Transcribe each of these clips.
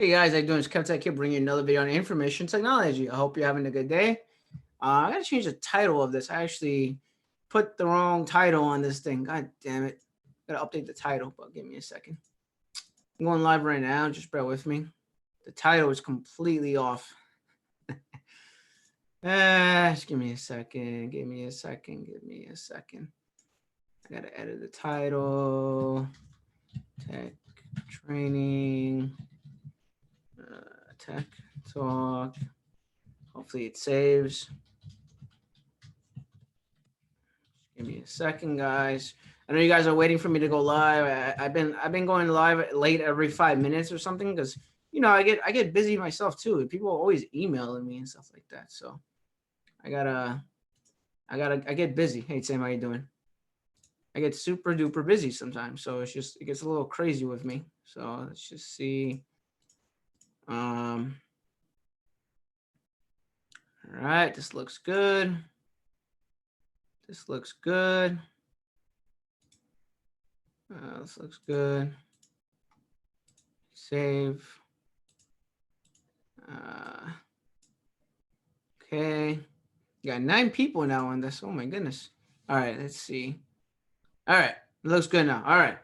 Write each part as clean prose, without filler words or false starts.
Hey guys, how you doing? It's Kevtech here, bringing you another video on information technology. I hope you're having a good day. I gotta change the title of this. I actually put the wrong title on this thing. God damn it! Gotta update the title, but give me a second. I'm going live right now. Just bear with me. The title is completely off. Just give me a second. Give me a second. Give me a second. I gotta edit the title. Tech training. Tech talk. Hopefully it saves. Give me a second, guys. I know you guys are waiting for me to go live. I've been going live late every 5 minutes or something because I get busy myself too. People are always emailing me and stuff like that. So I get busy. Hey Sam, how you doing? I get super duper busy sometimes. So it gets a little crazy with me. So let's just see. All right, this looks good. This looks good. This looks good. Save. Okay. You got 9 people now on this. Oh my goodness. All right, let's see. All right, it looks good now. All right.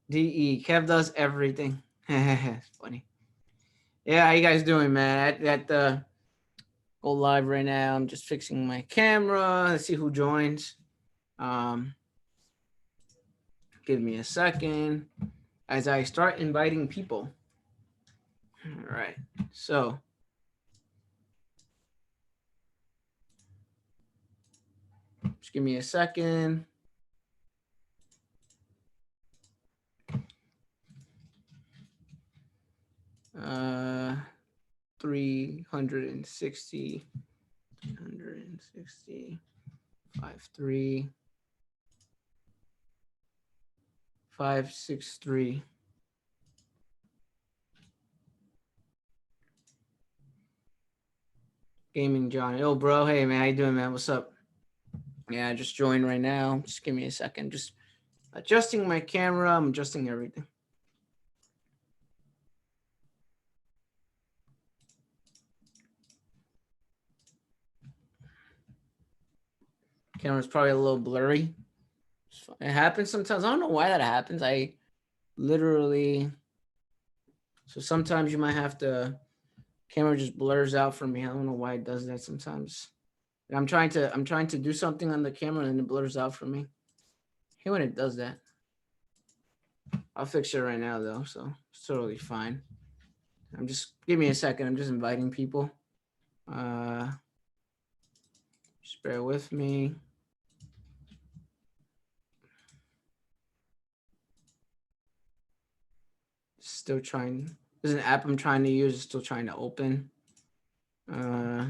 DE, Kev does everything. It's funny. Yeah, how you guys doing, man? At go live right now. I'm just fixing my camera. Let's see who joins. Give me a second as I start inviting people. All right, so just give me a second. Uh, 360, 53, 563. Gaming John. Yo, bro. Hey, man. How you doing, man? What's up? Yeah, I just joined right now. Just give me a second. Just adjusting my camera. I'm adjusting everything. Camera's probably a little blurry. It happens sometimes. I don't know why that happens. I literally... So sometimes you might have to... Camera just blurs out for me. I don't know why it does that sometimes. I'm trying to do something on the camera and it blurs out for me. I hate when it does that. I'll fix it right now though, so it's totally fine. Give me a second. I'm just inviting people. Just bear with me. Still trying. There's an app I'm trying to use. It's still trying to open. Bear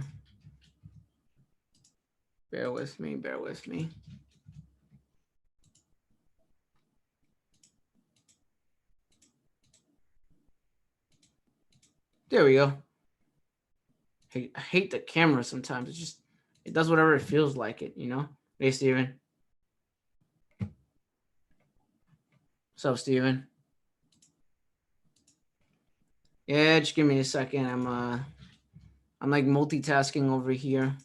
with me. Bear with me. There we go. I hate the camera sometimes. It does whatever it feels like it, Hey, Steven. What's up, Steven? Yeah, just give me a second. I'm like multitasking over here.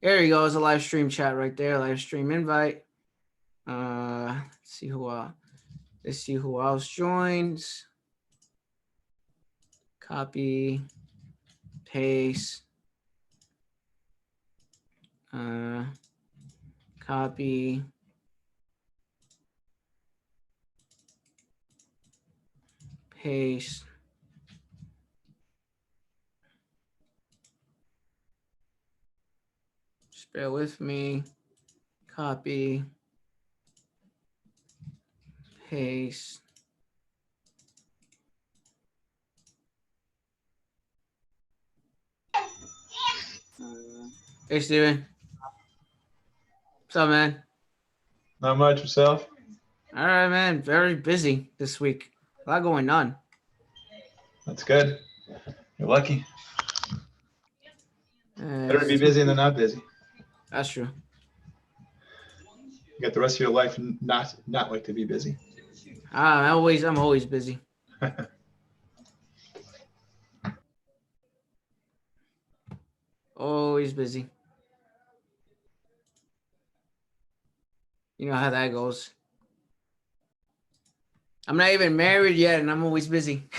There you go. It's a live stream chat right there. Live stream invite. Let's see who else joins. Copy, paste, copy, paste. Just bear with me. Copy, paste. Hey, Steven. What's up, man? Not much. Yourself? All right, man. Very busy this week. A lot going on. That's good. You're lucky. Better be busy than not busy. That's true. You got the rest of your life not like to be busy. I'm always busy. Always busy. You know how that goes. I'm not even married yet, and I'm always busy.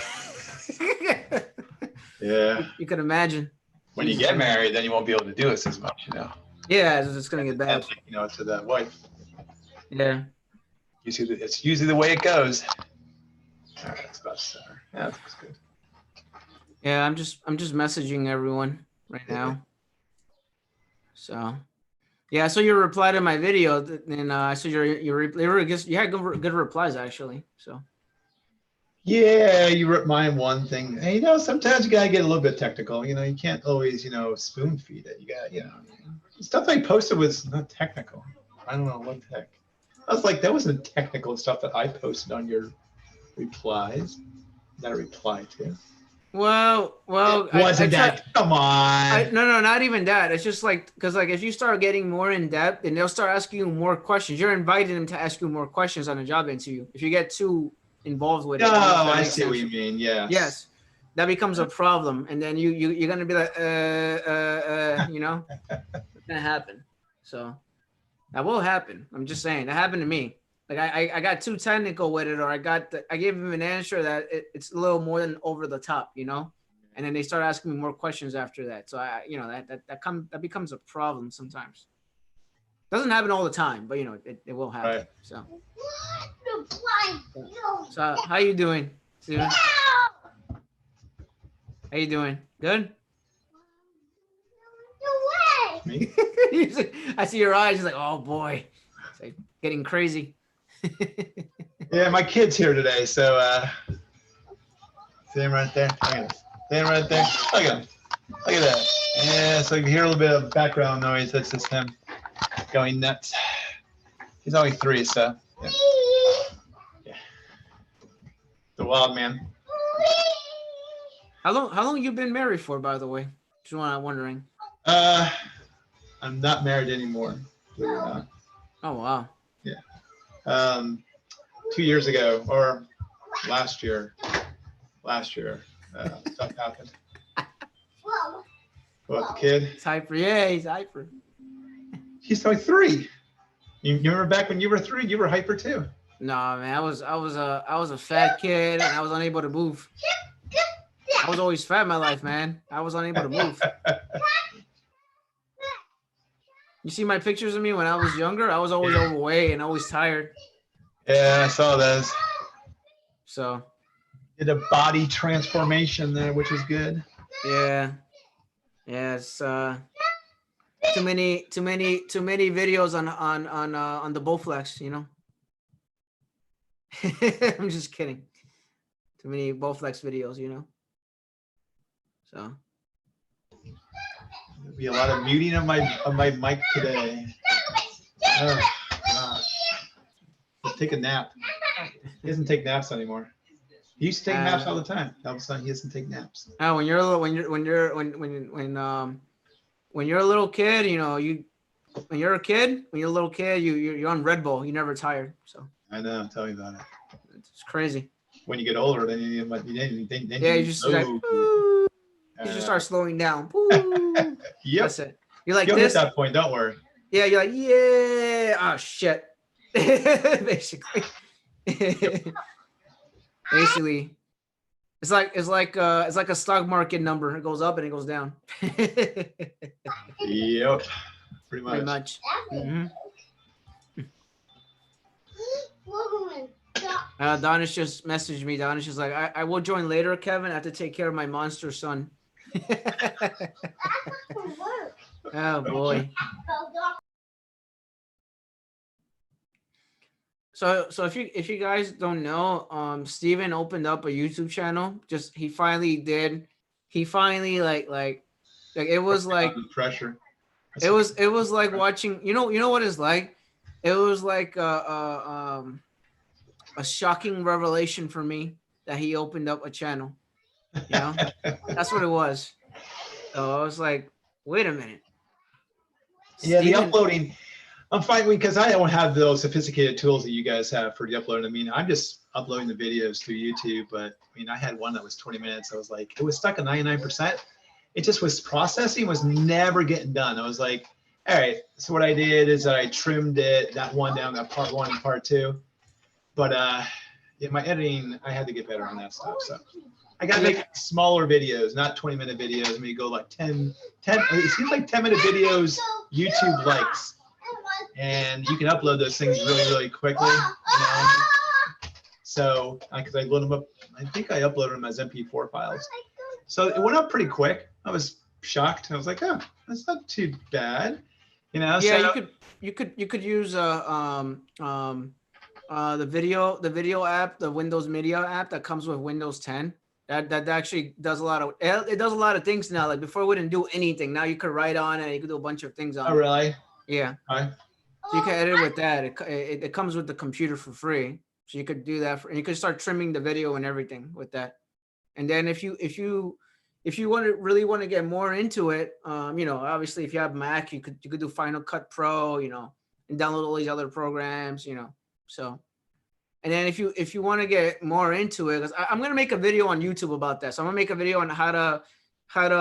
Yeah. You can imagine. When you get married, then you won't be able to do this as much, you know. Yeah, it's gonna get bad. You know, to that wife. Yeah. It's usually the way it goes. All right, it's about center. Yeah, that looks good. Yeah, I'm just messaging everyone right now. So, yeah, I saw your reply to my video, and I saw you had good replies actually. So. Yeah, you ripped mine one thing. And, you know, sometimes you gotta get a little bit technical. You know, you can't always, you know, spoon feed it. You got, you know, stuff I posted was not technical. I don't know what the heck. I was like, that wasn't technical stuff that I posted on your replies that I replied to. Well, wasn't that? Come on. No, not even that. It's just like, because like if you start getting more in depth, and they'll start asking you more questions. You're inviting them to ask you more questions on a job interview. If you get too involved with it. Oh, I see what you mean. Yeah. Yes, that becomes a problem, and then you're gonna be like, you know, what's gonna happen? So that will happen. I'm just saying that happened to me. Like I got too technical with it, or I gave him an answer that it's a little more than over the top, you know, and then they start asking me more questions after that. So you know, that becomes a problem sometimes. Doesn't happen all the time, but you know, it will happen. Right. So how you doing, Steven? How you doing? Good? Me? I see your eyes. You're like, oh boy, it's like getting crazy. Yeah, my kid's here today, so see him right there. Look at him. See him right there. Look at him. Look at that. Yeah, so you hear a little bit of background noise. That's just him going nuts. He's only 3, so yeah. The wild man. How long you been married for, by the way? Just wondering. I'm not married anymore. Believe it or not. Oh wow. Yeah. 2 years ago, or last year, stuff happened. What, the kid? He's hyper. Yeah, he's hyper. He's only 3. You remember back when you were 3, you were hyper too. No, man, I was a fat kid, and I was unable to move. I was always fat in my life, man. I was unable to move. You see my pictures of me when I was younger? I was always overweight and always tired. Yeah, I saw those. So. Did a body transformation there, which is good. Yeah. Yeah, it's too many videos on the Bowflex, you know. I'm just kidding. Too many Bowflex videos, you know. So there'll be a lot of muting of my mic today. Oh gosh. Let's take a nap. He doesn't take naps anymore. He used to take naps all the time. All of a sudden he doesn't take naps. Oh, when you're a little kid, you know, when you're a little kid, you're on Red Bull. You're never tired. So I know. Tell me about it. It's crazy. When you get older, then you just start slowing down. Yep. That's it. You're like You'll this. hit that point. Don't worry. Yeah, you're like, yeah. Oh shit. Basically. Basically, it's like a stock market number. It goes up and it goes down. Yep. Pretty much. Pretty much. Mm-hmm. Donish just messaged me. Donish is like, I will join later, Kevin. I have to take care of my monster son. Oh boy. So if you guys don't know, Steven opened up a YouTube channel. He finally like it was like pressure. It was like watching, you know what it's like? It was like a shocking revelation for me that he opened up a channel. You know? That's what it was. So I was like, wait a minute. Yeah, Steven, the uploading. I'm fine because I don't have those sophisticated tools that you guys have for the uploading. I mean, I'm just uploading the videos through YouTube, but I mean, I had one that was 20 minutes. I was like, it was stuck at 99%. It just was processing, was never getting done. I was like, all right. So what I did is I trimmed it, that one down, that part 1 and part 2. But in my editing, I had to get better on that stuff. So I got to make smaller videos, not 20-minute videos. I mean, go like 10, it seems like 10-minute videos YouTube likes. And you can upload those things really, really quickly. You know? So, because I load them up, I think I uploaded them as MP4 files. So it went up pretty quick. I was shocked. I was like, oh, that's not too bad. You know? Yeah, so, you could use the video app, the Windows Media app that comes with Windows 10. That actually does a lot of it does a lot of things now. Like before, it wouldn't do anything. Now you could write on it. You could do a bunch of things on it. Oh, really? Yeah. All right. So you can edit with that. It comes with the computer for free. So you could do that and you could start trimming the video and everything with that. And then if you really want to get more into it, you know, obviously if you have Mac, you could do Final Cut Pro, you know, and download all these other programs, you know. So, and then if you want to get more into it, because I'm gonna make a video on YouTube about that. So I'm gonna make a video on how to start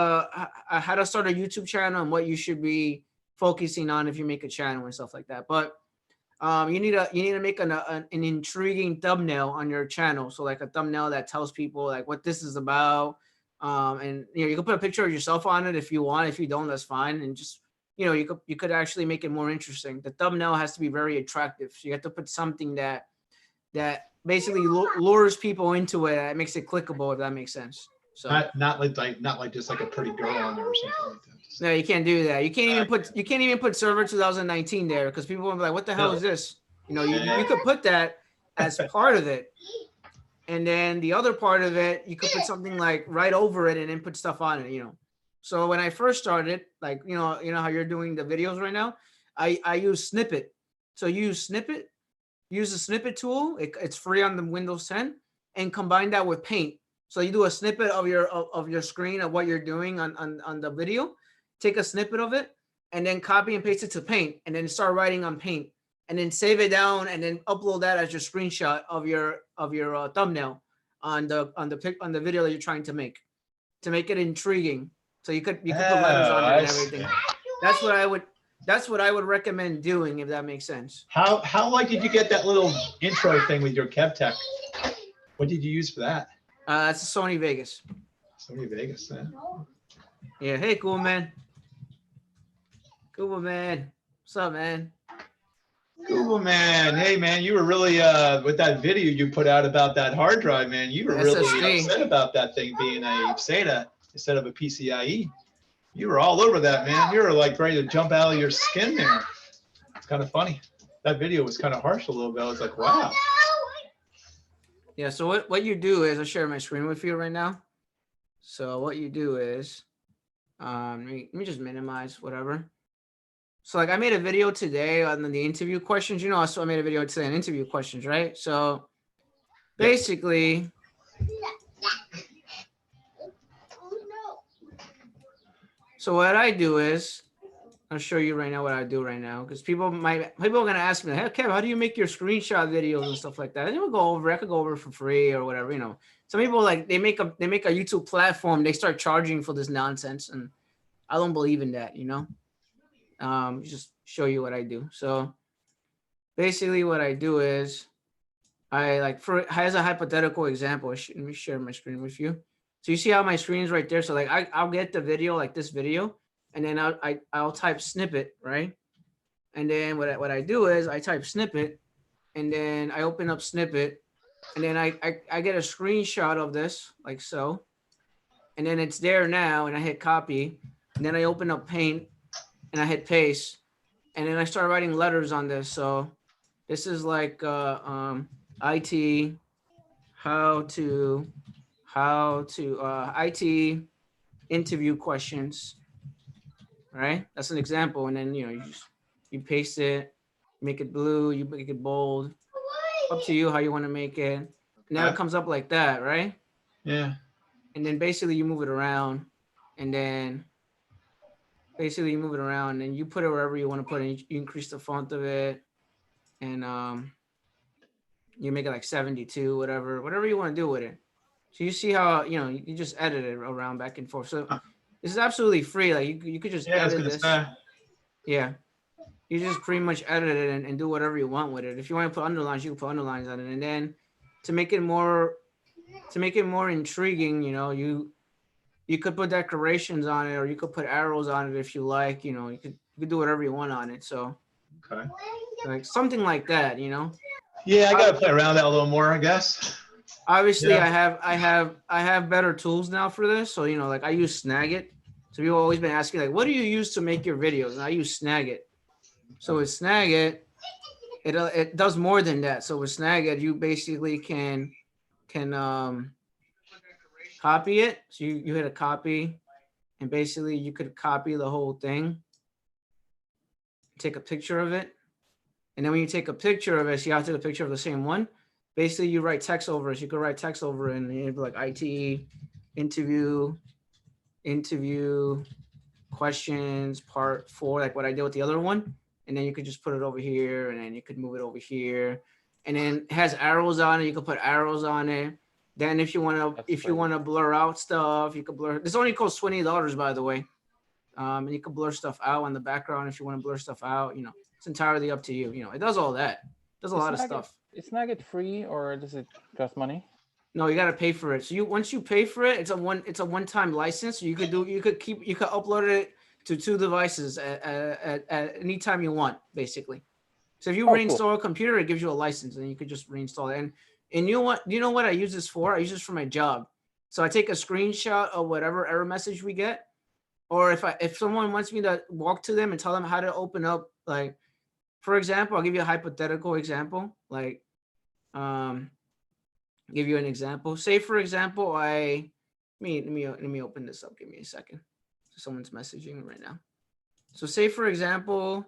a YouTube channel and what you should be focusing on if you make a channel and stuff like that. But you need to make an intriguing thumbnail on your channel. So like a thumbnail that tells people like what this is about. And you know, you can put a picture of yourself on it if you want. If you don't, that's fine. And just, you know, you could actually make it more interesting. The thumbnail has to be very attractive. So you have to put something that basically lures people into it. That makes it clickable, if that makes sense. So not like just like a pretty girl on there or something like that. No, you can't do that. You can't even put server 2019 there because people will be like, what the hell is this? You know, you could put that as part of it. And then the other part of it, you could put something like right over it and then put stuff on it, you know. So when I first started, like, you know how you're doing the videos right now, I use Snippet. So use the Snippet tool. It's free on the Windows 10 and combine that with Paint. So you do a snippet of your screen of what you're doing on the video, take a snippet of it and then copy and paste it to Paint and then start writing on Paint and then save it down and then upload that as your screenshot of your thumbnail on the video that you're trying to make it intriguing. So you could put letters on it and everything. That's what I would recommend doing, if that makes sense. How like did you get that little intro thing with your Kevtech? What did you use for that? It's a Sony Vegas. Sony Vegas, man. Yeah. Hey, cool man. Cool man. What's up, man? Cool man. Hey man, you were really with that video you put out about that hard drive, man. You were really upset about that thing being a SATA instead of a PCIe. You were all over that, man. You were like ready to jump out of your skin there. It's kind of funny. That video was kind of harsh a little bit. I was like, wow. Yeah, so what you do is, I'll share my screen with you right now. So what you do is, let me just minimize whatever. So like I made a video today on the interview questions. You know, so I made a video today on interview questions, right? So basically, so what I do is, I'll show you right now what I do right now, because people are gonna ask me, hey Kev, how do you make your screenshot videos and stuff like that? And I could go over it for free or whatever, you know. Some people like they make a YouTube platform, they start charging for this nonsense, and I don't believe in that, you know. Just show you what I do. So basically what I do is as a hypothetical example, let me share my screen with you. So you see how my screen is right there. So like I'll get the video, like this video, and then I'll type snippet, right? And then what I do is I type snippet, and then I open up snippet, and then I get a screenshot of this like so, and then it's there now, and I hit copy, and then I open up Paint, and I hit paste, and then I start writing letters on this. So this is like IT how to IT interview questions. Right, that's an example, and then you paste it, make it blue, you make it bold, up to you how you want to make it. Now it comes up like that, right? Yeah. And then basically you move it around, and then basically you move it around and you put it wherever you want to put it. You increase the font of it, and you make it like 72, whatever you want to do with it. So you see how, you just edit it around back and forth. So this is absolutely free. Like you could just Yeah, I was edit gonna this. say. Yeah. You just pretty much edit it and do whatever you want with it. If you want to put underlines, you can put underlines on it. And then to make it more intriguing, you could put decorations on it, or you could put arrows on it if you like. You could do whatever you want on it. So Okay. like something like that, Yeah, I gotta play around with that a little more, I guess. Obviously, Yeah. I have better tools now for this. So like I use Snagit. So people have always been asking like, what do you use to make your videos? And I use Snagit. So with Snagit, it does more than that. So with Snagit, you basically can copy it. So you hit a copy, and basically you could copy the whole thing, take a picture of it, and then when you take a picture of it, so you have to take a picture of the same one. Basically, you write text over it. So you could write text over it, and you'd be like IT interview questions part 4, like what I did with the other one. And then you could just put it over here, and then you could move it over here, and then it has arrows on it. You could put arrows on it. Then if you want to blur out stuff, you could blur. This only costs $20, by the way. And you can blur stuff out on the background if you want to blur stuff out. It's entirely up to you. It does all that. It does a lot of stuff. Is Snagit free, or does it cost money? No, you got to pay for it. So once you pay for it, it's a one-time license. So you could upload it to 2 devices at any time you want, basically. So if you reinstall a computer, it gives you a license, and you could just reinstall it. And you know what I use this for? I use this for my job. So I take a screenshot of whatever error message we get, or if someone wants me to walk to them and tell them how to open up, like, for example, I'll give you a hypothetical example. Like, give you an example. Say, for example, let me open this up. Give me a second. Someone's messaging right now. So say, for example,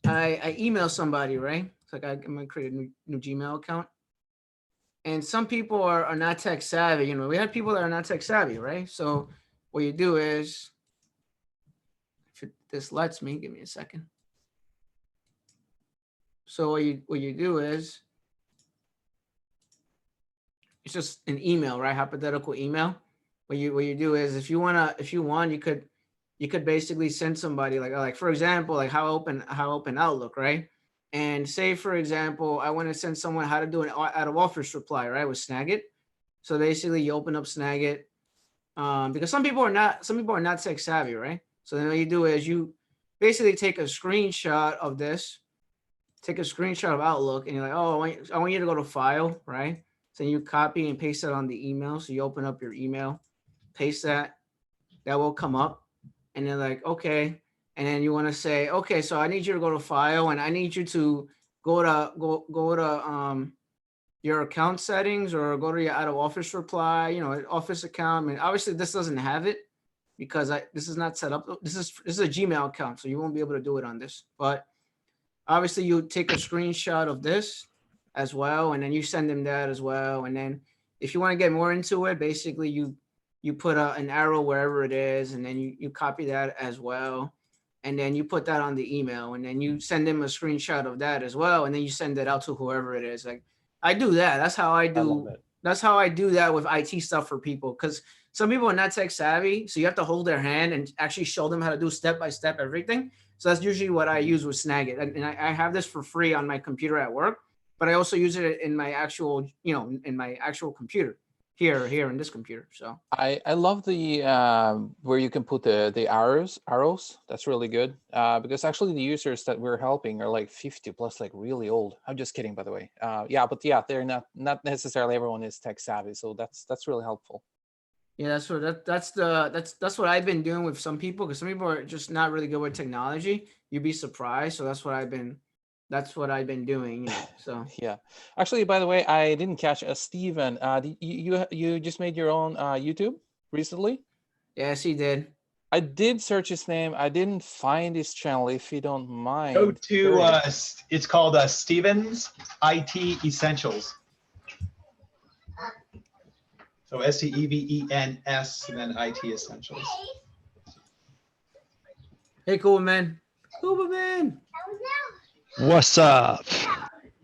I email somebody, right? It's like I'm gonna create a new Gmail account. And some people are not tech savvy. We have people that are not tech savvy, right? So what you do is, if this lets me, give me a second. So what you do is, it's just an email, right? Hypothetical email. What you do is, if you want, you could basically send somebody like for example, like how open Outlook, right? And say, for example, I want to send someone how to do an out of office reply, right, with Snagit. So basically, you open up Snagit, because some people are not tech savvy, right? So then what you do is you basically take a screenshot of this, take a screenshot of Outlook, and you're like, oh, I want you to go to File, right? So you copy and paste it on the email. So you open up your email, paste that will come up, and they're like, okay. And then you want to say, okay, so I need you to go to File, and I need you to go to your account settings, or go to your out of office reply, office account. I mean, obviously this doesn't have it because this is not set up. This is a Gmail account, so you won't be able to do it on this. But obviously you take a screenshot of this as well, and then you send them that as well. And then if you want to get more into it, basically you put an arrow wherever it is, and then you copy that as well. And then you put that on the email, and then you send them a screenshot of that as well. And then you send it out to whoever it is. Like, I do that. That's how I do. That's how I do that with IT stuff for people. Because some people are not tech savvy. So you have to hold their hand and actually show them how to do step-by-step everything. So that's usually what I use with Snagit. And I have this for free on my computer at work, but I also use it in my actual, in my actual computer. Here in this computer. So I love the where you can put the arrows. That's really good, because actually the users that we're helping are like 50 plus, like really old. I'm just kidding, by the way. They're not necessarily everyone is tech savvy, so that's really helpful. Yeah, that's what I've been doing with some people, because some people are just not really good with technology. You'd be surprised. So that's what I've been doing. So yeah, actually, by the way, I didn't catch Steven. You just made your own YouTube recently? Yes, he did. I did search his name. I didn't find his channel. If you don't mind, Go to it's called Steven's IT Essentials. So STEVENS, and then IT Essentials. Hey, cool man. Cool man. What's up?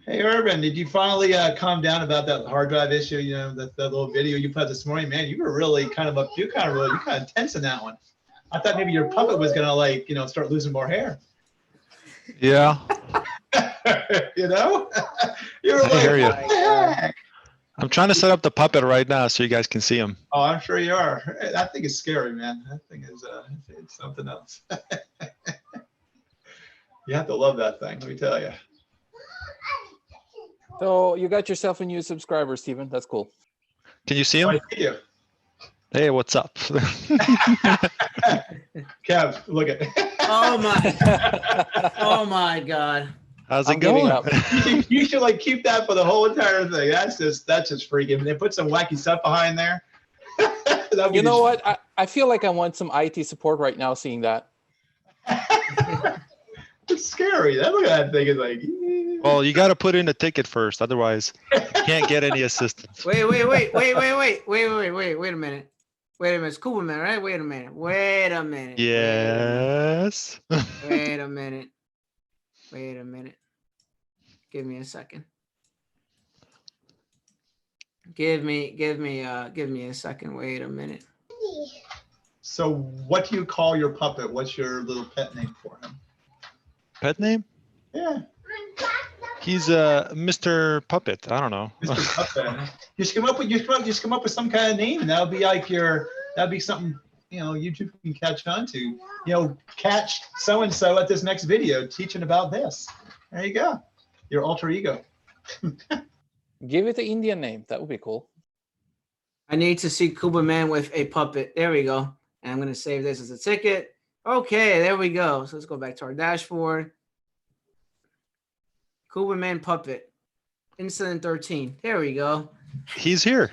Hey, Urban, did you finally calm down about that hard drive issue? You know, that little video you put this morning, man, you were really kind of tense in that one. I thought maybe your puppet was gonna like, start losing more hair. Yeah, You know? You were I like, hear you. what the heck? I'm trying to set up the puppet right now so you guys can see him. Oh, I'm sure you are. That thing is scary, man. That thing is it's something else. You have to love that thing, let me tell you. So you got yourself a new subscriber, Steven. That's cool. Can you see him? I see you. Hey, what's up? Kev, look at Oh my. Oh my God. How's I'm it giving going? up. you should like keep that for the whole entire thing. That's just freaking. They put some wacky stuff behind there. You know what? I feel like I want some IT support right now seeing that. It's scary. Look at that thing. It's like. Well, you got to put in a ticket first, otherwise you can't get any assistance. Wait a minute. Wait a minute. It's cool man, right? Wait a minute. Yes. Wait a minute. Give me a second. Give me a second. Wait a minute. So, what do you call your puppet? What's your little pet name for him? Pet name? Yeah, He's Mr. Puppet. I don't know. Mr. Puppet. Just come up with some kind of name, and that'll be like that'll be something YouTube can catch on to. Catch so and so at this next video teaching about this. There you go. Your alter ego. Give it the Indian name. That would be cool. I need to see Kuba Man with a puppet. There we go. And I'm going to save this as a ticket. Okay, there we go. So let's go back to our dashboard. Kuba Man puppet. Incident 13. There we go. He's here.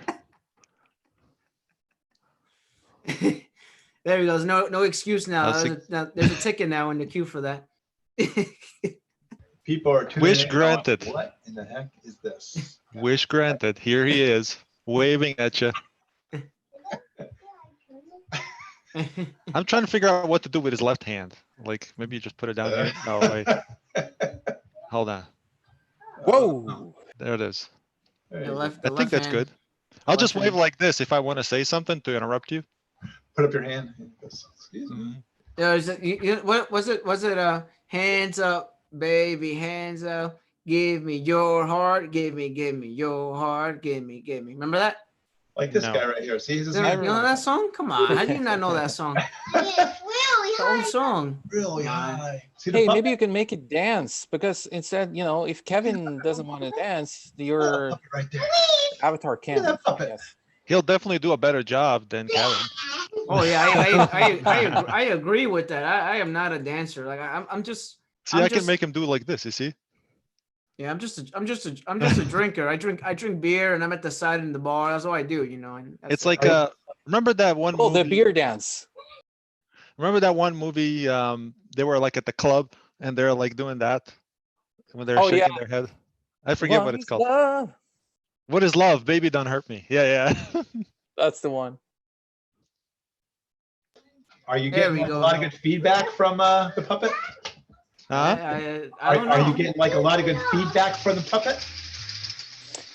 There we go. There's no excuse now. That's There's a ticket now in the queue for that. People are tuning Wish in. granted. What in the heck is this? Wish granted. Here he is, waving at you. I'm trying to figure out what to do with his left hand. Like maybe you just put it down here. Oh wait. Hold on. Whoa. There it is. There you The go. left, I the think left that's hand. good. I'll just left wave hand. like this if I want to say something to interrupt you. Put up your hand. Excuse me. There's what was it? Was it hands up, baby, hands up. Give me your heart. Give me your heart. Give me. Remember that? Like this No. guy right here. See, he's You know remember that song? Come on. How do you not know that song? It's an old song. really Come on. high. See the Hey, puppet? maybe you can make it dance because instead, if Kevin doesn't want to dance, your Puppet right there. avatar Look can. at that puppet. Yes. He'll definitely do a better job than Kevin. Oh yeah, I agree with that. I am not a dancer. Like I'm just. See, I'm I can just- make him do like this. You see? Yeah, I'm just a drinker. I drink beer and I'm at the side in the bar. That's all I do, And that's It's it. like remember that one Oh, the movie? beer dance. Remember that one movie? They were like at the club and they're like doing that when they're Oh, shaking yeah. their head. I forget what it's called. Love. What is love? Baby, don't hurt me. Yeah. That's the one. Are you There getting we a go. lot of good feedback from the puppet? Huh? I don't know. Are you getting like a lot of good feedback from the puppet?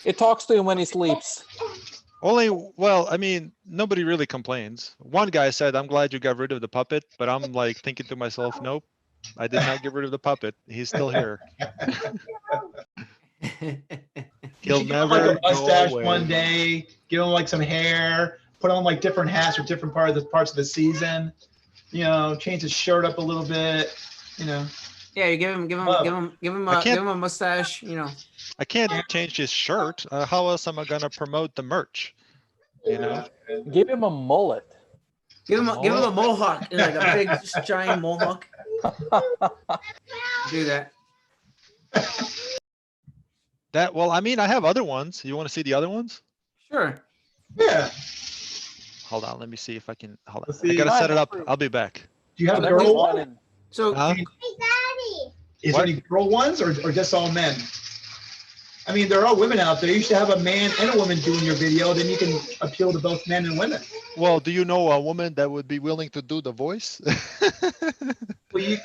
It talks to him when he sleeps. Well, I mean, nobody really complains. One guy said, "I'm glad you got rid of the puppet," but I'm like thinking to myself, "Nope, I did not get rid of the puppet. He's still here. You He'll should give him, never like a mustache go away." one day. Give him like some hair. Put on like different hats for different parts of the season. Change his shirt up a little bit. Yeah, you give him a mustache. I can't change his shirt. How else am I gonna promote the merch? Give him a mullet. Give him a mohawk, like a big giant mohawk. Do that. Well, I mean, I have other ones. You want to see the other ones? Sure. Yeah. Hold on, let me see if I can. Hold on. Let's I see. gotta set it up. I'll be back. Do you have Let me girl one ones? in- So Huh? Is What? there any girl ones or just all men? I mean, there are women out there. You should have a man and a woman doing your video. Then you can appeal to both men and women. Well, do you know a woman that would be willing to do the voice?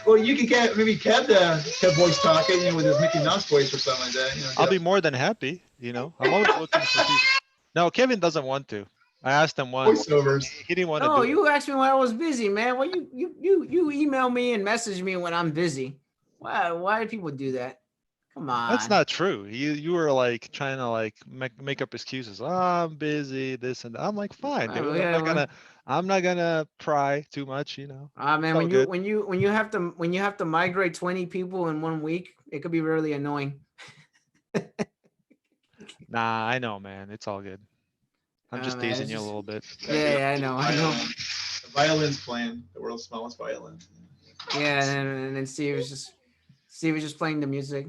Well, you could get maybe Kev voice talking, with his Mickey Mouse voice or something like that. I'll be more than happy. I'm always looking for people. No, Kevin doesn't want to. I asked him once. Voiceovers. He didn't want to No, do it. you asked me when I was busy, man. Well, you email me and message me when I'm busy. Why do people do that? Come on. That's not true. You were like trying to like make up excuses. Oh, I'm busy, this and that. I'm like, fine, Oh, dude. yeah, I'm not gonna pry too much, Man, all good. when you have to migrate 20 people in 1 week, it could be really annoying. Nah, I know, man. It's all good. I'm just man, teasing it's you a just- little bit. Yeah, I know. The violin's playing, the world's smallest violin. Yeah, and then Steve was just playing the music.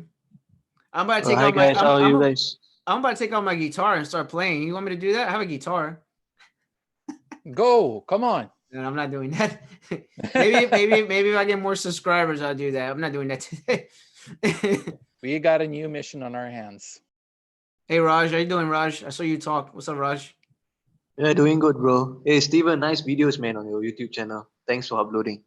I'm about to take Hi out my guys, how are you guys? I'm about to take out my guitar and start playing. You want me to do that? I have a guitar. Go, come on. And I'm not doing that. maybe if I get more subscribers, I'll do that. I'm not doing that today. We got a new mission on our hands. Hey Raj, how you doing, Raj? I saw you talk. What's up, Raj? Yeah, doing good, bro. Hey, Steven, nice videos, man, on your YouTube channel. Thanks for uploading.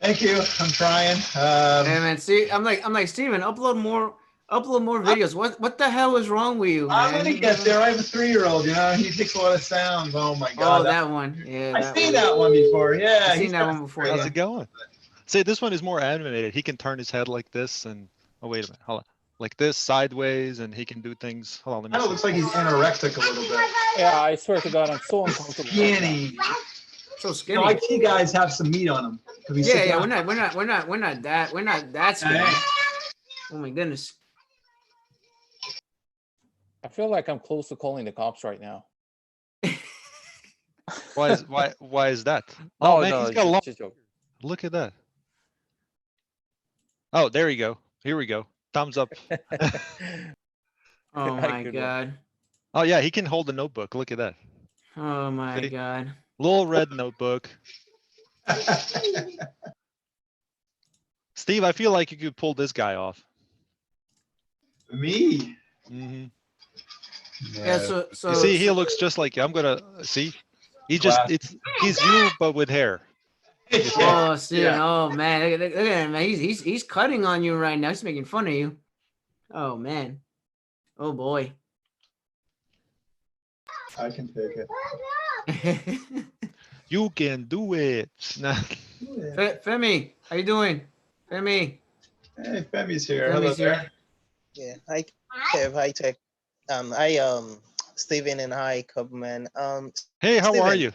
Thank you. I'm trying. Hey man, see, I'm like Steven, upload more videos. What the hell is wrong with you, man? I'm gonna get there. I have a 3-year-old. He makes a lot of sounds. Oh my Oh, god. that one. Yeah, I've seen that one before. Yeah, I've seen he's that got- one before. How's Yeah. it going? See, this one is more animated. He can turn his head like this and oh wait a minute, hold on. Like this sideways, and he can do things. Hold on, let me Kind of see. looks like he's anorexic a little bit. Yeah, I swear to God, I'm so uncomfortable. right now. Skinny. So You skinny. know, IT guys have some meat on them. Yeah, we're not that skinny. Hey. Oh my goodness. I feel like I'm close to calling the cops right now. Why is that? Oh, Oh man, no, he's got a long. just joke. Look at that. Oh, there you go. Here we go. Thumbs up. Oh Hi, my good one. god. Oh yeah, he can hold the notebook. Look at that. Oh my See? god. Little red notebook. Steve, I feel like you could pull this guy off. Me. Hmm Yeah, so You see, he looks just like you. I'm gonna see. He's you, but with hair. Oh, Steven. Yeah. Oh man, look at him, man. He's cutting on you right now. He's making fun of you. Oh man. Oh boy. I can take it. You can do it. Nah. Femi, how you doing? Femi. Hey, Femi's here. Hello Femi's here. there. Yeah, hi Kev, hi Tech. Steven and hi Cubman. Hey, how are Steven. you?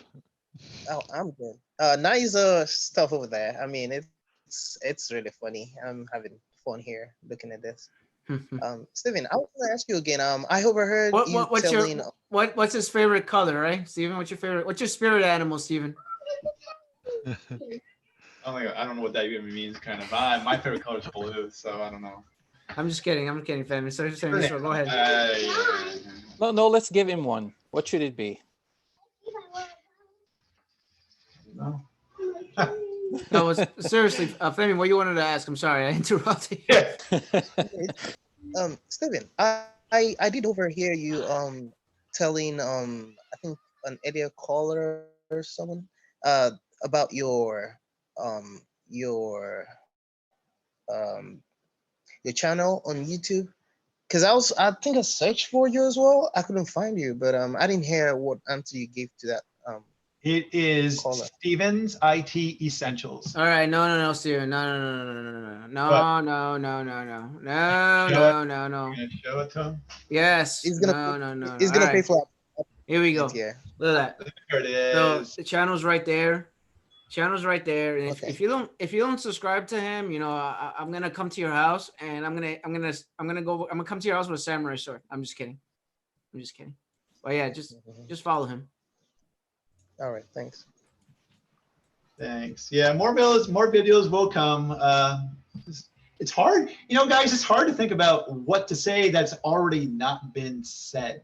Oh, I'm good. Nice stuff over there. I mean, it's really funny. I'm having fun here looking at this. Steven, I was gonna ask you again. I overheard you telling. What's his favorite color, right? Steven, what's your spirit animal, Steven? I don't know what that even means. Kind of. My favorite color is blue, so I don't know. I'm just kidding, Femi. So go ahead. Yeah. No, let's give him one. What should it be? No. No, seriously, Femi, what you wanted to ask? I'm sorry, I interrupted. Steven, I did overhear you telling I think an idiot caller or someone about your channel on YouTube. Because I think I searched for you as well. I couldn't find you, but I didn't hear what answer you gave to that. It is Caller. Steven's IT Essentials. All right, no, Steven, no. What? No. Gonna show it to him. Yes. He's gonna No. He's gonna All pay right, for here we go. it. Yeah. Look at that. There it So is. the channel's right there. And if, Okay. if you don't subscribe to him, I'm gonna come to your house and I'm gonna come to your house with a samurai sword. I'm just kidding. But yeah, just follow him. All right. Thanks. Thanks. Yeah, more videos will come. It's hard, guys. It's hard to think about what to say that's already not been said.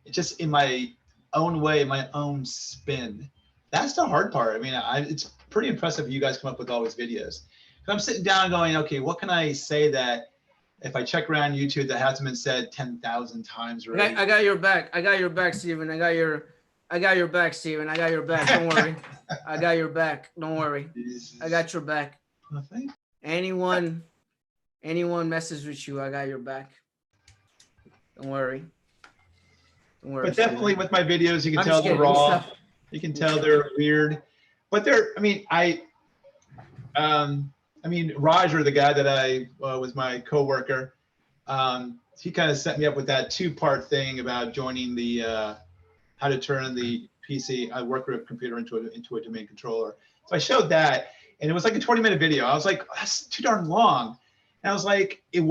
It's just in my own way, my own spin. That's the hard part. I mean, it's pretty impressive you guys come up with all these videos. I'm sitting down going, okay, what can I say that if I check around YouTube that hasn't been said 10,000 times already? I got your back, Steven. I got I got your back, Steven. I got your back. Don't worry. I got your back. Don't worry. I got your back. Well, thank Anyone messes with you, I got your back. Don't worry. Don't worry. But definitely Steven. with my videos, you can I'm tell just they're kidding. raw. Stop. You can tell they're weird, but they're. I mean, Roger, the guy that I was my coworker, he kind of set me up with that 2-part thing about joining the how to turn the PC work group computer into a domain controller. So I showed that, and it was like a 20-minute video. I was like, oh, that's too darn long. And I was like, it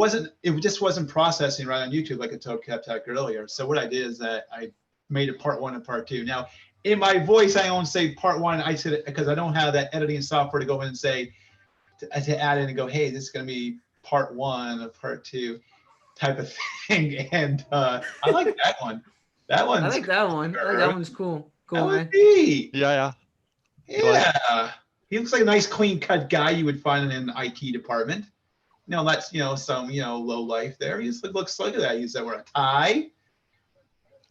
just wasn't processing right on YouTube like I told Kevtech earlier. So what I did is that I made it part 1 and part 2. Now, in my voice, I only say part 1. I said it because I don't have that editing software to go in and say, to add in and go, hey, this is going to be part 1 of part 2 type of thing. And I like that one. That one. I like that one. I like that one's cool. Cool, man. Yeah. He looks like a nice, clean-cut guy you would find in an IT department. That's some low life there. He just looks like that. He's wearing a tie.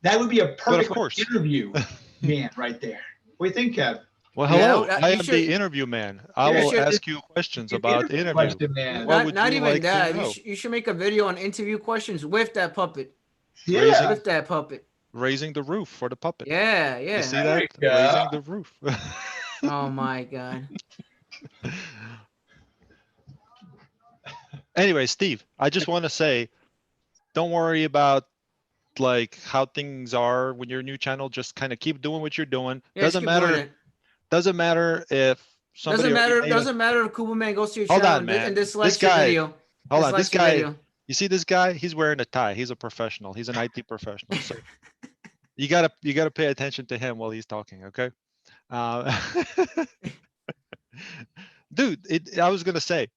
That would be a perfect interview man right there. What do you think, Kev? Well, hello. Yeah, I am the interview man. I will ask you questions about the interview. What would not you even like that. to know? You should make a video on interview questions with that puppet. Yeah. With that puppet. Raising the roof for the puppet. Yeah. You see that? Raising the roof. Oh my God. Anyway, Steve, I just want to say, don't worry about like how things are when you're a new channel. Just kind of keep doing what you're doing. Yeah, Doesn't matter. Doesn't matter if somebody. Doesn't matter if Kuberman goes to your Hold channel on, man. and dislikes This guy, your video. Hold on, this guy. Video. You see this guy? He's wearing a tie. He's a professional. He's an IT professional. So you gotta pay attention to him while he's talking. Okay. Dude, I was gonna say,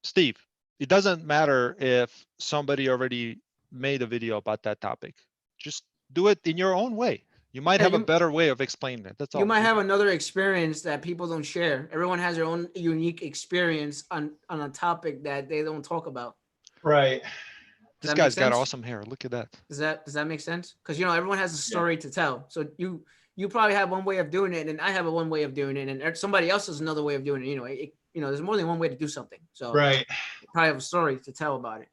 Steve, it doesn't matter if somebody already made a video about that topic. Just do it in your own way. You might have a better way of explaining it. That's all. You might have another experience that people don't share. Everyone has their own unique experience on a topic that they don't talk about. Right. This guy's got awesome hair. Look at that. Does that make sense? Because everyone has a story to tell. So you probably have one way of doing it, and I have one way of doing it, and somebody else has another way of doing it. There's more than one way to do something. So right. You probably have a story to tell about it.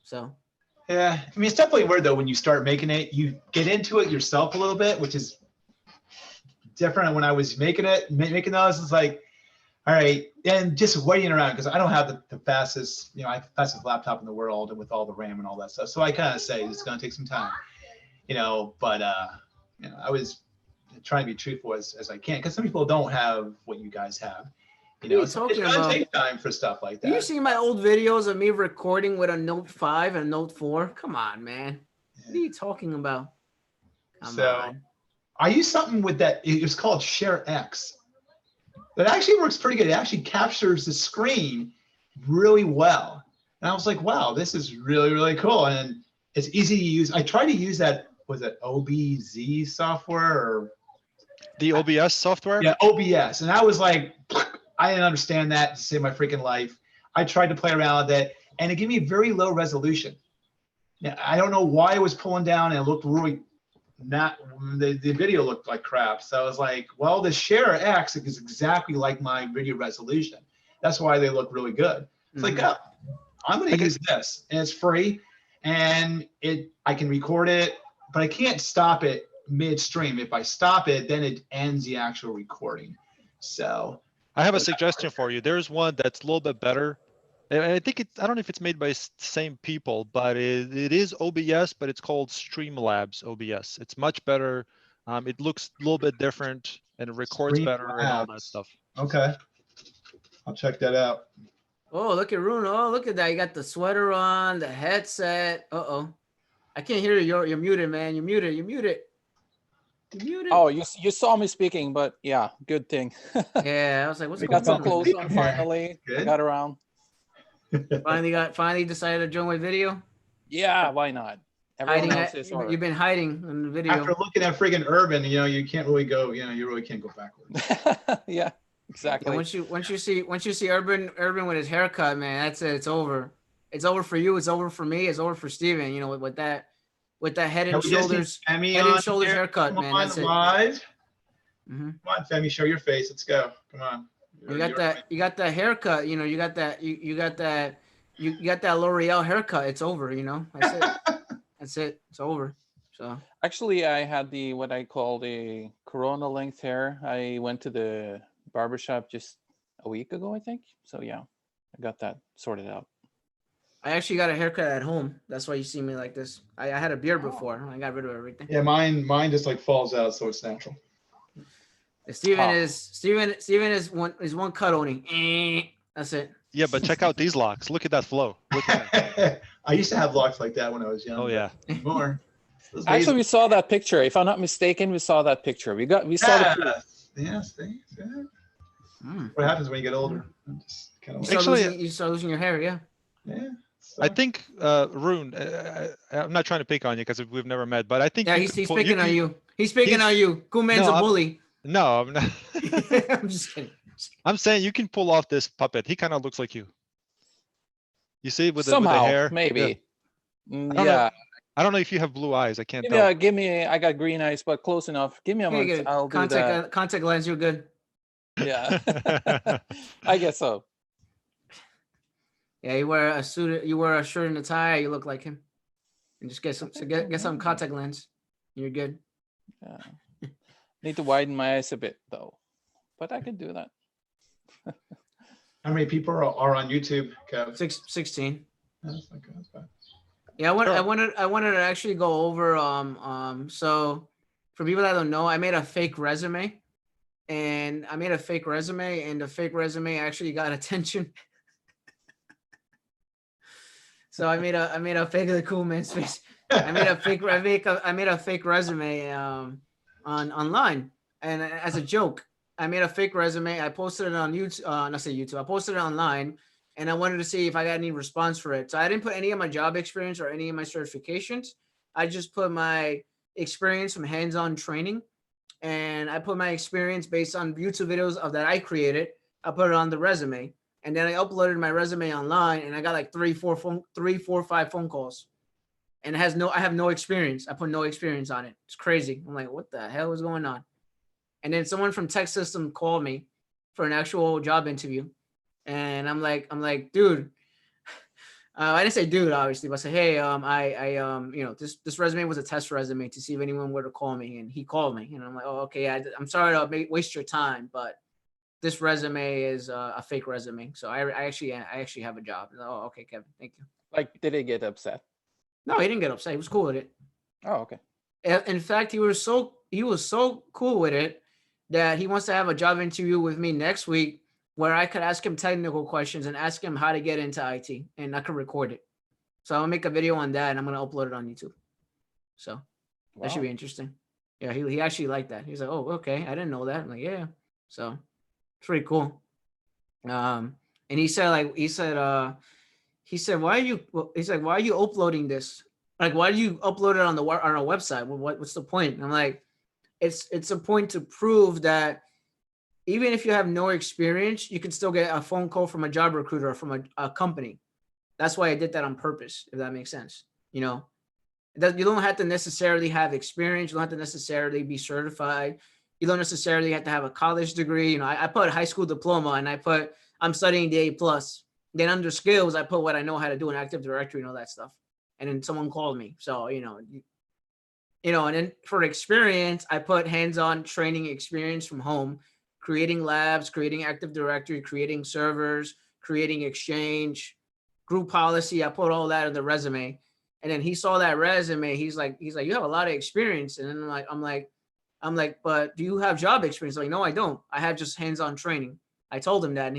So. Yeah, I mean, it's definitely weird though when you start making it. You get into it yourself a little bit, which is different. When I was making those, it's like, all right, and just waiting around because I don't have the fastest, I have the fastest laptop in the world and with all the RAM and all that stuff. So I kind of say it's going to take some time, But I was trying to be truthful as I can because some people don't have what you guys have. It's going to take time for stuff like that. You see my old videos of me recording with a Note 5 and Note 4? Come on, man. What are you talking about? Come on. I use something with that. It's called ShareX. That actually works pretty good. It actually captures the screen really well. And I was like, wow, this is really, really cool. And it's easy to use. I tried to use that, was it OBZ software or? The OBS software? Yeah, OBS. And I was like, I didn't understand that to save my freaking life. I tried to play around with it, and it gave me very low resolution. Now, I don't know why it was pulling down, and it looked really not. The video looked like crap. So I was like, well, the ShareX is exactly like my video resolution. That's why they look really good. It's like, oh, I'm going to use this, and it's free, and I can record it, but I can't stop it midstream. If I stop it, then it ends the actual recording. So. I have a suggestion for you. There's one that's a little bit better. And I think I don't know if it's made by the same people, but it is OBS, but it's called Streamlabs OBS. It's much better. It looks a little bit different and it records better and all that stuff. Okay. I'll check that out. Oh, look at Rune. Oh, look at that. You got the sweater on, the headset. Uh-oh. I can't hear you. You're muted, man. You're muted. You're muted. Oh, you saw me speaking, but yeah, good thing. Yeah, I was like, what's we going got on? so close on finally. Got around. Finally decided to join my video. Yeah, why not? Everyone else is you've been hiding in the video. After looking at friggin' Urban, you can't really go. You really can't go backwards. Yeah, exactly. Yeah, once you see Urban with his haircut, man, that's it. It's over. It's over for you. It's over for me. It's over for Steven. With that. with the head Can and we just see shoulders, Femi head on and shoulders here? haircut, Come man. on, That's it. live. Mhm. Come on, Femi, show your face. Let's go. Come on. You got that. You got that haircut. You know. You got that. You got that. You got that L'Oreal haircut. It's over. You know. That's it. That's it. It's over. So Actually, I had the what I call the corona length hair. I went to the barbershop just a week ago, I think. So yeah, I got that sorted out. I actually got a haircut at home. That's why you see me like this. I had a beard before. I got rid of everything. Yeah, mine just like falls out, so it's natural. Steven Oh. is one cut only. That's it. Yeah, but check out these locks. Look at that flow. Look at that. I used to have locks like that when I was young. Oh but yeah. More. Actually, we saw that picture. If I'm not mistaken, we saw that picture. We saw the proof. Yes. Yeah. Mm. What happens when you get older? Just kind of You start losing your hair. Yeah. yeah. So, I think Rune. I'm not trying to pick on you because we've never met, but I think Yeah. you He's can pull- picking on you. He's picking on you. Cool man's No, a I'm- bully. No, I'm not. I'm just kidding. I'm saying you can pull off this puppet. He kind of looks like you. You see, with the Somehow, hair. maybe. Yeah. Mm, I don't yeah. know. I don't know if you have blue eyes. I can't Give tell. me. I got green eyes, but close enough. Give me a Here, month. get a I'll do that. contact lens. You're good. Yeah. I guess so. Yeah, you wear a suit. You wear a shirt and a tie. You look like him. And just get some contact lens. You're good. Yeah. Need to widen my eyes a bit though, but I can do that. how many people are on YouTube, Kev? 16. That's not good. That's bad. Yeah, Sure. I wanted to actually go over so for people that don't know, I made a fake resume. And the fake resume actually got attention. So I made a fake of the cool man's face. I made a fake resume online, and as a joke. I made a fake resume. I posted it on YouTube. Not say YouTube. I posted it online, and I wanted to see if I got any response for it. So I didn't put any of my job experience or any of my certifications. I just put my experience from hands-on training, and I put my experience based on YouTube videos that I created. I put it on the resume, and then I uploaded my resume online, and I got like 5 phone calls, and I have no experience. I put no experience on it. It's crazy. I'm like, what the hell is going on? And then someone from Tech System called me for an actual job interview. And I'm like, dude, I didn't say dude, obviously, but I said, hey, this resume was a test resume to see if anyone were to call me. And he called me, and I'm like, oh, okay. I'm sorry to waste your time, but this resume is a fake resume. So I actually have a job. Oh, okay, Kevin, thank you. Like, did he get upset? No, he didn't get upset. He was cool with it. Oh, okay. In fact, he was so cool with it that he wants to have a job interview with me next week where I could ask him technical questions and ask him how to get into IT, and I could record it. So I'm gonna make a video on that, and I'm gonna upload it on YouTube. So that should be interesting. Yeah, he actually liked that. He's like, oh, okay, I didn't know that. I'm like, yeah. So it's pretty cool. And he said, why are you uploading this? Like, why do you upload it on our website? What's the point? And I'm like, it's a point to prove that even if you have no experience, you can still get a phone call from a job recruiter or from a company. That's why I did that on purpose, if that makes sense. You know, you don't have to necessarily have experience. You don't have to necessarily be certified. You don't necessarily have to have a college degree. You know, I put high school diploma, and I put I'm studying the A+. Then under skills, I put what I know how to do in Active Directory and all that stuff. And then someone called me. So, and then for experience, I put hands-on training experience from home, creating labs, creating Active Directory, creating servers, creating Exchange, group policy. I put all that in the resume. And then he saw that resume. He's like, you have a lot of experience. And then I'm like, but do you have job experience? Like, no, I don't. I have just hands-on training. I told him that, and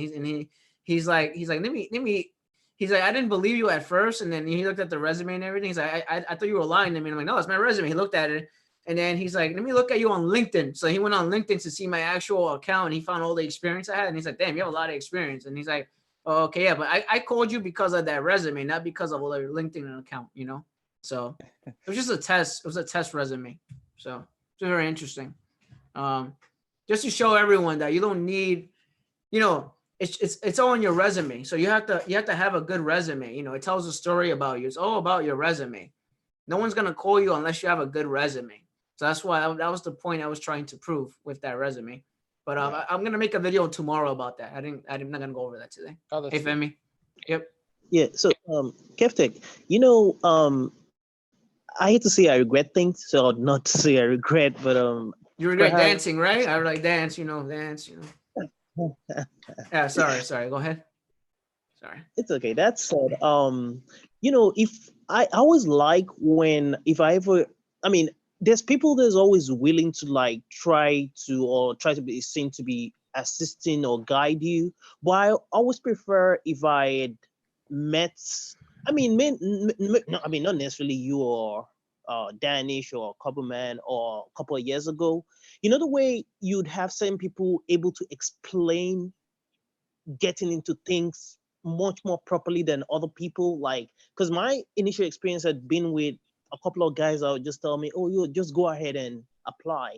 he's like, let me. He's like, I didn't believe you at first, and then he looked at the resume and everything. He's like, I thought you were lying to me. I'm like, no, it's my resume. He looked at it, and then he's like, let me look at you on LinkedIn. So he went on LinkedIn to see my actual account, and he found all the experience I had, and he's like, damn, you have a lot of experience. And he's like, oh, okay, yeah, but I called you because of that resume, not because of your LinkedIn account, you know. So it was just a test. It was a test resume. So it's very interesting. Just to show everyone that you don't need, it's all on your resume. So you have to have a good resume. You know, it tells a story about you. It's all about your resume. No one's gonna call you unless you have a good resume. So that's why that was the point I was trying to prove with that resume. But I'm gonna make a video tomorrow about that. I'm not gonna go over that today. Oh, that's Hey, good. Femi. Yep. Yeah. So, Kevtech, I hate to say I regret things, so not to say I regret, but You regret perhaps dancing, right? I like dance, dance, Yeah, sorry. Go ahead. Sorry. it's okay. That said, if I always like when if I ever, I mean, there's people that's always willing to like try to be seen to be assisting or guide you, but I always prefer if I had met. I mean, no, I mean, not necessarily you or Danish or Couple Man or a couple of years ago. You know the way you'd have some people able to explain getting into things much more properly than other people, like because my initial experience had been with a couple of guys that would just tell me, oh, you just go ahead and apply,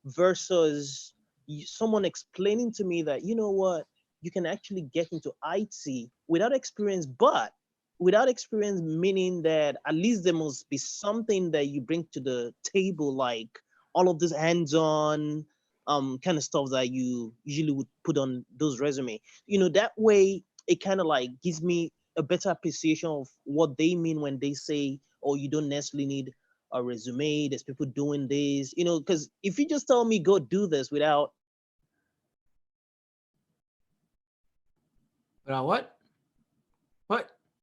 versus someone explaining to me that, you know what, you can actually get into IT without experience, but without experience meaning that at least there must be something that you bring to the table, like all of this hands-on kind of stuff that you usually would put on those resume. That way it kind of like gives me a better appreciation of what they mean when they say, oh, you don't necessarily need a resume, there's people doing this, because if you just tell me go do this without What?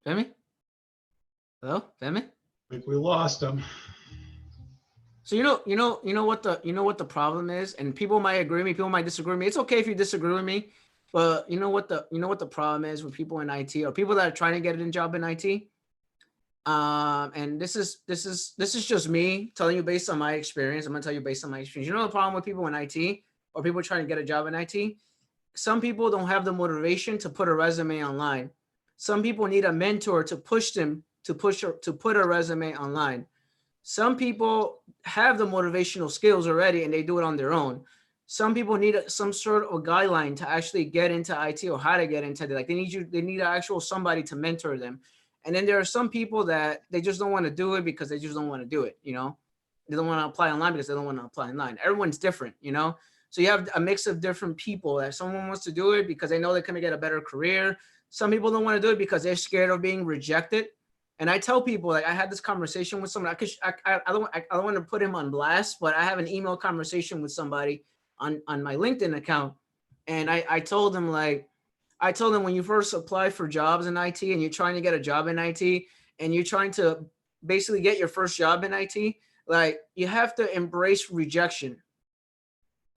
Femi? Hello, Femi? I think we lost him. So you know what the problem is, and people might agree with me, people might disagree with me. It's okay if you disagree with me, but you know what the problem is with people in IT or people that are trying to get a job in IT. And this is just me telling you based on my experience. I'm gonna tell you based on my experience. You know the problem with people in IT or people trying to get a job in IT? Some people don't have the motivation to put a resume online. Some people need a mentor to push them to put a resume online. Some people have the motivational skills already and they do it on their own. Some people need some sort of guideline to actually get into IT or how to get into it. Like they need an actual somebody to mentor them. And then there are some people that they just don't want to do it because they just don't want to do it. They don't want to apply online because they don't want to apply online. Everyone's different, So you have a mix of different people that someone wants to do it because they know they can get a better career. Some people don't want to do it because they're scared of being rejected. And I tell people, like, I had this conversation with someone. I don't want to put him on blast, but I have an email conversation with somebody on my LinkedIn account, and I told them when you first apply for jobs in IT and you're trying to get a job in IT and you're trying to basically get your first job in IT, like you have to embrace rejection.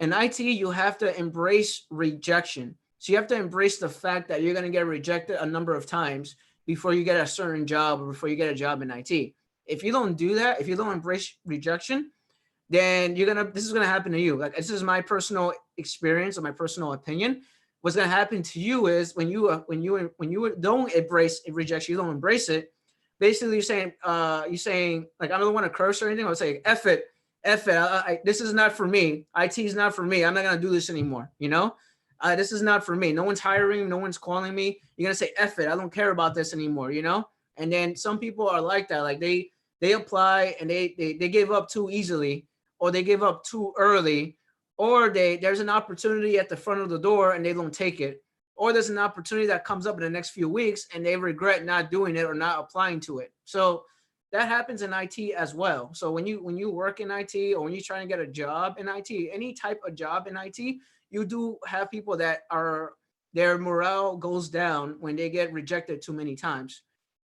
In IT, you have to embrace rejection. So you have to embrace the fact that you're going to get rejected a number of times before you get a certain job or before you get a job in IT. If you don't do that, if you don't embrace rejection, then this is going to happen to you. Like, this is my personal experience or my personal opinion. What's going to happen to you is when you don't embrace rejection, you don't embrace it. Basically, you're saying like, I don't want to curse or anything. I would say, F it. This is not for me. IT is not for me. I'm not going to do this anymore. This is not for me. No one's hiring. No one's calling me. You're going to say, F it. I don't care about this anymore, And then some people are like that. Like they apply and they give up too easily, or they give up too early, or there's an opportunity at the front of the door and they don't take it. Or there's an opportunity that comes up in the next few weeks and they regret not doing it or not applying to it. So that happens in IT as well. So when you work in IT or when you're trying to get a job in IT, any type of job in IT, you do have people that their morale goes down when they get rejected too many times.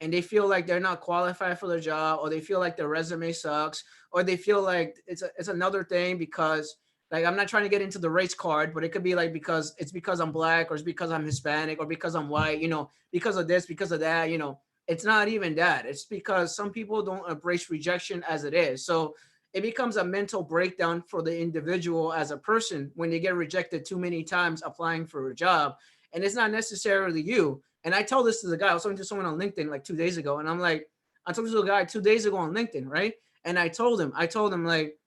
And they feel like they're not qualified for the job, or they feel like their resume sucks, or they feel like it's another thing because, like, I'm not trying to get into the race card, but it could be like because I'm Black, or it's because I'm Hispanic, or because I'm white, because of this, because of that, It's not even that. It's because some people don't embrace rejection as it is. So it becomes a mental breakdown for the individual as a person when they get rejected too many times applying for a job. And it's not necessarily you. And I tell this to the guy. I was talking to someone on LinkedIn like 2 days ago. And I'm like, I talked to a guy 2 days ago on LinkedIn, right? And I told him like,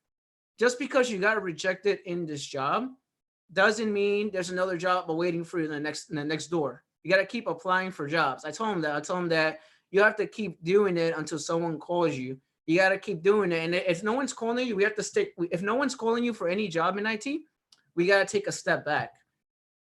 just because you got rejected in this job doesn't mean there's another job waiting for you in the next door. You got to keep applying for jobs. I told him that you have to keep doing it until someone calls you. You got to keep doing it. And if no one's calling you, we have to stick. If no one's calling you for any job in IT, we got to take a step back.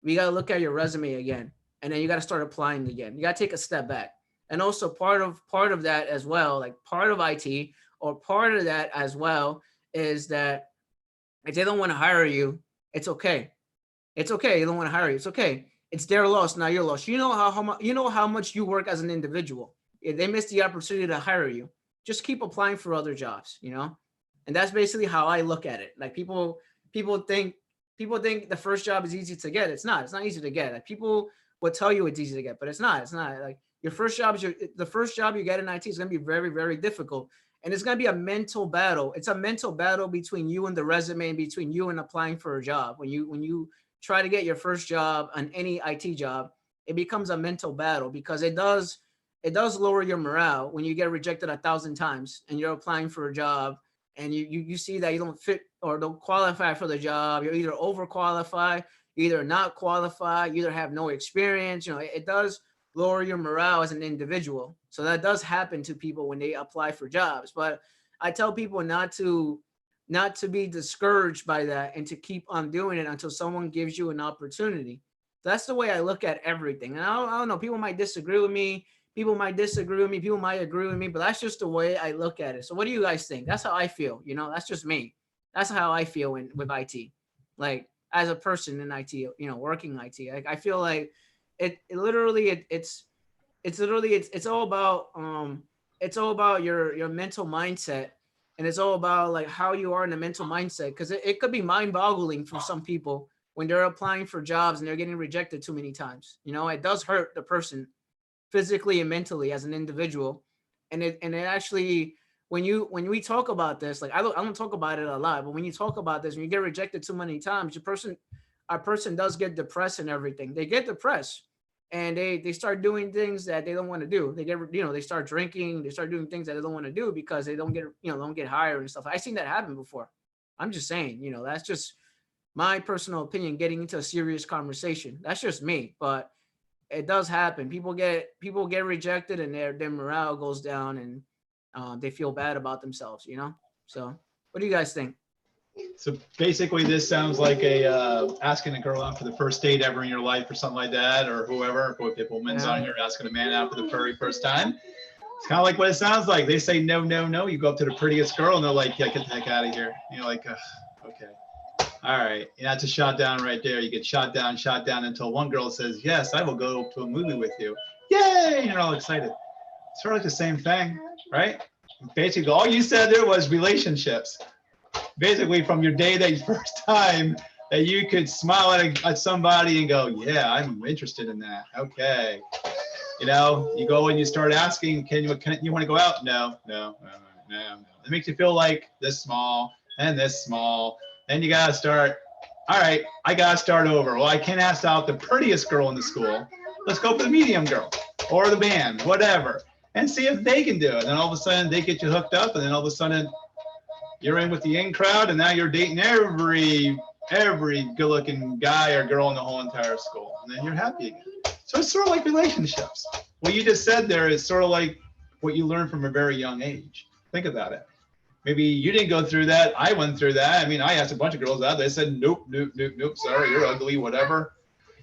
We got to look at your resume again, and then you got to start applying again. You got to take a step back. And also part of that as well, like part of IT or part of that as well is that if they don't want to hire you, it's okay. It's okay. They don't want to hire you. It's okay. It's their loss, not your loss. You know how much you work as an individual. If they miss the opportunity to hire you, just keep applying for other jobs, you know? And that's basically how I look at it. Like people think the first job is easy to get. It's not easy to get. Like people will tell you it's easy to get, but it's not. Like your first job the first job you get in IT is going to be very, very difficult. And it's going to be a mental battle. It's a mental battle between you and the resume and between you and applying for a job. When you try to get your first job on any IT job, it becomes a mental battle because it does lower your morale when you get rejected 1,000 times and you're applying for a job and you see that you don't fit or don't qualify for the job. You're either overqualified, you're either not qualified, you either have no experience. You know, it does lower your morale as an individual. So that does happen to people when they apply for jobs. But I tell people not to be discouraged by that and to keep on doing it until someone gives you an opportunity. That's the way I look at everything. And I don't know, people might disagree with me. People might disagree with me. People might agree with me, but that's just the way I look at it. So what do you guys think? That's how I feel. You know, that's just me. That's how I feel with IT. Like as a person in IT, you know, working IT, I feel like it's all about your mental mindset. And it's all about like how you are in the mental mindset. Cause it could be mind boggling for some people when they're applying for jobs and they're getting rejected too many times. You know, it does hurt the person physically and mentally as an individual. And it actually, when we talk about this, like I don't talk about it a lot, but when you talk about this, when you get rejected too many times, a person does get depressed and everything. They get depressed and they start doing things that they don't want to do. They start drinking, they start doing things that they don't want to do because they don't get hired and stuff. I've seen that happen before. I'm just saying, you know, that's just my personal opinion, getting into a serious conversation. That's just me, but it does happen. People get rejected and their morale goes down and they feel bad about themselves, you know? So what do you guys think? So basically this sounds like asking a girl out for the first date ever in your life or something like that, or whoever, if a woman's on here asking a man out for the very first time. It's kind of like what it sounds like. They say no, no, no. You go up to the prettiest girl and they're like, yeah, get the heck out of here. And you're like, okay. All right. And that's a shot down right there. You get shot down until one girl says, yes, I will go to a movie with you. Yay! And you're all excited. It's sort of like the same thing, right? Basically, all you said there was relationships. Basically, from your day that first time that you could smile at somebody and go, yeah, I'm interested in that. Okay. You know, you go and you start asking, can you want to go out? No. It makes you feel like this small and this small. Then you got to start, all right, I got to start over. Well, I can't ask out the prettiest girl in the school. Let's go for the medium girl or the band, whatever, and see if they can do it. And then all of a sudden they get you hooked up, and then all of a sudden you're in with the in crowd, and now you're dating every good-looking guy or girl in the whole entire school, and then you're happy again. So it's sort of like relationships. What you just said there is sort of like what you learn from a very young age. Think about it. Maybe you didn't go through that. I went through that. I mean, I asked a bunch of girls out. They said, nope, sorry, you're ugly, whatever.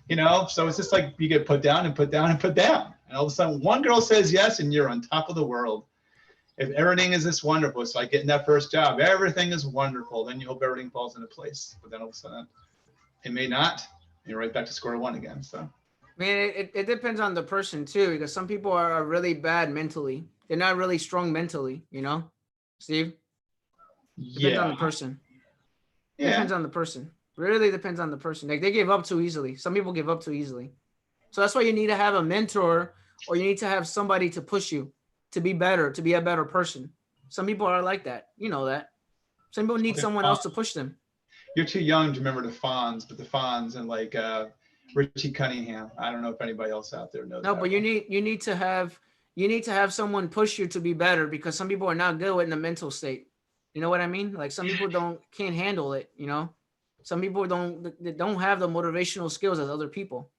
You know, so it's just like you get put down and put down and put down. And all of a sudden, one girl says yes, and you're on top of the world. If everything is this wonderful, it's like getting that first job. Everything is wonderful. Then you hope everything falls into place. But then all of a sudden, it may not. You're right back to square one again. So, man, it depends on the person too, because some people are really bad mentally. They're not really strong mentally, you know, Steve? Depends on the person. Yeah. Depends on the person. Really depends on the person. Like they give up too easily. Some people give up too easily. So that's why you need to have a mentor, or you need to have somebody to push you to be better, to be a better person. Some people are like that. You know that. Some people need someone else to push them. You're too young to remember the Fonz, but the Fonz and like Richie Cunningham. I don't know if anybody else out there knows. No, but you need to have someone push you to be better, because some people are not good in the mental state. You know what I mean? Like some people can't handle it, you know? Some people don't have the motivational skills as other people.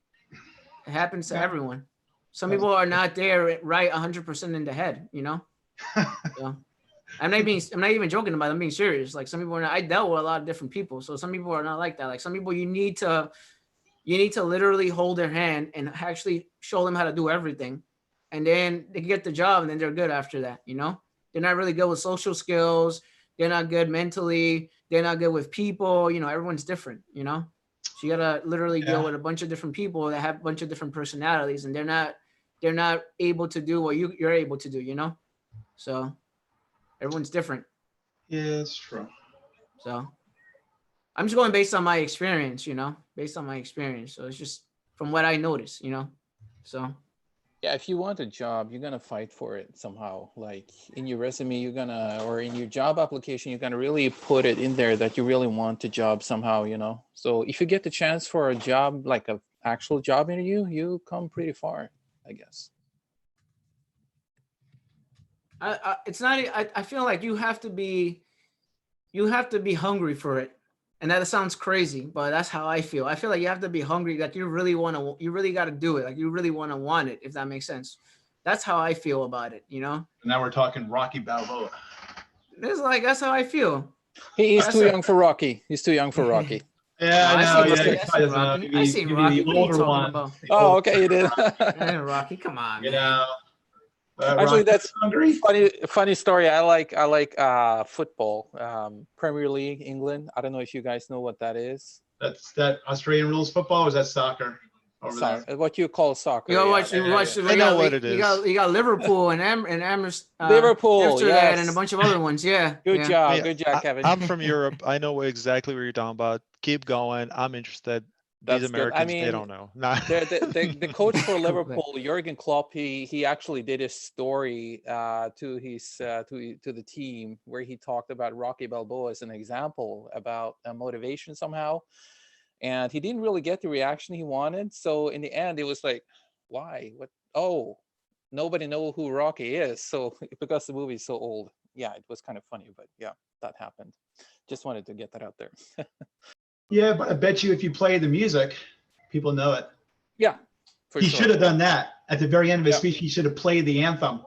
It happens to everyone. Some people are not there right 100% in the head, you know? So. I'm not even joking about it. I'm being serious. Like some people are not, I dealt with a lot of different people. So some people are not like that. Like some people you need to literally hold their hand and actually show them how to do everything. And then they get the job and then they're good after that, you know? They're not really good with social skills. They're not good mentally. They're not good with people. You know, everyone's different, you know? So you gotta literally deal with a bunch of different people that have a bunch of different personalities, and they're not able to do what you're able to do, you know? So everyone's different. Yeah, it's true. So I'm just going based on my experience, you know, based on my experience. So it's just from what I noticed, you know? So Yeah, if you want a job, you're gonna fight for it somehow. Like in your resume, or in your job application, you're gonna really put it in there that you really want the job somehow, you know. So if you get the chance for a job, like an actual job interview, you come pretty far, I guess. it's not. I feel like you have to be hungry for it, and that sounds crazy, but that's how I feel. I feel like you have to be hungry. Like you really got to do it. Like you really want it, if that makes sense. That's how I feel about it, you know. Now we're talking Rocky Balboa. It's like that's how I feel. He's too young for Rocky. He's too young for Rocky. Yeah, No, I know. I seen Rocky. What are you talking about? Oh, okay, you did. Rocky, come on, You man. know. Actually, that's hungry. Funny story. I like football, Premier League, England. I don't know if you guys know what that is. That's that Australian rules football, or is that soccer? Soccer, what you call soccer. You Yeah. I know what it is. You got Liverpool and Amherst, Liverpool, Amsterdam, yes. and a bunch of other ones. Yeah. Good yeah. job, Yeah, good job, Kevin. I'm from Europe. I know exactly what you're talking about. Keep going. I'm interested. That's These good. I Americans, mean, they don't know. Nah. the coach for Liverpool, Jurgen Klopp, he actually did a story to the team where he talked about Rocky Balboa as an example about motivation somehow, and he didn't really get the reaction he wanted. So in the end, it was like, why? What? Oh, nobody know who Rocky is. So because the movie is so old, yeah, it was kind of funny, but yeah, that happened. Just wanted to get that out there. Yeah, but I bet you if you play the music, people know it. Yeah, He should have done that at the very end of his Yeah. speech. He should have played the anthem.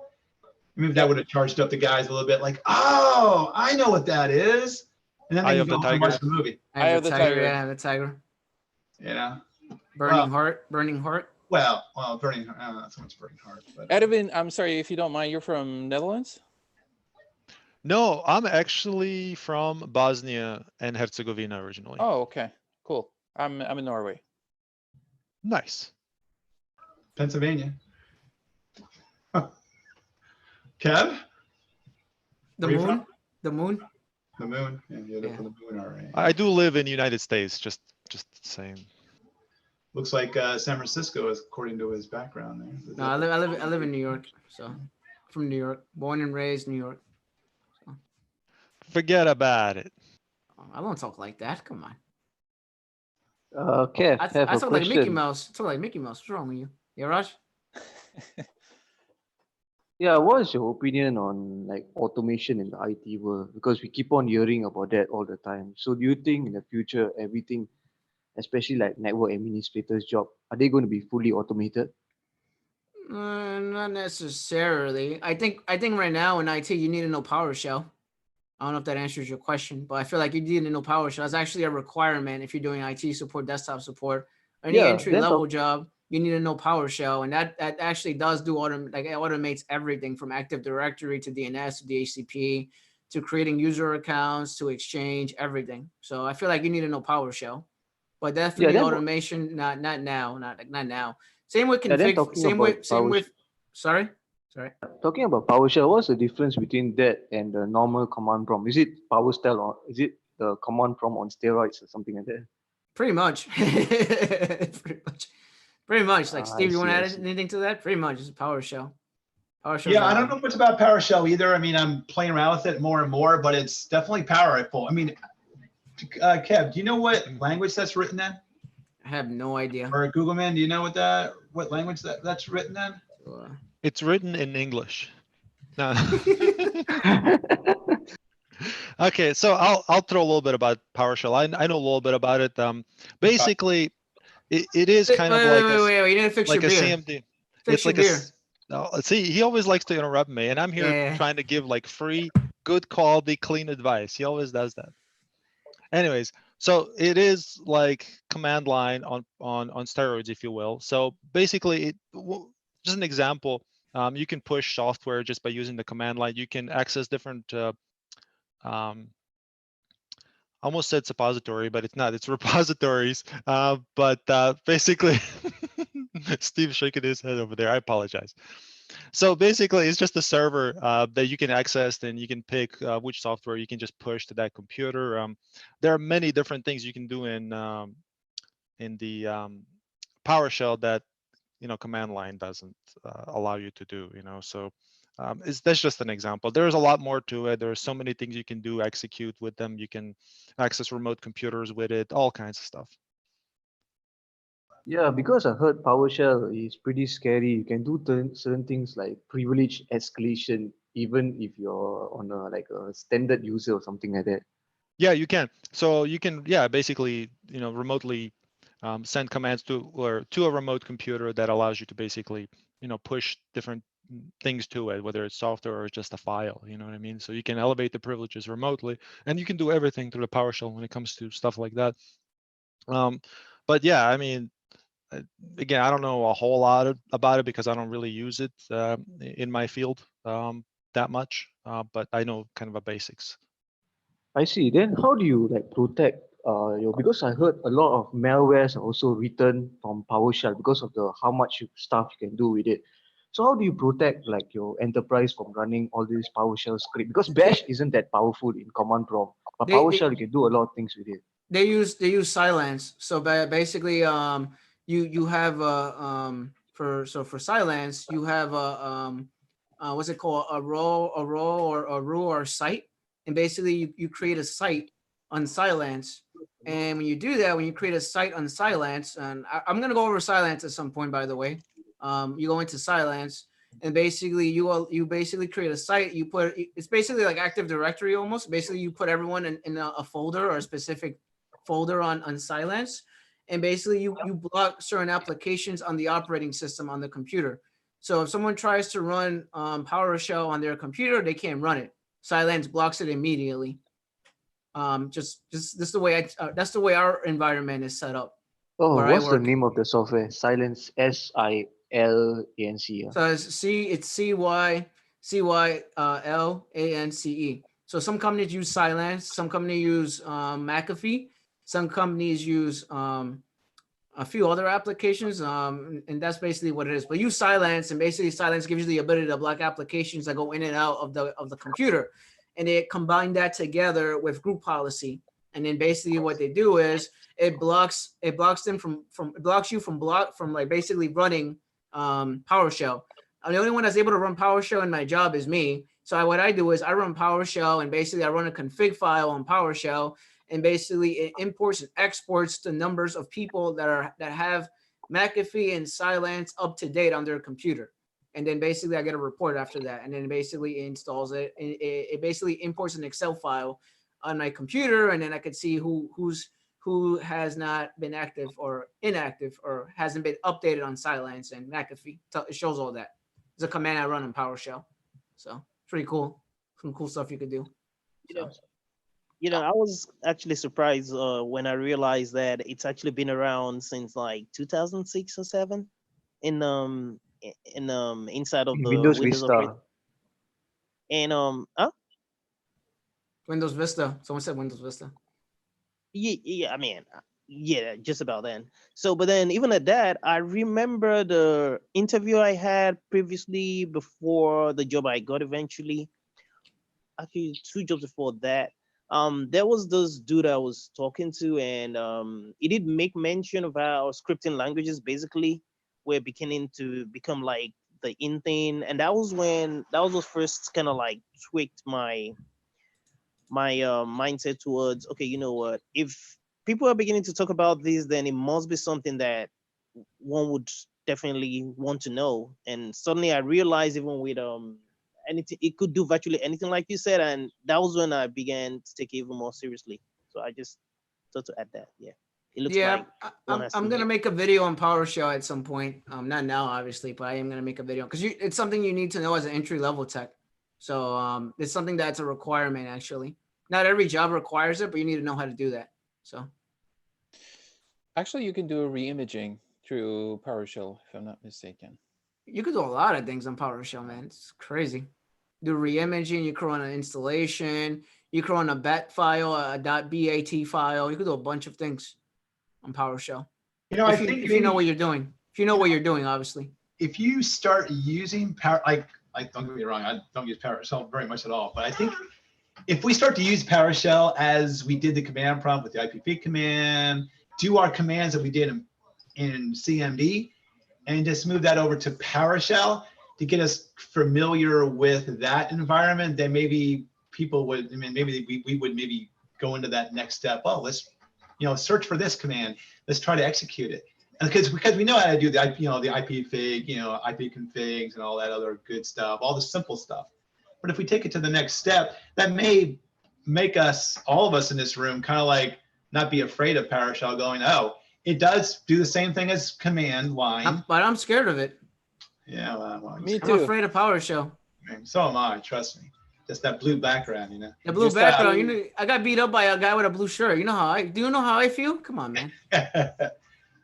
Maybe that would have charged up the guys a little bit. Like, oh, I know what that is. And then Eye they of can the go home and Tiger. watch the movie. Eye of the Tiger. Yeah, the tiger. You know. Burning Well- heart. Well, Burning. Not so much Burning Heart, but Edwin, I'm sorry if you don't mind. You're from Netherlands. No, I'm actually from Bosnia and Herzegovina originally. Oh, okay, cool. I'm in Norway. Nice. Pennsylvania. Kev, The Where you moon. from? The moon. the moon. Yeah, you're Yeah. from the moon, all right. I do live in the United States, just saying. Looks like San Francisco is according to his background there. Is No, that- I live in New York. So from New York, born and raised New York. Forget about it. I don't talk like that. Come on. Kev, I have a talk like Mickey question. Mouse. I talk like Mickey Mouse. What's wrong with you? Yeah, Raj? Yeah, what is your opinion on like automation in the IT world? Because we keep on hearing about that all the time. So do you think in the future everything, especially like network administrators' job, are they going to be fully automated? Not necessarily. I think right now in IT you need to know PowerShell. I don't know if that answers your question, but I feel like you need to know PowerShell. It's actually a requirement if you're doing IT support, desktop support, any Yeah, entry that's level a- job. You need to know PowerShell, and that actually does do it automates everything from Active Directory to DNS to DHCP to creating user accounts to Exchange, everything. So I feel like you need to know PowerShell, but definitely then- automation. Not now. Not now. Same with Yeah, then config. talking Same about with. Sorry. Talking about PowerShell, what's the difference between that and the normal command prompt? Is it PowerShell or is it the command prompt on steroids or something like that? Pretty much. Pretty much. Like I Steve, you want to see, I add see. anything to that? Pretty much. It's PowerShell. PowerShell. Yeah, I don't know much about PowerShell either. I mean, I'm playing around with it more and more, but it's definitely powerful. I mean, Kev, do you know what language that's written in? I have no idea. Or Google Man, do you know what language that's written in? It's written in English. No. Okay, so I'll throw a little bit about PowerShell. I know a little bit about it. Basically, it is kind of like wait. You didn't fix like your a beer. CMD. Fix It's your like beer. no, see, he always likes to interrupt me, and I'm here Yeah. trying to give like free good quality, clean advice. He always does that. Anyways, so it is like command line on steroids, if you will. So basically, just an example, you can push software just by using the command line. You can access different, I almost said suppository, but it's not. It's repositories. But basically, Steve's shaking his head over there. I apologize. So basically, it's just a server that you can access, and you can pick which software you can just push to that computer. There are many different things you can do in the PowerShell that command line doesn't allow you to do. So that's just an example. There's a lot more to it. There are so many things you can do, execute with them. You can access remote computers with it, all kinds of stuff. Yeah, because I heard PowerShell is pretty scary. You can do certain things like privilege escalation, even if you're on a standard user or something like that. Yeah, you can. So you can, basically, remotely send commands to a remote computer that allows you to basically, push different things to it, whether it's software or just a file. You know what I mean? So you can elevate the privileges remotely, and you can do everything through the PowerShell when it comes to stuff like that. But yeah, I mean, again, I don't know a whole lot about it because I don't really use it in my field that much, but I know kind of the basics. I see. Then how do you like protect because I heard a lot of malwares are also written from PowerShell because of the how much stuff you can do with it. So how do you protect like your enterprise from running all these PowerShell script? Because Bash isn't that powerful in command prompt, but PowerShell you can do a lot of things with it. They use silence. So basically, you have for silence you have what's it called, a row or a row or site, and basically you create a site on silence. And when you do that, when you create a site on silence, and I'm gonna go over silence at some point, by the way. You go into silence, and basically you basically create a site. You put, it's basically like Active Directory almost. Basically, you put everyone in a folder or a specific folder on silence, and basically you block certain applications on the operating system on the computer. So if someone tries to run PowerShell on their computer, they can't run it. Silence blocks it immediately. Just this the way that's the way our environment is set up. Oh, what's the name of the software? Silence, SILANCE. So it's CYLANCE. So some companies use Silence, some companies use McAfee, some companies use a few other applications, and that's basically what it is. But use Silence, and basically Silence gives you the ability to block applications that go in and out of the computer, and they combine that together with group policy. And then basically what they do is it blocks them from like basically running PowerShell. The only one that's able to run PowerShell in my job is me. So what I do is I run PowerShell, and basically I run a config file on PowerShell, and basically it imports and exports the numbers of people that have McAfee and Silence up to date on their computer. And then basically I get a report after that, and then basically it installs it. It basically imports an Excel file on my computer, and then I could see who has not been active or inactive or hasn't been updated on Silence and McAfee. It shows all that. It's a command I run in PowerShell. So pretty cool. Some cool stuff you could do. So. I was actually surprised when I realized that it's actually been around since like 2006 or 7 in inside of the Windows Vista. And Windows Vista. Someone said Windows Vista. Yeah, I mean, yeah, just about then. So, but then even at that, I remember the interview I had previously before the job I got eventually. Actually, 2 jobs before that. There was this dude I was talking to, and he did make mention of how scripting languages basically were beginning to become like the in thing, and that was what first kind of like tweaked my mindset towards, okay, you know what, if people are beginning to talk about this, then it must be something that one would definitely want to know. And suddenly I realized even with anything, it could do virtually anything like you said, and that was when I began to take it even more seriously. So I just thought to add that. Yeah, it looks like I'm gonna make a video on PowerShell at some point. Not now obviously, but I am gonna make a video because it's something you need to know as an entry level tech. So it's something that's a requirement actually. Not every job requires it, but you need to know how to do that. So Actually, you can do a re-imaging through PowerShell, if I'm not mistaken. you could do a lot of things on PowerShell, man. It's crazy. Do re-imaging, you can run an installation, you can run a bat file, a .bat file. You could do a bunch of things on PowerShell. You know, I If think you know maybe what you're doing. If you know what you're doing, obviously. if you start using Power, like don't get me wrong, I don't use PowerShell very much at all, but I think if we start to use PowerShell as we did the command prompt with the ipfig command, do our commands that we did in CMD, and just move that over to PowerShell to get us familiar with that environment, then maybe people would, I mean, maybe we would maybe go into that next step. Oh, let's, search for this command. Let's try to execute it. Because we know how to do the ipfig, IP configs and all that other good stuff, all the simple stuff. But if we take it to the next step, that may make us, all of us in this room, kind of like not be afraid of PowerShell going, oh, it does do the same thing as command line. But I'm scared of it. Yeah, well, Me I'm too. afraid of PowerShell. so am I, trust me. Just that blue background, The blue Just that- background. I got beat up by a guy with a blue shirt. Do you know how I feel? Come on, man.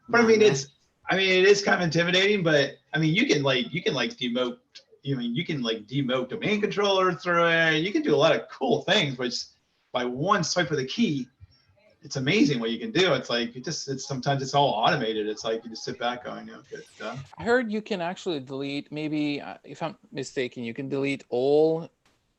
But I mean, it is kind of intimidating, but I mean, you can demote, you can demote domain controller through it. You can do a lot of cool things, which by one swipe of the key, it's amazing what you can do. It's like, it's sometimes it's all automated. It's like, you just sit back going, good done. I heard you can actually delete, maybe, if I'm mistaken, you can delete all,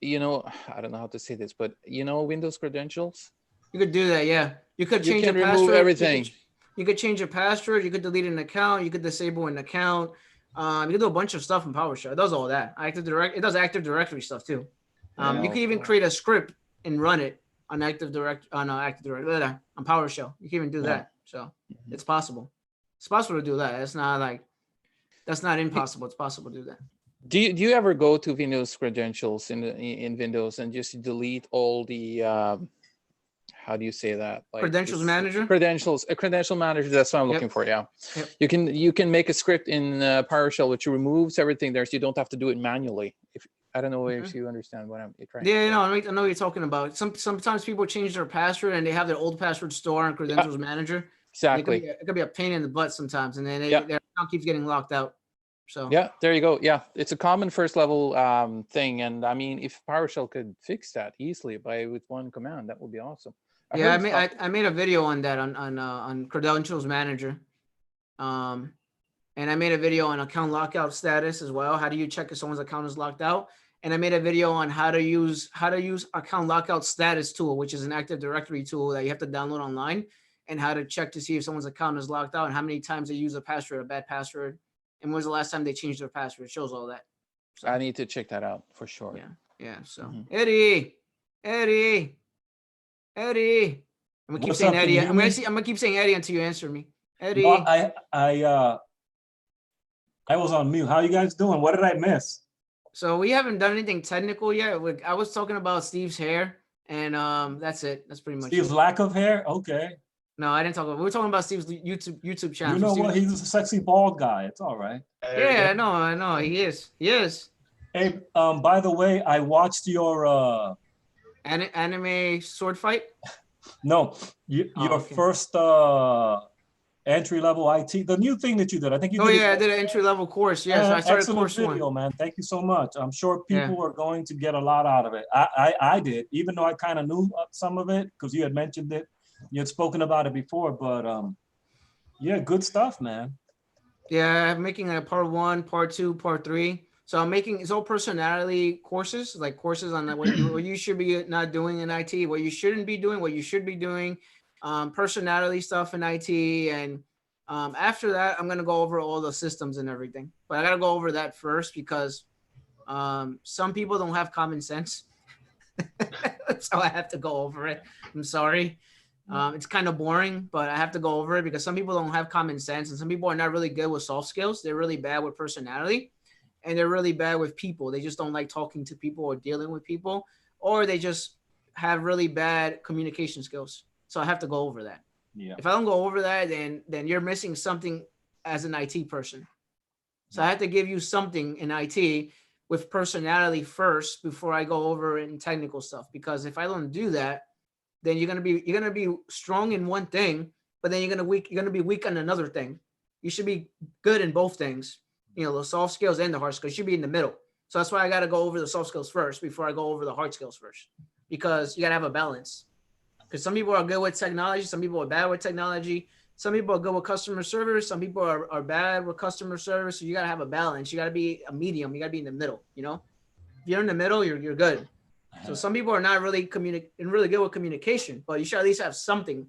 I don't know how to say this, but Windows credentials. You could do that, yeah. You could change You can your remove password. everything. You could change your password. You could delete an account. You could disable an account. You could do a bunch of stuff in PowerShell. It does all that. It does Active Directory stuff too. You could even create a script and run it on Active Directory on PowerShell. You can even do that. So it's possible. It's possible to do that. That's not impossible. It's possible to do that. Do you ever go to Windows credentials in Windows and just delete all the how do you say that? Like Credentials manager? A credential manager, that's what I'm looking for, yeah. Yep. You can make a script in PowerShell which removes everything there, so you don't have to do it manually. I don't know if you understand what I'm trying to say. I know what you're talking about. Sometimes people change their password and they have their old password store in Credentials Manager. Exactly. It could be a pain in the butt sometimes, and then their account keeps getting locked out. So yeah, there you go. Yeah, it's a common first level thing, and I mean, if PowerShell could fix that easily with one command, that would be awesome. I made a video on that on Credentials Manager, and I made a video on account lockout status as well. How do you check if someone's account is locked out? And I made a video on how to use account lockout status tool, which is an Active Directory tool that you have to download online, and how to check to see if someone's account is locked out and how many times they use a bad password, and when was the last time they changed their password. It shows all that. So, I need to check that out for sure. Yeah. So Eddie. I'm gonna keep saying Eddie. I'm gonna keep saying Eddie until you answer me. Eddie. No, I was on mute. How you guys doing? What did I miss? So we haven't done anything technical yet. I was talking about Steve's hair, and that's it. That's pretty much Steve's it. lack of hair? Okay. No, I didn't talk about. We were talking about Steve's YouTube channel. You know what? He's a sexy bald guy. It's all right. Yeah, I know. He is. Hey, by the way, I watched your anime sword fight. No, your first entry-level IT, the new thing that you did. I think you did. I did an entry-level course. Yes, I started course video, 1. Man. Thank you so much. I'm sure people are going to get a lot out of it. I did, even though I kind of knew some of it because you had mentioned it. You had spoken about it before, but yeah, good stuff, man. Yeah, I'm making a part 1, part 2, part 3. So I'm making it's all personality courses, like courses on what you should be not doing in IT, what you shouldn't be doing, what you should be doing, personality stuff in IT, and after that, I'm gonna go over all the systems and everything. But I gotta go over that first because some people don't have common sense, so I have to go over it. I'm sorry. It's kind of boring, but I have to go over it because some people don't have common sense, and some people are not really good with soft skills. They're really bad with personality. And they're really bad with people. They just don't like talking to people or dealing with people, or they just have really bad communication skills. So I have to go over that. Yeah. If I don't go over that, then you're missing something as an IT person. So I have to give you something in IT with personality first before I go over in technical stuff. Because if I don't do that, then you're gonna be strong in one thing, but then you're gonna be weak on another thing. You should be good in both things, the soft skills and the hard skills. You should be in the middle. So that's why I gotta go over the soft skills first before I go over the hard skills first, because you gotta have a balance. Because some people are good with technology, some people are bad with technology. Some people are good with customer service. Some people are bad with customer service. So you got to have a balance. You got to be a medium. You got to be in the middle, If you're in the middle, you're good. So some people are not really really good with communication, but you should at least have something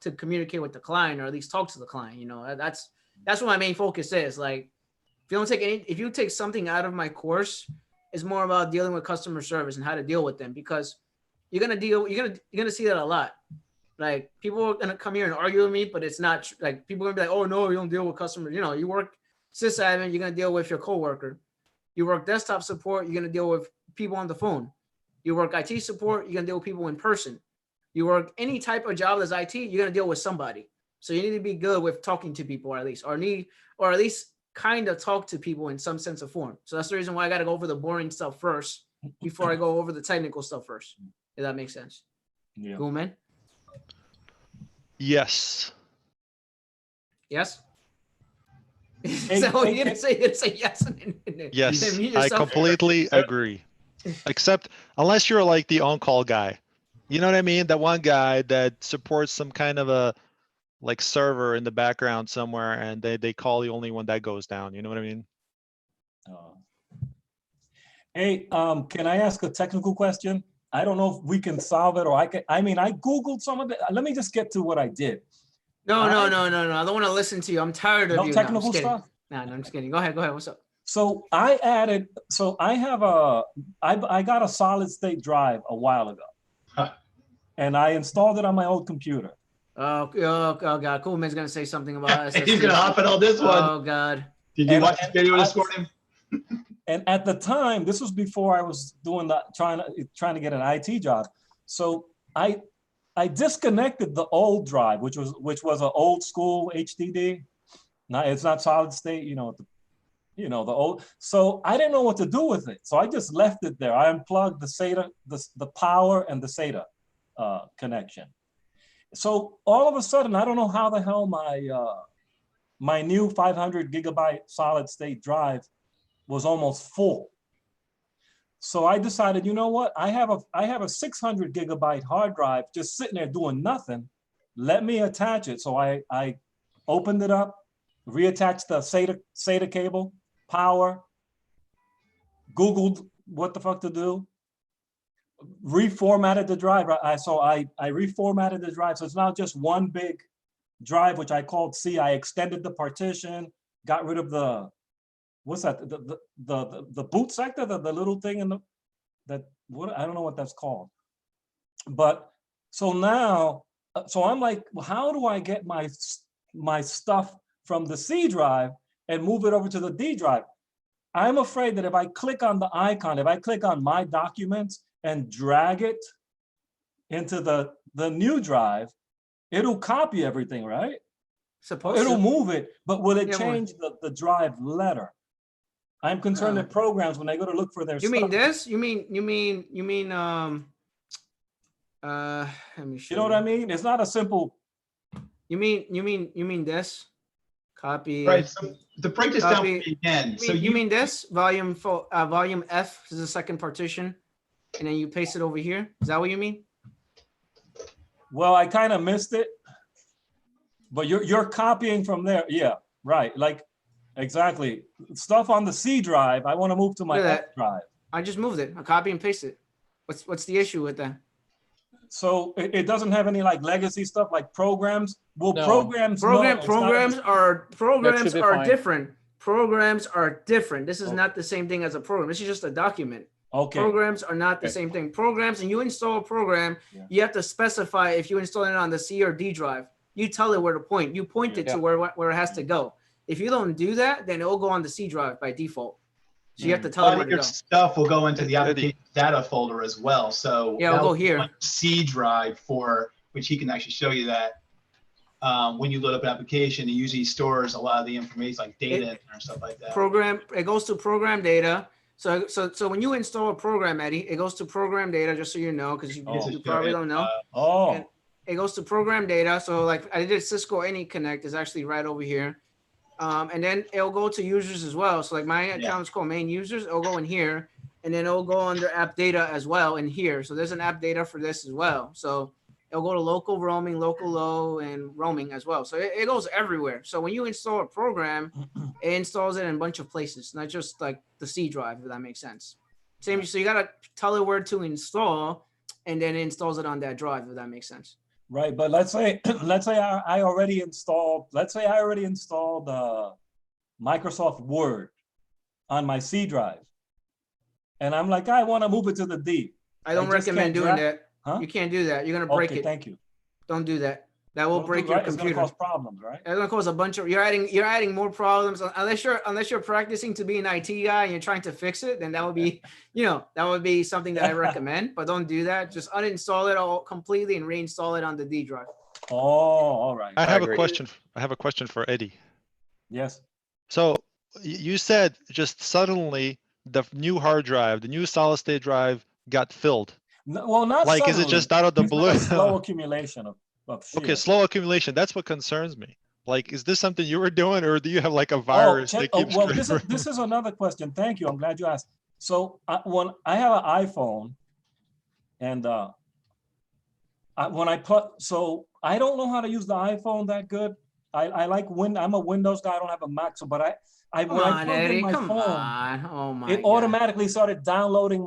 to communicate with the client, or at least talk to the client. That's what my main focus is. Like, if you take something out of my course, it's more about dealing with customer service and how to deal with them, because you're gonna see that a lot. Like, people are gonna come here and argue with me, but it's not like people are gonna be like, oh no, you don't deal with customers. You work sysadmin, you're gonna deal with your coworker. You work desktop support, you're gonna deal with people on the phone. You work IT support, you're gonna deal with people in person. You work any type of job that's IT, you're gonna deal with somebody. So you need to be good with talking to people, or at least kind of talk to people in some sense of form. So that's the reason why I gotta go over the boring stuff first before I go over the technical stuff first. If that makes sense. Yeah. Cool, man. Yes. Yes. Hey, So hey, you're gonna say yes. Yes, mute I yourself. completely agree. Except unless you're like the on-call guy. You know what I mean? That one guy that supports some kind of a like server in the background somewhere, and they call the only one that goes down. You know what I mean? Hey, can I ask a technical question? I don't know if we can solve it, or I Googled some of it. Let me just get to what I did. No. I don't want to listen to you. I'm tired of No you. technical stuff? No, I'm just kidding. Go ahead. What's up? So I got a solid state drive a while ago. Huh. And I installed it on my old computer. Oh God. Cool man's gonna say something about SSD. He's gonna hop in on this one. Oh God. Did you watch this video this morning? And at the time, this was before I was doing trying to get an IT job. So I disconnected the old drive, which was an old school HDD. Now it's not solid state, the old. So I didn't know what to do with it. So I just left it there. I unplugged the SATA, the power and the SATA connection. So all of a sudden, I don't know how the hell my new 500 gigabyte solid state drive was almost full. So I decided, you know what? I have a 600 gigabyte hard drive just sitting there doing nothing. Let me attach it. So I opened it up, reattached the SATA cable, power, Googled what the fuck to do, reformatted the drive. So I reformatted the drive. So it's now just one big drive, which I called C. I extended the partition, got rid of the, what's that? The boot sector, the little thing in I don't know what that's called. But so now, so I'm like, well, how do I get my stuff from the C drive and move it over to the D drive? I'm afraid that if I click on the icon, if I click on my documents and drag it into the new drive, it'll copy everything, right? It'll move it, but will it change the drive letter? I'm concerned that programs, when they go to look for their stuff. You mean this? You mean let me show you know what I mean? It's not a simple. You mean this? Copy. Right. So to break this down again. You mean this? Volume F is the second partition, and then you paste it over here. Is that what you mean? Well, I kind of missed it, but you're copying from there. Yeah, right. Like, exactly. Stuff on the C drive, I want to move to my F drive. I just moved it. I copy and paste it. What's the issue with that? So it doesn't have any like legacy stuff like programs. Well, No. Programs are different. Programs are different. This is not the same thing as a program. This is just a document. Okay. Programs are not the same thing. Programs, and you install a program, you have to specify if you install it on the C or D drive. You tell it where to point. You point it to where it has to go. If you don't do that, then it will go on the C drive by default. So you have to tell it where to your go. stuff will go into the application data folder as well. So yeah, I'll go here. C drive for which he can actually show you that. When you load up an application, it usually stores a lot of the information like data and stuff like that. It goes to program data. So when you install a program, Eddie, it goes to program data, just so you know, because you probably don't know. And it goes to program data. So like I did Cisco AnyConnect is actually right over here. And then it'll go to users as well. So like my account's called main users, it'll go in here, and then it'll go under app data as well in here. So there's an app data for this as well. So it'll go to local roaming, local low, and roaming as well. So it goes everywhere. So when you install a program, it installs it in a bunch of places, not just like the C drive, if that makes sense. Same. So you gotta tell it where to install, and then it installs it on that drive, if that makes sense. Right, but let's say I already installed. Let's say I already installed Microsoft Word on my C drive, and I'm like, I want to move it to the D. I don't recommend doing that. Huh? You can't do that. You're gonna break it. Thank you. Don't do that. That will break your computer. It's gonna cause problems, right? It's gonna cause a bunch of. You're adding more problems unless you're practicing to be an IT guy and you're trying to fix it. Then that would be, that would be something that I recommend. But don't do that. Just uninstall it all completely and reinstall it on the D drive. Oh, all right. I have a question. I have a question for Eddie. Yes. So you said just suddenly the new hard drive, the new solid state drive got filled. No, well, not like suddenly. Is it just out of the blue? Slow accumulation of shit. Okay, slow accumulation. That's what concerns me. Like, is this something you were doing, or do you have like a virus that keeps? Well, this is another question. Thank you. I'm glad you asked. So when I have an iPhone, and when I so I don't know how to use the iPhone that good. I like I'm a Windows guy. I don't have a Mac, so when I plugged in my phone, it automatically started downloading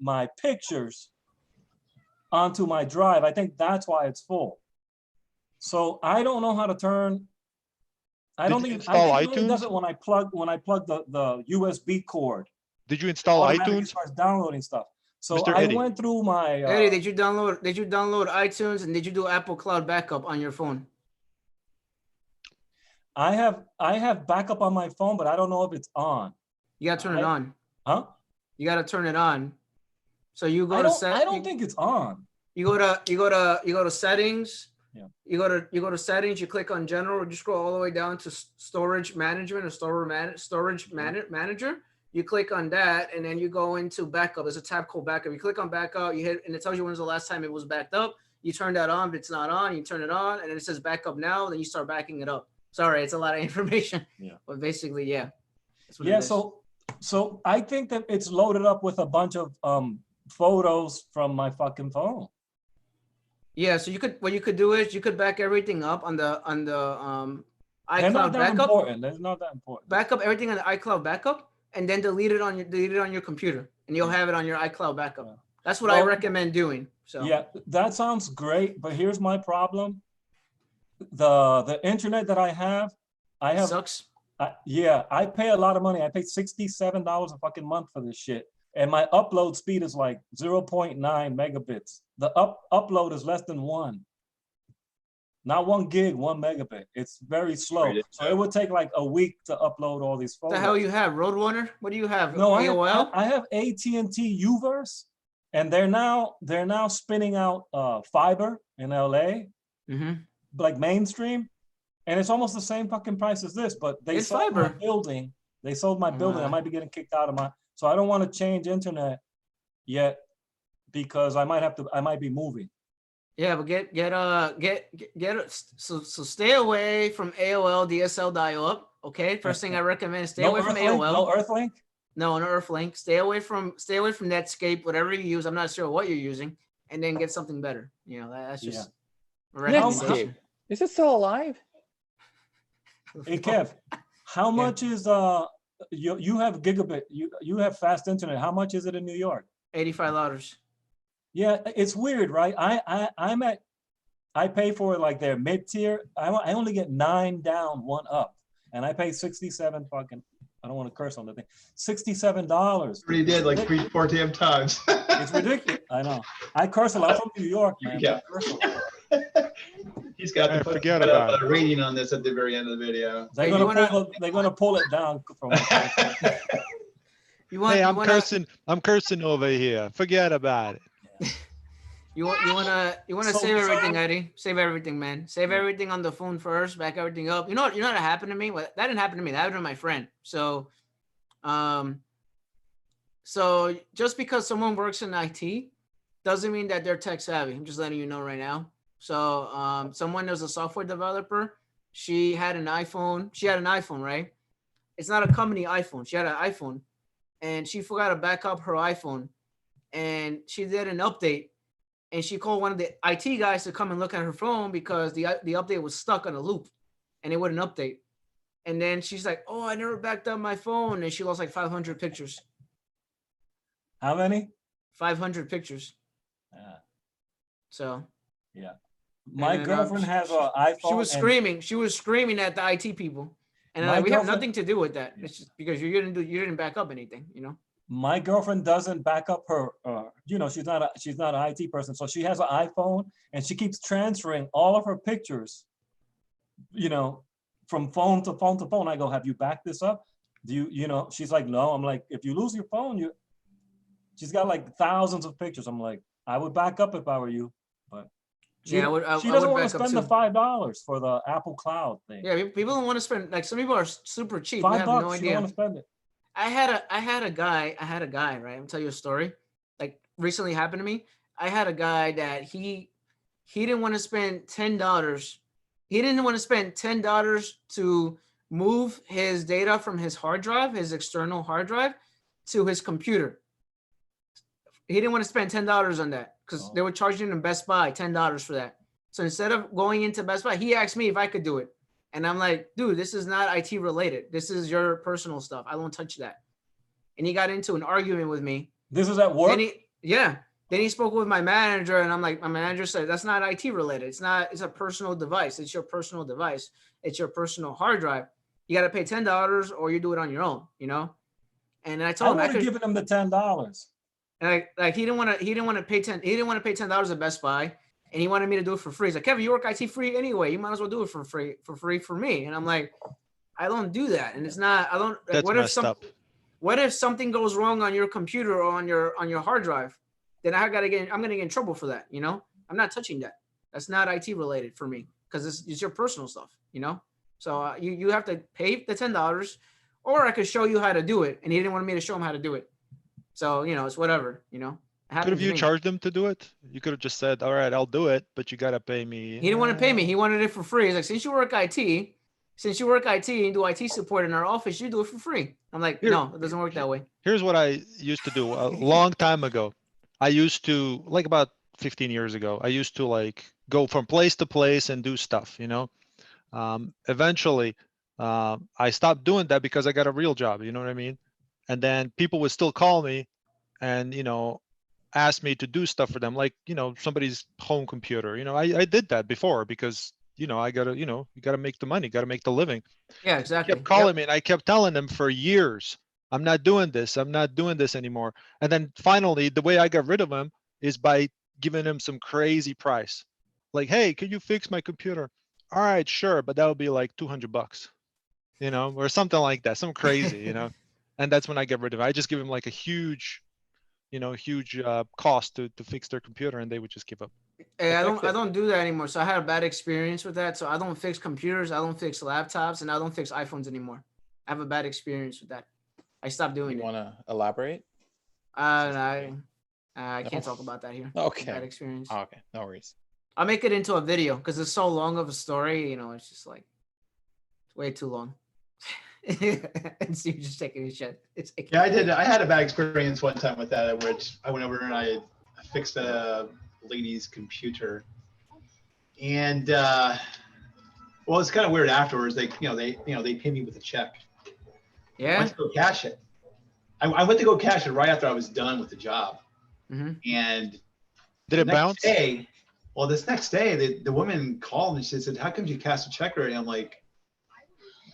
my pictures onto my drive. I think that's why it's full. So I don't know how to turn. I think it only does it when I plug the USB cord. Did you install iTunes? Starts downloading stuff. So Mr. I Eddie. went through my. Eddie, did you download iTunes, and did you do Apple Cloud Backup on your phone? I have backup on my phone, but I don't know if it's on. You gotta turn it on. Huh? You gotta turn it on. So you go I don't think it's on. You go to settings. Yeah. You go to settings. You click on general. You scroll all the way down to storage management or storage manager. You click on that, and then you go into backup. There's a tab called backup. You click on backup. You hit, and it tells you when's the last time it was backed up. You turn that on. If it's not on, you turn it on, and then it says backup now. Then you start backing it up. Sorry, it's a lot of information. Yeah. But basically, yeah. Yeah. So I think that it's loaded up with a bunch of photos from my fucking phone. Yeah. So what you could do is you could back everything up on the iCloud backup. They're not that important. Back up everything on the iCloud backup, and then delete it on your computer, and you'll have it on your iCloud backup. Yeah. That's what I recommend doing. So yeah, that sounds great, but here's my problem. The internet that I have sucks. I pay a lot of money. I pay $67 a fucking month for this shit, and my upload speed is like 0.9 megabits. The upload is less than 1. Not 1 gig, 1 megabit. It's very slow. So it would take like a week to upload all these photos. The hell you have? Roadrunner? What do you have? No, AOL? I have AT&T Uverse, and they're now spinning out fiber in LA, like mainstream, and it's almost the same fucking price as this. But they sold my building. They sold my building. I might be getting kicked out of my. So I don't want to change internet yet because I might be moving. Yeah, but so stay away from AOL DSL dial-up. Okay, first thing I recommend is stay away from AOL. No Earthlink. No Earthlink. Stay away from Netscape, whatever you use. I'm not sure what you're using, and then get something better. That's just a recommendation. Is it still alive? Hey Kev, how much is you have gigabit? You have fast internet. How much is it in New York? $85. Yeah, it's weird, right? I pay for like their mid tier. I only get 9 down, 1 up, and I pay 67 fucking. I don't want to curse on the thing. $67. Already did like 3-4 damn times. It's ridiculous. I know. I curse a lot from New York, man. Yeah. He's got to put a rating on this at the very end of the video. They're gonna pull it down from. I'm cursing over here. Forget about it. You wanna save everything, Eddie. Save everything, man. Save everything on the phone first. Back everything up. You know what happened to me? Well, that didn't happen to me. That happened to my friend. So, So just because someone works in IT doesn't mean that they're tech savvy. I'm just letting you know right now. So someone was a software developer. She had an iPhone. She had an iPhone, right? It's not a company iPhone. She had an iPhone, and she forgot to back up her iPhone, and she did an update, and she called one of the IT guys to come and look at her phone because the update was stuck on a loop, and it wouldn't update. And then she's like, "Oh, I never backed up my phone," and she lost like 500 pictures. How many? 500 pictures. Yeah. So. Yeah. My then, girlfriend has an iPhone. She was screaming. She was screaming at the IT people, and like, we have nothing to do with that. It's just because you didn't back up anything, you know. My girlfriend doesn't back up her. You know, she's not an IT person, so she has an iPhone, and she keeps transferring all of her pictures. You know, from phone to phone to phone. I go, "Have you backed this up? Do you? You know?" She's like, "No." I'm like, "If you lose your phone, She's got like thousands of pictures. I'm like, I would back up if I were you, but she doesn't want to spend the $5 for the Apple Cloud thing. Yeah, people don't want to spend, like, some people are super cheap. $5, we have no you idea. don't want to spend it. I had a guy, right? I'm tell you a story. Like, recently happened to me. I had a guy that he didn't want to spend $10. He didn't want to spend $10 to move his data from his hard drive, his external hard drive, to his computer. He didn't want to spend $10 on that because they were charging him in Best Buy $10 for that. So instead of going into Best Buy, he asked me if I could do it. And I'm like, dude, this is not IT related. This is your personal stuff. I don't touch that. And he got into an argument with me. This is at work? Then he spoke with my manager, and I'm like, my manager said, that's not IT related. It's a personal device. It's your personal device. It's your personal hard drive. You got to pay $10 or you do it on your own, you know? And I told him I would have given him the $10. And like he didn't want to pay $10 at Best Buy, and he wanted me to do it for free. He's like, Kevin, you work IT free anyway. You might as well do it for free for me. And I'm like, I don't do that. And it's not. I don't. Like, That's messed up. What if something goes wrong on your computer or on your hard drive? Then I'm gonna get in trouble for that. You know, I'm not touching that. That's not IT related for me because it's your personal stuff. You know, so you have to pay the $10, or I could show you how to do it. And he didn't want me to show him how to do it. So, you know, it's whatever, you know. Could have you charged them to do it? You could have just said, all right, I'll do it, but you got to pay me. He didn't want to pay me. He wanted it for free. He's like, since you work IT and do IT support in our office, you do it for free. I'm like, no, it doesn't work that way. Here's what I used to do a long time ago. I used to, like about 15 years ago, I used to like go from place to place and do stuff, you know. Eventually, I stopped doing that because I got a real job, you know what I mean? And then people would still call me and, you know, ask me to do stuff for them, like, you know, somebody's home computer. You know, I did that before because, you know, I got to, you know, you got to make the money, got to make the living. Yeah, exactly. They kept calling me and I kept telling them for years, I'm not doing this. I'm not doing this anymore. And then finally, the way I got rid of them is by giving them some crazy price. Like, hey, can you fix my computer? All right, sure. But that would be like $200, you know, or something like that. Some crazy, you know. And that's when I get rid of it. I just give them like a huge, you know, cost to fix their computer, and they would just give up. Hey, I don't do that anymore. So I had a bad experience with that. So I don't fix computers, I don't fix laptops, and I don't fix iPhones anymore. I have a bad experience with that. I stopped doing it. You want to elaborate? I can't talk about that here. Okay. Bad experience. Oh, okay, no worries. I'll make it into a video because it's so long of a story. You know, it's just like it's way too long. And so you're just taking a shit. It's like, yeah, I did. I had a bad experience one time with that, which I went over and I fixed a lady's computer, and well, it's kind of weird afterwards. They pay me with a check. Yeah. I went to go cash it. I went to go cash it right after I was done with the job, and did it bounce? This next day, the woman called and she said, "How come you cashed a check already?" I'm like,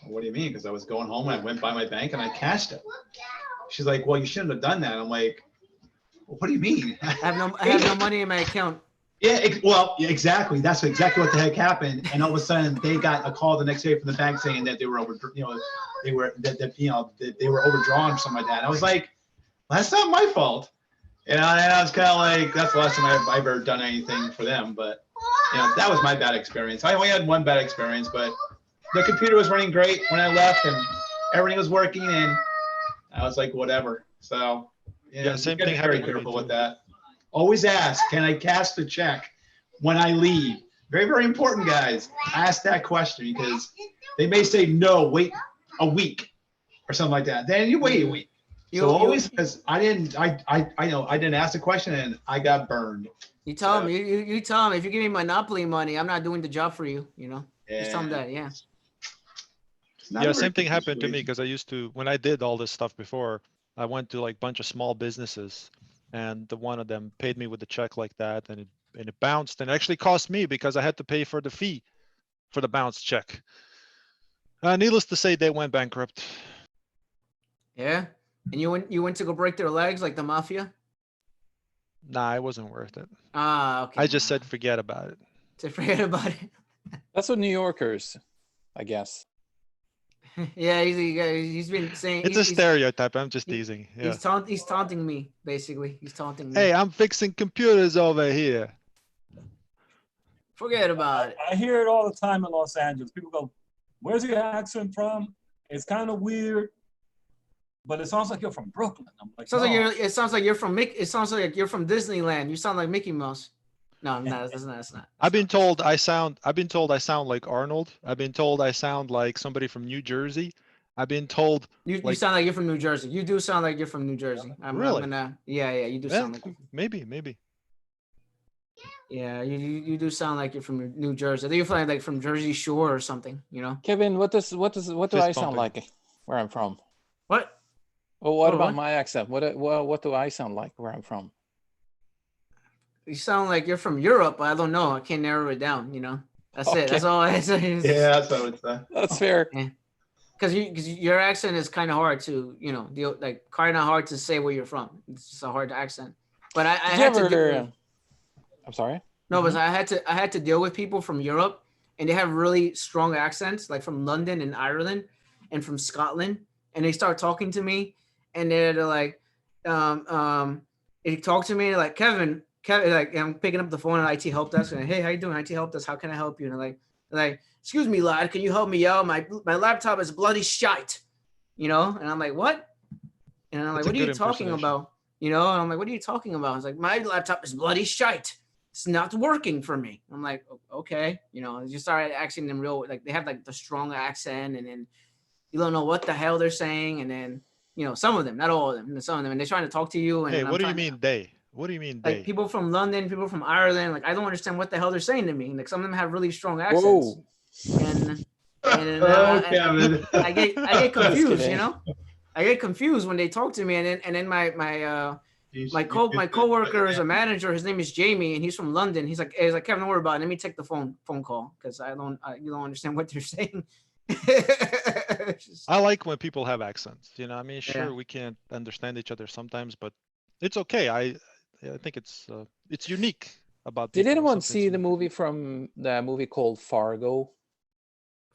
what do you mean? Because I was going home and I went by my bank and I cashed it. She's like, well, you shouldn't have done that. I'm like, well, what do you mean? I have no money in my account. Yeah, exactly. That's exactly what the heck happened. And all of a sudden, they got a call the next day from the bank saying that they were they were overdrawn or something like that. And I was like, well, that's not my fault. And I was kind of like, that's the last time I've ever done anything for them. But you know, that was my bad experience. I only had one bad experience, but the computer was running great when I left and everything was working, and I was like, whatever. So Yeah, same you gotta thing be very happened to me careful with too. that. Always ask, can I cash the check when I leave? Very, very important, guys. Ask that question because they may say no, wait a week or something like that. Then you wait a week. So always, because I didn't ask the question and I got burned. You tell him, you tell him, if you give me Monopoly money, I'm not doing the job for you, you know? Just tell him that, yeah. Yeah, same thing happened to me because I used to, when I did all this stuff before, I went to like a bunch of small businesses and the one of them paid me with a check like that and it bounced and it actually cost me because I had to pay for the fee for the bounced check. Needless to say, they went bankrupt. Yeah? And you went to go break their legs like the mafia? Nah, it wasn't worth it. Ah, okay. I just said forget about it. To forget about it. That's what New Yorkers, I guess. Yeah, he's been saying It's a stereotype. I'm just teasing. Yeah. He's taunting me, basically. He's taunting me. Hey, I'm fixing computers over here. Forget about it. I hear it all the time in Los Angeles. People go, "Where's your accent from?" It's kind of weird, but it sounds like you're from Brooklyn. I'm like, no. It sounds like you're from Disneyland. You sound like Mickey Mouse. No, that's not. I've been told I sound like Arnold. I've been told I sound like somebody from New Jersey. I've been told you sound like you're from New Jersey. You do sound like you're from New Jersey. Really? Yeah, you do sound like. Maybe. Yeah, you do sound like you're from New Jersey. I think you're like from Jersey Shore or something, you know? Kevin, what do I sound pumping. like where I'm from? What? Well, what about my accent? What do I sound like where I'm from? You sound like you're from Europe, but I don't know. I can't narrow it down, you know? That's it. Okay. That's all I say. Yeah, that's what I would say. That's fair. Yeah. Because your accent is kind of hard to, you know, kind of hard to say where you're from. It's just a hard accent. But I had to. I'm sorry. No, but I had to deal with people from Europe, and they have really strong accents, like from London and Ireland, and from Scotland, and they start talking to me, and they're like, they talk to me like Kevin, like I'm picking up the phone at IT help desk, and hey, how you doing? IT help desk, how can I help you? And like, excuse me, lad, can you help me out? My laptop is bloody shite, you know? And I'm like, what? And I'm like, what are you talking about? You know? And I'm like, what are you talking about? It's like, my laptop is bloody shite. It's not working for me. I'm like, okay, you know, you start acting them real, like they have like the strong accent, and then you don't know what the hell they're saying, and then, you know, some of them, not all of them, some of them, and they're trying to talk to you. And hey, what do you mean they? What do you mean they? Like people from London, people from Ireland, like I don't understand what the hell they're saying to me. Like some of them have really strong accents. Whoa. And I get confused, you know. I get confused when they talk to me, and then my coworker is a manager. His name is Jamie, and he's from London. He's like, Kevin, don't worry about it. Let me take the phone call because you don't understand what they're saying. I like when people have accents. You know, I mean, sure, we can't understand each other sometimes, but it's okay. I think it's unique about. Did anyone see the movie called Fargo?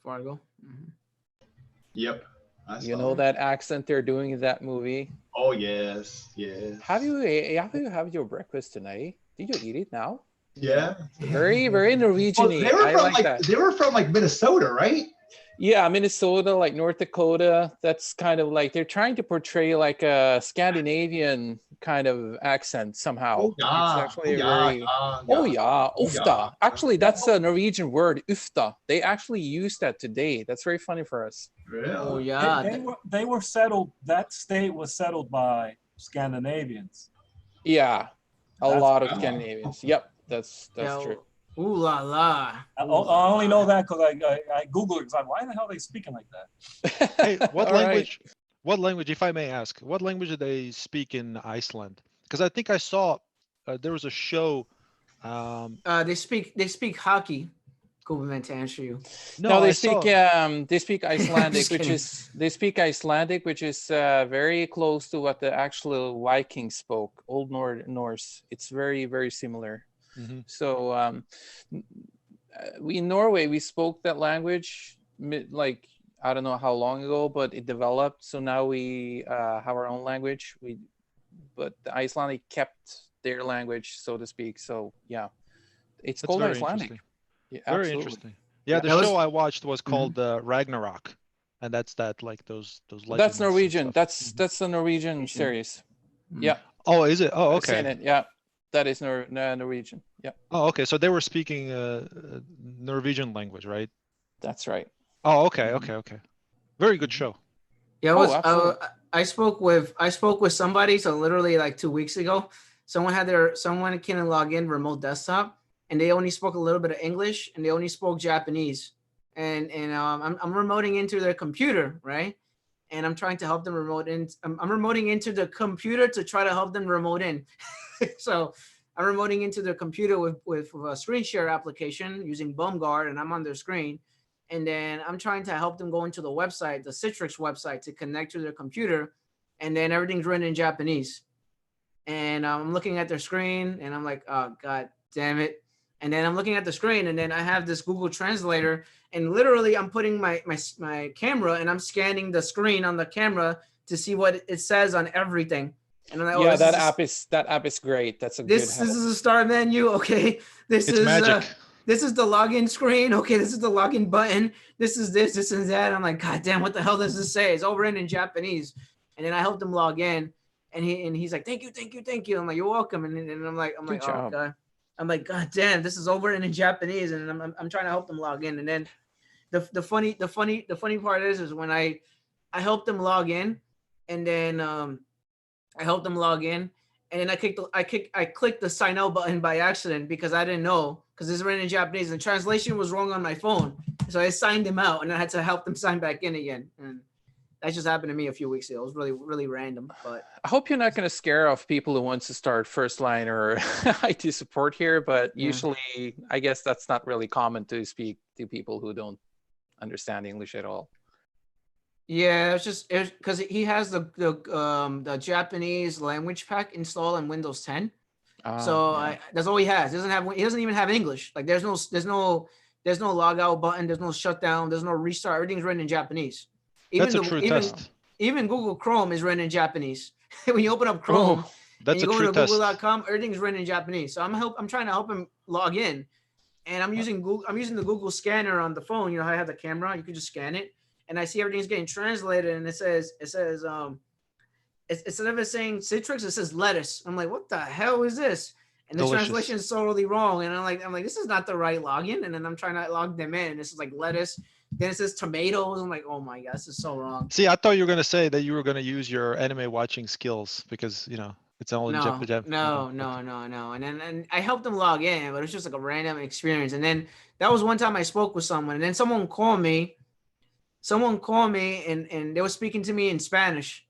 Fargo. Mm-hmm. Yep. You know that accent they're doing in that movie? Oh yes. Have you have your breakfast tonight? Did you eat it now? Yeah. Very, very Norwegian-y. I like that. They were from like Minnesota, right? Yeah, Minnesota, like North Dakota. That's kind of like they're trying to portray like a Scandinavian kind of accent somehow. Oh yeah. It's actually Ufta. Actually, that's a Norwegian word, Ufta. They actually use that today. That's very funny for us. Really? Oh yeah. They were settled. That state was settled by Scandinavians. Yeah, a lot of Scandinavians. Yep, that's true. Ooh la la. I only know that because I Googled it. Because why the hell are they speaking like that? Hey, what language? Right. What language, if I may ask, what language do they speak in Iceland? Because I think I saw there was a show. They speak hockey. Compliment to answer you. No, they speak Icelandic, which is very close to what the actual Vikings spoke, Old Norse. It's very, very similar. Mm-hmm. So in Norway, we spoke that language like I don't know how long ago, but it developed. So now we have our own language. But the Icelandic kept their language, so to speak. So yeah, it's called Icelandic. Yeah, very interesting. Yeah, the show I watched was called Ragnarok, and that's like those. That's Norwegian. That's the Norwegian series. Mm-hmm. Yeah. Oh, is it? Oh, I've seen okay. it. Yeah, that is Norwegian. Yeah, Oh, okay. So they were speaking Norwegian language, right? that's right. Oh, okay, okay. Very good show. Yeah, Oh, absolutely. I spoke with somebody. So literally like 2 weeks ago, someone can log in remote desktop, and they only spoke a little bit of English, and they only spoke Japanese. And I'm remoting into their computer, right? And I'm trying to help them remote in. I'm remoting into the computer to try to help them remote in. So I'm remoting into their computer with a screen share application using BoomGuard, and I'm on their screen. And then I'm trying to help them go into the website, the Citrix website, to connect to their computer. And then everything's written in Japanese. And I'm looking at their screen, and I'm like, oh, God damn it. And then I'm looking at the screen, and then I have this Google Translator, and literally I'm putting my camera, and I'm scanning the screen on the camera to see what it says on everything. And I'm like, oh, yeah, that app is great. That's a this good help. is a start menu. Okay, It's magic. This is the login screen. Okay, this is the login button. This is this and that. I'm like, God damn, what the hell does this say? It's over in Japanese. And then I helped him log in, and he's like, thank you. I'm like, you're welcome. And I'm like, Good oh job. God. I'm like, God damn, this is over in Japanese, and I'm trying to help them log in. And then the funny part is when I helped them log in, and then I helped them log in, and then I clicked the sign out button by accident because I didn't know, because it's written in Japanese and the translation was wrong on my phone. So I signed them out, and I had to help them sign back in again. And that just happened to me a few weeks ago. It was really, really random. But I hope you're not going to scare off people who want to start first line or IT support here, but usually I guess that's not really common to speak to people who don't understand English at all. Yeah, it's because he has the Japanese language pack installed on Windows 10. That's all he has. He doesn't even have English. Like there's no log out button, there's no shutdown, there's no restart. Everything's written in Japanese. That's a true test. Even Google Chrome is written in Japanese. When you open up Chrome, that's and you a go true to test. Google.com, everything's written in Japanese. So I'm trying to help him log in, and I'm using the Google scanner on the phone. You know how I have the camera, you can just scan it, and I see everything's getting translated, and it says instead of it saying Citrix, it says lettuce. I'm like, what the hell is this? And the translation is totally wrong. And I'm like, this is not the right login. And then I'm trying to log them in, and this is like lettuce. Then it says tomatoes. I'm like, oh my God, this is so wrong. See, I thought you were gonna say that you were gonna use your anime watching skills because it's all in Japanese. No. And I helped them log in, but it's just like a random experience. And then that was one time I spoke with someone, and then someone called me, and they were speaking to me in Spanish.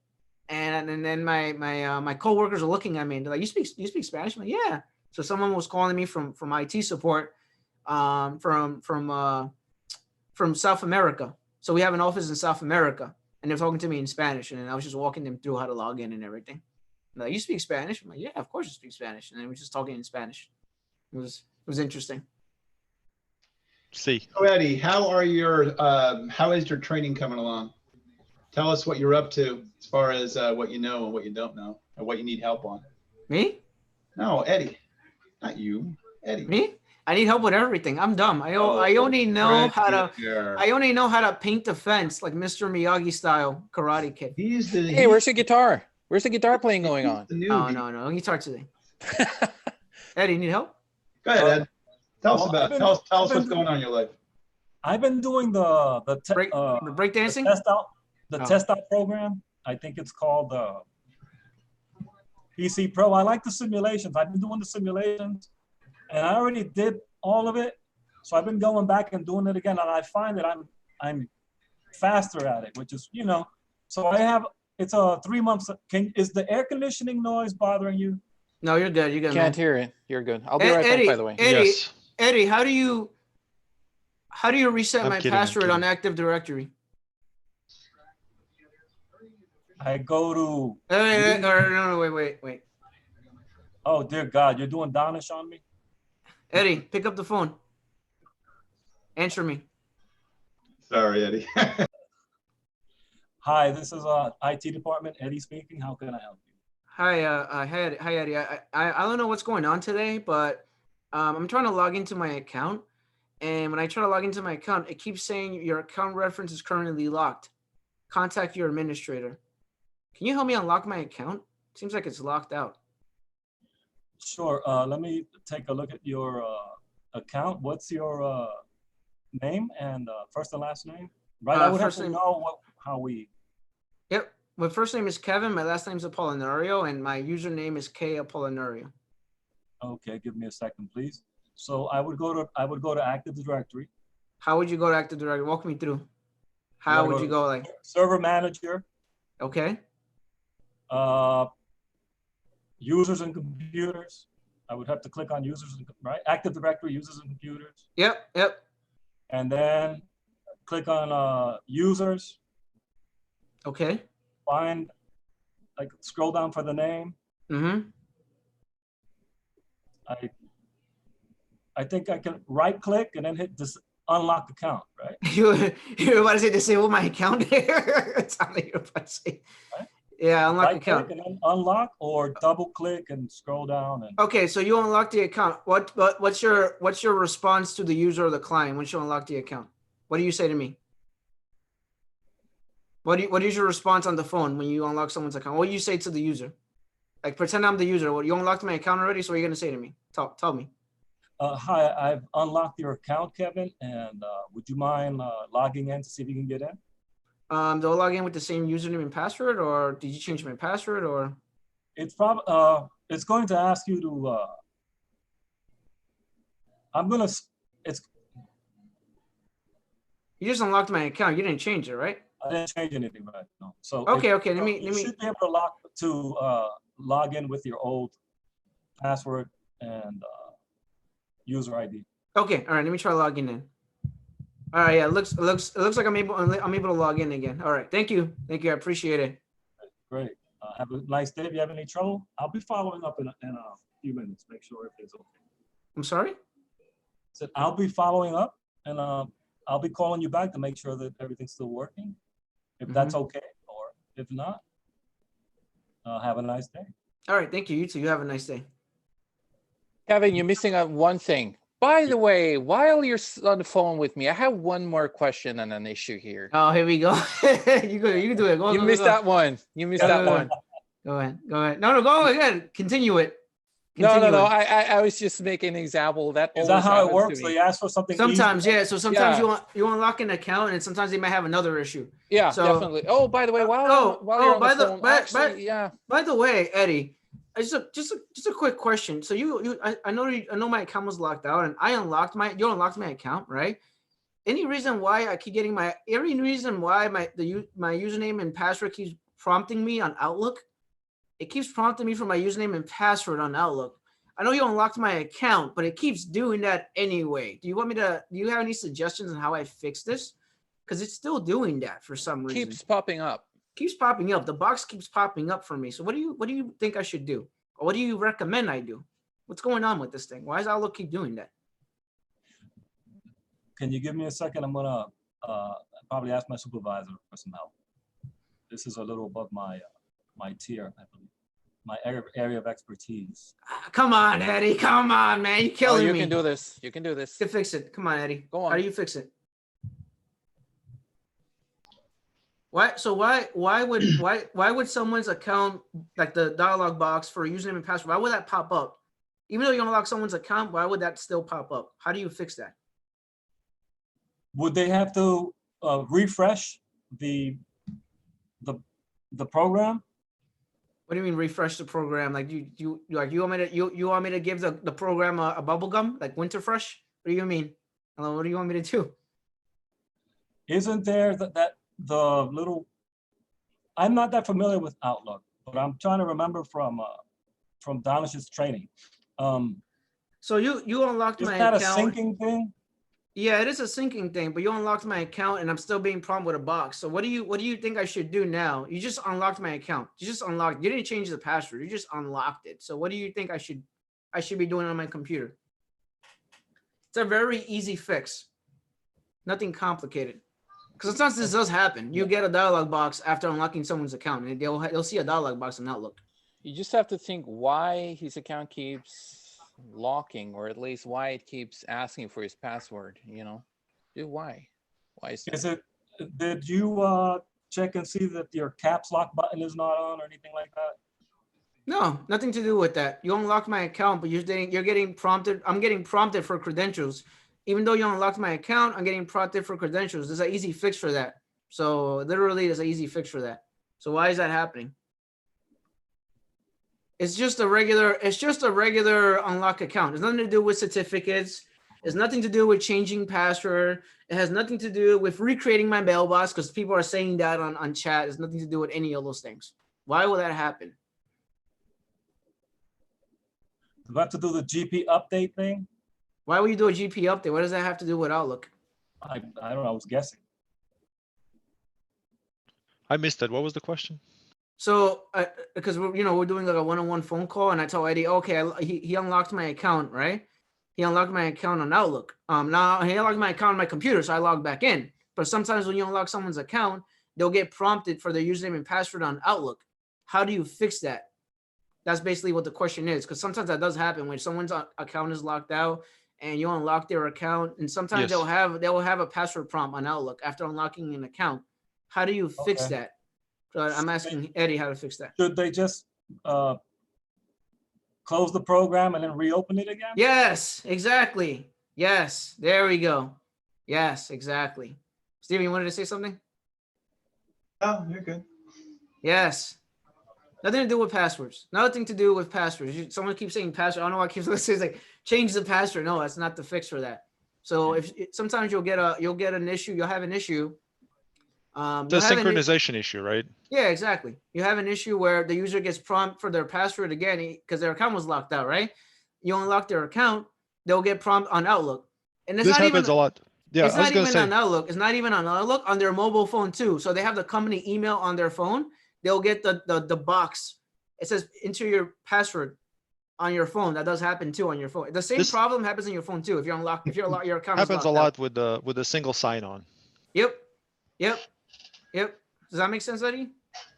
And then my coworkers are looking at me, and they're like, you speak Spanish? I'm like, yeah. So someone was calling me from IT support, from South America. So we have an office in South America, and they're talking to me in Spanish, and I was just walking them through how to log in and everything. And like, you speak Spanish? I'm like, yeah, of course I speak Spanish. And then we're just talking in Spanish. It was interesting. See. So Eddie, how is your training coming along? Tell us what you're up to as far as what you know and what you don't know, and what you need help on. Me? No, Eddie. Not you. Eddie. Me? I need help with everything. I'm dumb. I only know how to paint the fence like Mr. Miyagi style Karate Kid. Hey, where's the guitar? Where's the guitar playing going on? Oh, no guitar today. Eddie, need help? Go ahead, Ed. Tell us what's going on in your life. I've been doing the breakdancing? The test out program. I think it's called PC Pro. I like the simulations. I've been doing the simulations, and I already did all of it. So I've been going back and doing it again, and I find that I'm faster at it, which is, so I have, it's a 3 months. Is the air conditioning noise bothering you? No, you're good. You're good. Can't hear it. You're good. I'll be right back, by the way. Eddie, how do you reset my password on Active Directory? I go to. No, wait. Oh dear God, you're doing Donish on me. Eddie, pick up the phone. Answer me. Sorry, Eddie. Hi, this is IT department. Eddie speaking. How can I help you? Hi, Eddie. I don't know what's going on today, but I'm trying to log into my account, and when I try to log into my account, it keeps saying your account reference is currently locked. Contact your administrator. Can you help me unlock my account? Seems like it's locked out. Sure. Let me take a look at your account. What's your name and first and last name? Right. I would have first to name- know how we. Yep. My first name is Kevin. My last name is Apollinario, and my username is K Apollinario. Okay, give me a second, please. So I would go to Active Directory. How would you go to Active Directory? Walk me through. How would you go? Like Server Manager, okay, users and computers. I would have to click on users and right Active Directory, users and computers, yep. and then click on users. Okay. Find, like, scroll down for the name. Mm-hmm. I think I can right click and then hit this unlock account, right? You're about to say disable my account here? It sounded like you're about to say. Right? Yeah, unlock Right account. click and then unlock, or double click and scroll down and Okay, so you unlock the account. What's your response to the user or the client once you unlock the account? What do you say to me? What is your response on the phone when you unlock someone's account? What do you say to the user? Like, pretend I'm the user. Well, you unlocked my account already, so what are you gonna say to me? Tell me. hi, I've unlocked your account, Kevin, and would you mind logging in to see if you can get in? Do I log in with the same username and password, or did you change my password, or? It's probably it's going to ask you to. You just unlocked my account. You didn't change it, right? I didn't change anything, right? No. So Okay. Let me. you should be able to log in with your old password and user ID. Okay. All right. Let me try logging in. All right. Yeah. It looks like I'm able to log in again. All right. Thank you. I appreciate it. Great. Have a nice day. If you have any trouble, I'll be following up in a few minutes. Make sure everything's okay. I'm sorry? So I'll be following up, and I'll be calling you back to make sure that everything's still working. If that's okay, or if not, have a nice day. All right. Thank you. You too. You have a nice day. Kevin, you're missing out one thing. By the way, while you're on the phone with me, I have one more question and an issue here. Oh, here we go. You can do it. You missed that one. You missed that one. Go ahead. No, go ahead. Continue it. No. I was just making an example. Is that how it works? So you ask for something. Sometimes, easy? yeah. So sometimes you unlock an account, and sometimes they might have another issue. Yeah, so, definitely. Oh, by the way, while you're on the phone, By the way, Eddie, just a quick question. So I know my account was locked out, and you unlocked my account, right? Any reason why I keep getting my username and password keeps prompting me on Outlook? It keeps prompting me for my username and password on Outlook. I know you unlocked my account, but it keeps doing that anyway. Do you have any suggestions on how I fix this? Because it's still doing that for some reason. Keeps popping up. The box keeps popping up for me. So what do you think I should do? Or what do you recommend I do? What's going on with this thing? Why does Outlook keep doing that? Can you give me a second? I'm gonna probably ask my supervisor for some help. This is a little above my tier, I believe. My area of expertise. Come on, Eddie. Come on, man. You're killing me. You can do this. You can do this. To fix it. Come on, Eddie. Go on. How do you fix it? Why would someone's account, like the dialog box for username and password, why would that pop up? Even though you unlock someone's account, why would that still pop up? How do you fix that? Would they have to refresh the program? What do you mean refresh the program? Like you want me to give the program a bubble gum, like winter fresh? What do you mean? What do you want me to do? Isn't there that the little? I'm not that familiar with Outlook, but I'm trying to remember from Donish's training. So you unlocked my account. Is that a syncing thing? Yeah, it is a syncing thing, but you unlocked my account and I'm still being prompted with a box. So what do you think I should do now? You just unlocked my account. You didn't change the password. You just unlocked it. So what do you think I should be doing on my computer? It's a very easy fix. Nothing complicated. Because sometimes this does happen. You get a dialog box after unlocking someone's account, and they'll see a dialog box in Outlook. You just have to think why his account keeps locking, or at least why it keeps asking for his password. Why is that? Is it? Did you check and see that your caps lock button is not on or anything like that? No, nothing to do with that. You unlocked my account, but you're getting prompted. I'm getting prompted for credentials. Even though you unlocked my account, I'm getting prompted for credentials. There's an easy fix for that. So literally, there's an easy fix for that. So why is that happening? It's just a regular unlock account. It's nothing to do with certificates. It's nothing to do with changing password. It has nothing to do with recreating my mailbox, because people are saying that on chat. It's nothing to do with any of those things. Why will that happen? Do I have to do the GP update thing? Why would you do a GP update? What does that have to do with Outlook? I don't know, I was guessing. I missed it. What was the question? So, because we're doing like a one-on-one phone call, and I told Eddie, okay, he unlocked my account, right? He unlocked my account on Outlook. Now he unlocked my account on my computer, so I logged back in. But sometimes when you unlock someone's account, they'll get prompted for their username and password on Outlook. How do you fix that? That's basically what the question is, because sometimes that does happen when someone's account is locked out and you unlock their account, and sometimes Yes. they'll have a password prompt on Outlook after unlocking an account. How do you fix Okay. that? So I'm asking Eddie how to fix that. Should they just close the program and then reopen it again? Yes, exactly. Yes, there we go. Yes, exactly. Steven, you wanted to say something? Oh, you're good. Yes. Nothing to do with passwords. Nothing to do with passwords. Someone keeps saying password. I don't know why I keep saying like change the password. No, that's not the fix for that. So if sometimes you'll have an issue. The synchronization issue, right? Yeah, exactly. You have an issue where the user gets prompt for their password again because their account was locked out, right? You unlock their account, they'll get prompt on Outlook, and it's This not happens even a lot. Yeah, it's I was not gonna even say. on Outlook. It's not even on Outlook, on their mobile phone too. So they have the company email on their phone. They'll get the box. It says enter your password on your phone. That does happen too on your phone. The same This- problem happens on your phone too. If your account is Happens locked a lot out. with a single sign-on. Yep. Does that make sense, Eddie?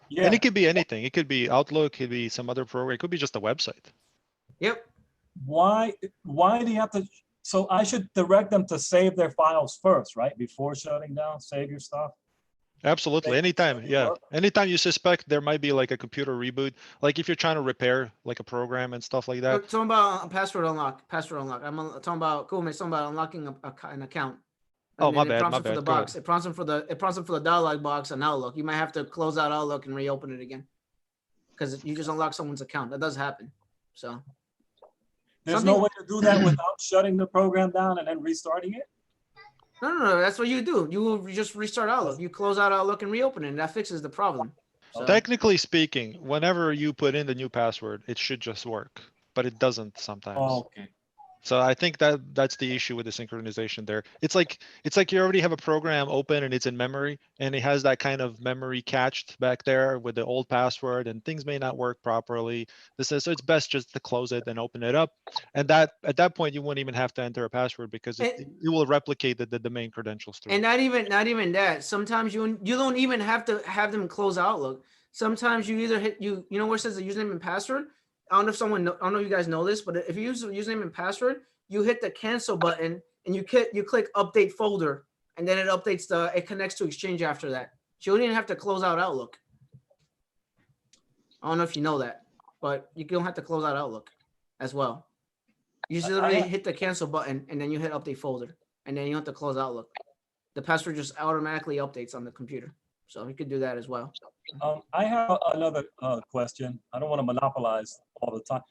Yeah. And it could be anything. It could be Outlook. It could be some other program. It could be just a website. Yep. Why do you have to? So I should direct them to save their files first, right? Before shutting down, save your stuff. Absolutely. Anytime. Yeah. Anytime you suspect there might be like a computer reboot, like if you're trying to repair like a program and stuff like that. Talking about password unlock. I'm talking about unlocking an account. Oh, And my then it bad. prompts My them for the bad. Go box. ahead. It prompts them for the dialog box on Outlook. You might have to close out Outlook and reopen it again because you just unlock someone's account. That does happen. So There's no way to do that without shutting the program down and then restarting it. no. That's what you do. You will just restart Outlook. You close out Outlook and reopen it, and that fixes the problem. So, Technically speaking, whenever you put in the new password, it should just work, but it doesn't sometimes. Oh, okay. So I think that's the issue with the synchronization there. It's like you already have a program open and it's in memory and it has that kind of memory cached back there with the old password and things may not work properly. So it's best just to close it and open it up. And at that point you wouldn't even have to enter a password because it will replicate the domain credentials through. And not even that. Sometimes you don't even have to have them close Outlook. Sometimes you either hit you know where it says the username and password. I don't know if you guys know this, but if you use the username and password, you hit the cancel button and you click update folder, and then it connects to Exchange after that. So you don't even have to close out Outlook. I don't know if you know that, but you don't have to close out Outlook as well. You just literally hit the cancel button and then you hit update folder, and then you don't have to close Outlook. The password just automatically updates on the computer. So you could do that as well. I have another question. I don't want to monopolize all the time.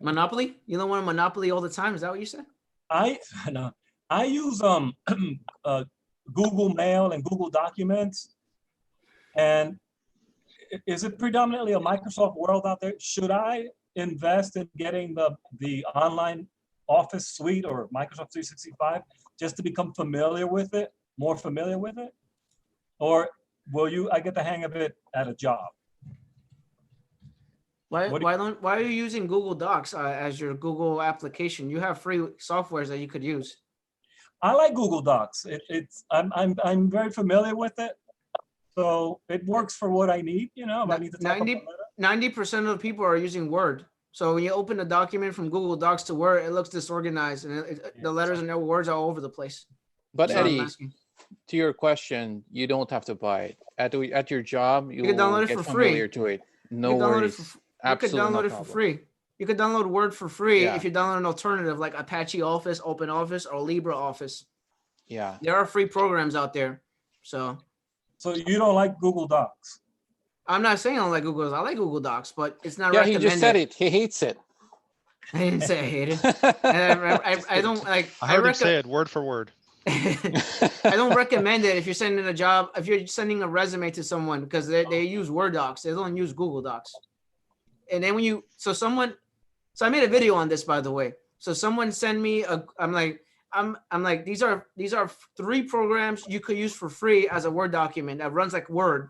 Monopoly? You don't want to monopoly all the time? Is that what you said? I use Google Mail and Google Documents, and is it predominantly a Microsoft world out there? Should I invest in getting the online Office suite or Microsoft 365 just to become more familiar with it, or will I get the hang of it at a job? Why are you using Google Docs as your Google application? You have free softwares that you could use. I like Google Docs. I'm very familiar with it, so it works for what I need. You know, if I need to talk 90% of the people are using Word. So when you open a document from Google Docs to Word, it looks disorganized, and the letters and the words are all over the place. But So Eddie, to your question, you don't have to buy it. At your job, you can download it get for free. familiar to it. No worries. Absolutely download no it for problem. free. You could download Word for free Yeah. if you download an alternative like Apache Office, OpenOffice, or LibreOffice. Yeah. There are free programs out there. So you don't like Google Docs? I'm not saying I don't like Google Docs. I like Google Docs, but it's not Yeah, recommended. he just said it. He hates it. I didn't say I hate it. And I don't like. I heard him say it word for word. I don't recommend it if you're sending a job, if you're sending a resume to someone, because they use Word docs. They don't use Google Docs. And then so I made a video on this, by the way. So someone send me I'm like, these are 3 programs you could use for free as a Word document that runs like Word.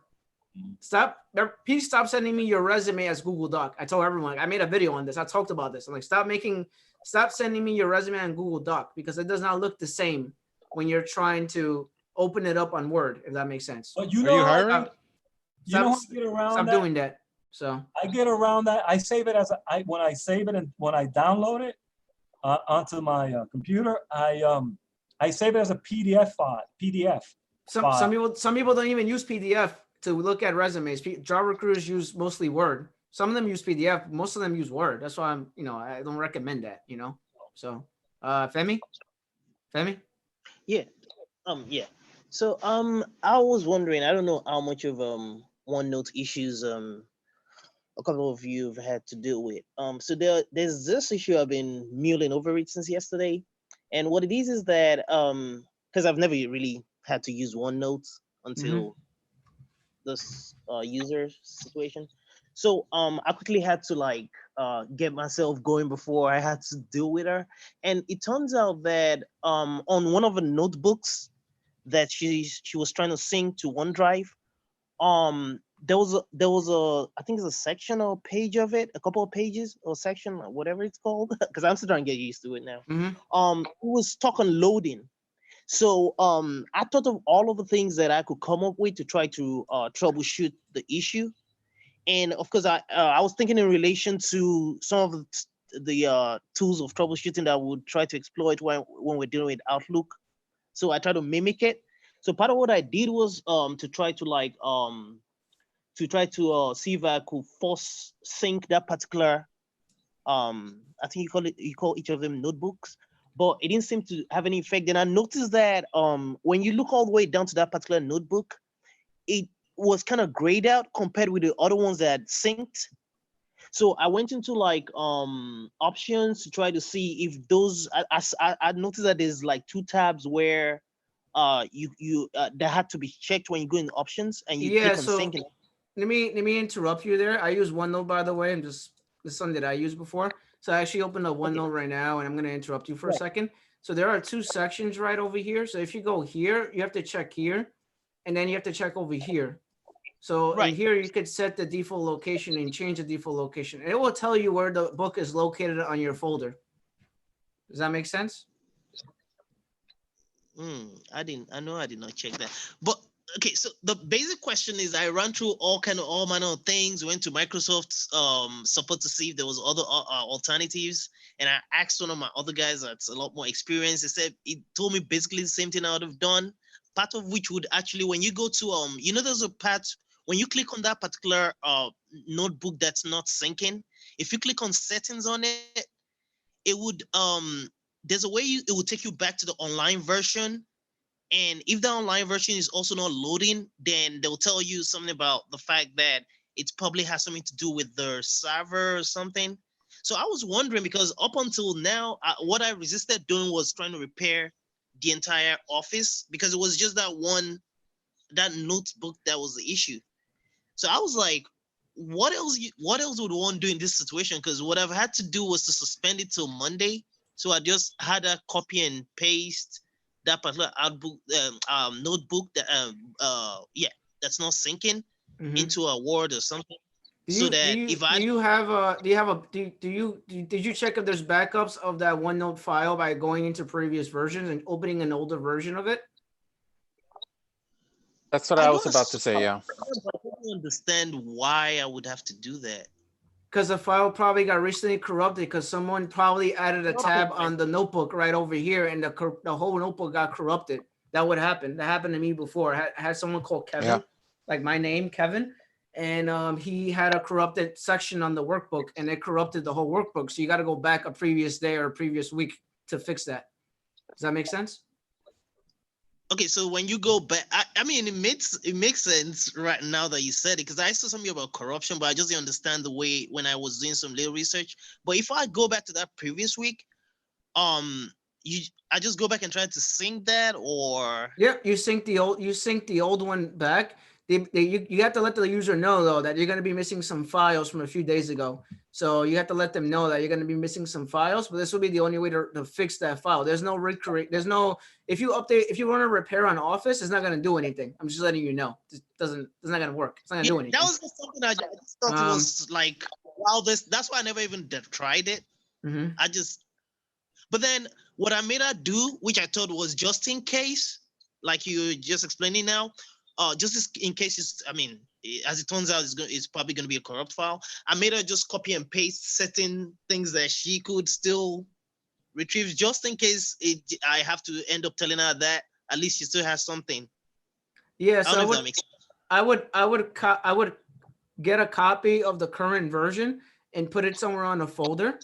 Please stop sending me your resume as Google Doc. I told everyone, I made a video on this. I talked about this. I'm like, stop sending me your resume on Google Doc, because it does not look the same when you're trying to open it up on Word, if that makes sense. But Are you hiring? Stop get around that? doing that. So I get around that. I save it when I save it and when I download it onto my computer, I save it as a PDF file. Some people don't even use PDF to look at resumes. Job recruiters use mostly Word. Some of them use PDF. Most of them use Word. That's why I don't recommend that. So, Femi. Yeah. Yeah. So I was wondering, I don't know how much of OneNote issues a couple of you have had to deal with. So there's this issue I've been mulling over it since yesterday. And what it is that because I've never really had to use OneNote until this user situation. So I quickly had to get myself going before I had to deal with her. And it turns out that on one of the notebooks that she was trying to sync to OneDrive, there was a I think it's a section or page of it, a couple of pages or section, whatever it's called, because I'm still trying to get used to it now. It was stuck on loading. So I thought of all of the things that I could come up with to try to troubleshoot the issue. And of course, I was thinking in relation to some of the tools of troubleshooting that I would try to exploit when we're dealing with Outlook. So I tried to mimic it. So part of what I did was to try to see if I could force sync that particular I think you call each of them notebooks, but it didn't seem to have any effect. Then I noticed that when you look all the way down to that particular notebook, it was kind of grayed out compared with the other ones that synced. So I went into options to try to see if those. I noticed that there's 2 tabs where that had to be checked when you go in options and you click on sync. Let me interrupt you there. I use OneNote, by the way. This one that I used before. So I actually opened up OneNote right now, and I'm going to interrupt you for a second. So there are 2 sections right over here. So if you go here, you have to check here, and then you have to check over here. So in here, you could set the default location and change the default location. And it will tell you where the book is located on your folder. Does that make sense? I know I did not check that. But okay, so the basic question is I ran through all manner of things, went to Microsoft's support to see if there was other alternatives. And I asked one of my other guys that's a lot more experienced. He told me basically the same thing I would have done. Part of which would actually, when you go to there's a part when you click on that particular notebook that's not syncing, if you click on settings on it, it would there's a way it will take you back to the online version. And if the online version is also not loading, then they'll tell you something about the fact that it probably has something to do with their server or something. So I was wondering, because up until now, what I resisted doing was trying to repair the entire office, because it was just that notebook that was the issue. So I was like, what else would one do in this situation? Because what I've had to do was to suspend it till Monday. So I just had a copy and paste that particular notebook that that's not syncing into a Word or something. Did you check if there's backups of that OneNote file by going into previous versions and opening an older version of it? That's what I was about to say, yeah. I don't understand why I would have to do that. Because the file probably got recently corrupted because someone probably added a tab on the notebook right over here, and the whole notebook got corrupted. That would happen. That happened to me before. I had someone called Kevin, like my name, Kevin, and he had a corrupted section on the workbook, and it corrupted the whole workbook. So you got to go back a previous day or a previous week to fix that. Does that make sense? Okay, so when you go back, I mean, it makes sense right now that you said it, because I saw something about corruption, but I just didn't understand the way when I was doing some little research. But if I go back to that previous week, I just go back and try to sync that, or Yep, you sync the old one back. You have to let the user know though that you're going to be missing some files from a few days ago. So you have to let them know that you're going to be missing some files, but this will be the only way to fix that file. There's no recreate. There's no, if you run a repair on Office, it's not going to do anything. I'm just letting you know. It's not going to work. It's not going to do anything. That was just something I just thought it was like, wow, that's why I never even tried it. Mm-hmm. But then what I made her do, which I thought was just in case, like you just explaining now, just in case as it turns out, it's probably going to be a corrupt file. I made her just copy and paste certain things that she could still retrieve, just in case I have to end up telling her that at least she still has something. Yeah, so I would get a copy of the current version and put it somewhere on a folder,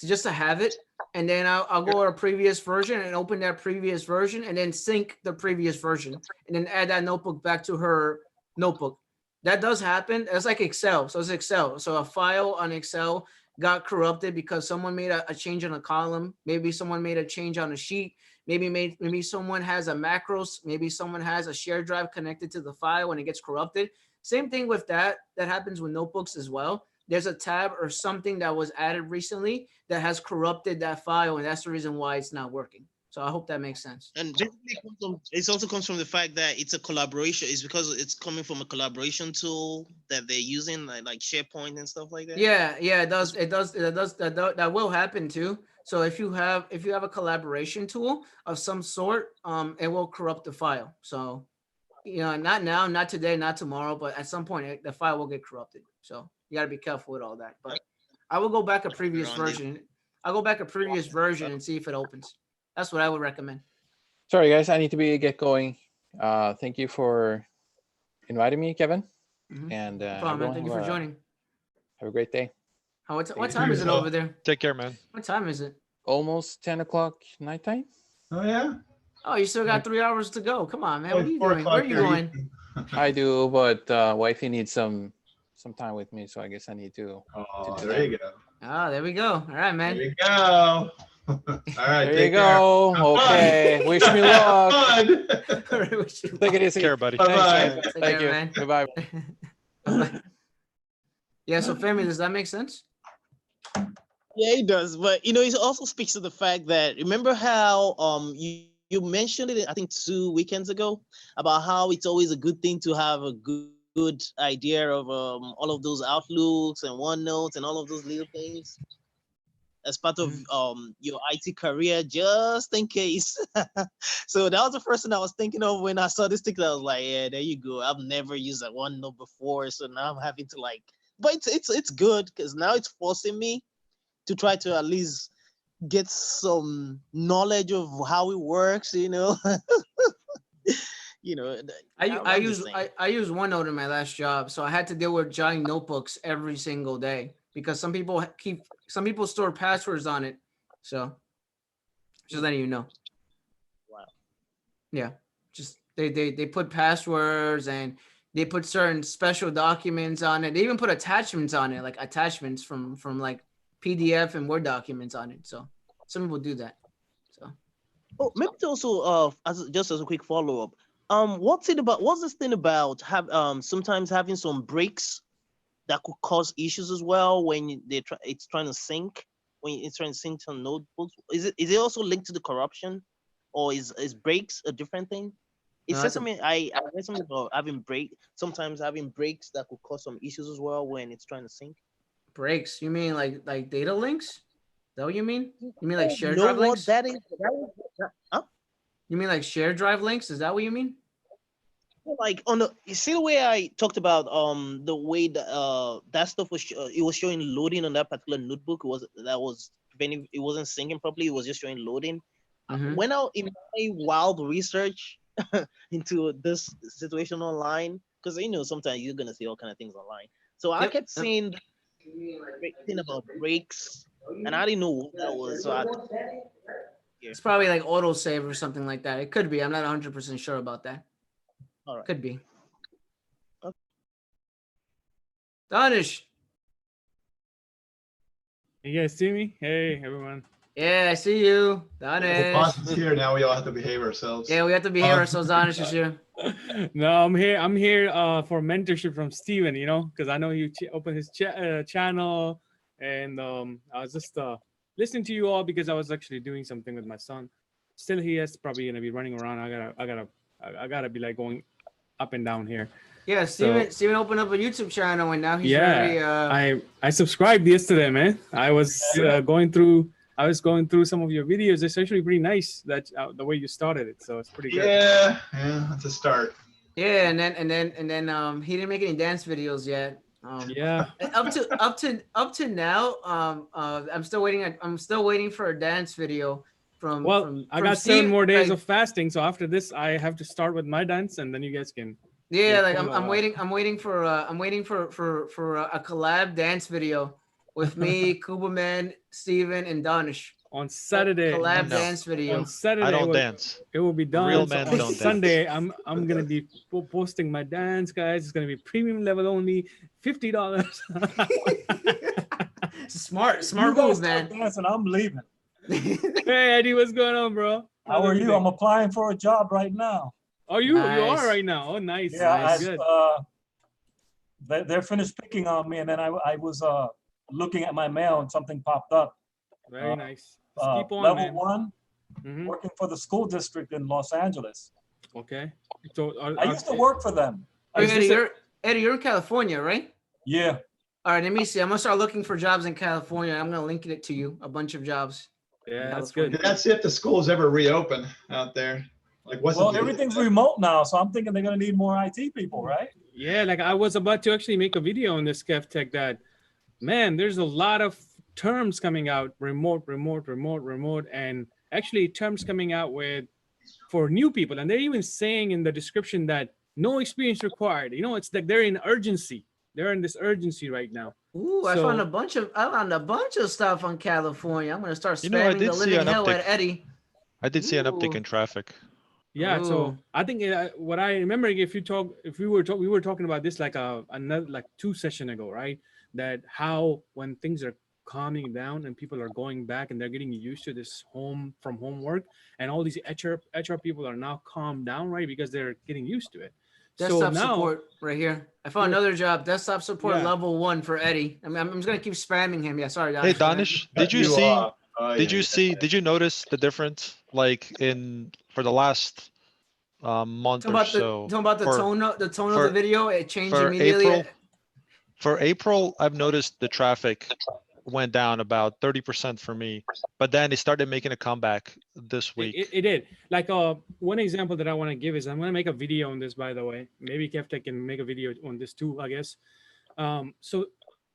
just to have it. And then I'll go to a previous version and open that previous version and then sync the previous version and then add that notebook back to her notebook. That does happen. It's like Excel. So it's Excel. So a file on Excel got corrupted because someone made a change on a column. Maybe someone made a change on a sheet. Maybe someone has a macros. Maybe someone has a shared drive connected to the file when it gets corrupted. Same thing with that. That happens with notebooks as well. There's a tab or something that was added recently that has corrupted that file, and that's the reason why it's not working. So I hope that makes sense. And basically, it also comes from the fact that it's a collaboration. It's because it's coming from a collaboration tool that they're using, like SharePoint and stuff like that. Yeah, it does. That will happen too. So if you have a collaboration tool of some sort, it will corrupt the file. So, not now, not today, not tomorrow, but at some point the file will get corrupted. So you got to be careful with all that. But I will go back a previous version. I'll go back a previous version and see if it opens. That's what I would recommend. Sorry, guys, I need to get going. Thank you for inviting me, Kevin. Mm-hmm. And no problem, man. Thank you for joining. Have a great day. What time is it over there? Take care, man. What time is it? Almost 10 o'clock nighttime. Oh yeah. Oh, you still got 3 hours to go. Come on, man. What are you doing? Where are you going? I do, but wifey needs some time with me, so I guess I need to. Oh, there you go. Oh, there we go. All right, man. There you go. All right. There you go. Okay. Wish me luck. Take it easy. Take care, buddy. Bye-bye. Thank you. Man. Goodbye. Yeah. So, family, does that make sense? Yeah, it does. But it also speaks to the fact that, remember how you mentioned it, I think 2 weekends ago, about how it's always a good thing to have a good idea of all of those outlooks and OneNotes and all of those little things as part of your IT career, just in case. So that was the first thing I was thinking of when I saw this thing. I was like, yeah, there you go. I've never used that OneNote before, so now I'm having to but it's good because now it's forcing me to try to at least get some knowledge of how it works. I use OneNote in my last job, so I had to deal with giant notebooks every single day because some people store passwords on it. So just letting you know. Wow. Yeah, just they put passwords and they put certain special documents on it. They even put attachments on it, like attachments from like PDF and Word documents on it. So some people do that. So. Oh, maybe also as a quick follow up. What's this thing about sometimes having some breaks that could cause issues as well when it's trying to sync, when it's trying to sync to notebooks? Is it also linked to the corruption, or is breaks a different thing? It says something. I read something about sometimes having breaks that could cause some issues as well when it's trying to sync. Breaks? You mean like data links? Is that what you mean? You mean like shared drive links? That is. You mean like shared drive links? Is that what you mean? Like you see the way I talked about the way that stuff was it was showing loading on that particular notebook. It wasn't syncing properly. It was just showing loading. When out in my wild research into this situation online, because you know sometimes you're gonna see all kind of things online. So I Yep, kept yep. seeing the thing about breaks, and I didn't know what that was. So I It's probably like autosave or something like that. It could be. I'm not 100% sure about that. all right. Could be. Okay. Danish. You guys see me? Hey, everyone. Yeah, I see you. Well, Danish. boss is here now. We all have to behave ourselves. Yeah, we have to behave ourselves. Danish is here. No, I'm here. I'm here for mentorship from Steven, you know, because I know you opened his channel, and I was just listening to you all because I was actually doing something with my son. Still, he is probably gonna be running around. I gotta be like going up and down here. Yeah, Steven opened up a YouTube channel and now he's very I subscribed yesterday, man. I was going through some of your videos. It's actually pretty nice that the way you started it. So it's pretty good. Yeah, that's a start. Yeah, and then he didn't make any dance videos yet. Yeah. Up to now, I'm still waiting for a dance video from. I got 7 more days of fasting, so after this, I have to start with my dance, and then you guys can. Yeah, like I'm waiting for a collab dance video with me, Kubaman, Steven, and Danish. On Saturday. Collab dance video. On Saturday. I don't dance. It will be done. Real men on don't Sunday, dance. I'm gonna be posting my dance, guys. It's gonna be premium level only, $50. Smart move, man. Dancing, I'm leaving. Hey Eddie, what's going on, bro? How are you? I'm applying for a job right now. Oh, you Nice. you are right now. Oh, nice. Yeah, Nice. Good. They're finished picking on me, and then I was looking at my mail, and something popped up. Very nice. Just keep on, level man. 1, Mhm. working for the school district in Los Angeles. Okay. So I used to work for them. Eddie, you're in California, right? Yeah. All right, let me see. I'm gonna start looking for jobs in California. I'm gonna link it to you. A bunch of jobs. Yeah, that's good. That's if the schools ever reopen out there. Like, what's Well, everything's remote now, so I'm thinking they're gonna need more IT people, right? Yeah, like I was about to actually make a video on this Kevtech that, man, there's a lot of terms coming out, remote, and actually terms coming out for new people. And they're even saying in the description that no experience required. You know, it's like they're in urgency. They're in this urgency right now. Ooh, I found a bunch of stuff on California. I'm gonna start spamming the living hell at Eddie. I did see an uptick in traffic. Yeah, Ooh. so I think what I remember, we were talking about this like another like 2 sessions ago, right? That how when things are calming down and people are going back and they're getting used to this from home work, and all these HR people are now calmed down, right? Because they're getting used to it. Desktop support right here. I found another job. Desktop support level 1 for Eddie. I mean, I'm just gonna keep spamming him. Yeah, sorry, Danish. Hey, Danish, did you notice the difference like for the last month or so? Talking about the tone of the video, it changed immediately. For April, I've noticed the traffic went down about 30% for me, but then it started making a comeback this week. It did. Like one example that I want to give is I'm going to make a video on this, by the way. Maybe Kevtech can make a video on this too, I guess. So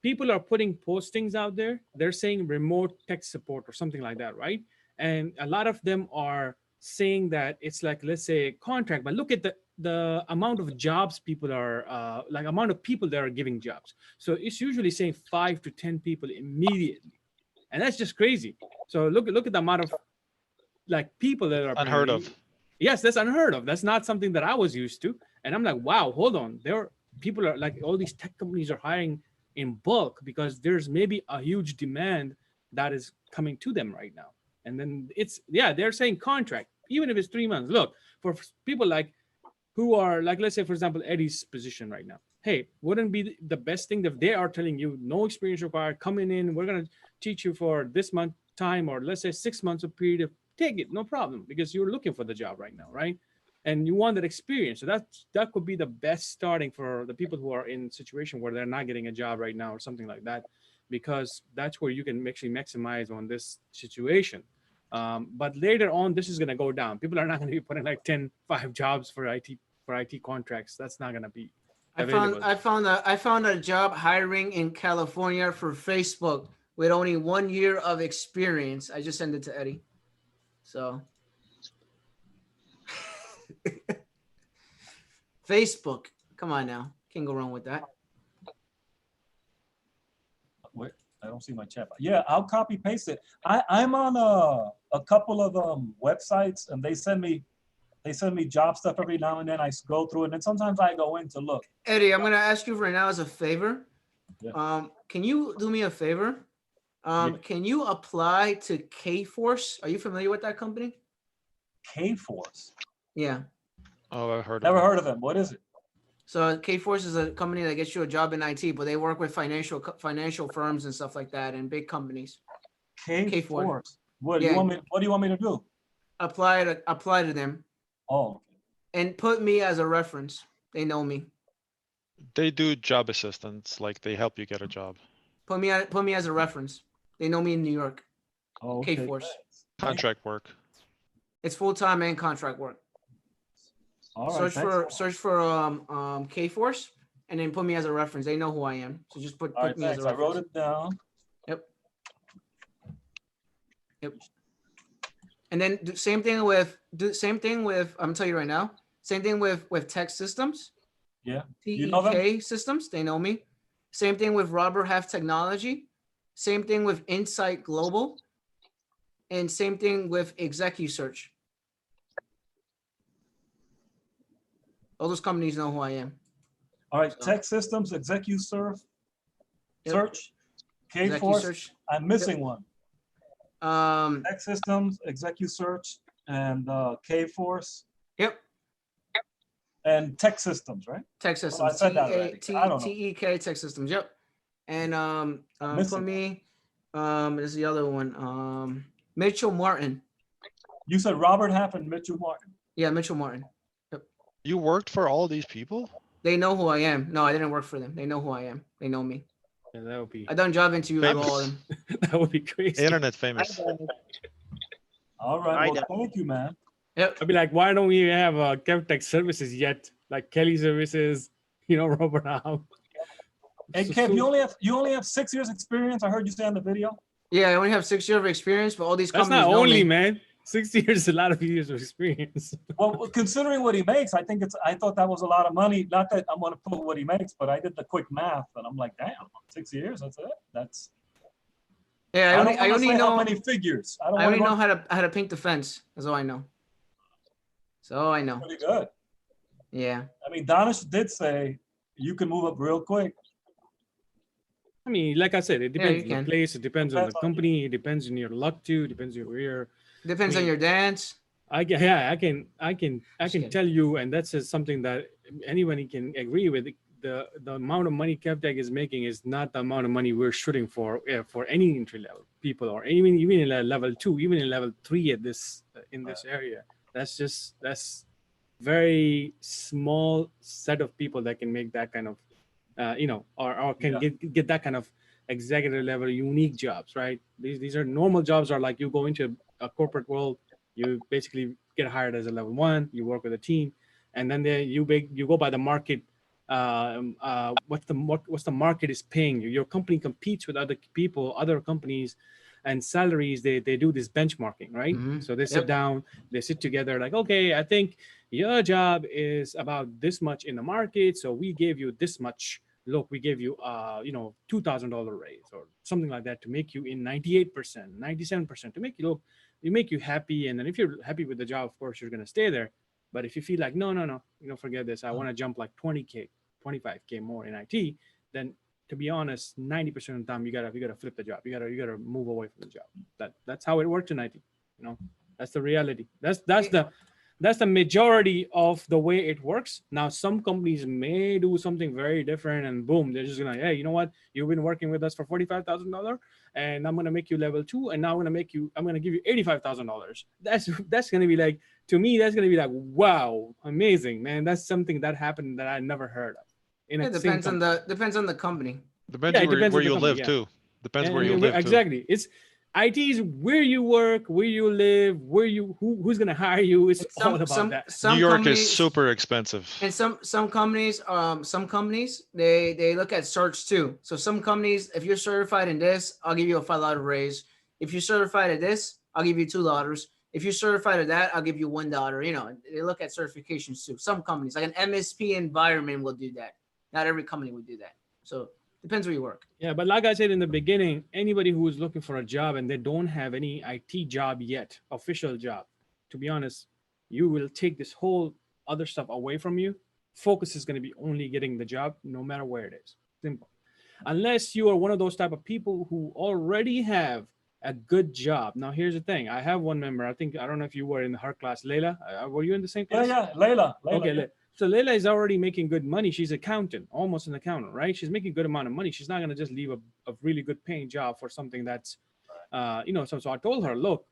people are putting postings out there. They're saying remote tech support or something like that, right? And a lot of them are saying that it's like, let's say, contract, but look at the amount of jobs people are amount of people that are giving jobs. So it's usually saying 5 to 10 people immediately, and that's just crazy. So look at the amount of like people that are unheard of. Yes, that's unheard of. That's not something that I was used to. And I'm like, wow, hold on. People are like, all these tech companies are hiring in bulk because there's maybe a huge demand that is coming to them right now. And then they're saying contract, even if it's 3 months. Look, for people like who are like, let's say, for example, Eddie's position right now. Hey, wouldn't be the best thing if they are telling you no experience required, coming in, we're going to teach you for this month time, or let's say 6 months of period of take it, no problem, because you're looking for the job right now, right? And you want that experience. So that could be the best starting for the people who are in a situation where they're not getting a job right now or something like that, because that's where you can actually maximize on this situation. But later on, this is going to go down. People are not going to be putting like 5 jobs for IT contracts. That's not going to be available. I found a job hiring in California for Facebook with only 1 year of experience. I just sent it to Eddie. So Facebook, Come on now. Can't go wrong with that. Wait, I don't see my chat. Yeah, I'll copy paste it. I'm on a couple of websites, and they send me job stuff every now and then. I go through it, and sometimes I go in to look. Eddie, I'm gonna ask you right now as a favor. Yeah. Can you do me a favor? Can you apply to K-Force? Are you familiar with that company? K-Force. Yeah. Oh, I've heard. Never heard of them. What is it? So K-Force is a company that gets you a job in IT, but they work with financial firms and stuff like that, and big companies. K-Force. What do Yeah. you want me? What do you want me to do? Apply to them. Oh. And put me as a reference. They know me. They do job assistance, like they help you get a job. Put me as a reference. They know me in New York. Oh, okay. K-Force. Contract work. It's full-time and contract work. All right, Search for K-Force and then put me as a reference. They know who I am. So just put me as a reference. I wrote it down. Yep. And then same thing with I'm telling you right now. Same thing with Tech Systems. Yeah. TEK Systems. They know me. Same thing with Robert Half Technology. Same thing with Insight Global. And same thing with ExecuSearch. All those companies know who I am. All right, Tech Systems, ExecuSearch, Search, K-Force. ExecuSearch. I'm missing one. Um, Tech Systems, ExecuSearch, and K-Force. Yep. And Tech Systems, right? Tech Systems. I said that already. I don't know. TEK Tech Systems. Yep. And for me, there's the other one. Mitchell Martin. You said Robert Half and Mitchell Martin. Yeah, Mitchell Martin. Yep. You worked for all these people? They know who I am. No, I didn't work for them. They know who I am. They know me. Yeah, that would be. I done job interviews with Famous. all of them. That would be crazy. Internet famous. All right. Well, thank you, man. Yep. I'd be like, why don't we have Kevtech services yet? Like Kelly services, Robert Howe. Hey, Kev, you only have 6 years experience. I heard you say on the video. Yeah, I only have 6 years of experience, but all these That's companies not know only, me. man. 6 years is a lot of years of experience. Well, considering what he makes, I thought that was a lot of money. Not that I'm going to put what he makes, but I did the quick math, and I'm like, damn, 6 years. That's it. That's. Yeah, I only know how many figures. I only know how to paint the fence. That's all I know. So I know. Pretty good. Yeah. I mean, Donish did say you can move up real quick. I mean, like I said, it depends on the can. place. It depends on the Depends on company. It depends on your luck too. Depends on your career. Depends on your dance. I can kidding. tell you, and that's just something that anyone can agree with. The amount of money Kevtech is making is not the amount of money we're shooting for any entry level people, or even in level 2, even in level 3 in this area. That's very small set of people that can make that kind of or can get that kind of executive level unique jobs, right? These are normal jobs, are like you go into a corporate world, you basically get hired as a level 1, you work with a team, and then you go by the market. What's the market is paying you. Your company competes with other people, other companies, and salaries. They do this benchmarking, right? Mm-hmm. So they sit down, they sit together, like, okay, I think your job is about this much in the market, so we gave you this much. Look, we gave you $2,000 raise or something like that to make you in 98%, 97%, to make you happy. And then if you're happy with the job, of course you're gonna stay there. But if you feel like no, forget this, I want to jump like 20K, 25K more in IT, then to be honest, 90% of the time you gotta flip the job. You gotta move away from the job. That's how it works in IT. That's the reality. That's the majority of the way it works. Now, some companies may do something very different, and boom, they're just gonna, hey, you know what? You've been working with us for $45,000, and I'm gonna make you level 2, and now I'm gonna give you $85,000. That's gonna be like, to me, that's gonna be like, wow, amazing, man. That's something that happened that I never heard of. It depends on the company. Depends where you live too. Depends where you live too. Exactly. It's IT is where you work, where you live, who's gonna hire you. It's all about that. New York is super expensive. And some companies, they look at search too. So some companies, if you're certified in this, I'll give you a $5 raise. If you're certified at this, I'll give you $2. if you're certified at that, I'll give you $1. You know, they look at certifications too. Some companies, like an MSP environment, will do that. Not every company would do that. So depends where you work. Yeah, but like I said in the beginning, anybody who is looking for a job and they don't have any IT job yet, official job, to be honest, you will take this whole other stuff away from you. Focus is going to be only getting the job, no matter where it is. Simple. Unless you are one of those type of people who already have a good job. Now, here's the thing. I have one member. I don't know if you were in her class, Layla. Were you in the same class? Yeah, Layla. Okay, yeah. So Layla is already making good money. She's an accountant, almost an accountant, right? She's making a good amount of money. She's not going to just leave a really good paying job for something that's, you know, so I told her, look,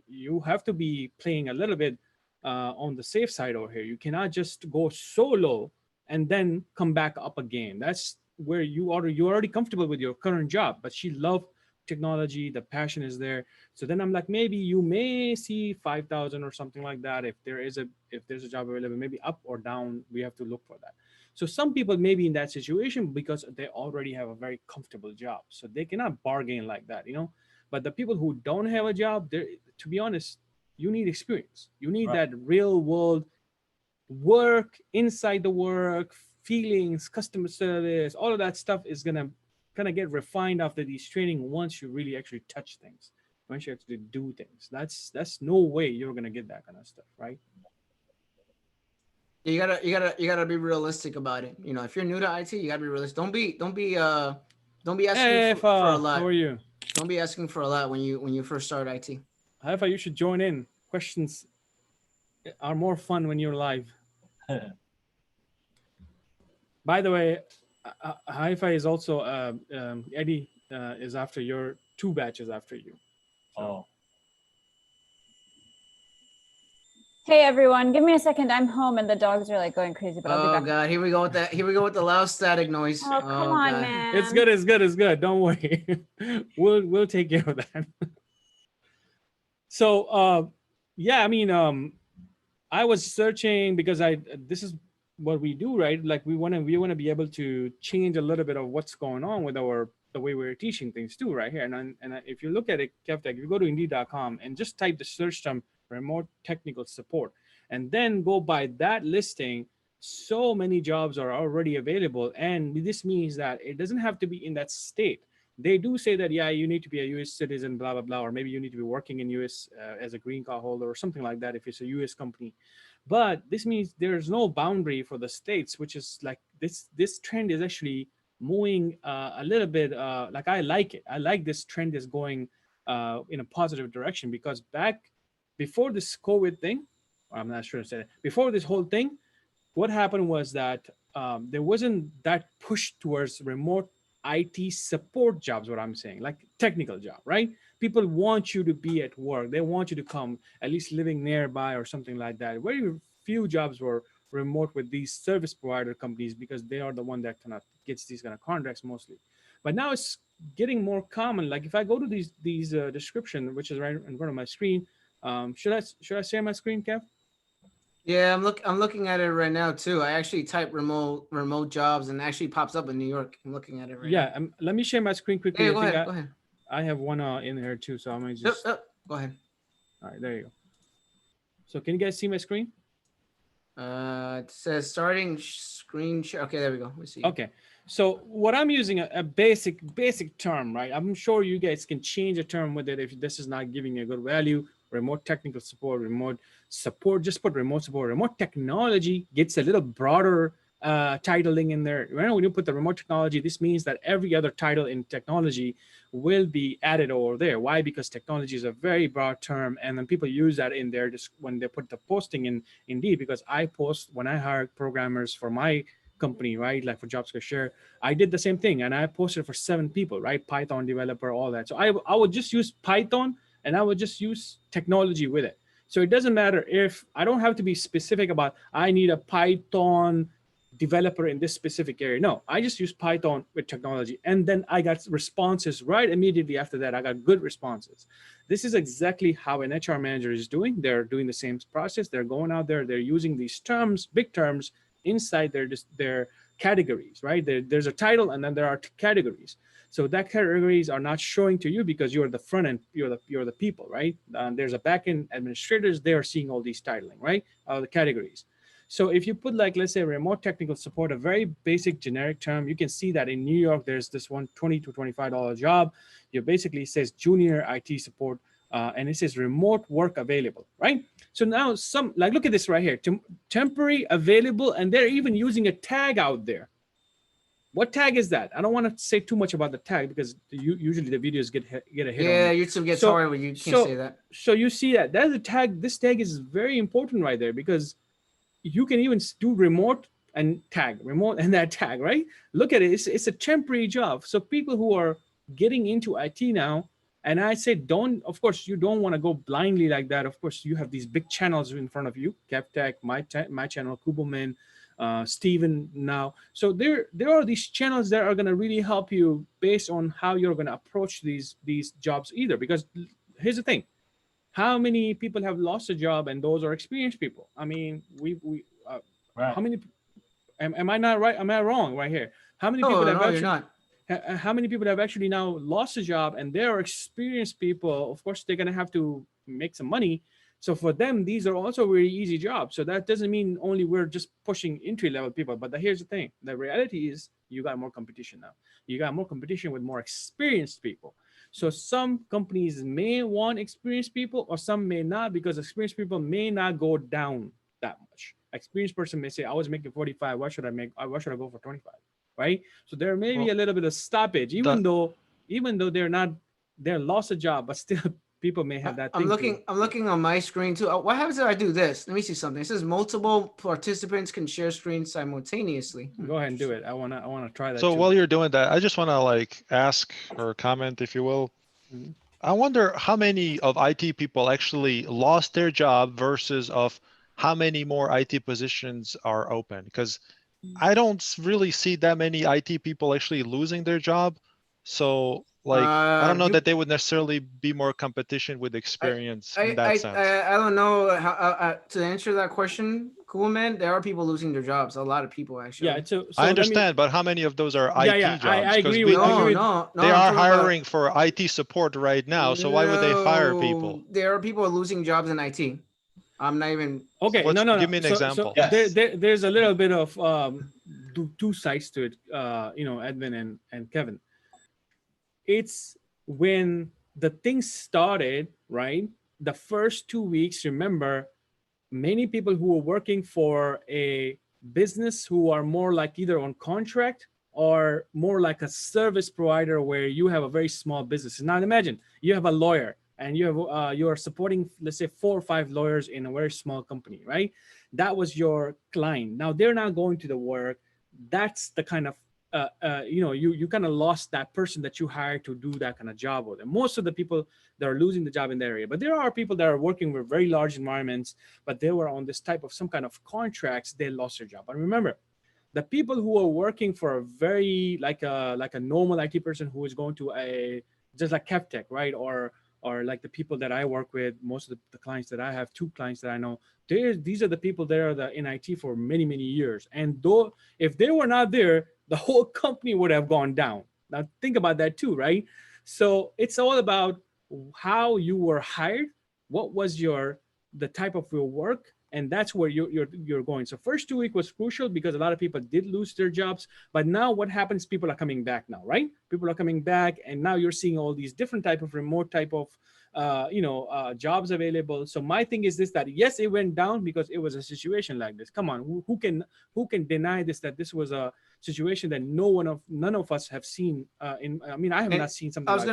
you have to be playing a little bit on the safe side over here. You cannot just go so low and then come back up again. That's where you're already comfortable with your current job, but she loved technology, the passion is there. So then I'm like, maybe you may see 5,000 or something like that. If there's a job available, maybe up or down, we have to look for that. So some people may be in that situation because they already have a very comfortable job. So they cannot bargain like that, you know. But the people who don't have a job, to be honest, you need experience. You need that real world work, inside the work, feelings, customer service, all of that stuff is gonna kind of get refined after these training once you really actually touch things, once you actually do things. That's no way you're gonna get that kind of stuff, right? You gotta be realistic about it. You know, if you're new to IT, you gotta be realistic. Don't be asking for a lot. How are you? Don't be asking for a lot when you first start IT. Haifa, you should join in. Questions are more fun when you're live. By the way, Haifa is also Eddie is after your 2 batches after you. So. Oh. Hey everyone, give me a second. I'm home and the dogs are like going crazy. But I'll be back. Oh God, here we go with that. Here we go with the loud static noise. Oh, come on, God. man. It's good. Don't worry. We'll take care of that. So yeah, I mean, I was searching because this is what we do, right? Like we want to be able to change a little bit of what's going on with the way we're teaching things too, right here. And if you look at it, Kevtech, if you go to Indeed.com and just type the search term remote technical support, and then go by that listing, so many jobs are already available. And this means that it doesn't have to be in that state. They do say that, yeah, you need to be a U.S. citizen, blah, blah, blah, or maybe you need to be working in U.S. As a green card holder or something like that if it's a U.S. company. But this means there's no boundary for the states, which is like this trend is actually moving a little bit. Like I like it. I like this trend is going in a positive direction, because back before this COVID thing, I'm not sure to say that, before this whole thing, what happened was that there wasn't that push towards remote IT support jobs, what I'm saying, like technical job, right? People want you to be at work. They want you to come, at least living nearby or something like that. Very few jobs were remote with these service provider companies because they are the one that kind of gets these kind of contracts mostly. But now it's getting more common. Like if I go to these description, which is right in front of my screen, should I share my screen, Kev? Yeah, I'm looking at it right now too. I actually type remote jobs and it actually pops up in New York. I'm looking at it right now. Yeah, let me share my screen quickly. Yeah, go ahead. I have one in here too, so I'm gonna just. Go ahead. All right, there you go. So can you guys see my screen? It says starting screen share. Okay, there we go. We see. Okay, so what I'm using a basic term, right? I'm sure you guys can change a term with it if this is not giving you a good value. Remote technical support, remote support, just put remote support. Remote technology gets a little broader titling in there. When you put the remote technology, this means that every other title in technology will be added over there. Why? Because technology is a very broad term, and then people use that in there just when they put the posting in Indeed. Because I post when I hire programmers for my company, right? Like for JobSkillShare, I did the same thing, and I posted for 7 people, right? Python developer, all that. So I would just use Python, and I would just use technology with it. So it doesn't matter if I don't have to be specific about I need a Python developer in this specific area. No, I just use Python with technology. And then I got responses right immediately after that. I got good responses. This is exactly how an HR manager is doing. They're doing the same process. They're going out there. They're using these terms, big terms, inside their categories, right? There's a title and then there are categories. So that categories are not showing to you because you're the front end, you're the people, right? There's a back end administrators, they are seeing all these titling, right? The categories. So if you put like, let's say remote technical support, a very basic generic term, you can see that in New York, there's this one $20 to $25 job. You basically says junior IT support, and it says remote work available, right? So now some, like, look at this right here, temporary available, and they're even using a tag out there. What tag is that? I don't want to say too much about the tag because usually the videos get a hit on Yeah, it. YouTube gets hard when you can't say that. So you see that. That's a tag. This tag is very important right there because you can even do remote and tag, remote and that tag, right? Look at it. It's a temporary job. So people who are getting into IT now, and I say don't, of course, you don't want to go blindly like that. Of course, you have these big channels in front of you, Kevtech, my channel, Kubelman, Steven now. So there are these channels that are going to really help you based on how you're going to approach these jobs either. Because here's the thing, how many people have lost a job and those are experienced people? I mean, Right. how many, am I not right? Am I wrong right here? How many people have actually, you're not. How many people have actually now lost a job and they are experienced people? Of course, they're going to have to make some money. So for them, these are also really easy jobs. So that doesn't mean only we're just pushing entry-level people. But here's the thing. The reality is you got more competition now. You got more competition with more experienced people. So some companies may want experienced people or some may not, because experienced people may not go down that much. Experienced person may say, I was making 45. Why should I go for 25? Right? So there may be a little bit of stoppage, even though they're lost a job, but still people may have that. I'm looking on my screen too. What happens if I do this? Let me see something. It says multiple participants can share screens simultaneously. Go ahead and do it. I wanna try that. So too. while you're doing that, I just want to like ask or comment, if you will. Mhm. I wonder how many of IT people actually lost their job versus of how many more IT positions are open, because I don't really see that many IT people actually losing their job. So like, I don't know that they would necessarily be more competition with experience in that sense. I don't know how to answer that question. Cool, man. There are people losing their jobs. A lot of people actually. Yeah, so I understand, but how many of those are Yeah, IT yeah, jobs? I 'Cause agree we- with No, they I'm are talking about- hiring for IT support right now. So why would they fire people? No, there are people losing jobs in IT. I'm not even. Okay, What's- no. give me an example. Yes. There's a little bit of two sides to it, Edwin and Kevin. It's when the thing started, right? The first 2 weeks, remember, many people who were working for a business who are more like either on contract or more like a service provider where you have a very small business. Now imagine you have a lawyer and you are supporting, let's say, 4 or 5 lawyers in a very small company, right? That was your client. Now they're not going to the work. That's the kind of you kind of lost that person that you hired to do that kind of job with them. Most of the people that are losing the job in that area, but there are people that are working with very large environments, but they were on this type of some kind of contracts, they lost their job. But remember, the people who are working for a very like a normal IT person who is going to a just like Kevtech, right? Or like the people that I work with, most of the clients that I have, 2 clients that I know, these are the people that are in IT for many, many years. And though if they were not there, the whole company would have gone down. Now think about that too, right? So it's all about how you were hired, what was the type of your work, and that's where you're going. So first 2 weeks was crucial because a lot of people did lose their jobs, but now what happens? People are coming back now, right? People are coming back, and now you're seeing all these different type of remote type of jobs available. So my thing is this, that yes, it went down because it was a situation like this. Come on, who can deny this, that this was a situation that none of us have seen I have not seen something. I was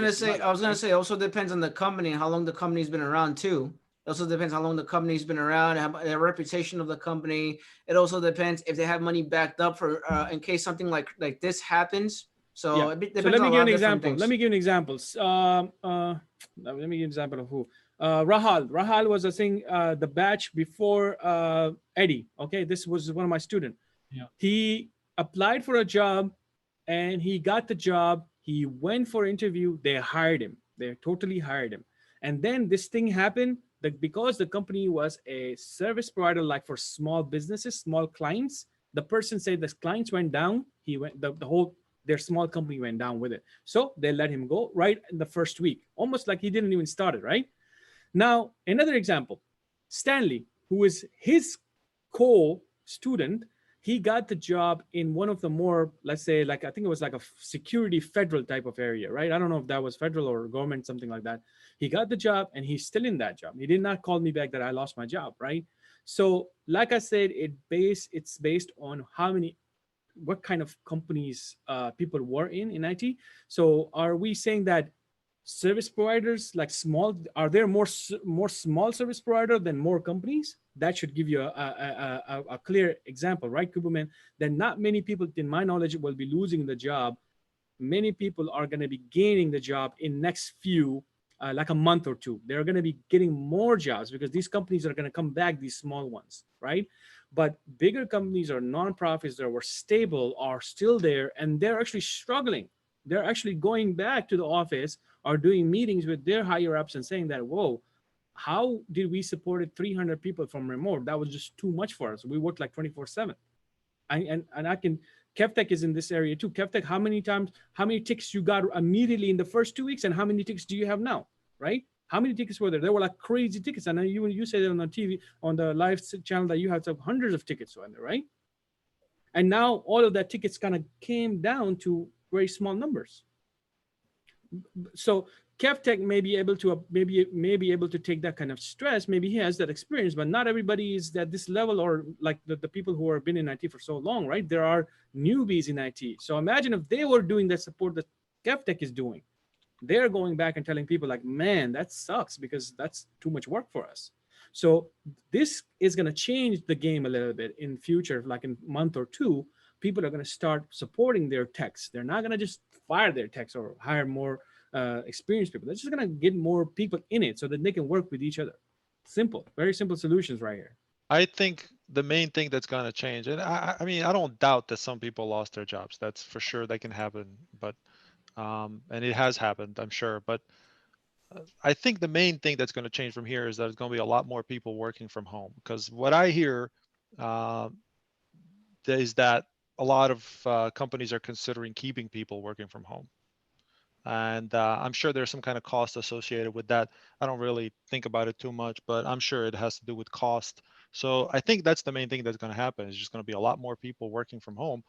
gonna say also depends on the company and how long the company's been around too. It also depends how long the company's been around, the reputation of the company. It also depends if they have money backed up for in case something like this happens. So yeah. It depends. So let me on give a an lot of example. things. Let me give an example. Let me give an example of who. Rahal was a thing, the batch before Eddie. Okay, this was one of my students. Yeah. He applied for a job and he got the job. He went for interview. They hired him. They totally hired him. And then this thing happened that because the company was a service provider, like for small businesses, small clients, the person said the clients went down. The their small company went down with it. So they let him go right in the first week, almost like he didn't even start it, right? Now, another example, Stanley, who is his co-student, he got the job in one of the more, let's say, like, I think it was like a security federal type of area, right? I don't know if that was federal or government, something like that. He got the job and he's still in that job. He did not call me back that I lost my job, right? So like I said, it's based on what kind of companies people were in IT. So are we saying that service providers, like small, are there more small service provider than more companies? That should give you a clear example, right, Kuberman? That not many people, in my knowledge, will be losing the job. Many people are going to be gaining the job in next few, like a month or two. They're going to be getting more jobs because these companies are going to come back, these small ones, right? But bigger companies or nonprofits that were stable are still there, and they're actually struggling. They're actually going back to the office or doing meetings with their higher ups and saying that, whoa, how did we support 300 people from remote? That was just too much for us. We worked like 24/7. And I can, Kevtech is in this area too. Kevtech, how many tickets you got immediately in the first 2 weeks, and how many tickets do you have now, right? How many tickets were there? There were like crazy tickets. And you said it on the TV, on the live channel, that you had hundreds of tickets on there, right? And now all of that tickets kind of came down to very small numbers. So Kevtech may be able to able to take that kind of stress. Maybe he has that experience, but not everybody is at this level, or like the people who have been in IT for so long, right? There are newbies in IT. So imagine if they were doing that support that Kevtech is doing. They're going back and telling people like, man, that sucks because that's too much work for us. So this is going to change the game a little bit in future, like in a month or two. People are going to start supporting their techs. They're not going to just fire their techs or hire more experienced people. They're just going to get more people in it so that they can work with each other. Simple, very simple solutions right here. I think the main thing that's going to change, and I mean, I don't doubt that some people lost their jobs. That's for sure, that can happen. But and it has happened, I'm sure. But I think the main thing that's going to change from here is that there's going to be a lot more people working from home. Because what I hear is that a lot of companies are considering keeping people working from home. And I'm sure there's some kind of cost associated with that. I don't really think about it too much, but I'm sure it has to do with cost. So I think that's the main thing that's going to happen. It's just going to be a lot more people working from home,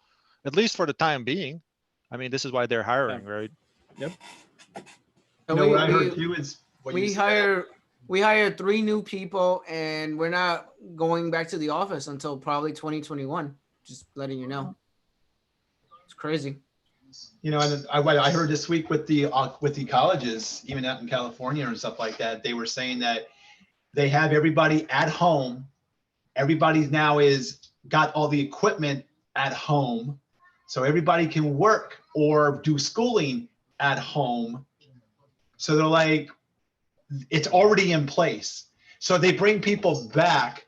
at least for the time being. I mean, this is why they're hiring, right? Yep. You know, what I heard too is we hired 3 new people, and we're not going back to the office until probably 2021. Just letting you know. It's crazy. You know, and I heard this week with the colleges, even out in California and stuff like that, they were saying that they have everybody at home. Everybody now got all the equipment at home, so everybody can work or do schooling at home. So they're like, it's already in place. So they bring people back,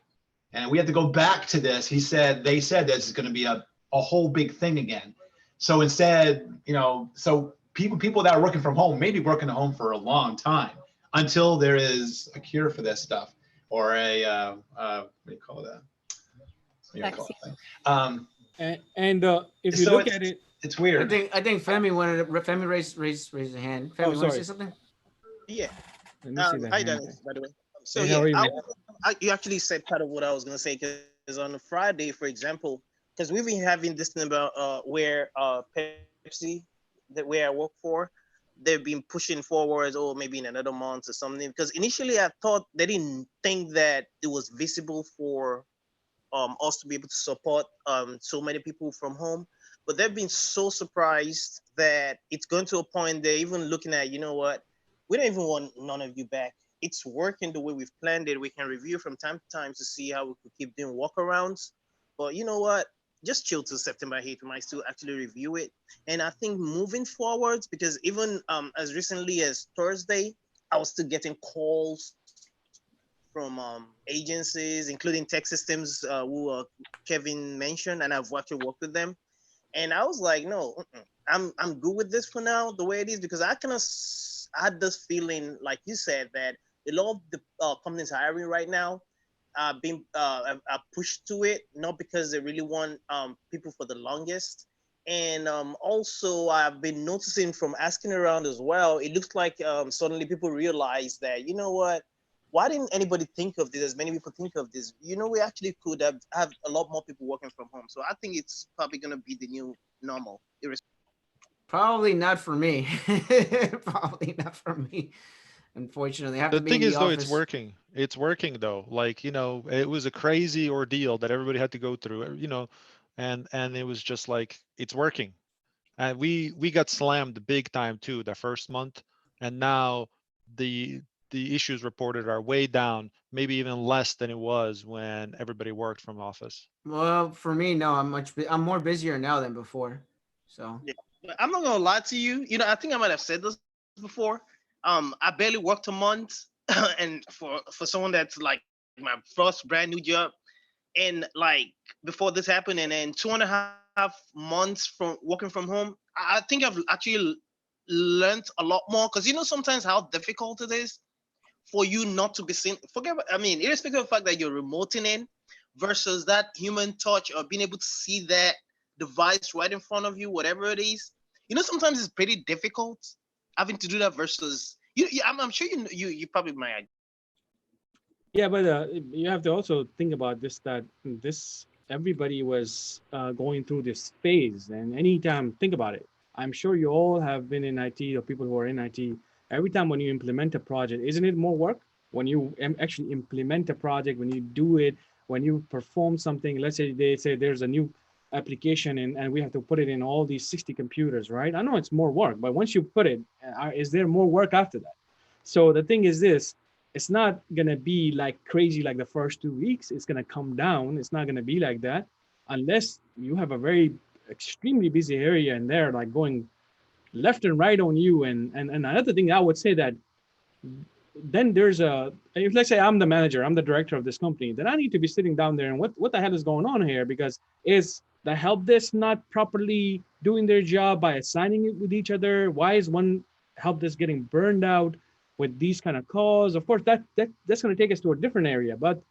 and we have to go back to this. They said this is going to be a whole big thing again. So instead, you know, so people that are working from home may be working at home for a long time until there is a cure for this stuff, or a what do you call that? If you look at it, it's weird. I think Femi raised his hand. Femi, want to say something? Yeah. Let me see that Hi, hand. Dennis, by the way. So Hey, how are you, man? you actually said part of what I was going to say, because on Friday, for example, because we've been having this thing about where Pepsi, where I work for, they've been pushing forward, or maybe in another month or something. Because initially I thought they didn't think that it was visible for us to be able to support so many people from home. But they've been so surprised that it's going to a point they're even looking at, you know what, we don't even want none of you back. It's working the way we've planned it. We can review from time to time to see how we could keep doing workarounds. But you know what? Just chill till September 8th. We might still actually review it. And I think moving forwards, because even as recently as Thursday, I was still getting calls from agencies, including tech systems, who Kevin mentioned, and I've actually worked with them. And I was like, no, I'm good with this for now, the way it is, because I kind of had this feeling, like you said, that a lot of the companies hiring right now are being pushed to it, not because they really want people for the longest. And also, I've been noticing from asking around as well, it looks like suddenly people realize that, you know what, why didn't anybody think of this as many people think of this? You know, we actually could have a lot more people working from home. So I think it's probably going to be the new normal. Probably not for me. Probably not for me. Unfortunately, I have The to be thing in the is, though, office. it's working though. Like, it was a crazy ordeal that everybody had to go through, and it was just like, it's working. And we got slammed big time too the first month, and now the issues reported are way down, maybe even less than it was when everybody worked from office. Well, for me, no, I'm more busier now than before. So Yeah. But I'm not gonna lie to you. You know, I think I might have said this before. I barely worked a month, and for someone that's like my first brand new job, and like before this happened, and then 2.5 months from working from home, I think I've actually learned a lot more. Because you know sometimes how difficult it is for you not to be seen. I mean, irrespective of the fact that you're remoting in versus that human touch or being able to see that device right in front of you, whatever it is. You know, sometimes it's pretty difficult having to do that versus you. I'm sure you probably might. Yeah, but you have to also think about this, that this everybody was going through this phase, and anytime, think about it. I'm sure you all have been in IT, or people who are in IT. Every time when you implement a project, isn't it more work? When you actually implement a project, when you do it, when you perform something, let's say they say there's a new application and we have to put it in all these 60 computers, right? I know it's more work, but once you put it, is there more work after that? So the thing is this, it's not gonna be like crazy like the first 2 weeks. It's gonna come down. It's not gonna be like that unless you have a very extremely busy area in there, like going left and right on you. And another thing I would say that then there's a, if let's say I'm the manager, I'm the director of this company, then I need to be sitting down there and what the hell is going on here? Because is the help desk not properly doing their job by assigning it with each other? Why is one help desk getting burned out with these kind of calls? Of course, that's going to take us to a different area. But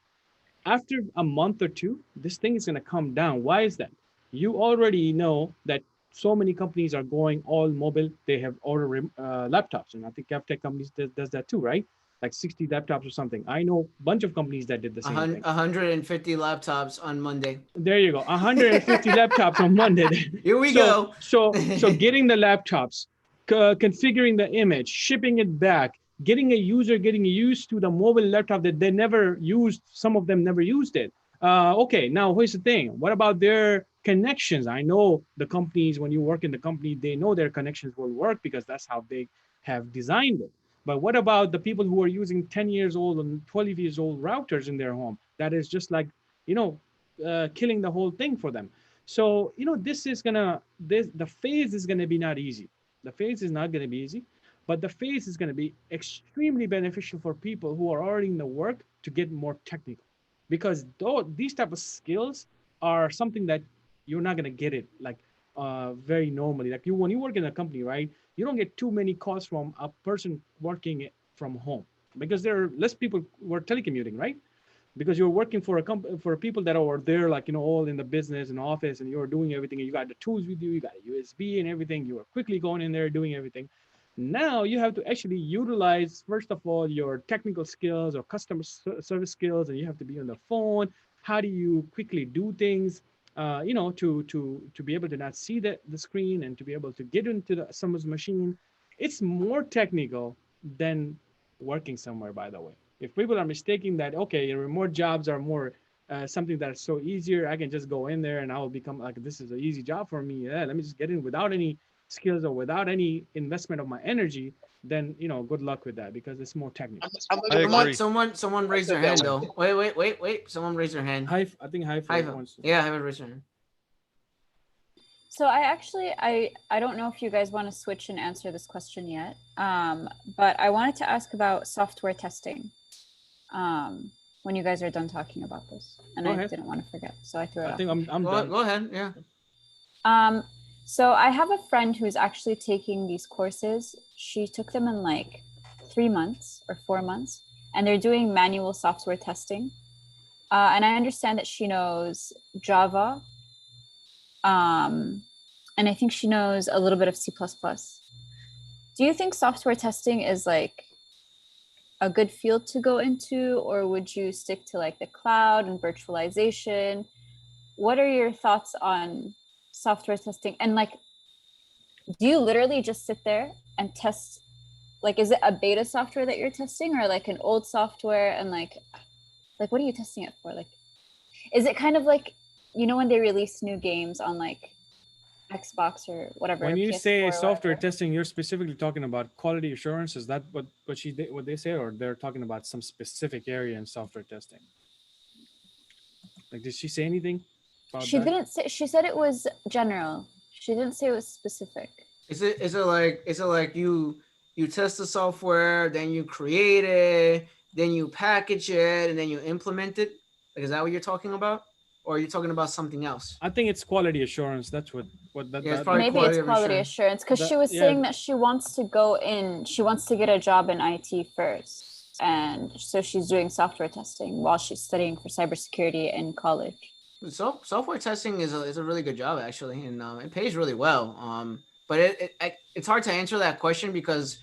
after a month or two, this thing is going to come down. Why is that? You already know that so many companies are going all mobile. They have ordered laptops, and I think Kevtech companies does that too, right? Like 60 laptops or something. I know a bunch of companies that did the same thing. 150 laptops on Monday. There you go. 150 laptops on Monday. Here we go. So getting the laptops, configuring the image, shipping it back, getting a user getting used to the mobile laptop that they never used. Some of them never used it. Okay, now here's the thing. What about their connections? I know the companies, when you work in the company, they know their connections will work because that's how they have designed it. But what about the people who are using 10 years old and 12 years old routers in their home? That is just like, killing the whole thing for them. So, this is the phase is gonna be not easy. The phase is not gonna be easy, but the phase is gonna be extremely beneficial for people who are already in the work to get more technical, because these type of skills are something that you're not gonna get it like very normally. Like when you work in a company, right? You don't get too many calls from a person working from home because there are less people who are telecommuting, right? Because you're working for for people that are there, like all in the business and office, and you're doing everything, and you got the tools with you, you got a USB and everything, you are quickly going in there doing everything. Now you have to actually utilize, first of all, your technical skills or customer service skills, and you have to be on the phone. How do you quickly do things, to be able to not see the screen and to be able to get into someone's machine? It's more technical than working somewhere, by the way. If people are mistaking that, okay, remote jobs are more something that's so easier, I can just go in there and I will become like, this is an easy job for me. Yeah, let me just get in without any skills or without any investment of my energy, then, good luck with that because it's more technical. I agree. Someone raised their hand though. Wait. Someone raised their hand. I think Haifa wants to. Yeah, Haifa raised their hand. So I don't know if you guys want to switch and answer this question yet, but I wanted to ask about software testing when you guys are done talking about this, and I didn't want to forget, so I threw it I off. think I'm done. Go ahead. Yeah. So I have a friend who's actually taking these courses. She took them in like 3 months or 4 months, and they're doing manual software testing. And I understand that she knows Java, and I think she knows a little bit of C++. Do you think software testing is like a good field to go into, or would you stick to like the cloud and virtualization? What are your thoughts on software testing? And like, do you literally just sit there and test? Like, is it a beta software that you're testing, or like an old software? And like what are you testing it for? Like, is it kind of like, you know, when they release new games on like Xbox or whatever? When you PS4 say or software whatever? testing, you're specifically talking about quality assurance. Is that what they say, or they're talking about some specific area in software testing? Like, did she say anything about She that? didn't say. She said it was general. She didn't say it was specific. Is it like you test the software, then you create it, then you package it, and then you implement it? Like, is that what you're talking about, or are you talking about something else? I think it's quality assurance. That's what that. Yeah, it's probably Maybe it's quality assurance, because she was saying that she wants to go in. She wants to get a job in IT first, and so she's doing software testing while she's studying for cybersecurity in college. So software testing is a really good job, actually, and it pays really well. But it's hard to answer that question because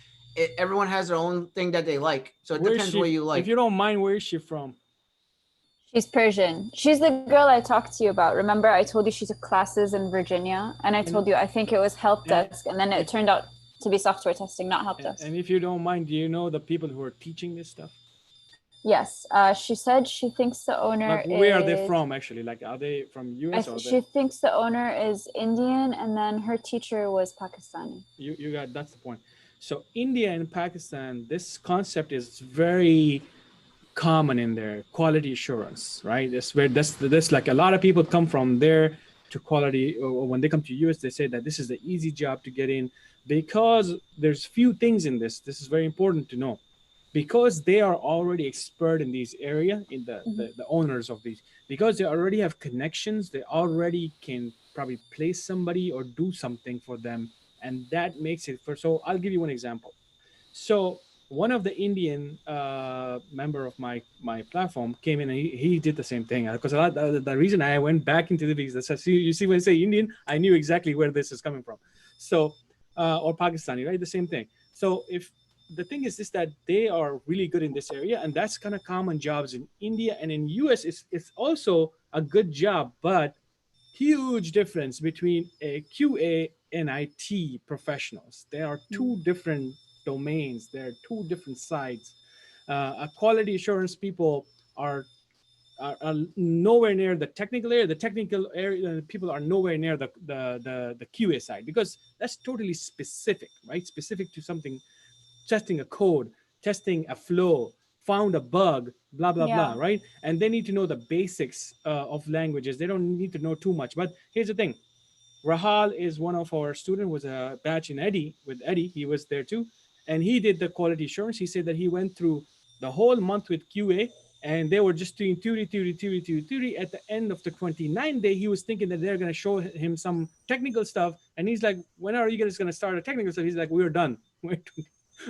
everyone has their own thing that they like. So it depends what you like. If you don't mind, where is she from? She's Persian. She's the girl I talked to you about. Remember, I told you she took classes in Virginia, and I told you I think it was help desk, and then it turned out to be software testing, not help desk. And if you don't mind, do you know the people who are teaching this stuff? Yes, she said she thinks the owner Like, where are they from, actually? Like, are they from US? She thinks the owner is Indian, and then her teacher was Pakistani. You got, that's the point. So India and Pakistan, this concept is very common in there. Quality assurance, right? That's like a lot of people come from there to quality, or when they come to US, they say that this is the easy job to get in, because there's few things in this. This is very important to know. Because they are already expert in these area, in the owners of these, because they already have connections, they already can probably place somebody or do something for them, and that makes it for. So I'll give you one example. So one of the Indian member of my platform came in, and he did the same thing, because the reason I went back into the visa, so you see when I say Indian, I knew exactly where this is coming from. So or Pakistani, right? The same thing. So if the thing is this, that they are really good in this area, and that's kind of common jobs in India, and in US it's also a good job, but huge difference between a QA and IT professionals. There are two different domains. There are two different sides. A quality assurance people are nowhere near the technical area. The technical area people are nowhere near the QA side, because that's totally specific, right? Specific to something. Testing a code, testing a flow, found a bug, blah, blah, blah, right? And they need to know the basics of languages. They don't need to know too much. But here's the thing. Rahal is one of our students, was a batch in Eddie, with Eddie. He was there too. And he did the quality assurance. He said that he went through the whole month with QA, and they were just doing theory. At the end of the 29th day, he was thinking that they're going to show him some technical stuff. And he's like, when are you guys going to start a technical stuff? He's like, we're done.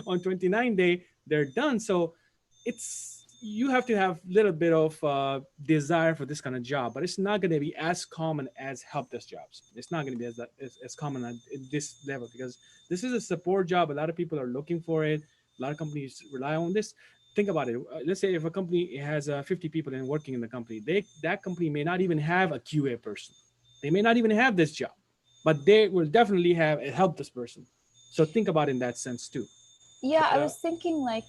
On 29th day, they're done. So you have to have a little bit of desire for this kind of job, but it's not going to be as common as help desk jobs. It's not going to be as common at this level, because this is a support job. A lot of people are looking for it. A lot of companies rely on this. Think about it. Let's say if a company has 50 people and working in the company, that company may not even have a QA person. They may not even have this job, but they will definitely have a help desk person. So think about it in that sense too. Yeah, I was thinking, like,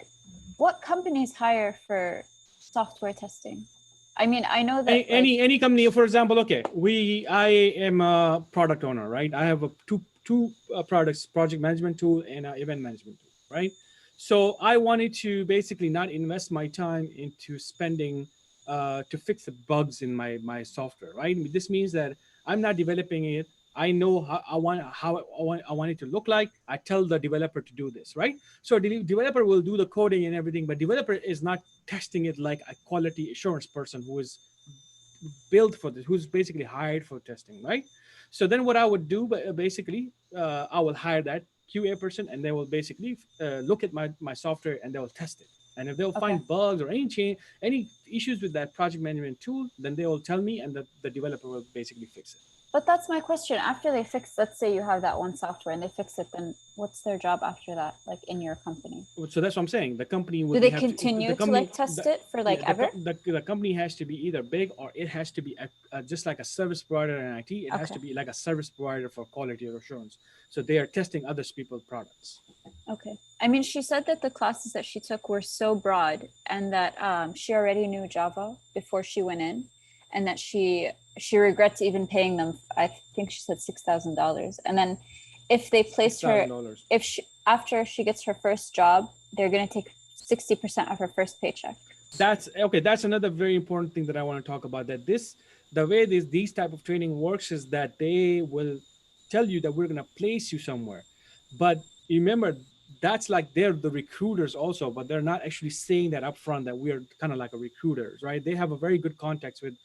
what companies hire for software testing? I mean, I know that any company, for example, okay, I am a product owner, right? I have two products, project management tool and an event management tool, right? So I wanted to basically not invest my time into spending to fix the bugs in my software, right? This means that I'm not developing it. I know how I want it to look like. I tell the developer to do this, right? So the developer will do the coding and everything, but developer is not testing it like a quality assurance person who is built for this, who's basically hired for testing, right? So then what I would do, basically, I will hire that QA person, and they will basically look at my software, and they will test it. And if they'll find bugs or any issues with that project management tool, then they will tell me, and the developer will basically fix it. But that's my question. After they fix, let's say you have that one software and they fix it, then what's their job after that, like in your company? So that's what I'm saying. The company will Do they have continue to like test it for like yeah, ever? The company has to be either big, or it has to be just like a service provider in IT. It has Okay. to be like a service provider for quality assurance. So they are testing other people's products. Okay. I mean, she said that the classes that she took were so broad, and that she already knew Java before she went in, and that she regrets even paying them. I think she said $6,000. And then if they placed her, after she gets her first job, they're going to take 60% of her first paycheck. That's okay. That's another very important thing that I want to talk about. That the way these type of training works is that they will tell you that we're going to place you somewhere, but remember, that's like they're the recruiters also, but they're not actually saying that up front, that we are kind of like a recruiters, right? They have a very good contacts with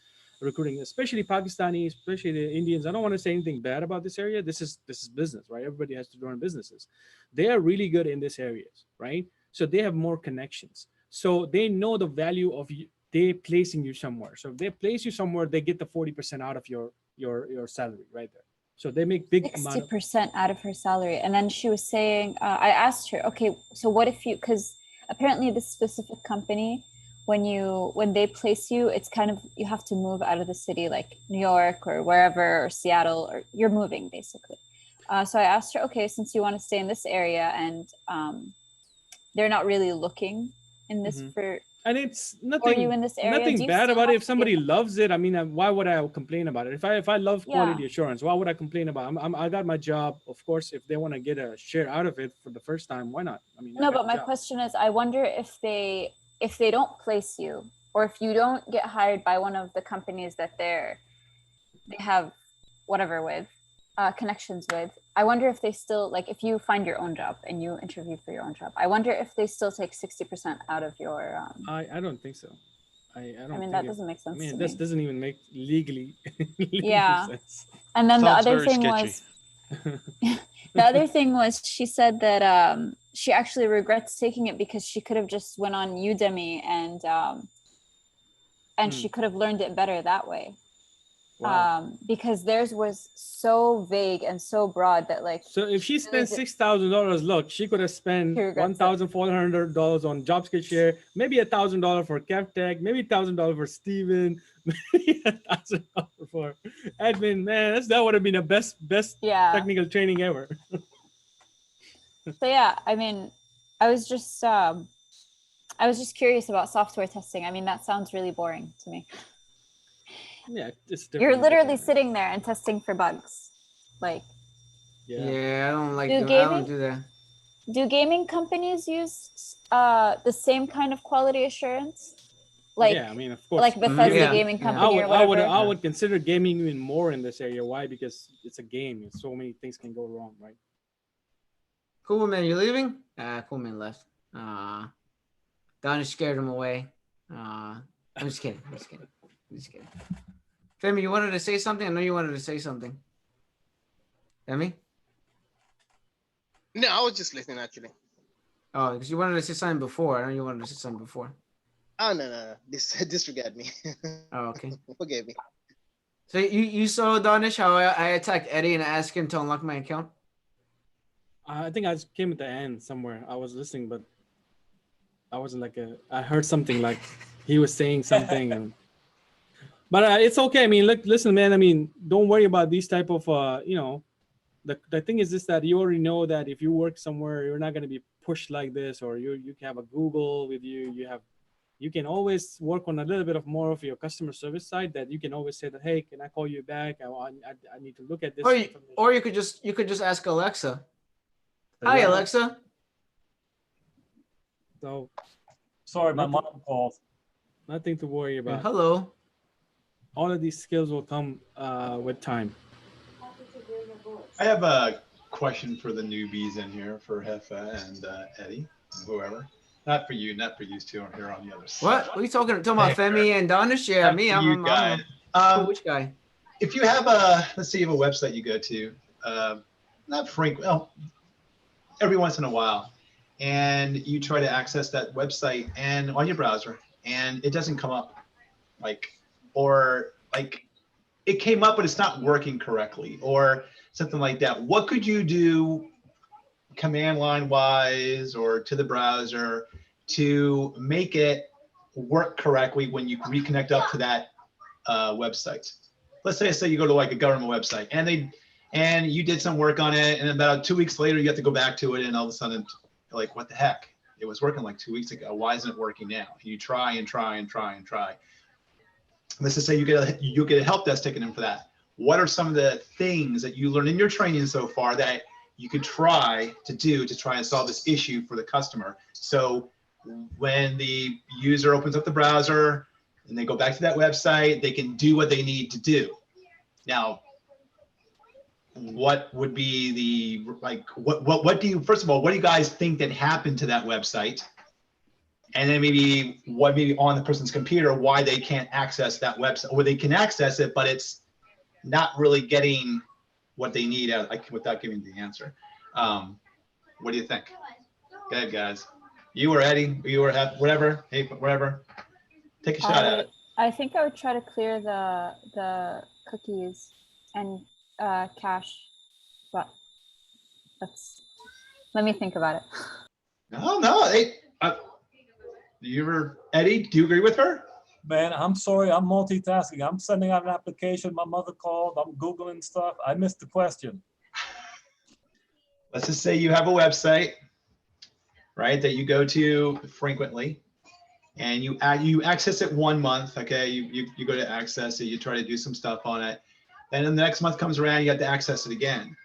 recruiting, especially Pakistani, especially the Indians. I don't want to say anything bad about this area. This is business, right? Everybody has to run businesses. They are really good in this areas, right? So they have more connections. So they know the value of they placing you somewhere. So if they place you somewhere, they get the 40% out of your salary right there. So they make big 60% out of her salary. And then she was saying, I asked her, okay, so what if you, because apparently this specific company, when they place you, it's kind of, you have to move out of the city, like New York or wherever, or Seattle, or you're moving basically. So I asked her, okay, since you want to stay in this area, and they're not really looking in this for, and it's for you in this area, nothing bad about it. If somebody loves it, I mean, why would I complain about it? If I love quality assurance, why would I complain about it? I got my job. Of course, if they want to get a share out of it for the first time, why not? I mean, no, but my question is, I wonder if they don't place you, or if you don't get hired by one of the companies that they have whatever with connections with, I wonder if they still, like, if you find your own job and you interview for your own job, I wonder if they still take 60% out of your I don't think so. I mean, that doesn't make sense. I mean, this doesn't even make legally sense. And then the other thing was the other thing was, she said that she actually regrets taking it because she could have just went on Udemy and she could have learned it better that way. Wow. Because theirs was so vague and so broad that, like, so if she spent $6,000, look, she could have spent $1,400 on JobSkillshare, maybe $1,000 for Kevtech, maybe $1,000 for Steven, maybe $1,000 for admin. Man, that would have been the best technical training ever. So yeah, I mean, I was just curious about software testing. I mean, that sounds really boring to me. Yeah, you're literally sitting there and testing for bugs, like. Yeah, I don't like. I don't do that. Do gaming companies use the same kind of quality assurance? Like, yeah, I mean, of course. Like Bethesda gaming company or whatever. I would consider gaming even more in this area. Why? Because it's a game. So many things can go wrong, right? Cool man, you leaving? Cool man left. Donna scared him away. I'm just kidding. I'm just kidding. Femi, you wanted to say something? I know you wanted to say something. Femi? No, I was just listening actually. Oh, because you wanted to say something before. I know you wanted to say something before. Oh no. Disregard me. Oh, okay. Forgive me. So you saw, Donish, how I attacked Eddie and asked him to unlock my account? I think I just came at the end somewhere. I was listening, but I wasn't like I heard something like he was saying something and. But it's okay. I mean, look, listen, man. I mean, don't worry about these type of, the thing is this, that you already know that if you work somewhere, you're not going to be pushed like this, or you can have a Google with you. You can always work on a little bit of more of your customer service side, that you can always say that, hey, can I call you back? I need to look at this. Or you could just ask Alexa. Hi, Alexa. So, sorry, my mom called. Nothing to worry about. Yeah, hello. All of these skills will come with time. I have a question for the newbies in here, for Hefa and Eddie, and whoever. Not for you two here on the other side. What are you talking about? Femi and Donish? Yeah, me. I'm which guy? If you have let's say you have a website you go to, not frequent, well, every once in a while, and you try to access that website and on your browser, and it doesn't come up, like, or like it came up, but it's not working correctly or something like that. What could you do command line wise or to the browser to make it work correctly when you reconnect up to that website? Let's say you go to like a government website and you did some work on it, and about 2 weeks later you have to go back to it, and all of a sudden you're like, what the heck? It was working like 2 weeks ago. Why isn't it working now? And you try and try and try and try. Let's just say you get a help desk taken in for that. What are some of the things that you learned in your training so far that you could try to do to try and solve this issue for the customer? So when the user opens up the browser and they go back to that website, they can do what they need to do. Now, what would be the, like, what do you, first of all, what do you guys think that happened to that website? And then maybe what maybe on the person's computer, why they can't access that website, or they can access it, but it's not really getting what they need out, like, without giving the answer. What do you think? Go ahead, guys. You or Eddie, you or whatever, hey, whatever. Take a shot at it. I think I would try to clear the cookies and cache, but let me think about it. No. Hey, Eddie, do you agree with her? Man, I'm sorry, I'm multitasking. I'm sending out an application. My mother called. I'm Googling stuff. I missed the question. Let's just say you have a website, right, that you go to frequently, and you access it 1 month. Okay, you go to access it. You try to do some stuff on it. Then the next month comes around, you have to access it again,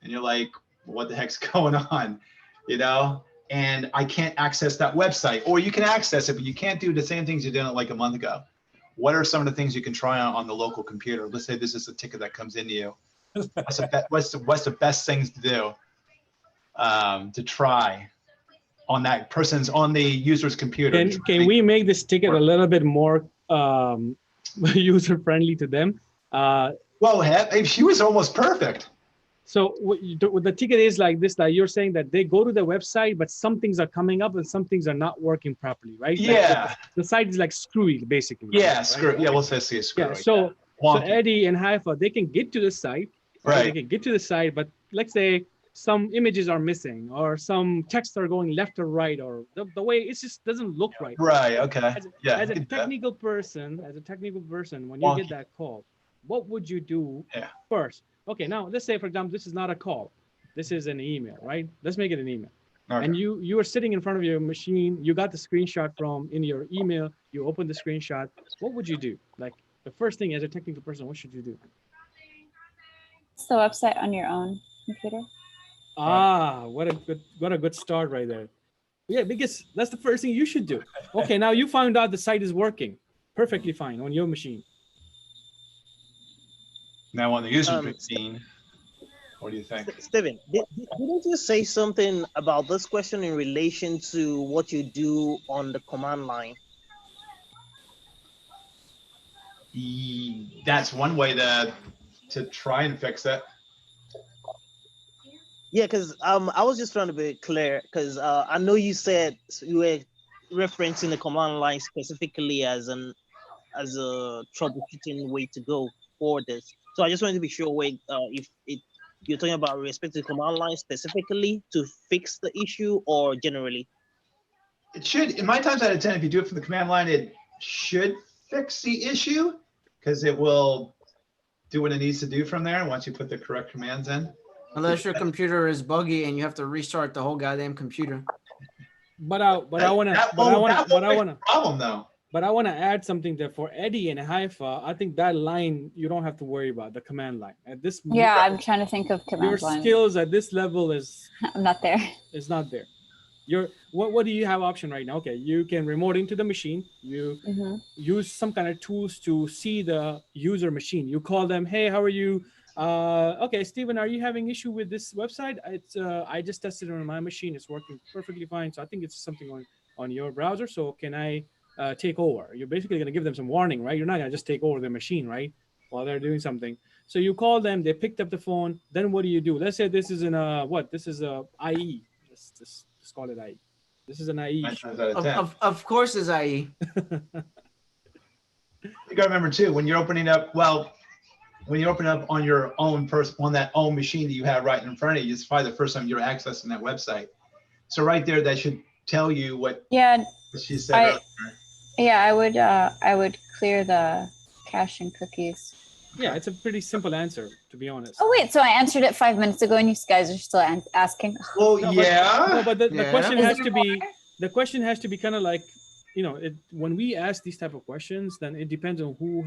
and you're like, what the heck's going on, you know? And I can't access that website. Or you can access it, but you can't do the same things you did like a month ago. What are some of the things you can try on the local computer? Let's say this is a ticket that comes into you. What's the best things to do to try on that person's, on the user's computer? Can we make this ticket a little bit more user friendly to them? Well, she was almost perfect. So what the ticket is like this, that you're saying that they go to the website, but some things are coming up and some things are not working properly, right? Yeah. Like the site is like screwy, basically. Yeah, right? screw. Yeah, we'll say screwy. Yeah. So Eddie and Haifa, they can get to the site. Right. They can get to the site, but let's say some images are missing, or some texts are going left or right, or the way it just doesn't look right. Right. Okay. As a technical person, when you get that call, what would you do first? Okay, now let's say, for example, this is not a call. This is an email, right? Let's make it an email. Okay. And you are sitting in front of your machine. You got the screenshot in your email. You open the screenshot. What would you do? Like the first thing as a technical person, what should you do? It's the website on your own computer. Ah, what a good start right there. Yeah, because that's the first thing you should do. Okay, now you found out the site is working perfectly fine on your machine. Now on the user machine, what do you think? Steven, didn't you say something about this question in relation to what you do on the command line? That's one way to try and fix it. Yeah, because I was just trying to be clear, because I know you said you were referencing the command line specifically as a troubleshooting way to go for this. So I just wanted to be sure if you're talking about respect to the command line specifically to fix the issue, or generally. It should, in 9 times out of 10, if you do it from the command line, it should fix the issue, because it will do what it needs to do from there once you put the correct commands in. Unless your computer is buggy and you have to restart the whole goddamn computer. But I want to add something there for Eddie and Haifa. I think that line you don't have to worry about, the command line. At this I'm trying to think of command line. Your skills at this level is I'm not there. It's not there. What do you have option right now? Okay, you can remote into the machine. You use some kind of tools to see the user machine. You call them, hey, how are you? Okay, Steven, are you having issue with this website? I just tested it on my machine. It's working perfectly fine. So I think it's something on your browser. So can I take over? You're basically going to give them some warning, right? You're not going to just take over the machine, right? While they're doing something. So you call them, they picked up the phone. Then what do? Let's say this is this is a IE. Let's call it IE. This is an IE 9 issue. times out of 10. Of course, is IE. You gotta remember too, when you're opening up, when you open up on your own on that own machine that you have right in front of you, it's probably the first time you're accessing that website. So right there, that should tell you what she said earlier. Yeah, I would clear the cache and cookies. Yeah, it's a pretty simple answer, to be honest. Oh wait, so I answered it 5 minutes ago, and you guys are still asking. Well, No, yeah. but the question Is has there to be more? the question has to be kind of like, you know, when we ask these type of questions, then it depends on who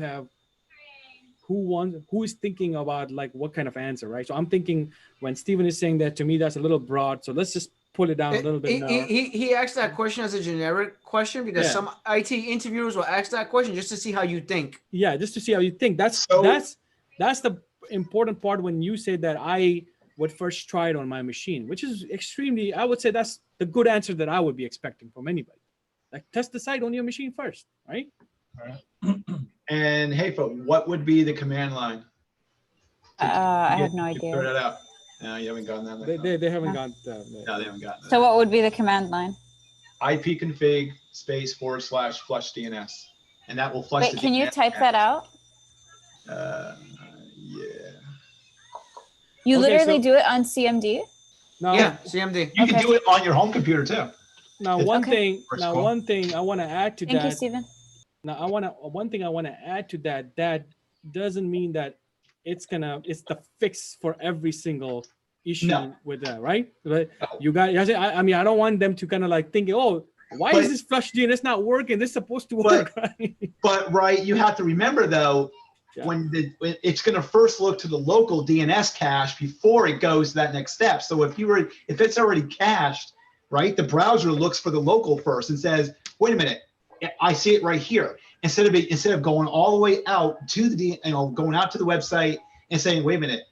is thinking about like what kind of answer, right? So I'm thinking when Steven is saying that, to me that's a little broad. So let's just pull it down a little bit more. He asked that question as a generic question because some IT interviewers will ask that question just to see how you think. Yeah, just to see how you think. That's the important part when you say that I would first try it on my machine, which is extremely, I would say that's the good answer that I would be expecting from anybody. Like test the site on your machine first, right? All right. And hey, folks, what would be the command line? I have no idea. Figure that out. No, you haven't gotten that. They haven't gotten No, they haven't gotten that. So what would be the command line? ipconfig /flush DNS, and that will flush. Wait, can you type that out? Yeah. You literally do it on CMD? No. Yeah, CMD. You can do it on your home computer too. Now, one thing I want to add to that. Thank you, Steven. Now, one thing I want to add to that. That doesn't mean that it's the fix for every single issue with that, right? But you guys, I mean, I don't want them to kind of like think, oh, why is this flush DNS not working? This is supposed to work, right? But you have to remember though, when it's going to first look to the local DNS cache before it goes to that next step. So if it's already cached, right, the browser looks for the local first and says, wait a minute, I see it right here. Instead of going all the way out to going out to the website and saying, wait a minute,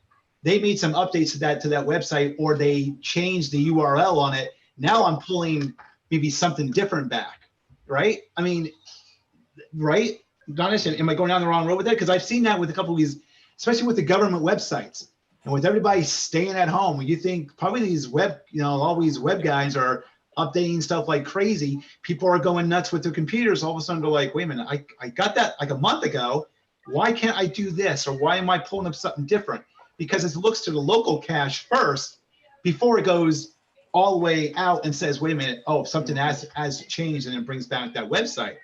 they made some updates to that website, or they changed the URL on it. Now I'm pulling maybe something different back, right? I mean, right? Donish, am I going down the wrong road with that? Because I've seen that with a couple of these, especially with the government websites and with everybody staying at home. When you think probably these all these web guys are updating stuff like crazy, people are going nuts with their computers. All of a sudden go like, wait a minute, I got that like a month ago. Why can't I do this? Or why am I pulling up something different? Because it looks to the local cache first before it goes all the way out and says, wait a minute, oh, something has changed, and it brings back that website.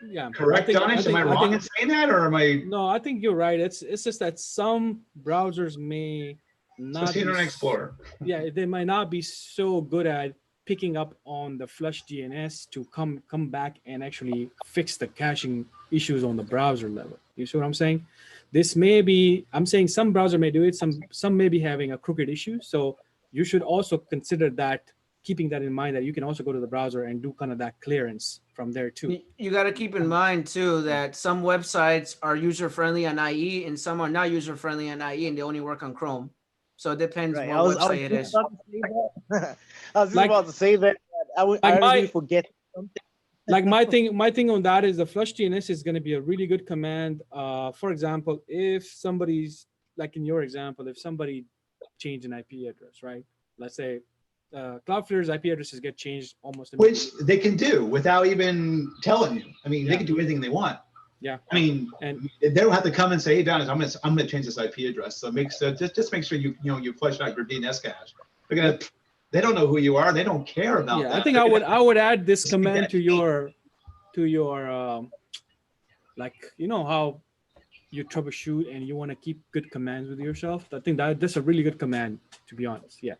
Yeah. Correct, Donish? Am I wrong in saying that, or am I? No, I think you're right. It's just that some browsers may not. Internet Explorer. Yeah, they might not be so good at picking up on the flush DNS to come back and actually fix the caching issues on the browser level. You see what I'm saying? This may be, I'm saying some browser may do it, some may be having a crooked issue. So you should also consider that, keeping that in mind, that you can also go to the browser and do kind of that clearance from there too. You got to keep in mind too that some websites are user-friendly on IE and some are not user-friendly on IE, and they only work on Chrome. So it depends what website it is. I was just about to say that. I really forget something. Like my thing on that is the flush DNS is going to be a really good command. For example, if somebody's, like in your example, if somebody changed an IP address, right? Let's say Cloudflare's IP addresses get changed almost immediately. Which they can do without even telling you. I mean, they can do anything they want. Yeah. I mean, and they don't have to come and say, "Hey, Don, I'm gonna change this IP address." So just make sure you flush out your DNS cache. They don't know who you are. They don't care about that. I think I would add this command to your like, you know how you troubleshoot and you want to keep good commands with yourself. I think that's a really good command, to be honest. Yeah.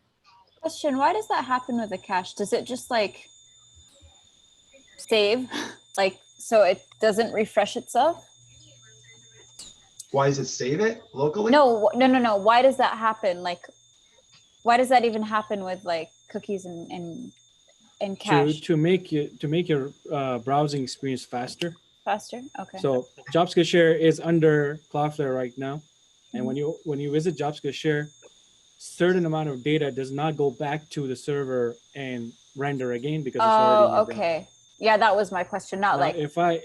Question: why does that happen with the cache? Does it just like save, like, so it doesn't refresh itself? Why does it save it locally? No. Why does that happen? Like, why does that even happen with like cookies and cache? To make your browsing experience faster. Faster. Okay. So JavaScript Share is under Cloudflare right now, and when you visit JavaScript Share, certain amount of data does not go back to the server and render again because it's already in your browser. Yeah, that was my question. Not now, like if I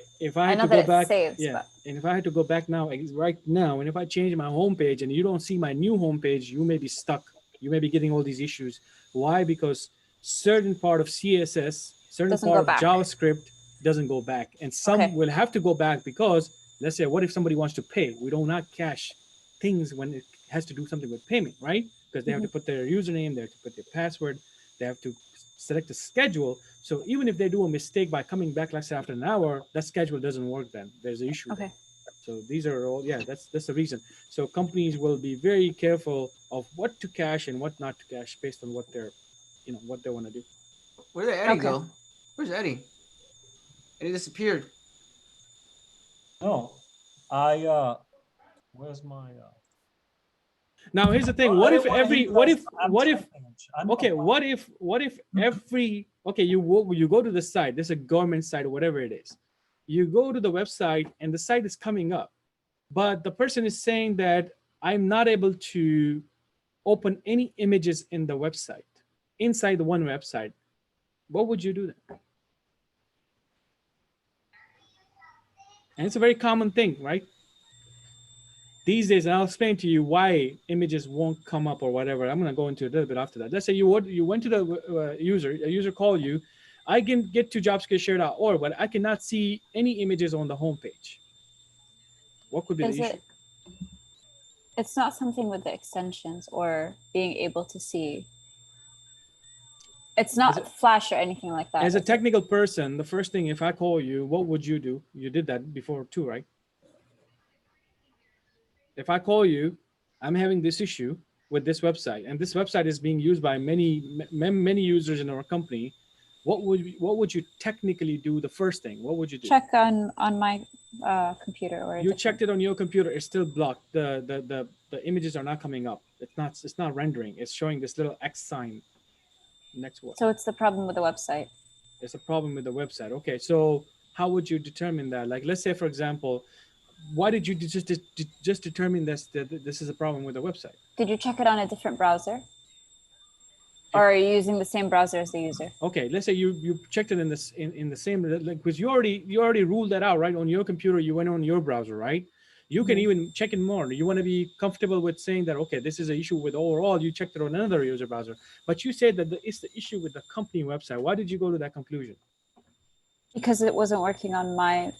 had to go back, and if I had to go back now, right now, and if I change my homepage and you don't see my new homepage, you may be stuck. You may be getting all these issues. Why? Because certain part of CSS certain Doesn't part go of back. JavaScript doesn't go back, and some Okay. will have to go back because, let's say, what if somebody wants to pay? We do not cache things when it has to do something with payment, right? Because they have to put their username, they have to put their password, they have to select a schedule. So even if they do a mistake by coming back, let's say after an hour, that schedule doesn't work then. There's an issue. Okay. So these are all, yeah, that's the reason. So companies will be very careful of what to cache and what not to cache based on what they're, what they want to do. Where did Eddie Okay. go? Where's Eddie? Eddie disappeared. No, where's my? Now here's the thing. Oh, What I if didn't wanna every? hit What that. if? I'm What if? typing. I'm Okay. not- What if every? Okay, you go to the site. There's a government site or whatever it is. You go to the website and the site is coming up, but the person is saying that I'm not able to open any images in the website, inside the one website. What would you do then? And it's a very common thing, right? These days, and I'll explain to you why images won't come up or whatever. I'm going to go into a little bit after that. Let's say you went to the user, a user called you. I can get to jobskillshare.org, but I cannot see any images on the homepage. What could be the issue? It's not something with the extensions or being able to see. It's not Flash or anything like that. As a technical person, the first thing, if I call you, what would you do? You did that before too, right? If I call you, I'm having this issue with this website, and this website is being used by many users in our company. What would you technically do? The first thing, what would you do? Check on my computer or you checked it on your computer. It's still blocked. The images are not coming up. It's not rendering. It's showing this little X sign next to it. So it's the problem with the website. It's a problem with the website. Okay, so how would you determine that? Like, let's say, for example, why did you just determine that this is a problem with the website? Did you check it on a different browser? Or are you using the same browser as the user? Okay, let's say you checked it in the same, like, because you already ruled that out, right? On your computer, you went on your browser, right? You can even check it more. You want to be comfortable with saying that, okay, this is an issue with overall, you checked it on another user browser, but you said that it's the issue with the company website. Why did you go to that conclusion? Because it wasn't working on my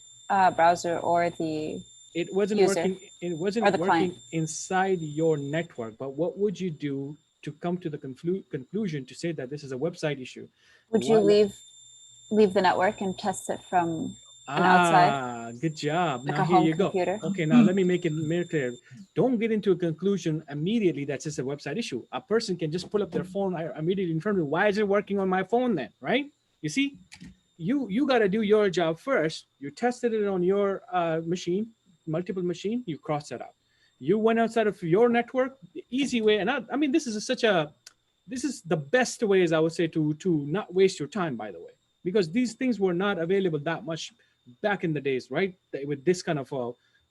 browser or the It wasn't user, working. It wasn't or the working client. inside your network. But what would you do to come to the conclusion to say that this is a website issue? Would you leave the network and test it from an outside? Good job. Like now a here home you go. computer? Okay, now let me make it more clear. Don't get into a conclusion immediately that's just a website issue. A person can just pull up their phone immediately in front of me. Why is it working on my phone then, right? You see, you got to do your job first. You tested it on your machine, multiple machine, you cross that out. You went outside of your network, the easy way, and I mean, this is the best ways, I would say, to not waste your time, by the way, because these things were not available that much back in the days, right? With this kind of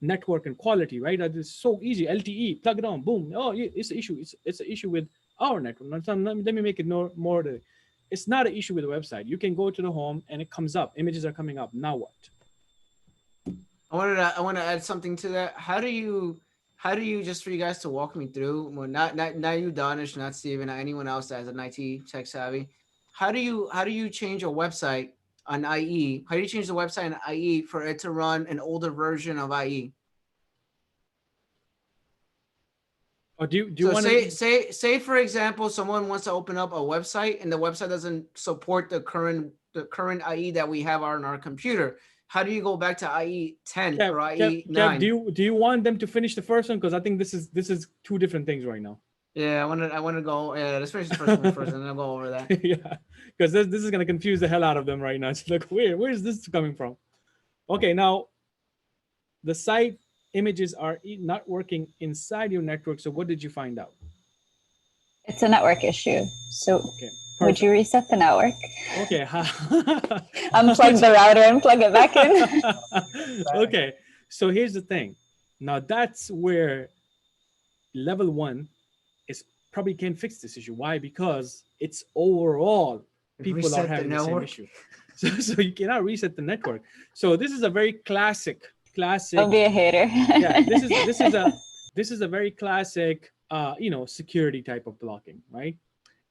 network and quality, right? It's so easy. LTE, plug it on, boom. Oh, it's an issue. It's an issue with our network. Let me make it more. It's not an issue with the website. You can go to the home and it comes up. Images are coming up. Now what? I want to add something to that. How do you just for you guys to walk me through? Well, not you, Danish, not Steven, not anyone else that has an IT tech savvy. How do you change a website on IE? How do you change the website on IE for it to run an older version of IE? Or do you want to say for example, someone wants to open up a website and the website doesn't support the current IE that we have on our computer? How do you go back to IE 10 or IE 9? Do you want them to finish the first one? Because I think this is two different things right now. Yeah, I want to go. Yeah, let's finish the first one first, and then I'll go over that. Yeah, because this is gonna confuse the hell out of them right now. It's like, where is this coming from? Okay, now the site images are not working inside your network. So what did you find out? It's a network issue. So okay, would you reset the network? Okay. Unplug the router and plug it back in. Okay, so here's the thing. Now that's where level 1 is probably can't fix this issue. Why? Because it's overall people are having the same issue. So you cannot reset the network. So this is a very classic. Don't be a hater. Yeah, this is a very classic security type of blocking, right?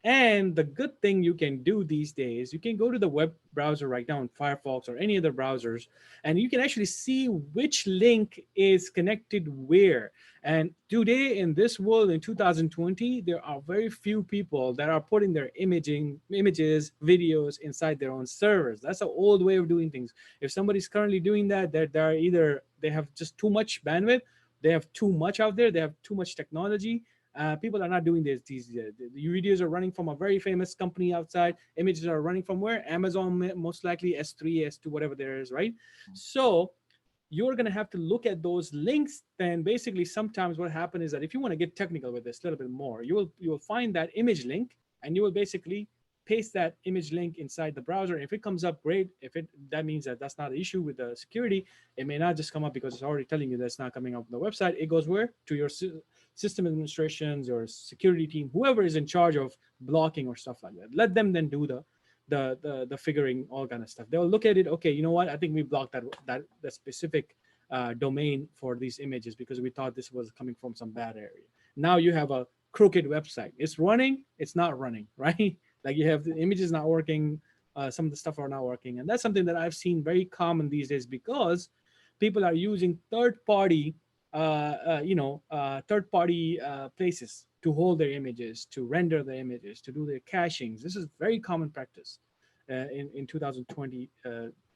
And the good thing you can do these days, you can go to the web browser right now in Firefox or any other browsers, and you can actually see which link is connected where. And today in this world in 2020, there are very few people that are putting their images, videos inside their own servers. That's an old way of doing things. If somebody's currently doing that, they're either they have just too much bandwidth, they have too much out there, they have too much technology. People are not doing this. These the videos are running from a very famous company outside. Images are running from where? Amazon, most likely S3, S2, whatever there is, right? So you're going to have to look at those links. Then basically sometimes what happens is that if you want to get technical with this a little bit more, you will find that image link and you will basically paste that image link inside the browser. If it comes up, great. If it that means that that's not an issue with the security, it may not just come up because it's already telling you that's not coming up on the website. It goes where? To your system administrations, your security team, whoever is in charge of blocking or stuff like that. Let them then do the figuring, all kind of stuff. They'll look at it. Okay, you know what? I think we blocked that specific domain for these images because we thought this was coming from some bad area. Now you have a crooked website. It's running. It's not running, right? Like you have the images not working. Some of the stuff are not working, and that's something that I've seen very common these days because people are using third-party places to hold their images, to render the images, to do their cachings. This is very common practice in 2020,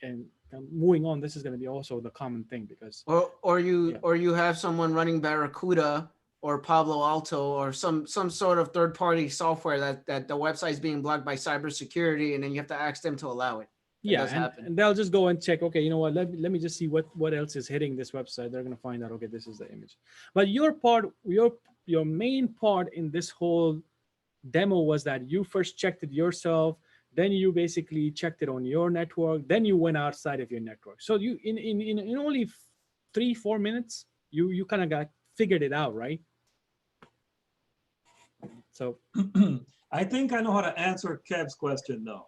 and moving on. This is going to be also the common thing because or you have someone running Barracuda or Palo Alto or some sort of third-party software that the website is being blocked by cybersecurity, and then you have to ask them to allow it. And they'll just go and check, okay, you know what, let me just see what else is hitting this website. They're going to find out, okay, this is the image. But your main part in this whole demo was that you first checked it yourself, then you basically checked it on your network, then you went outside of your network. So you in only 3-4 minutes, you kind of got figured it out, right? So I think I know how to answer Kev's question though.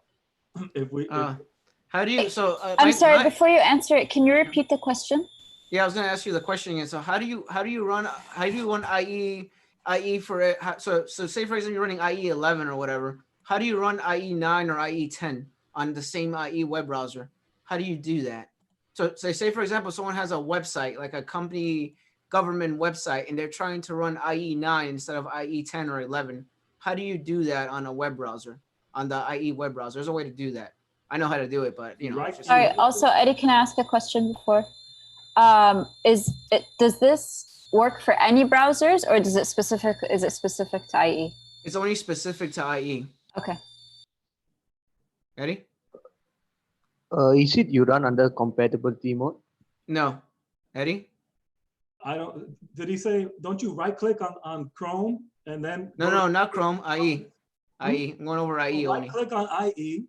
How do you? So I'm sorry. Before you answer it, can you repeat the question? Yeah, I was going to ask you the question again. So how do you run IE for it? So say for example you're running IE 11 or whatever. How do you run IE 9 or IE 10 on the same IE web browser? How do you do that? So say for example someone has a website like a company government website and they're trying to run IE 9 instead of IE 10 or 11. How do you do that on a web browser, on the IE web browser? There's a way to do that. I know how to do it, but you know. Right. Sorry. Also, Eddie, can I ask a question before? Does this work for any browsers, or is it specific to IE? It's only specific to IE. Okay. Eddie? Is it you run under compatibility mode? No. Eddie? I don't. Did he say? Don't you right click on Chrome and then? No, not Chrome. IE. IE. I'm going over IE right only. Click on IE.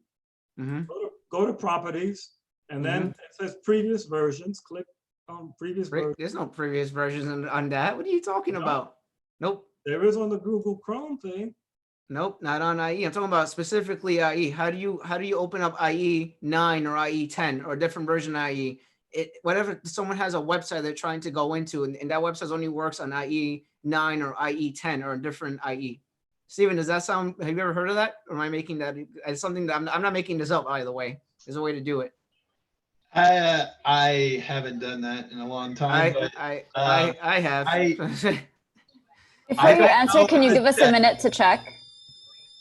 Mm-hmm. Go to properties, and then it says previous versions. Click on previous versions. There's no previous versions on that. What are you talking about? Nope. There is on the Google Chrome thing. Nope, not on IE. I'm talking about specifically IE. How do you open up IE 9 or IE 10 or a different version of IE? Whatever someone has a website they're trying to go into, and that website only works on IE 9 or IE 10 or a different IE. Steven, does that sound? Have you ever heard of that? Or am I making that? It's something that I'm not making this up, by the way. There's a way to do it. I haven't done that in a long time. I have. Before you answer, can you give us a minute to check?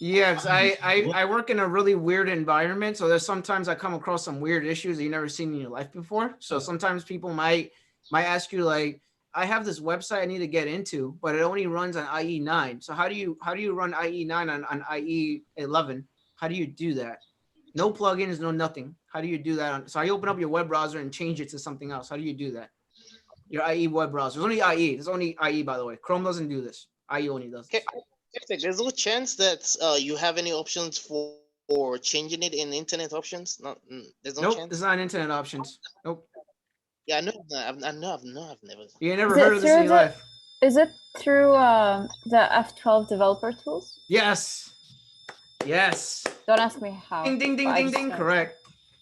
Yeah, because I work in a really weird environment. So there's sometimes I come across some weird issues that you've never seen in your life before. So sometimes people might ask you like, I have this website I need to get into, but it only runs on IE 9. So how do you run IE 9 on IE 11? How do you do that? No plugins, no nothing. How do you do that? So you open up your web browser and change it to something else. How do you do that? Your IE web browser. There's only IE. There's only IE, by the way. Chrome doesn't do this. IE only does this. Okay. There's no chance that you have any options for changing it in internet options. There's no chance. Nope, there's not internet options. Nope. Yeah, I know. I've never. You never heard of this in your life. Is it through the F12 developer tools? Yes. Yes. Don't ask me how. Ding, ding, ding, ding, ding. Correct.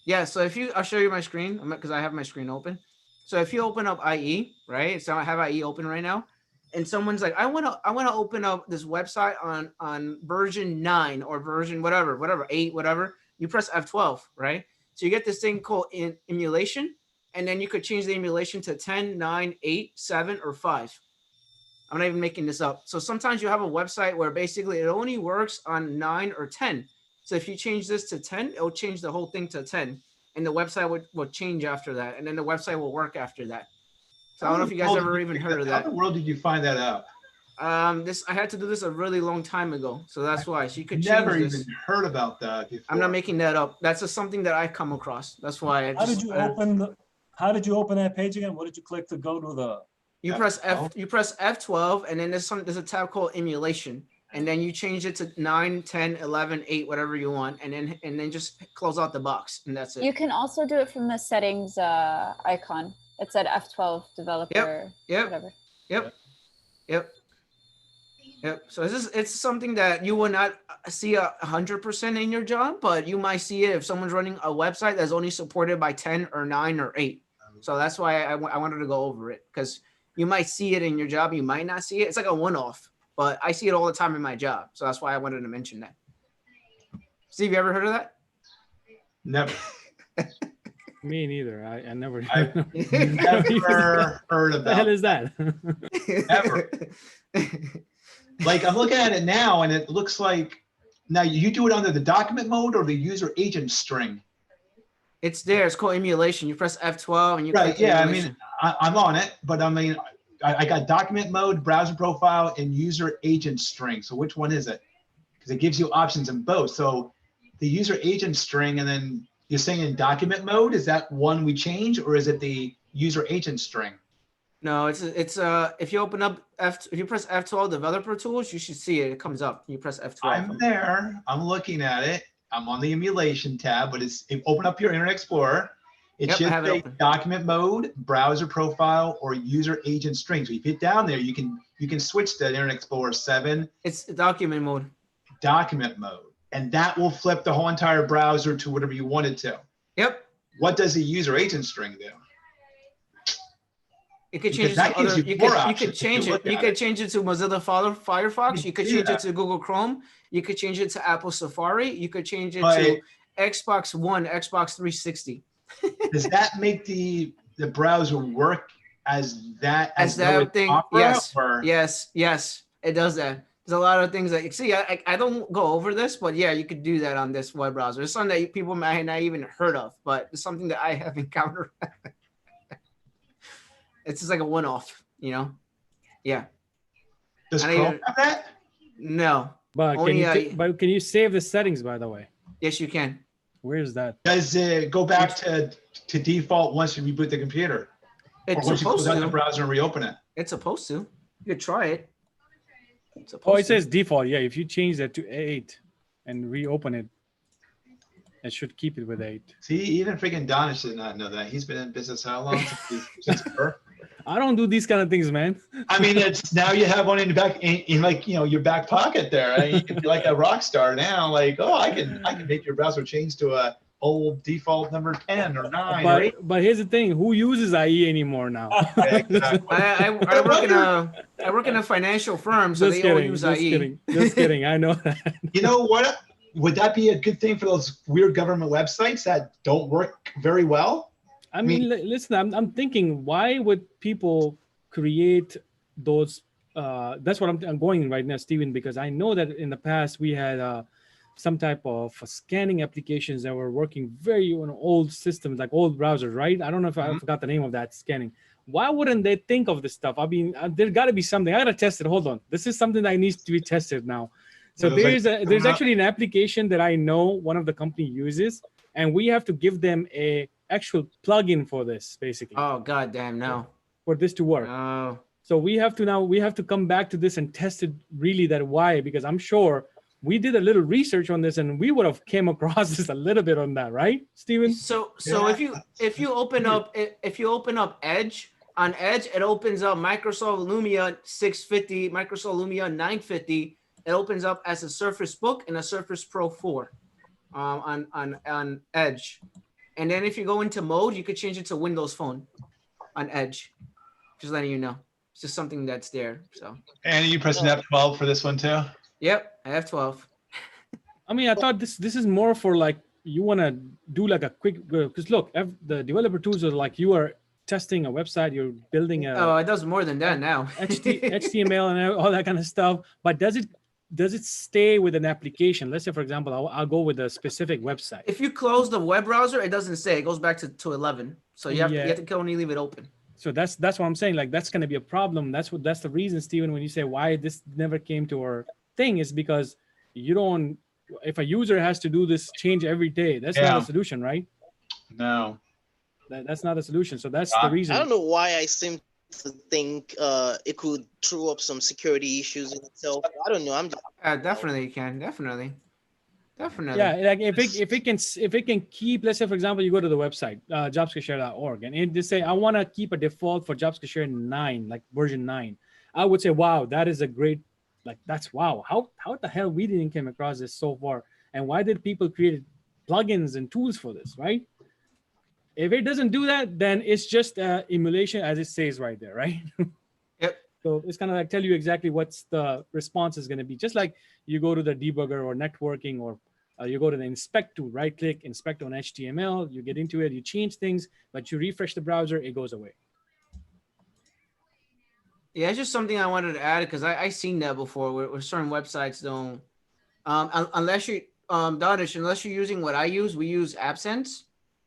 Yeah, so I'll show you my screen because I have my screen open. So if you open up IE, right? So I have IE open right now. and someone's like, I want to open up this website on version 9 or version whatever 8, whatever. You press F12, right? So you get this thing called emulation, and then you could change the emulation to 10, 9, 8, 7, or 5. I'm not even making this up. So sometimes you have a website where basically it only works on 9 or 10. So if you change this to 10, it'll change the whole thing to 10, and the website will change after that, and then the website will work after that. So I don't know if you guys ever even heard of that. How in the world did you find that out? I had to do this a really long time ago, so that's why. So you could Never change even this. heard about that before. I'm not making that up. That's just something that I come across. That's why. How did you open that page again? What did you click to go to the? You press F12, and then there's a tab called emulation, and then you change it to 9, 10, 11, 8, whatever you want, and then just close out the box, and that's it. You can also do it from the settings icon. It's at F12 developer. Whatever. Yep. So it's something that you will not see 100% in your job, but you might see it if someone's running a website that's only supported by 10 or 9 or 8. So that's why I wanted to go over it, because you might see it in your job, you might not see it. It's like a one-off, but I see it all the time in my job. So that's why I wanted to mention that. Steve, you ever heard of that? Never. Me neither. I never. I've never heard about. What the hell is that? Ever. Like, I'm looking at it now, and it looks like, now you do it under the document mode or the user agent string? It's there. It's called emulation. You press F12 and you right. click Yeah, emulation. I mean, I'm on it, but I mean, I got document mode, browser profile, and user agent string. So which one is it? Because it gives you options in both. So the user agent string, and then you're saying in document mode, is that one we change, or is it the user agent string? No, it's if you open up if you press F12 developer tools, you should see it. It comes up. You press F12. I'm there. I'm looking at it. I'm on the emulation tab, but open up your Internet Explorer. It should say document mode, browser profile, or user agent string. So if you hit down there, you can switch to Internet Explorer 7. It's document mode. Document mode. And that will flip the whole entire browser to whatever you want it to. Yep. What does the user agent string do? You could change it to other. You could change it. You could change it to Mozilla Firefox. You could change it to Google Chrome. You could change it to Apple Safari. You could change it to Xbox One, Xbox 360. Does that make the browser work as that thing? Yes, it does that. There's a lot of things that you see. I don't go over this, but yeah, you could do that on this web browser. It's something that people might not even heard of, but it's something that I have encountered. It's just like a one-off, you know? Yeah. Does Chrome have that? No. But can you save the settings, by the way? Yes, you can. Where is that? Does it go back to default once you reboot the computer? It's or once supposed you close out to. the browser and reopen it? It's supposed to. You could try it. It says default. Yeah, if you change that to 8 and reopen it, it should keep it with 8. See, even freaking Donish did not know that. He's been in business how long? Since birth? I don't do these kind of things, man. I mean, it's now you have one in the back, in like, you know, your back pocket there. I mean, you can be like a rock star now. Like, oh, I can make your browser change to a old default number 10 or 9. But here's the thing: who uses IE anymore now? Exactly. I work in a financial firm, so they all use IE. Just kidding. I know that. You know what? Would that be a good thing for those weird government websites that don't work very well? I mean, listen, I'm thinking, why would people create those? That's what I'm going right now, Steven, because I know that in the past we had some type of scanning applications that were working very on old systems, like old browsers, right? I don't know if I forgot the name of that scanning. Why wouldn't they think of this stuff? I mean, there's got to be something. I got to test it. Hold on. This is something that needs to be tested now. So there's actually an application that I know one of the company uses, and we have to give them a actual plugin for this, basically. Oh, goddamn, no. For this to work. Oh. So we have to come back to this and test it really that why, because I'm sure we did a little research on this and we would have came across this a little bit on that, right, Steven? So if you open up Edge, on Edge it opens up Microsoft Lumia 650, Microsoft Lumia 950. It opens up as a Surface Book and a Surface Pro 4 on Edge. And then if you go into mode, you could change it to Windows Phone on Edge. Just letting you know. It's just something that's there. So. And you pressing F12 for this one too? Yep, I have 12. I mean, I thought this is more for like you want to do like a quick, because look, the developer tools are like you are testing a website, you're building a. Oh, it does more than that now. HTML and all that kind of stuff. But does it stay with an application? Let's say, for example, I'll go with a specific website. If you close the web browser, it doesn't stay. It goes back to 11. So you have to only leave it open. So that's what I'm saying. Like that's going to be a problem. That's the reason, Steven, when you say why this never came to our thing is because you don't. If a user has to do this change every day, that's not a solution, right? No. That's not a solution. So that's the reason. I don't know why I seem to think it could throw up some security issues in itself. I don't know. I'm just definitely can. Definitely. Yeah, like if it can keep, let's say for example, you go to the website jobskillshare.org and it just say I want to keep a default for JobSkillShare 9, like version 9. I would say, wow, that is a great, like that's wow. How the hell we didn't come across this so far, and why did people create plugins and tools for this, right? If it doesn't do that, then it's just emulation, as it says right there, right? Yep. So it's kind of like tell you exactly what's the response is going to be. Just like you go to the debugger or networking, or you go to the inspect tool, right click, inspect on HTML, you get into it, you change things, but you refresh the browser, it goes away. Yeah, it's just something I wanted to add because I seen that before where certain websites don't, unless you, Danish, unless you're using what I use, we use AppSense.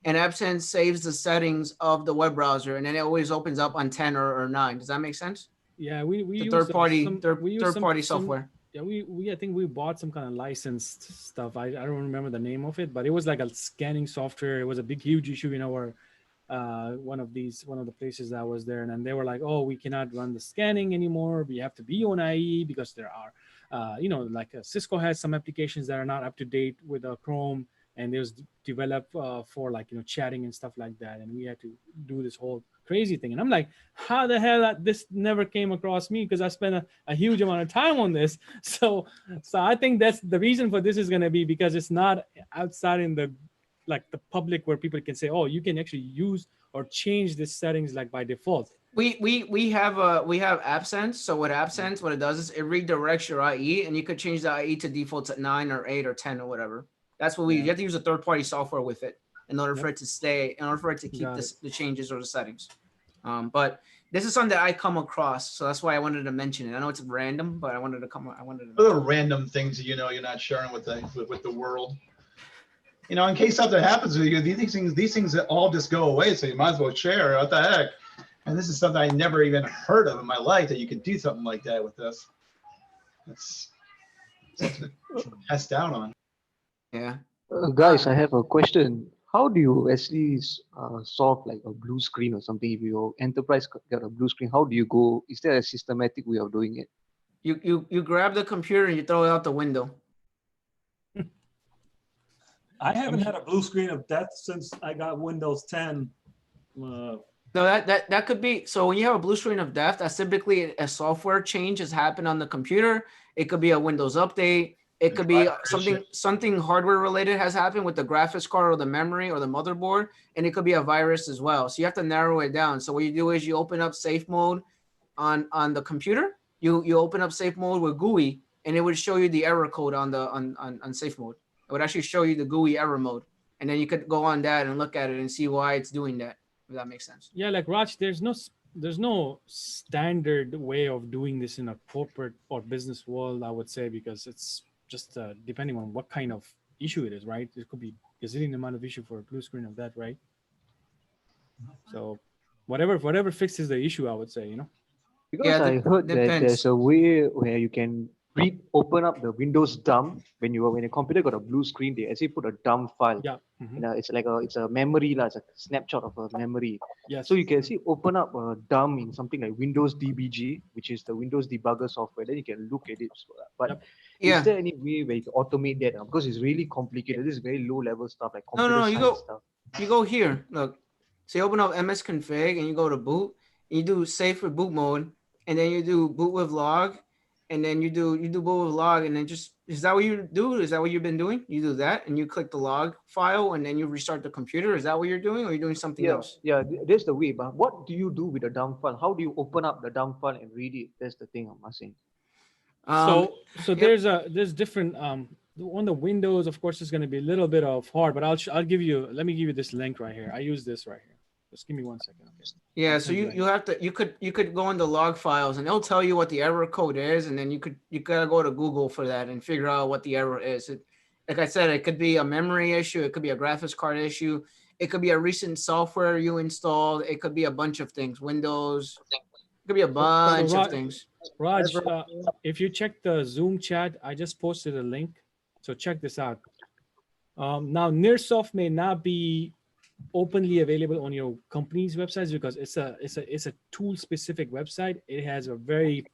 And AppSense saves the settings of the web browser, and then it always opens up on 10 or 9. Does that make sense? Yeah, we use third party software. Yeah, we I think we bought some kind of licensed stuff. I don't remember the name of it, but it was like a scanning software. It was a big, huge issue in our one of the places that was there, and then they were like, oh, we cannot run the scanning anymore. We have to be on IE because there are, like Cisco has some applications that are not up to date with Chrome. And it was developed for like, chatting and stuff like that. And we had to do this whole crazy thing. And I'm like, how the hell this never came across me? Because I spent a huge amount of time on this. So I think that's the reason for this is going to be because it's not outside in the public where people can say, oh, you can actually use or change the settings like by default. We have AppSense. So with AppSense, what it does is it redirects your IE, and you could change the IE to defaults at 9 or 8 or 10 or whatever. That's what you have to use a third-party software with it in order for it to stay, in order for it to keep the changes or the settings. But this is something that I come across, so that's why I wanted to mention it. I know it's random, but I wanted to. Other random things that you're not sharing with the world. In case something happens with you, these things all just go away. So you might as well share. What the heck? And this is something I never even heard of in my life that you could do something like that with this. It's something to test out on. Yeah. Guys, I have a question. How do you actually solve like a blue screen or something? If your enterprise got a blue screen, how do you go? Is there a systematic way of doing it? You grab the computer and you throw it out the window. I haven't had a blue screen of death since I got Windows 10. No, that could be. So when you have a blue screen of death, that's typically a software change has happened on the computer. It could be a Windows update. It could be something hardware related has happened with the graphics card or the memory or the motherboard, and it could be a virus as well. So you have to narrow it down. So what you do is you open up safe mode on the computer. You open up safe mode with GUI, and it would show you the error code on safe mode. It would actually show you the GUI error mode, and then you could go on that and look at it and see why it's doing that. If that makes sense. Yeah, like Raj, there's no standard way of doing this in a corporate or business world, I would say, because it's just depending on what kind of issue it is, right? It could be a gazillion amount of issue for a blue screen of that, right? So whatever fixes the issue, I would say, Because I heard that there's a way where you can open up the Windows dump when a computer got a blue screen. They actually put a dump file. Yeah. It's like it's a memory, it's a snapshot of a memory. Yes. So you can actually open up a dump in something like Windows DBG, which is the Windows debugger software. Then you can look at it. But is there any way where you can automate that? Because it's really complicated. This is very low level stuff like computer science stuff. You go here. Look. So you open up MSConfig and you go to boot. And you do safe with boot mode, and then you do boot with log. and then you do both log, and then just, is that what you do? Is that what you've been doing? You do that, and you click the log file, and then you restart the computer. Is that what you're doing, or are you doing something Yeah, else? yeah, that's the way. But what do you do with the dump file? How do you open up the dump file and read it? That's the thing I'm asking. So Yep. there's different on the Windows, of course, it's going to be a little bit of hard, but I'll give you, let me give you this link right here. I use this right here. Just give me 1 second. Okay. Yeah, so you have to, you could go into log files, and it'll tell you what the error code is, and then you gotta go to Google for that and figure out what the error is. Like I said, it could be a memory issue, it could be a graphics card issue, it could be a recent software you installed, it could be a bunch of things, Windows, it could be a bunch of things. Raj, if you check the Zoom chat, I just posted a link. So check this out. Now, Nearsoft may not be openly available on your company's websites because it's a tool specific website. It has a very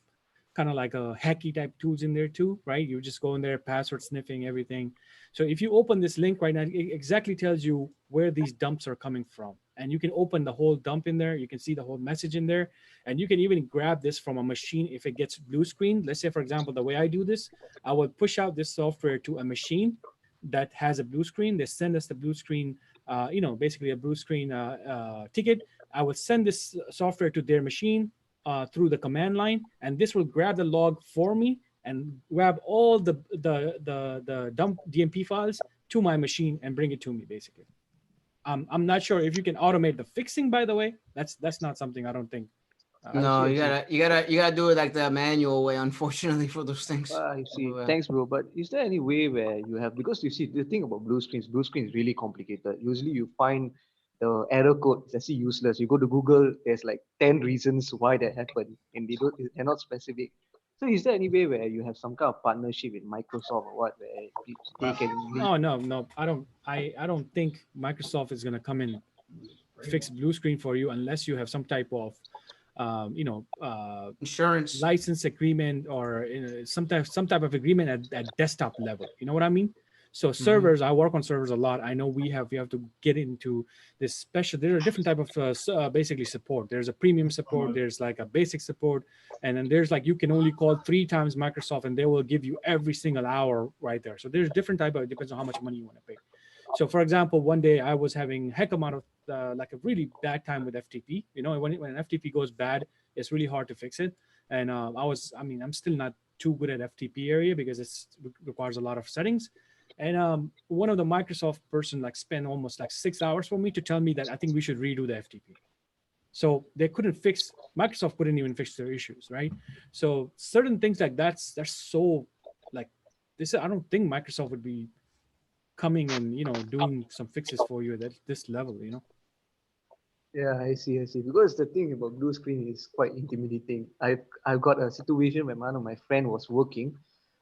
kind of like a hacky type tools in there too, right? You just go in there, password sniffing, everything. So if you open this link right now, it exactly tells you where these dumps are coming from. And you can open the whole dump in there. You can see the whole message in there. And you can even grab this from a machine if it gets blue screen. Let's say, for example, the way I do this, I will push out this software to a machine that has a blue screen. They send us the blue screen, basically a blue screen ticket. I will send this software to their machine through the command line, and this will grab the log for me and grab all the dump DMP files to my machine and bring it to me, basically. I'm not sure if you can automate the fixing, by the way. That's not something I don't think. No, you gotta do it like the manual way, unfortunately, for those things. I see. Thanks, bro. But is there any way where you have, because you see the thing about blue screen is really complicated. Usually you find the error code is actually useless. You go to Google, there's like 10 reasons why that happened, and they're not specific. So is there any way where you have some kind of partnership with Microsoft or what, where they can? Oh no, I don't think Microsoft is gonna come in fix blue screen for you unless you have some type of insurance license agreement or some type of agreement at desktop level. You know what I mean? So servers, I work on servers a lot. I know we have to get into this special. There are different type of basically support. There's a premium support. There's like a basic support, and then there's like you can only call 3 times Microsoft, and they will give you every single hour right there. So there's different type of, it depends on how much money you want to pay. So for example, one day I was having heck amount of like a really bad time with FTP. You know, when an FTP goes bad, it's really hard to fix it. And I'm still not too good at FTP area because it requires a lot of settings. And one of the Microsoft person like spent almost like 6 hours for me to tell me that I think we should redo the FTP. So they Microsoft couldn't even fix their issues, right? So certain things like they're so like this. I don't think Microsoft would be coming and doing some fixes for you at this level. Yeah, I see. Because the thing about blue screen is quite intimidating. I've got a situation where one of my friend was working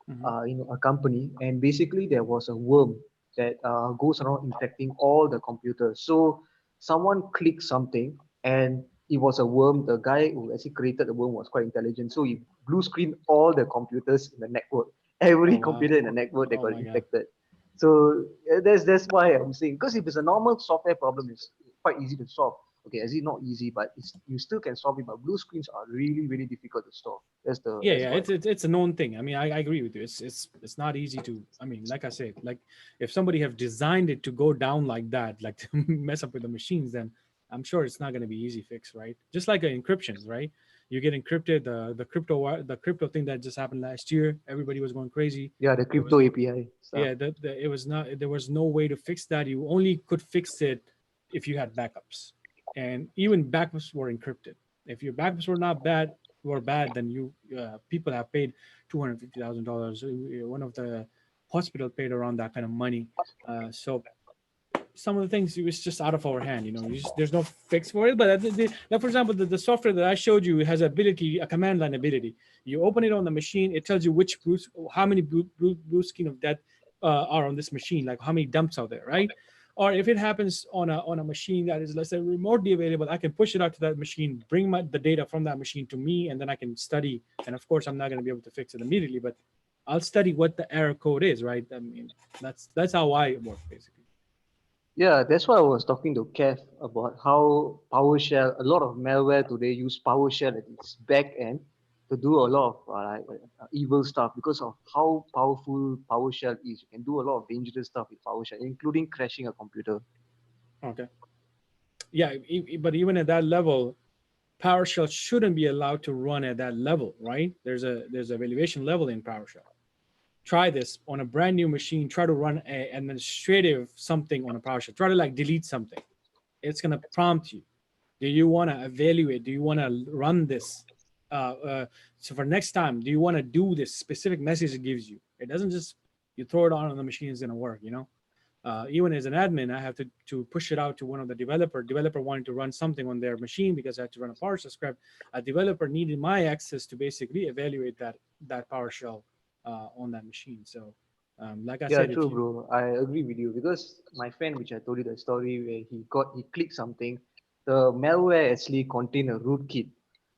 in a company, and basically there was a worm that goes around infecting all the computers. So someone clicked something and it was a worm. The guy who actually created the worm was quite intelligent. So he blue screened all the computers in the network, every computer in the network that got infected. So that's why I'm saying, because if it's a normal software problem, it's quite easy to solve. Okay, is it not easy, but you still can solve it. But blue screens are really, really difficult to solve. That's it's a known thing. I mean, I agree with you. It's not easy to. I mean, like I said, like if somebody have designed it to go down like that, like to mess up with the machines, then I'm sure it's not going to be easy fix, right? Just like encryptions, right? You get encrypted, the crypto thing that just happened last year. Everybody was going crazy. Yeah, the crypto API stuff. Yeah, it was not. There was no way to fix that. You only could fix it if you had backups. And even backups were encrypted. If your backups were bad, then people have paid $250,000. One of the hospital paid around that kind of money. So some of the things it was just out of our hand. There's no fix for it. But for example, the software that I showed you has a command line ability. You open it on the machine, it tells you how many blue screen of that are on this machine, like how many dumps are there, right? Or if it happens on a machine that is, let's say, remotely available, I can push it out to that machine, bring the data from that machine to me, and then I can study. And of course, I'm not going to be able to fix it immediately, but I'll study what the error code is, right? I mean, that's how I work, basically. Yeah, that's why I was talking to Kev about how PowerShell, a lot of malware today use PowerShell at its back end to do a lot of evil stuff because of how powerful PowerShell is. You can do a lot of dangerous stuff with PowerShell, including crashing a computer. Okay. Yeah, but even at that level, PowerShell shouldn't be allowed to run at that level, right? There's a evaluation level in PowerShell. Try this on a brand new machine. Try to run a administrative something on a PowerShell. Try to like delete something. It's gonna prompt you. Do you want to evaluate? Do you want to run this? So for next time, do you want to do this specific message it gives you? It doesn't just you throw it on the machine, it's gonna work. You know. Even as an admin, I have to push it out to one of the developer wanting to run something on their machine because I had to run a PowerShell script. A developer needed my access to basically evaluate that PowerShell on that machine. So like I said, True, bro. I agree with you because my friend, which I told you the story where he clicked something, the malware actually contained a rootkit.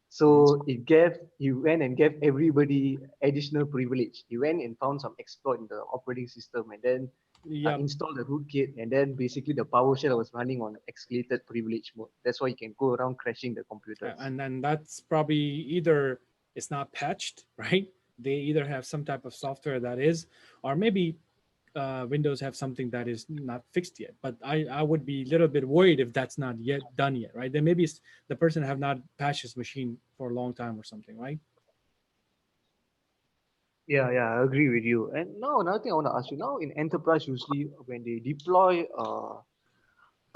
So he went and gave everybody additional privilege. He went and found some exploit in the operating system and then installed the rootkit, and then basically the PowerShell was running on escalated privilege mode. That's why you can go around crashing the computer. And then that's probably either it's not patched, right? They either have some type of software that is, or maybe Windows have something that is not fixed yet. But I would be a little bit worried if that's not yet done yet, right? Then maybe the person have not patched his machine for a long time or something, right? Yeah, I agree with you. And now another thing I want to ask you, now in enterprise, usually when they deploy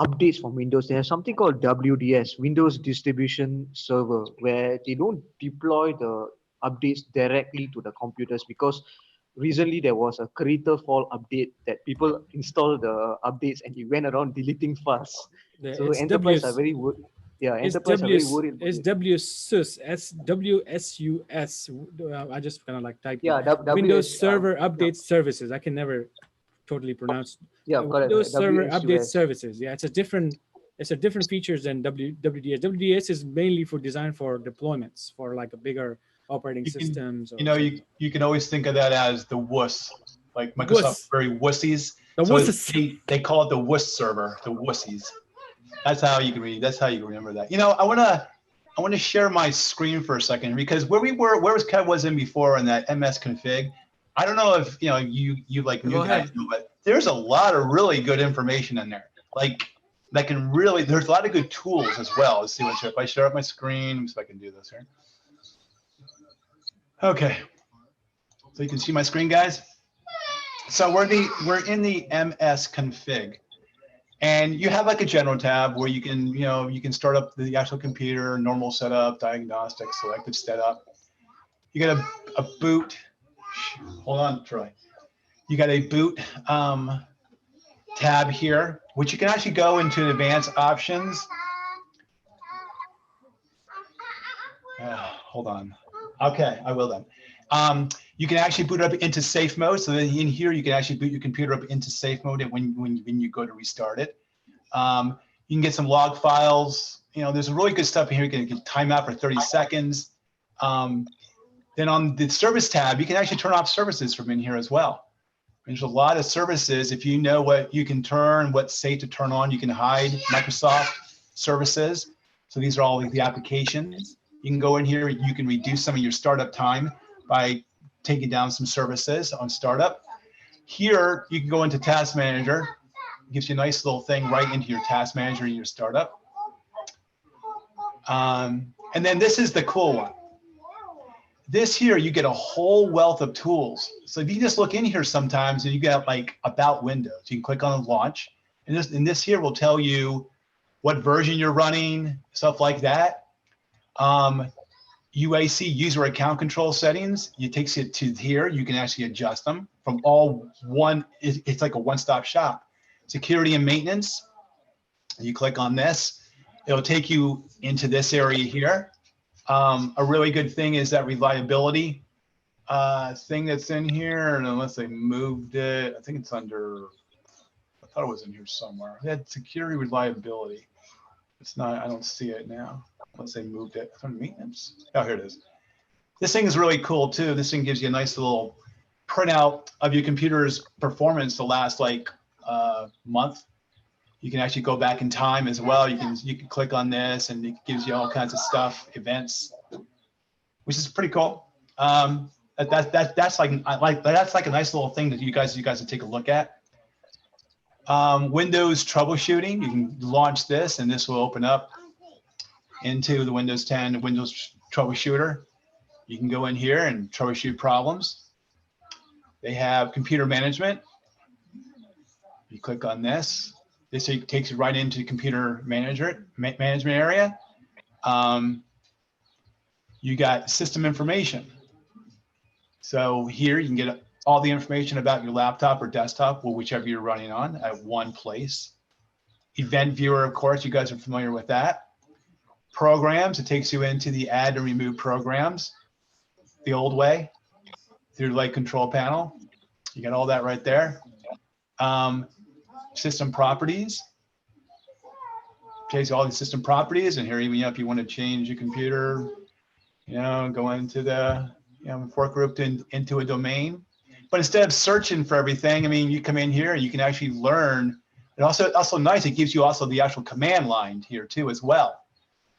updates from Windows, they have something called WDS, Windows Distribution Server, where they don't deploy the updates directly to the computers because recently there was a creator fault update that people installed the updates and it went around deleting files. So enterprise are very worried. Yeah, enterprise are very worried. It's WSUS, WSUS. I just kind of like typed Windows Server Update Services. I can never totally pronounce. Yeah, Windows Server Update Services. Yeah, it's a different features than WDS. WDS is mainly for design for deployments for like a bigger operating systems. You can always think of that as the WUS, like Microsoft very wussies. They call it the WUS server, the wussies. That's how you can read. That's how you can remember that. I want to share my screen for a second because where Kev was in before in that MSConfig. I don't know if you like new guys know, but there's a lot of really good information in there. Like that can really. There's a lot of good tools as well. Let's see if I share up my screen. Let me see if I can do this here. Okay, so you can see my screen, guys. So we're in the MSConfig. And you have like a general tab where you can start up the actual computer, normal setup, diagnostic, selective setup. You got a boot. Hold on, Troy. You got a boot tab here, which you can actually go into advanced options. Hold on. Okay, I will then. You can actually boot it up into safe mode. So then in here, you can actually boot your computer up into safe mode when you go to restart it. You can get some log files. There's really good stuff in here. You can get timeout for 30 seconds. Then on the service tab, you can actually turn off services from in here as well. There's a lot of services. If you know what you can turn, what's safe to turn on, you can hide Microsoft services. So these are all the applications. You can go in here. You can reduce some of your startup time by taking down some services on startup. Here, you can go into Task Manager. It gives you a nice little thing right into your Task Manager in your startup. And then this is the cool one. This here, you get a whole wealth of tools. So if you just look in here sometimes and you get like About Windows, you can click on Launch. And this here will tell you what version you're running, stuff like that. UAC, user account control settings, it takes you to here. You can actually adjust them from all one. It's like a one-stop shop. Security and maintenance. You click on this. It'll take you into this area here. A really good thing is that reliability thing that's in here. And unless they moved it, I think it's under, I thought it was in here somewhere. It had security reliability. It's not, I don't see it now. Unless they moved it from maintenance. Oh, here it is. This thing is really cool too. This thing gives you a nice little printout of your computer's performance the last like month. You can actually go back in time as well. You can click on this and it gives you all kinds of stuff, events. which is pretty cool. That's like a nice little thing that you guys would take a look at. Windows troubleshooting, you can launch this and this will open up into the Windows 10 Windows troubleshooter. You can go in here and troubleshoot problems. They have computer management. You click on this. This takes you right into computer management area. You got system information. So here you can get all the information about your laptop or desktop, or whichever you're running on, at one place. Event viewer, of course, you guys are familiar with that. Programs, it takes you into the add and remove programs the old way through the light control panel. You got all that right there. System properties. Takes all the system properties, and here even if you want to change your computer, go into the fork into a domain. But instead of searching for everything, I mean, you come in here and you can actually learn. And also nice, it gives you also the actual command line here too as well.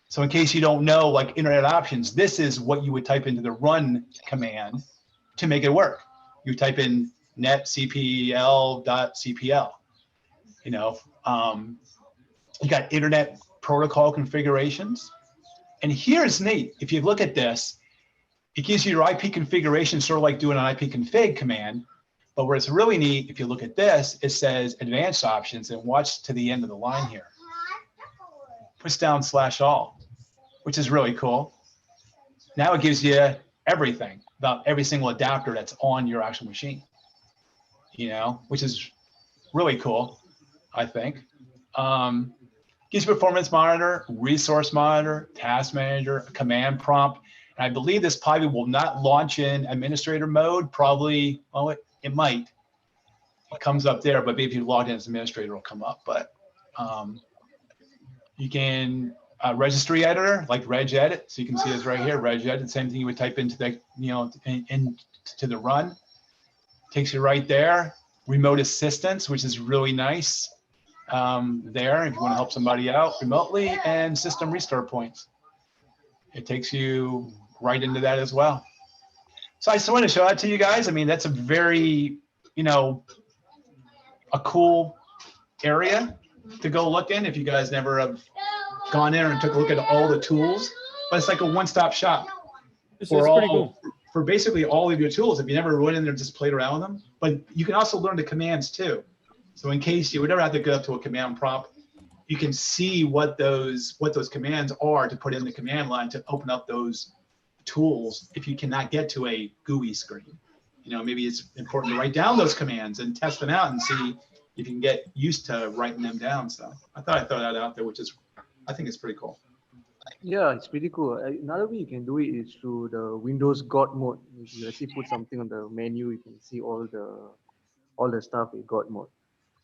So in case you don't know, like internet options, this is what you would type into the run command to make it work. You type in netcpl.cpl. You got internet protocol configurations. And here's neat. If you look at this, it gives you your IP configuration, sort of like doing an ipconfig command. But where it's really neat, if you look at this, it says advanced options, and watch to the end of the line here. Push down /all, which is really cool. Now it gives you everything about every single adapter that's on your actual machine, which is really cool, I think. Gives you performance monitor, resource monitor, task manager, a command prompt. And I believe this probably will not launch in administrator mode. Probably, well, it might. It comes up there, but maybe if you log in as administrator, it'll come up. But you can registry editor, like regedit. So you can see this right here, regedit. Same thing you would type into the, into the run. Takes you right there. Remote assistance, which is really nice. There, if you want to help somebody out remotely, and system restart points. It takes you right into that as well. So I just wanted to show that to you guys. I mean, that's a very, a cool area to go look in if you guys never have gone in and took a look at all the tools. But it's like a one-stop shop for basically all of your tools. If you never went in there and just played around with them, but you can also learn the commands too. So in case you would never have to go up to a command prompt, you can see what those commands are to put in the command line to open up those tools if you cannot get to a GUI screen. Maybe it's important to write down those commands and test them out and see if you can get used to writing them down. So I thought I'd throw that out there, I think it's pretty cool. Yeah, it's pretty cool. Another way you can do it is through the Windows God mode. If you actually put something on the menu, you can see all the stuff in God mode.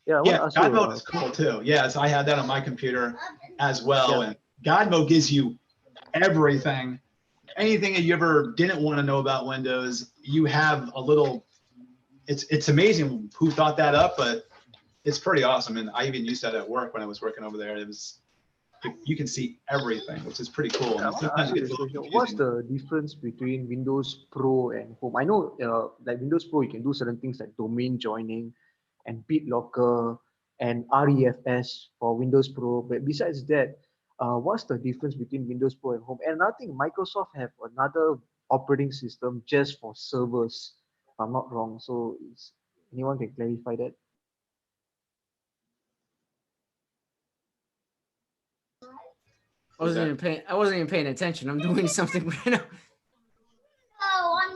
Yeah, God mode is cool too. Yes, I had that on my computer as well. Yeah. And God mode gives you everything. Anything that you ever didn't want to know about Windows, you have a little, it's amazing who thought that up, but it's pretty awesome. And I even used that at work when I was working over there. You can see everything, which is pretty cool. Yeah, what's the difference between Windows Pro and Home? I know like Windows Pro, you can do certain things like domain joining and BitLocker and REFS for Windows Pro. But besides that, what's the difference between Windows Pro and Home? And another thing, Microsoft have another operating system just for servers, if I'm not wrong. So anyone can clarify that? I wasn't even paying attention. I'm doing something right now.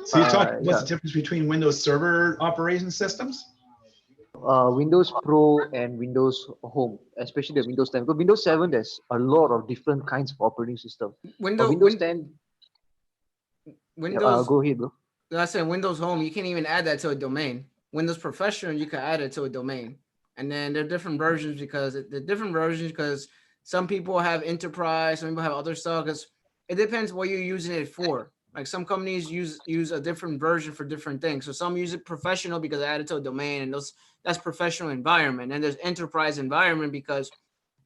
So you're talking, what's the difference between Windows Server operating systems? Windows Pro and Windows Home, especially the Windows 10. Because Windows 7, there's a lot of different kinds of operating system. Windows 10. Go ahead, bro. I said Windows Home, you can't even add that to a domain. Windows Professional, you can add it to a domain. And then there are different versions because some people have enterprise, some people have other stuff, because it depends what you're using it for. Like some companies use a different version for different things. So some use it professional because they add it to a domain, and that's professional environment. And there's enterprise environment because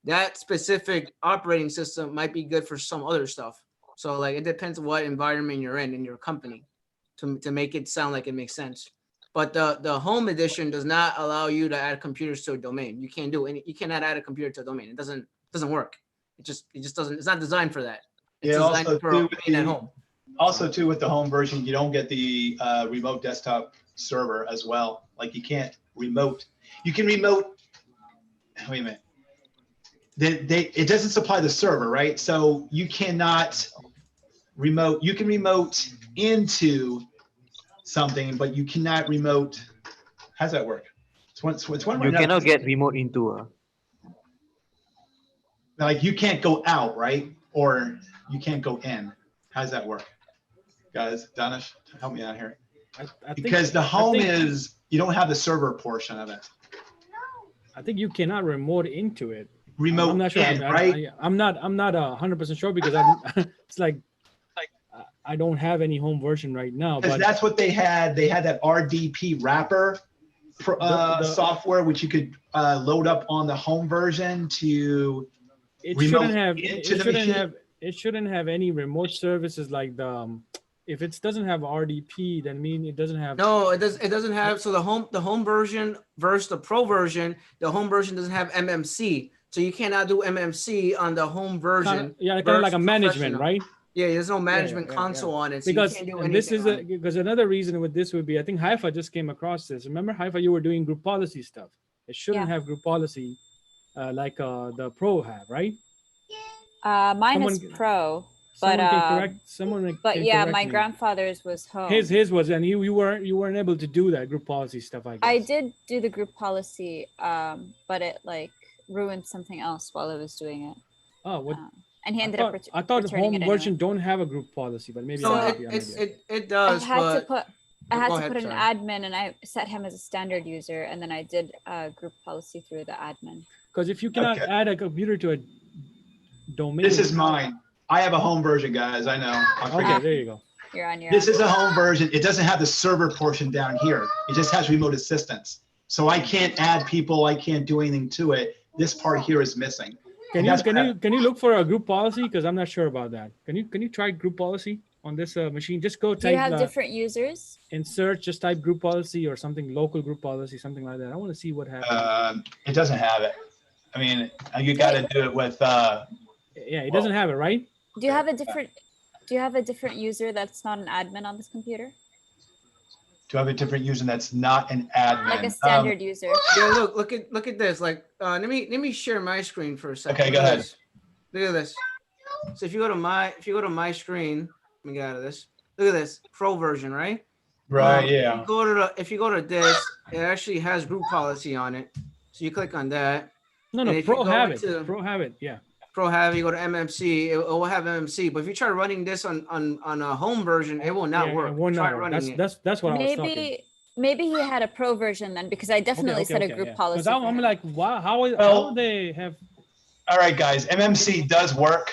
that specific operating system might be good for some other stuff. So like it depends what environment you're in your company to make it sound like it makes sense. But the home edition does not allow you to add computers to a domain. You can't do any. You cannot add a computer to a domain. It doesn't work. It just doesn't. It's not designed for that. It's Yeah. designed for being at home. Also, too, with the home version, you don't get the remote desktop server as well. Like you can't remote. You can remote. Wait a minute. It doesn't supply the server, right? So you cannot remote. You can remote into something, but you cannot remote. How's that work? It's one You cannot get remote into like you can't go out, right? Or you can't go in. How's that work? Guys, Danish, help me out here. Because the home is, you don't have the server portion of it. I think you cannot remote into it. Remote I'm not sure. right? I'm not 100% sure because it's like I don't have any home version right now. Because but that's what they had. They had that RDP wrapper software, which you could load up on the home version to remote into the machine. It shouldn't have any remote services like the. If it doesn't have RDP, then mean it doesn't have. No, it doesn't have. So the home version versus the pro version, the home version doesn't have MMC. So you cannot do MMC on the home version. Kind of like a management, right? Yeah, there's no management console on it. So because you can't do and this is anything because another reason with this would be I think Haifa just came across this. Remember Haifa, you were doing group policy stuff. It shouldn't have group policy like the pro have, right? Mine is pro. But yeah, my grandfather's was home. His was, and you weren't able to do that group policy stuff. I did do the group policy, but it like ruined something else while I was doing it. Oh, what? And he ended up. I thought the home version don't have a group policy, but maybe it does. I had to put an admin, and I set him as a standard user, and then I did group policy through the admin. Because if you cannot add a computer to a domain, this is mine. I have a home version, guys. I know. Okay, there you go. You're on your. This is a home version. It doesn't have the server portion down here. It just has remote assistance. So I can't add people. I can't do anything to it. This part here is missing. Can you look for a group policy? Because I'm not sure about that. Can you try group policy on this machine? Just go type. Do you have different users? In search, just type group policy or something, local group policy, something like that. I want to see what happens. It doesn't have it. I mean, you got to do it with. Yeah, it doesn't have it, right? Do you have a different user that's not an admin on this computer? Do I have a different user that's not an admin? Like a standard user. Yeah, look at this. Like, let me share my screen for a second. Okay, go ahead. Look at this. So if you go to my screen, let me get out of this. Look at this pro version, right? Right. Yeah. If you go to this, it actually has group policy on it. So you click on that. No, pro have it. Pro have it. Yeah. Pro have, you go to MMC, it will have MMC. But if you try running this on a home version, it will not work. It will not work. That's what I was talking. Maybe he had a pro version then, because I definitely set a group policy. Because I'm like, wow, how they have. All right, guys, MMC does work.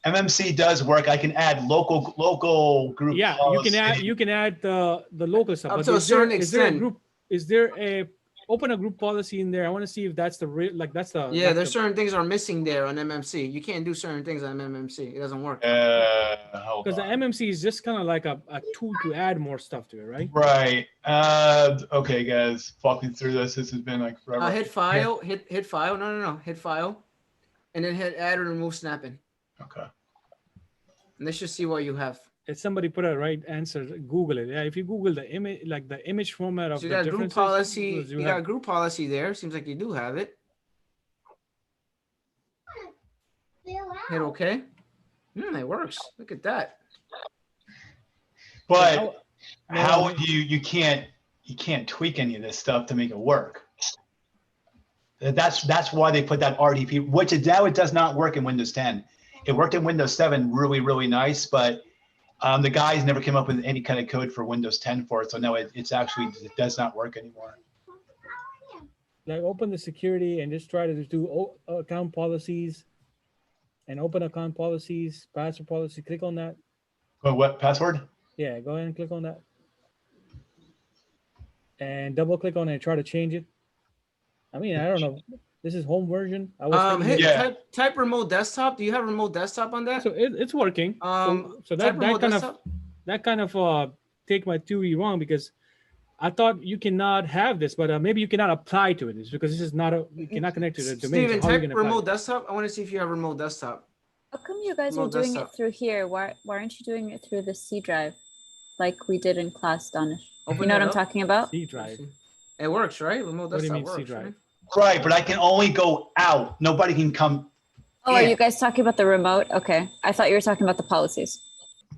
MMC does work. I can add local group. Yeah, policy. you can add the local stuff. Up to a certain extent. Is there a open a group policy in there? I want to see if that's the real, like that's the. Yeah, there's certain things are missing there on MMC. You can't do certain things on MMC. It doesn't work. Because the MMC is just kind of like a tool to add more stuff to it, right? Right. Okay, guys, walking through this. This has been like forever. Hit file. Hit file. No. Hit file, and then hit add or remove snapping. Okay. And let's just see what you have. If somebody put a right answer, Google it. Yeah, if you Google the image, like the image format of so you got group policy. You got group policy there. Seems like you do have it. Hit OK. It works. Look at that. But how would you can't tweak any of this stuff to make it work. That's why they put that RDP, which it does not work in Windows 10. It worked in Windows 7 really, really nice, but the guys never came up with any kind of code for Windows 10 for it. So no, it does not work anymore. Like open the security and just try to do account policies and open account policies, password policy. Click on that. Oh, what password? Yeah, go ahead and click on that. And double click on it and try to change it. I mean, I don't know. This is home version. I was thinking Hit, Yeah. type remote desktop. Do you have remote desktop on that? so it's working. So type that remote kind of desktop. take my theory wrong because I thought you cannot have this, but maybe you cannot apply to it. It's because this is not you cannot connect to the domain. Steven, so how are you type gonna apply remote it? desktop. I want to see if you have remote desktop. How come you guys are Remote doing desktop. it through here? Why aren't you doing it through the C drive, like we did in class, Danish? Open You know that what I'm up. talking about? C drive. It works, right? Remote What do you desktop mean C works, drive? right? Right, but I can only go out. Nobody can come. Oh, are in. you guys talking about the remote? Okay, I thought you were talking about the policies.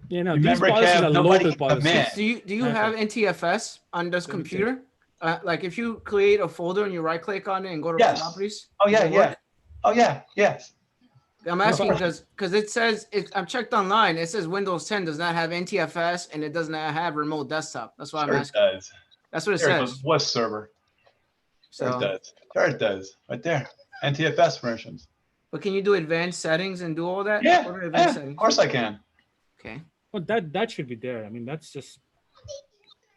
Yeah, no, Remember, these policies Kev, are nobody local can come in. policies. Do you have NTFS on this computer? Like if you create a folder and you right click on it and go to Yes. properties. Oh yeah, does it yeah. work? Oh yeah, yes. I'm asking because it says I'm checked online. It says Windows 10 does not have NTFS and it does not have remote desktop. That's why Sure I'm it asking. does. That's what it There it says. goes. Was server. Sure So, it does. Sure it does. Right there. NTFS versions. but can you do advanced settings and do all that? Yeah. What are advanced Yeah. settings? Of course I can. Okay. Well, that should be there. I mean, that's just.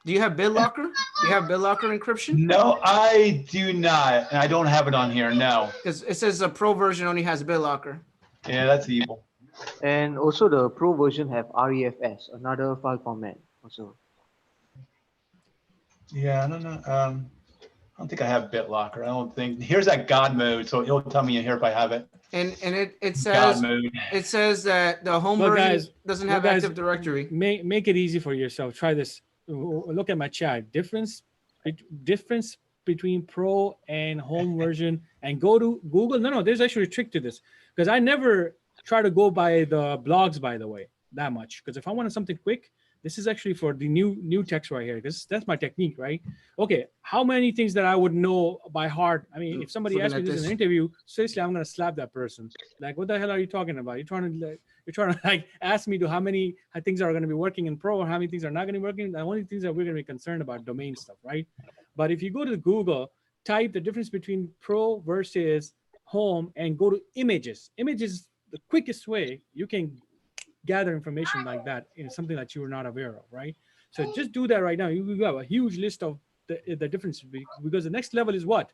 Do you have BitLocker? Do you have BitLocker encryption? No, I do not, and I don't have it on here. No. Because it says the pro version only has BitLocker. Yeah, that's evil. And also the Pro version have REFS, another file format also. Yeah, I don't know. I don't think I have BitLocker. I don't think. Here's that God mode, so it'll tell me here if I have it. And it God says mode. it says that the home Well, version guys- doesn't well, have guys, Active Directory. Make it easy for yourself. Try this. Look at my chat. Difference between Pro and home version, and go to Google. No, there's actually a trick to this because I never try to go by the blogs, by the way, that much. Because if I wanted something quick, this is actually for the new text right here. That's my technique, right? Okay, how many things that I would know by heart? I mean, if somebody Looking asked me at this in this. an interview, seriously, I'm gonna slap that person. Like, what the hell are you talking about? You're trying to like ask me to how many things are going to be working in Pro or how many things are not going to be working. The only things that we're going to be concerned about domain stuff, right? But if you go to Google, type the difference between Pro versus home and go to images. Images, the quickest way you can gather information like that in something that you are not aware of, right? So just do that right now. You have a huge list of the difference because the next level is what?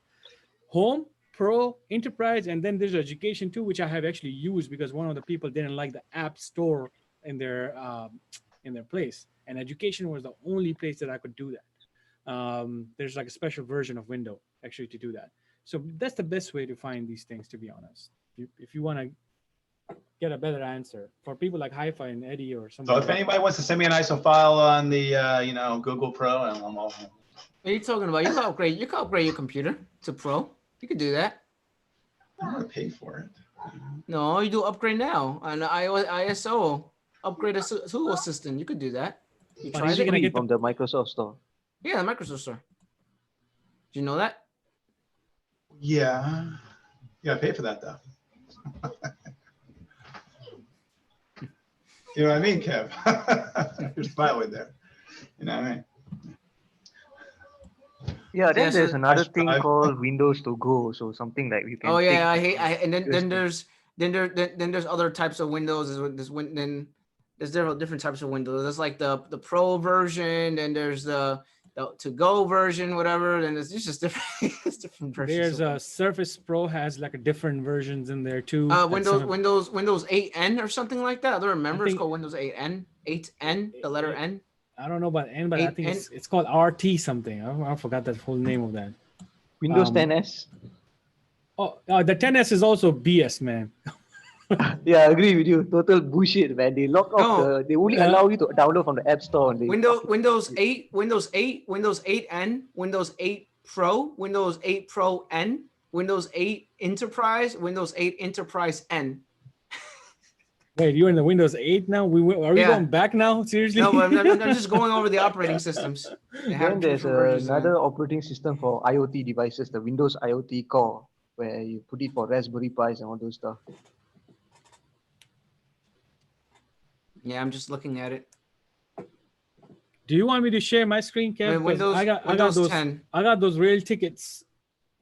Home, Pro, Enterprise, and then there's education too, which I have actually used because one of the people didn't like the app store in their place, and education was the only place that I could do that. There's like a special version of Windows actually to do that. So that's the best way to find these things, to be honest. If you want to get a better answer for people like Hi-Fi and Eddie or something. So if anybody wants to send me an ISO file on the Google Pro, I'm all. What are you talking about? You can upgrade your computer to Pro. You could do that. I'm gonna pay for it. No, you do upgrade now on ISO. Upgrade a tool assistant. You could do that. You But tried is it it? gonna get From the Microsoft Store. Yeah, the Microsoft Store. Do you know that? Yeah. Yeah, pay for that though. You know what I mean, Kev? You're smiling there. You know what I mean? Yeah, then Yeah, so there's another thing I've- called Windows to Go, so something like you can. Oh yeah, take- and then there's other types of Windows. Then there's different types of Windows. There's like the Pro version, and there's the to go version, whatever. Then it's just different. It's different versions. There's a Surface Pro has like a different versions in there too. Windows 8N or something like that. I don't remember. It's think- called Windows 8N. 8N, the letter N. I don't know about N, but I think 8N. it's called RT something. I forgot the full name of that. Windows Um, 10s. Oh, the 10s is also BS, man. Yeah, I agree with you. Total bullshit, man. They lock off they only Yeah. allow you to download from the App Store. And they Windows 8, Windows 8, Windows 8N, Windows 8 Pro, Windows 8 Pro N, Windows 8 Enterprise, Windows 8 Enterprise N. Wait, you're in the Windows 8 now? Are we Yeah. going back now? Seriously? No, but I'm just going over the operating systems. They have Then there's different versions of another operating system for IoT devices, the Windows IoT Core, where you put it for Raspberry Pis and all those stuff. it. Yeah, I'm just looking at it. Do you want me to share my screen, Kev? 'Cause Windows- I got Windows those 10. I got those rail tickets.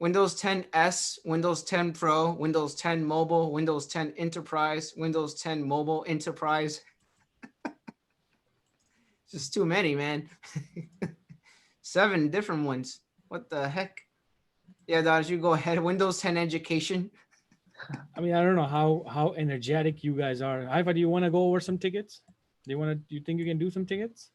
Windows 10 S, Windows 10 Pro, Windows 10 Mobile, Windows 10 Enterprise, Windows 10 Mobile Enterprise. Just too many, man. 7 different ones. What the heck? Yeah, Dodge, you go ahead. Windows 10 education. I mean, I don't know how energetic you guys are. Haifa, do you want to go over some tickets? Do you think you can do some tickets?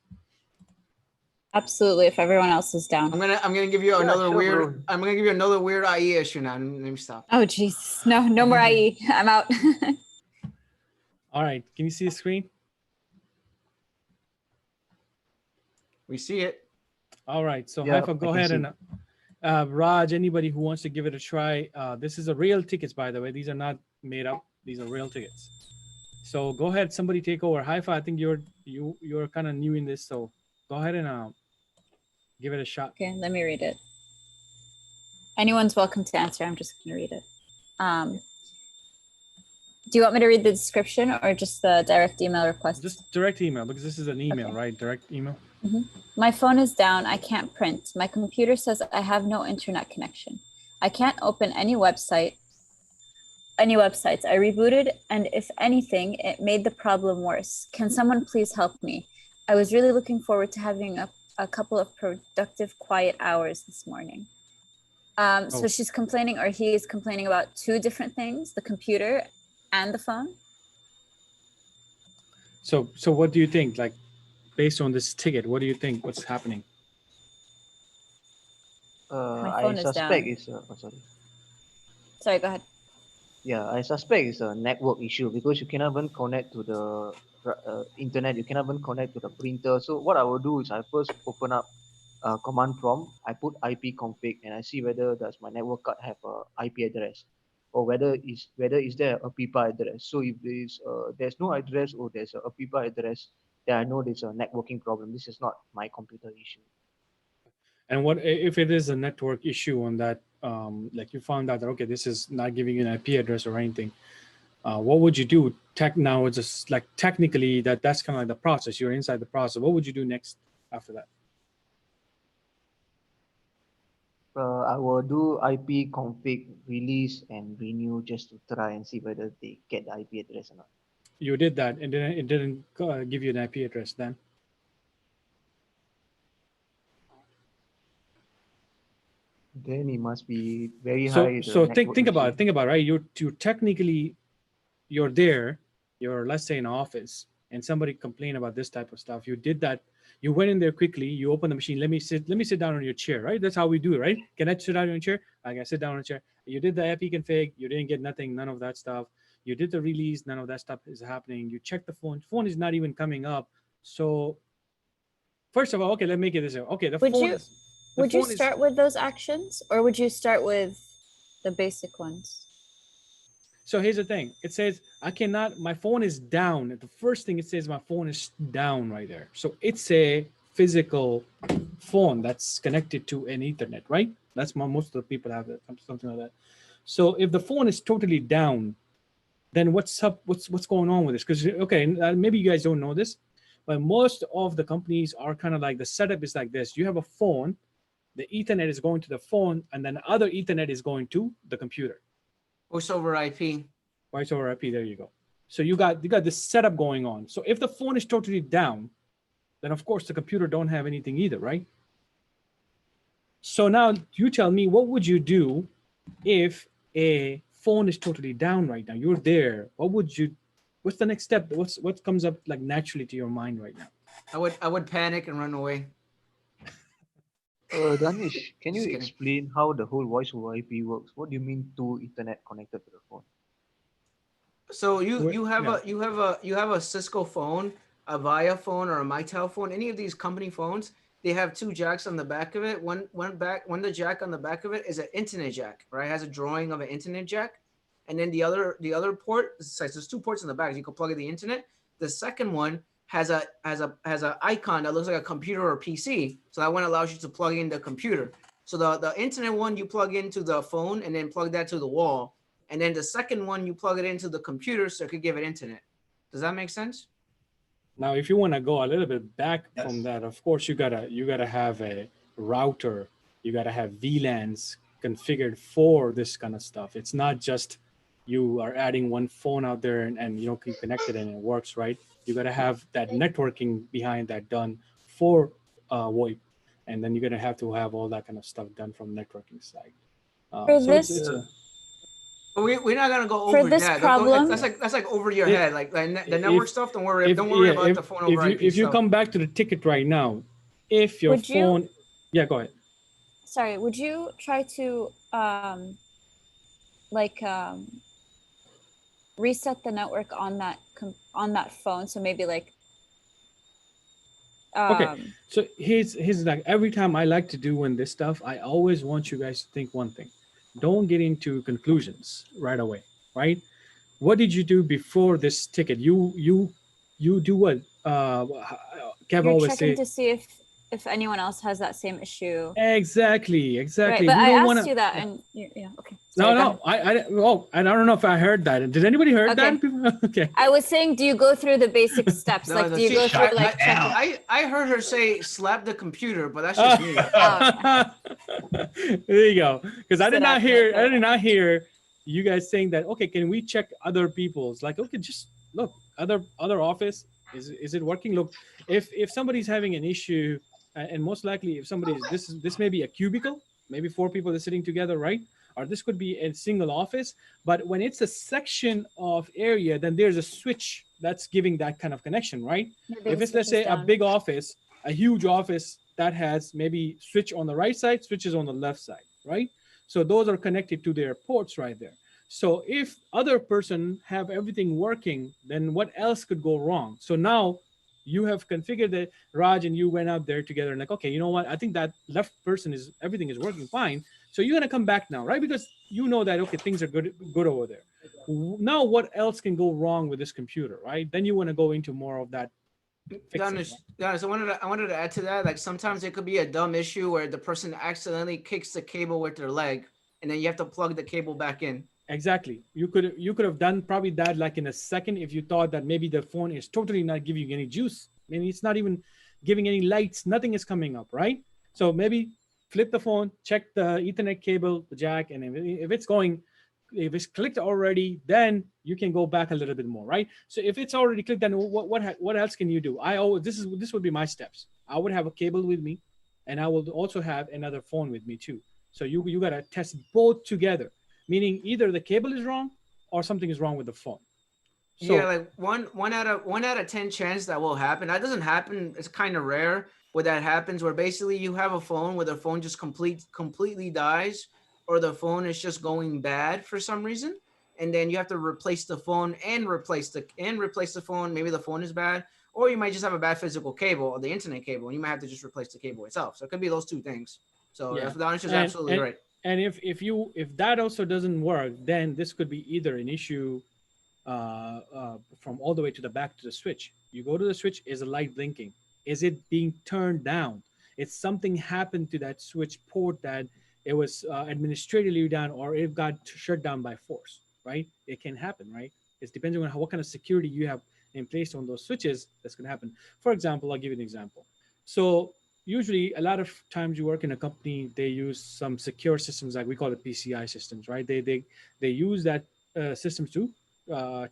Absolutely, if everyone else is down. I'm gonna give you another sure, weird. bro. I'm gonna give you another weird IE issue now. Let me stop. Oh, Jesus. No more IE. I'm out. All right. Can you see the screen? We see it. All right. So Yeah, Haifa, go I can ahead see. and Raj, anybody who wants to give it a try. This is a real tickets, by the way. These are not made up. These are real tickets. So go ahead. Somebody take over. Haifa, I think you're kind of new in this. So go ahead and give it a shot. Okay, let me read it. Anyone's welcome to answer. I'm just going to read it. Do you want me to read the description or just the direct email request? Just direct email, because this is an email, Okay. right? Direct email. My phone is down. I can't print. My computer says I have no internet connection. I can't open any websites. I rebooted, and if anything, it made the problem worse. Can someone please help me? I was really looking forward to having a couple of productive, quiet hours this morning. So she's complaining, or he is complaining about two different things, the computer and the phone. So what do you think? Like, based on this ticket, what do you think? What's happening? My I phone is suspect down. it's sorry. Sorry, go ahead. Yeah, I suspect it's a network issue because you cannot even connect to the internet. You cannot even connect to the printer. So what I will do is I first open up command prompt. I put IP config and I see whether does my network card have a IP address, or whether is there a PIPA address. So if there's no address or there's a PIPA address, then I know there's a networking problem. This is not my computer issue. And what if it is a network issue on that? Like you found out that, okay, this is not giving you an IP address or anything. What would you do? Now it's just like technically that's kind of like the process. You're inside the process. What would you do next after that? I will do IP config release and renew just to try and see whether they get the IP address or not. You did that, and then it didn't give you an IP address then. Then it must be very So high. so think about it, right? You technically you're there, you're, let's say, in office, and somebody complained about this type of stuff. You did that. You went in there quickly. You open the machine. Let me sit down on your chair, right? That's how we do it, right? Can I sit down on your chair? I can sit down on a chair. You did the IP config. You didn't get nothing, none of that stuff. You did the release. None of that stuff is happening. You check the phone. Phone is not even coming up. So first of all, okay, let's make it this way. Okay, Would you start with those actions, or would you start with the basic ones? So here's the thing. It says, my phone is down. The first thing it says, my phone is down right there. So it's a physical phone that's connected to an Ethernet, right? That's most of the people have it, something like that. So if the phone is totally down, then what's up? What's going on with this? Because, okay, maybe you guys don't know this, but most of the companies are kind of like, the setup is like this. You have a phone, the Ethernet is going to the phone, and then other Ethernet is going to the computer. Voice over IP. Voice over IP, there you go. So you got this setup going on. So if the phone is totally down, then of course the computer don't have anything either, right? So now you tell me, what would you do if a phone is totally down right now? You're there. What's the next step? What comes up like naturally to your mind right now? I would panic and run away. Danish, can you explain how the whole voice over IP works? What do you mean two Ethernet connected to the phone? So you have a Cisco phone, a Avaya phone, or a Mitel phone. Any of these company phones, they have two jacks on the back of it. One the jack on the back of it is an internet jack, right? It has a drawing of an internet jack, and then the other port. So there's two ports in the back. You can plug in the internet. The second one has a icon that looks like a computer or a PC. So that one allows you to plug in the computer. So the internet one you plug into the phone and then plug that to the wall. And then the second one, you plug it into the computer so it could give it internet. Does that make sense? Now, if you want to go a little bit back from that, of course, you gotta have a router. You gotta have VLANs configured for this kind of stuff. It's not just you are adding one phone out there and you know, can connect it and it works, right? You gotta have that networking behind that done for VoIP, and then you're gonna have to have all that kind of stuff done from networking side. For So this- it's But we're not gonna go For over this that. problem- That's like over your If- head. Like the network if- stuff. Don't worry about the phone over IP if you stuff. come back to the ticket right now, if your Would you- phone, yeah, go ahead. Sorry, would you try to reset the network on that phone? So maybe like Okay, so here's like every time I like to do in this stuff, I always want you guys to think one thing. Don't get into conclusions right away, right? What did you do before this ticket? You do what? Kev you're always checking say. to see if anyone else has that same issue. Exactly. Right, but We I don't asked wanna, you that, and yeah, okay. Sorry, No, I don't know if I heard that. Did anybody heard Okay. that? Okay. I was saying, do you go through the basic steps? No, Like, no, do you see, go through like checking? I heard her say slap the computer, but that's just me. There you go. Because I Sit did not up, hear. let I go. did not hear you guys saying that. Okay, can we check other people's? Like, okay, just look other office. Is it working? Look, if somebody's having an issue, and most likely if somebody is this may be a cubicle, maybe 4 people are sitting together, right? Or this could be a single office. But when it's a section of area, then there's a switch that's giving that kind of connection, right? Maybe If the it's, let's switch say, is a down. big office, a huge office that has maybe switch on the right side, switches on the left side, right? So those are connected to their ports right there. So if other person have everything working, then what else could go wrong? So now you have configured it, Raj, and you went out there together and like, okay, you know what? I think that left person is, everything is working fine. So you're gonna come back now, right? Because you know that, okay, things are good over there. Now what else can go wrong with this computer, right? Then you wanna go into more of that. Dennis, I wanted to add to that. Like sometimes it could be a dumb issue where the person accidentally kicks the cable with their leg, and then you have to plug the cable back in. Exactly. You could have done probably that like in a second if you thought that maybe the phone is totally not giving you any juice. I mean, it's not even giving any lights. Nothing is coming up, right? So maybe flip the phone, check the Ethernet cable, the jack, and if it's clicked already, then you can go back a little bit more, right? So if it's already clicked, then what else can you do? This would be my steps. I would have a cable with me, and I will also have another phone with me too. So you gotta test both together. Meaning either the cable is wrong or something is wrong with the phone. So, yeah, like one out of 10 chance that will happen. That doesn't happen. It's kind of rare where that happens, where basically you have a phone where the phone just completely dies, or the phone is just going bad for some reason, and then you have to replace the phone and replace the phone. Maybe the phone is bad, or you might just have a bad physical cable or the internet cable, and you might have to just replace the cable itself. So it could be those two things. So yeah. Danish is absolutely right. And if that also doesn't work, then this could be either an issue from all the way to the back to the switch. You go to the switch, is the light blinking? Is it being turned down? It's something happened to that switch port that it was administratively down, or it got shut down by force, right? It can happen, right? It's depending on what kind of security you have in place on those switches. That's going to happen. For example, I'll give you an example. So usually a lot of times you work in a company, they use some secure systems, like we call it PCI systems, right? They use that systems to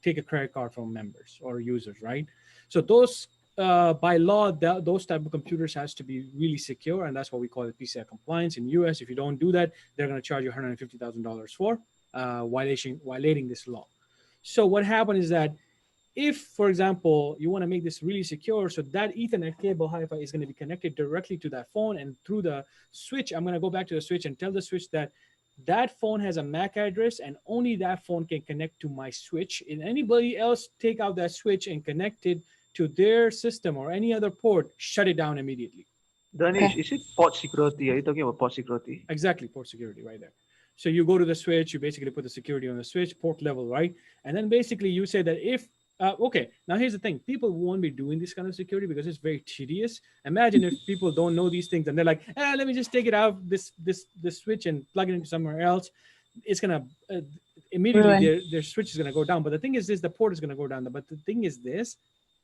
take a credit card from members or users, right? So those by law, those type of computers has to be really secure, and that's what we call it PCI compliance in US. If you don't do that, they're going to charge you $150,000 for violating this law. So what happened is that if, for example, you want to make this really secure, so that Ethernet cable Hi-Fi is going to be connected directly to that phone, and through the switch, I'm going to go back to the switch and tell the switch that that phone has a MAC address, and only that phone can connect to my switch. And anybody else take out that switch and connect it to their system or any other port, shut it down immediately. Danish, is it port security? Are you talking about port security? Exactly, port security right there. So you go to the switch, you basically put the security on the switch, port level, right? And then basically you say that if okay, now here's the thing. People won't be doing this kind of security because it's very tedious. Imagine if people don't know these things and they're like, let me just take it out this switch and plug it into somewhere else. It's gonna immediately their switch is gonna go down. But the thing is this, the port is gonna go down. But the thing is this,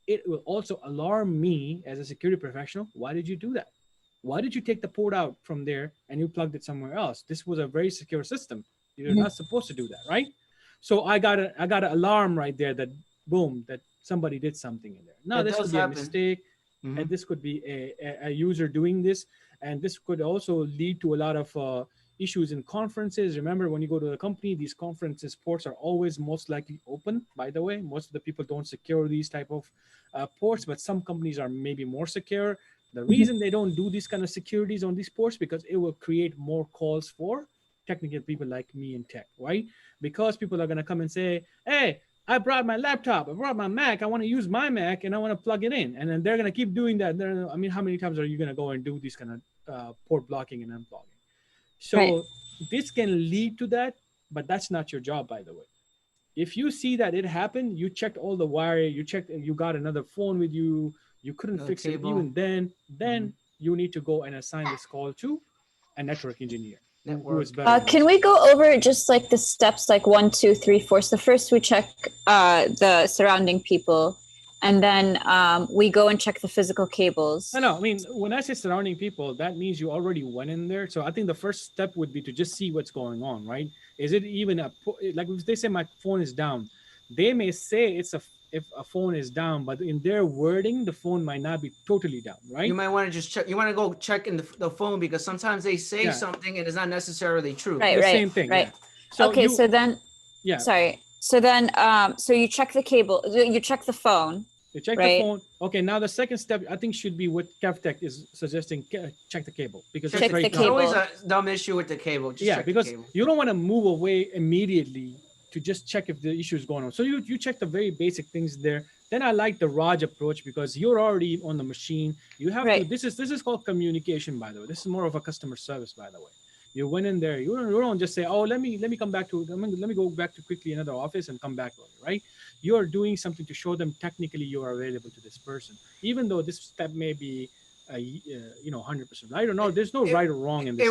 it will also alarm me as a security professional. Why did you do that? Why did you take the port out from there and you plugged it somewhere else? This was a very secure system. You're not supposed to do that, right? So I got an alarm right there that boom, that somebody did something in there. Now this could be a mistake, and this could be a user doing this, and this could also lead to a lot of issues in conferences. Remember, when you go to a company, these conferences ports are always most likely open, by the way. Most of the people don't secure these type of ports, but some companies are maybe more secure. The reason they don't do these kind of securities on these ports, because it will create more calls for technical people like me in tech, right? Because people are going to come and say, hey, I brought my laptop, I brought my Mac, I want to use my Mac and I want to plug it in. And then they're going to keep doing that. I mean, how many times are you going to go and do these kind of port blocking and unblocking? So this can lead to that, but that's not your job, by the way. If you see that it happened, you checked all the wire, you checked, and you got another phone with you, you couldn't fix it even then you need to go and assign this call to a network engineer. Who is better can we go over just like the steps, like 1, 2, 3, 4? So first we check the surrounding people, and then we go and check the physical cables. I know. I mean, when I say surrounding people, that means you already went in there. So I think the first step would be to just see what's going on, right? Is it even like if they say my phone is down, they may say it's if a phone is down, but in their wording, the phone might not be totally down, right? You might want to just check. You want to go check in the phone, because sometimes they say something and it's not necessarily true. The same thing. Right. Yeah. So okay. So then, sorry. So then, so you check the cable, you check the phone. You check the phone. Okay. Now the second step, I think, should be what Kevtech is suggesting. Check the cable, because check the cable. There's always a dumb issue with the cable. Just check because the cable. You don't want to move away immediately to just check if the issue is going on. So you check the very basic things there. Then I like the Raj approach, because you're already on the machine. You have to. This is called communication, by the way. This is more of a customer service, by the way. You went in there. You don't just say, oh, let me come back to. Let me go back to quickly another office and come back to it, right? You are doing something to show them technically you are available to this person, even though this step may be, 100% right or no. There's no right or wrong in this.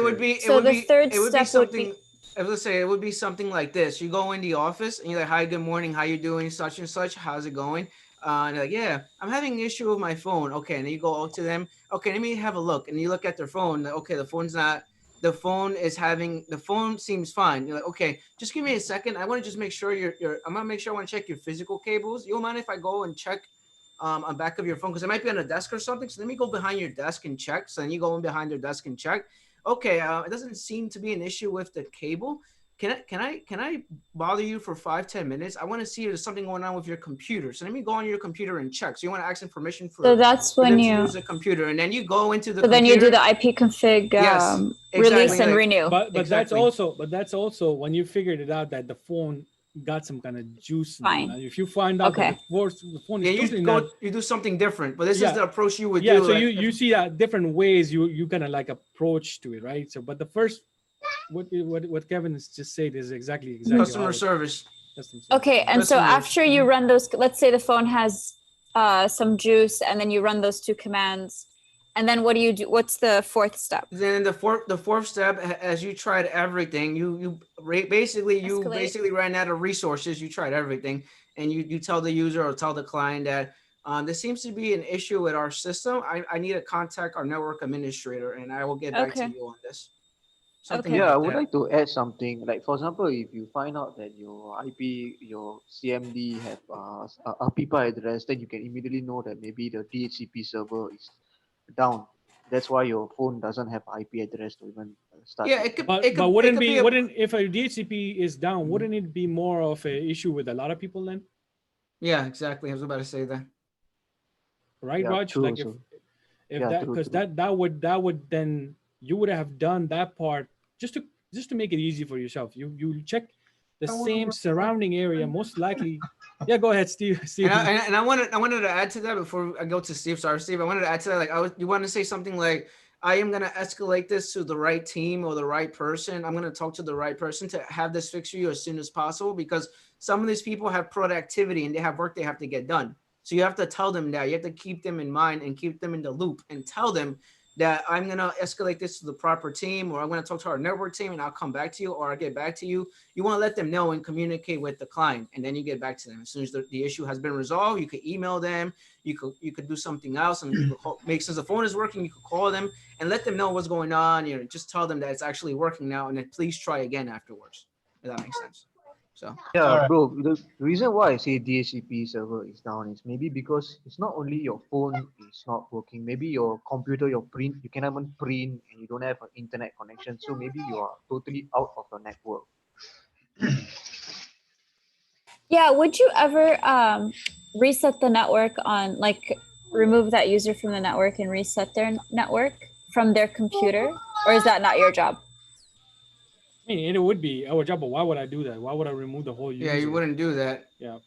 Third step would be. I would say it would be something like this. You go in the office and you're like, hi, good morning. How you doing? Such and such. How's it going? And they're like, yeah, I'm having an issue with my phone. Okay. And then you go out to them. Okay, let me have a look. And you look at their phone. Okay, the phone seems fine. You're like, okay, just give me a second. I want to just make sure I want to check your physical cables. You don't mind if I go and check on back of your phone? Because it might be on a desk or something. So let me go behind your desk and check. So then you go in behind your desk and check. Okay, it doesn't seem to be an issue with the cable. Can I bother you for 5-10 minutes? I want to see if there's something going on with your computer. So let me go on your computer and check. So you want to ask them permission for, so that's when you use the computer, and then you go into the. So then you do the IP config release and renew. But that's also when you figured it out that the phone got some kind of juice. Fine. If you find out that the phone is you do something different. But this is the approach you would do. Yeah, so you see that different ways you kind of like approach to it, right? So, but the first, what Kevin has just said is exactly customer service. Okay, and so after you run those, let's say the phone has some juice, and then you run those 2 commands. And then what do you do? What's the fourth step? Then the fourth step, as you tried everything, you basically ran out of resources. You tried everything, and you tell the user or tell the client that there seems to be an issue with our system. I need to contact our network administrator, and I will get back to you on this. I would like to add something. Like, for example, if you find out that your your CMD have a people address, then you can immediately know that maybe the DHCP server is down. That's why your phone doesn't have IP address to even start. Yeah, but wouldn't if a DHCP is down, wouldn't it be more of an issue with a lot of people then? Yeah, exactly. I was about to say that. Right, Raj? True, like if that, because that would then you would have done that part just to make it easy for yourself. You check the same surrounding area, most likely. Yeah, go ahead, Steve. And I wanted to add to that before I go to Steve. Sorry, Steve. I wanted to add to that. Like, you want to say something like, I am going to escalate this to the right team or the right person. I'm going to talk to the right person to have this fixed for you as soon as possible, because some of these people have productivity and they have work they have to get done. So you have to tell them that. You have to keep them in mind and keep them in the loop and tell them that I'm going to escalate this to the proper team, or I'm going to talk to our network team and I'll come back to you, or I'll get back to you. You want to let them know and communicate with the client, and then you get back to them. As soon as the issue has been resolved, you could email them, you could do something else, and you could since the phone is working, you could call them and let them know what's going on. Just tell them that it's actually working now, and then please try again afterwards, if that makes sense. So Yeah, Alright. bro. The reason why I say DHCP server is down is maybe because it's not only your phone is not working. Maybe your computer, you cannot even print, and you don't have an internet connection. So maybe you are totally out of the network. Yeah, would you ever reset the network on, like, remove that user from the network and reset their network from their computer? Or is that not your job? I mean, it would be our job, but why would I do that? Why would I remove the whole user? yeah, you wouldn't do that. Yeah.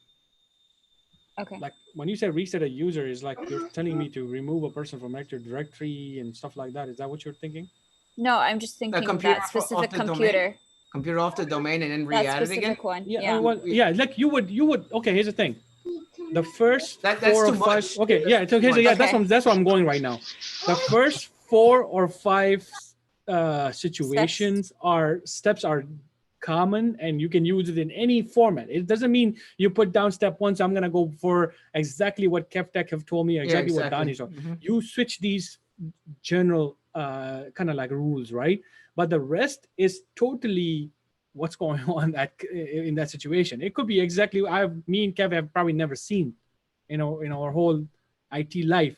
Okay. Like when you say reset a user, is like you're telling me to remove a person from Active Directory and stuff like that. Is that what you're thinking? No, I'm just thinking computer that off specific the domain? computer. Computer off the domain and then That re-add it again. specific one. Yeah. Yeah. Well, yeah. Like you would. Okay. Here's the thing. The first That's 4 or too 5. much. Okay. Yeah. It's okay. So much. yeah, Okay. that's where I'm going right now. The first 4 or 5 situations steps are common, and you can use it in any format. It doesn't mean you put down step 1. So I'm gonna go for exactly what Kevtech have told me, exactly what Donnie told. You switch these general kind of like rules, right? But the rest is totally what's going on in that situation. It could be exactly me and Kev have probably never seen, in our whole IT life.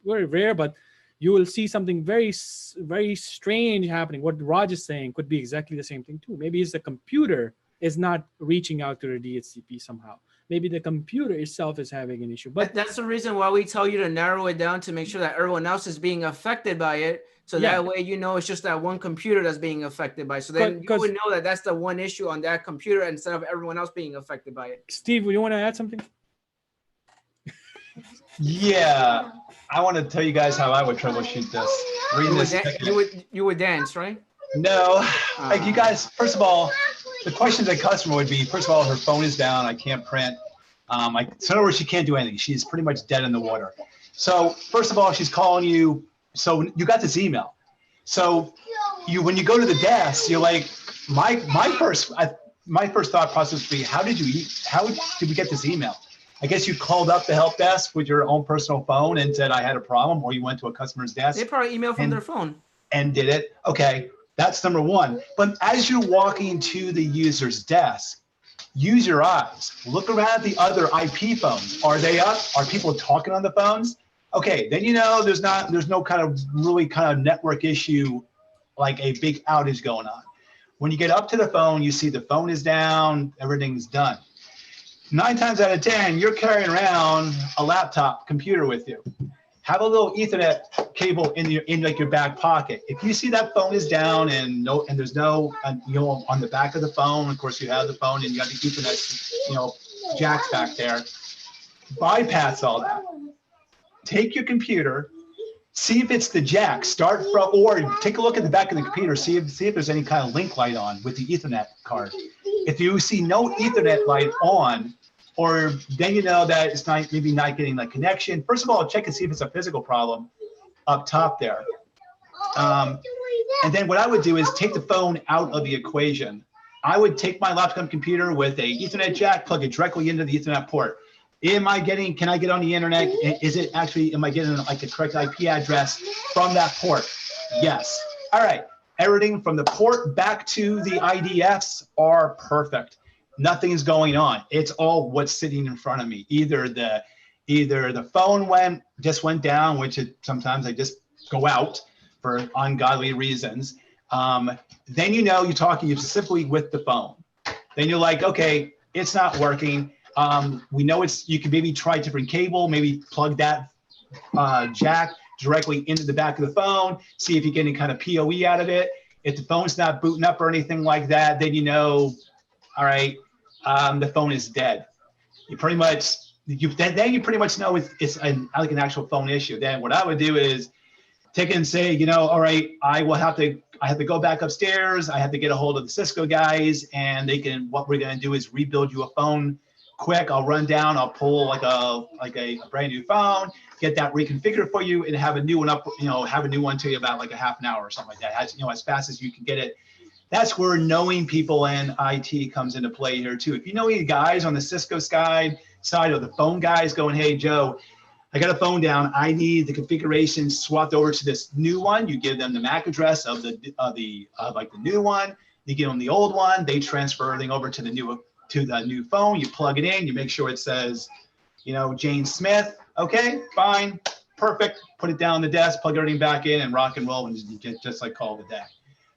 Very rare, but you will see something very, very strange happening. What Raj is saying could be exactly the same thing too. Maybe it's the computer is not reaching out to the DHCP somehow. Maybe the computer itself is having an issue. But that's the reason why we tell you to narrow it down to make sure that everyone else is being affected by it. So Yeah. that way, it's just that one computer that's being affected by it. So then you would know that that's the one issue on that computer instead of everyone else being affected by it. Steve, you want to add something? Yeah, I want to tell you guys how I would troubleshoot this. You would dance, right? No, like you guys, first of all, the question to the customer would be, first of all, her phone is down, I can't print. So in other words, she can't do anything. She's pretty much dead in the water. So first of all, she's calling you. So you got this email. So when you go to the desk, you're like, my first thought process would be, how did we get this email? I guess you called up the help desk with your own personal phone and said I had a problem, or you went to a customer's desk. They probably emailed from their phone. And did it. Okay, that's number one. But as you're walking to the user's desk, use your eyes. Look around at the other IP phones. Are they up? Are people talking on the phones? Okay, then there's no kind of network issue, like a big outage going on. When you get up to the phone, you see the phone is down, everything's done. 9 times out of 10, you're carrying around a laptop computer with you. Have a little Ethernet cable in your back pocket. If you see that phone is down and there's no on the back of the phone, of course you have the phone and you got the Ethernet jacks back there. Bypass all that. Take your computer, see if it's the jack. Start from, or take a look at the back of the computer. See if there's any kind of link light on with the Ethernet card. If you see no Ethernet light on, or then you know that it's maybe not getting the connection. First of all, check and see if it's a physical problem up top there. And then what I would do is take the phone out of the equation. I would take my laptop computer with a Ethernet jack, plug it directly into the Ethernet port. Can I get on the internet? Am I getting like the correct IP address from that port? Yes. All right. Everything from the port back to the IDFs are perfect. Nothing's going on. It's all what's sitting in front of me. Either the phone just went down, which sometimes I just go out for ungodly reasons. Then you're talking specifically with the phone. Then you're like, okay, it's not working. We know you can maybe try a different cable, maybe plug that jack directly into the back of the phone, see if you get any kind of PoE out of it. If the phone's not booting up or anything like that, then all right, the phone is dead. You pretty much know it's like an actual phone issue. Then what I would do is take it and say, all right, I have to go back upstairs. I have to get a hold of the Cisco guys, and what we're going to do is rebuild you a phone quick. I'll run down, I'll pull like a brand new phone, get that reconfigured for you, and have a new one up, have a new one to you about like a half an hour or something like that. As fast as you can get it. That's where knowing people and IT comes into play here too. If you know any guys on the Cisco side or the phone guys going, hey Joe, I got a phone down. I need the configuration swapped over to this new one. You give them the MAC address of the new one. You give them the old one. They transfer everything over to the new to the new phone, you plug it in, you make sure it says, you know, Jane Smith. Okay, fine, perfect. Put it down on the desk, plug everything back in, and rock and roll, and you get just like call it a day.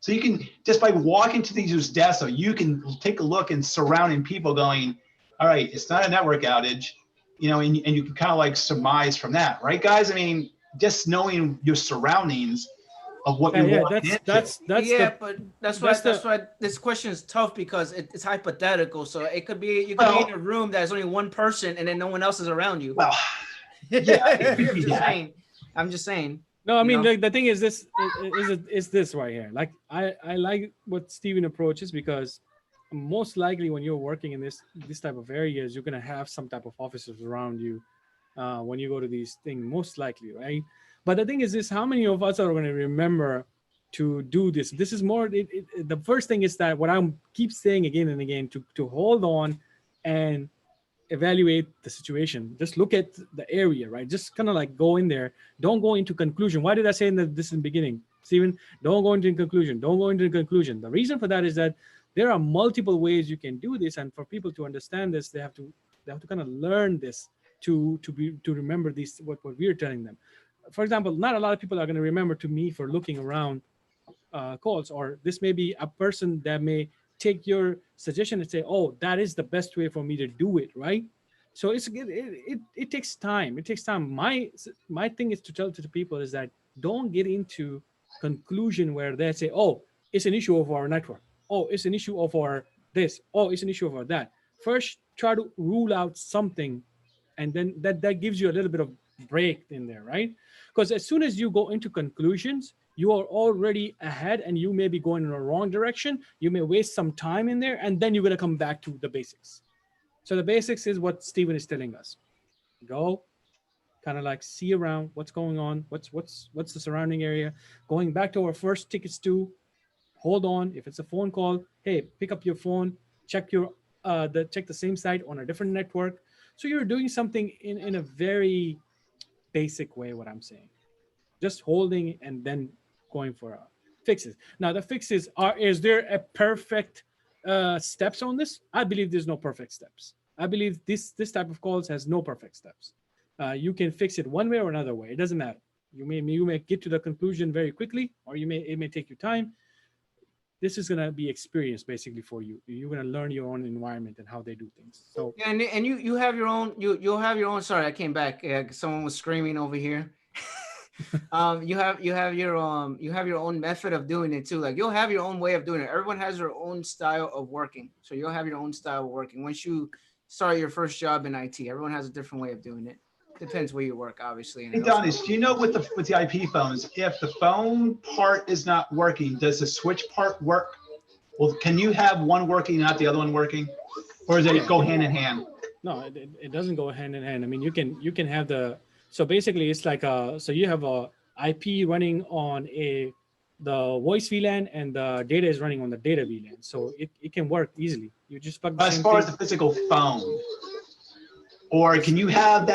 So you can, just by walking to these desks, so you can take a look and surrounding people going, all right, it's not a network outage, you know, and you can kind of like surmise from that, right, guys? I mean, just knowing your surroundings of what you're walking into. That's yeah, but that's why this question is tough, because it's hypothetical. So it could be, you could be in a room that's only one person and then no one else is around you. Well, yeah, I'm just saying. No, I mean, like, the thing is this is this right here. Like, I like what Steven approaches, because most likely when you're working in this type of areas, you're gonna have some type of officers around you when you go to these things, most likely, right? But the thing is this, how many of us are going to remember to do this? This is more, the first thing is that what I'm keep saying again and again, to hold on and evaluate the situation. Just look at the area, right? Just kind of like go in there. Don't go into conclusion. Why did I say this in the beginning, Steven? Don't go into conclusion. Don't go into conclusion. The reason for that is that there are multiple ways you can do this. And for people to understand this, they have to kind of learn this to remember these, what we're telling them. For example, not a lot of people are going to remember to me for looking around calls, or this may be a person that may take your suggestion and say, oh, that is the best way for me to do it, right? So it takes time. It takes time. My thing is to tell to the people is that don't get into conclusion where they say, oh, it's an issue of our network. Oh, it's an issue of our this. Oh, it's an issue of our that. First, try to rule out something, and then that gives you a little bit of break in there, right? Because as soon as you go into conclusions, you are already ahead and you may be going in the wrong direction. You may waste some time in there, and then you're going to come back to the basics. So the basics is what Steven is telling us. Go kind of like see around what's going on, what's the surrounding area. Going back to our first tickets to hold on. If it's a phone call, hey, pick up your phone, check your check the same site on a different network. So you're doing something in a very basic way, what I'm saying. Just holding and then going for fixes. Now the fixes is there a perfect steps on this? I believe there's no perfect steps. I believe this type of calls has no perfect steps. You can fix it one way or another way. It doesn't matter. You may get to the conclusion very quickly, or it may take you time. This is gonna be experience basically for you. You're gonna learn your own environment and how they do things. So yeah, and you have your own. You'll have your own. Sorry, I came back. Someone was screaming over here. You have your own method of doing it too. Like you'll have your own way of doing it. Everyone has their own style of working. So you'll have your own style of working. Once you start your first job in IT, everyone has a different way of doing it. Depends where you work, obviously. Hey, Donish, do you know with the IP phones, if the phone part is not working, does the switch part work? Well, can you have one working and not the other one working, or does it go hand in hand? No, it doesn't go hand in hand. I mean, you can have the, so basically it's like so you have a IP running on the voice VLAN and the data is running on the data VLAN. So it can work easily. You just plug the as far as the physical phone. Or can you have the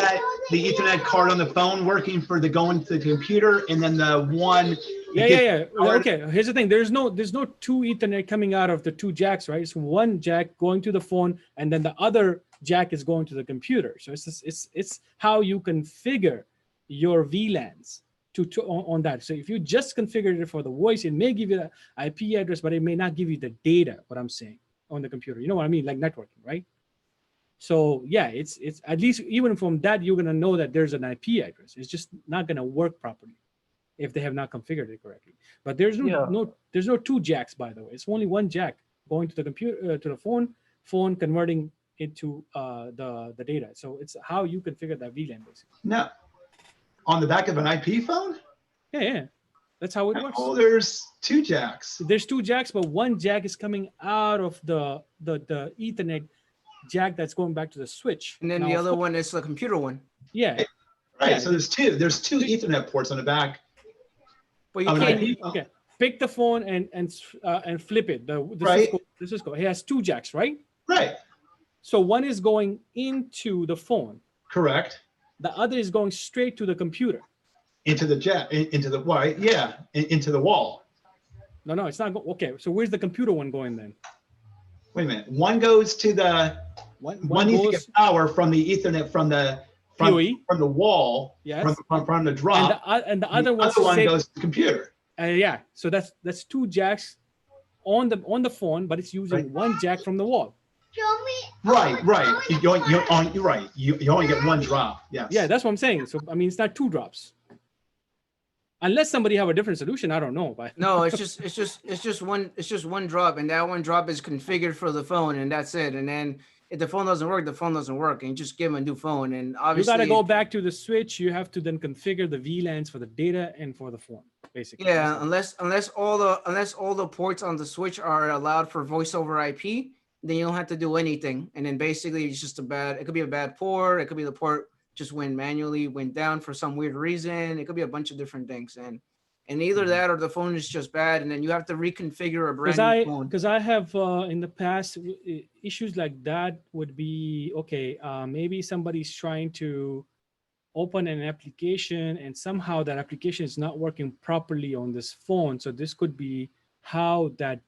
Ethernet card on the phone working for the going to the computer, and then the one? Yeah. Okay. Here's the thing. There's no two Ethernet coming out of the two jacks, right? It's one jack going to the phone, and then the other jack is going to the computer. So it's how you configure your VLANs on that. So if you just configured it for the voice, it may give you the IP address, but it may not give you the data. What I'm saying on the computer, you know what I mean, like networking, right? So yeah, it's at least even from that, you're gonna know that there's an IP address. It's just not gonna work properly if they have not configured it correctly. But there's there's no two jacks, by the way. It's only one jack going to the computer to the phone converting into the data. So it's how you configure that VLAN basically. No, on the back of an IP phone. Yeah. That's how it works. Oh, there's two jacks. There's two jacks, but one jack is coming out of the Ethernet jack that's going back to the switch, and then the other one is the computer one. Yeah, right. Yeah. So there's two Ethernet ports on the back. But you can't. Okay, pick the phone and flip it. The Cisco. It has two jacks, right? Right. So one is going into the phone. Correct. The other is going straight to the computer. Into the jack, into the why? Yeah, into the wall. No, it's not. Okay, so where's the computer one going then? Wait a minute. One goes to the one needs to get power from the Ethernet from the PoE. from the wall. Yes. From the drop. And the other one goes to the computer. Yeah. So that's two jacks on the phone, but it's using one jack from the wall. Right. You're right. You only get one drop. Yes. Yeah, that's what I'm saying. So I mean, it's not two drops. Unless somebody have a different solution, I don't know. But no, it's just one drop, and that one drop is configured for the phone, and that's it. And then if the phone doesn't work, the phone doesn't work, and you just give them a new phone. And obviously, you got to go back to the switch. You have to then configure the VLANs for the data and for the phone, basically. Yeah, unless all the ports on the switch are allowed for voice over IP, then you don't have to do anything. And then basically, it's just it could be a bad port. It could be the port just went down for some weird reason. It could be a bunch of different things. And either that or the phone is just bad. And then you have to reconfigure a brand new phone. Because I have in the past issues like that would be, okay, maybe somebody's trying to open an application and somehow that application is not working properly on this phone. So this could be how that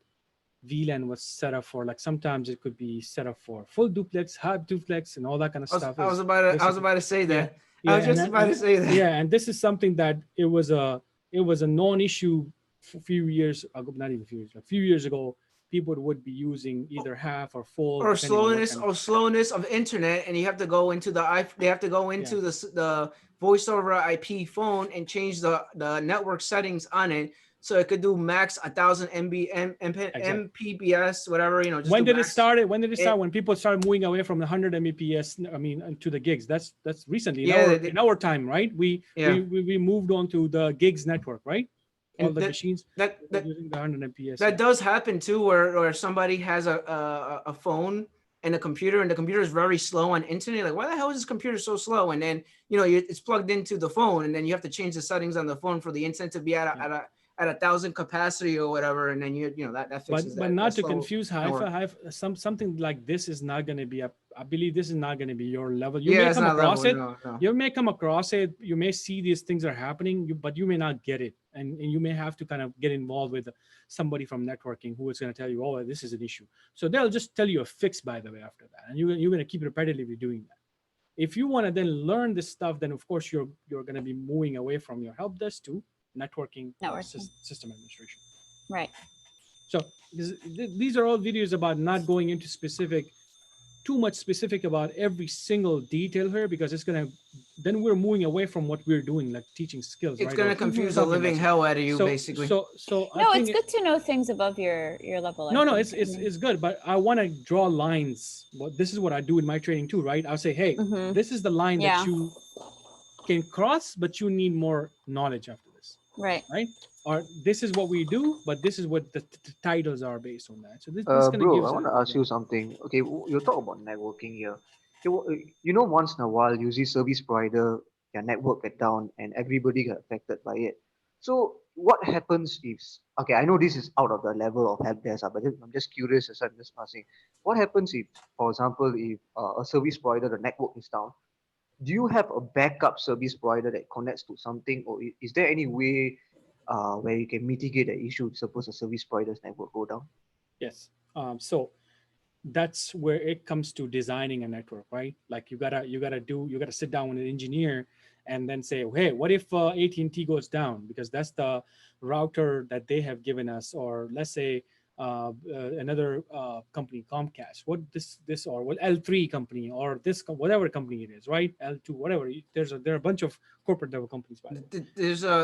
VLAN was set up for. Like sometimes it could be set up for full duplex, half duplex, and all that kind of stuff. I was about to say that. Yeah, I was just about to say that. Yeah, and this is something that it was a non-issue a few years ago, not even a few years, a few years ago. People would be using either half or full, or slowness of internet, and you have to go into the voice over IP phone and change the network settings on it. So it could do max 1,000 Mbps, whatever, you know. When did it start? When people started moving away from the 100 Mbps, I mean, to the gigs. That's recently. In our time, right? We moved on to the gigs network, right? All the machines that using the 100 Mbps. That does happen too, where somebody has a phone and a computer, and the computer is very slow on internet. Like, why the hell is this computer so slow? And then it's plugged into the phone, and then you have to change the settings on the phone for the internet to be at 1,000 capacity or whatever, and then that fixes that. But not to confuse Haifa, something like this is not going to be I believe this is not going to be your level. You may come across it. No. You may come across it. You may see these things are happening, but you may not get it, and you may have to kind of get involved with somebody from networking who is going to tell you, oh, this is an issue. So they'll just tell you a fix, by the way, after that, and you're going to keep repetitively doing that. If you want to then learn this stuff, then of course you're going to be moving away from your help desk to networking. System administration. Right. So these are all videos about not going into too much specific about every single detail here, because it's going to, then we're moving away from what we're doing, like teaching skills. It's going to confuse the living hell out of you, basically. No, it's good to know things above your level. No, it's good, but I want to draw lines. Well, this is what I do in my training too, right? I'll say, hey, this is the line that you can cross, but you need more knowledge after this. Right. Or this is what we do, but this is what the titles are based on that. So this bro, I want to ask you something. Okay, you talk about networking here. Once in a while, usually service provider, their network get down and everybody get affected by it. So what happens if, okay, I know this is out of the level of help desk, but I'm just curious as I'm just asking, what happens if, for example, if a service provider, the network is down, do you have a backup service provider that connects to something, or is there any way where you can mitigate the issue? Suppose a service provider's network go down. Yes. So that's where it comes to designing a network, right? Like you gotta sit down with an engineer and then say, hey, what if AT&T goes down? Because that's the router that they have given us, or let's say another company, Comcast, what this or what L3 company, or this whatever company it is, right? L2, whatever. There are a bunch of corporate level companies. By the way.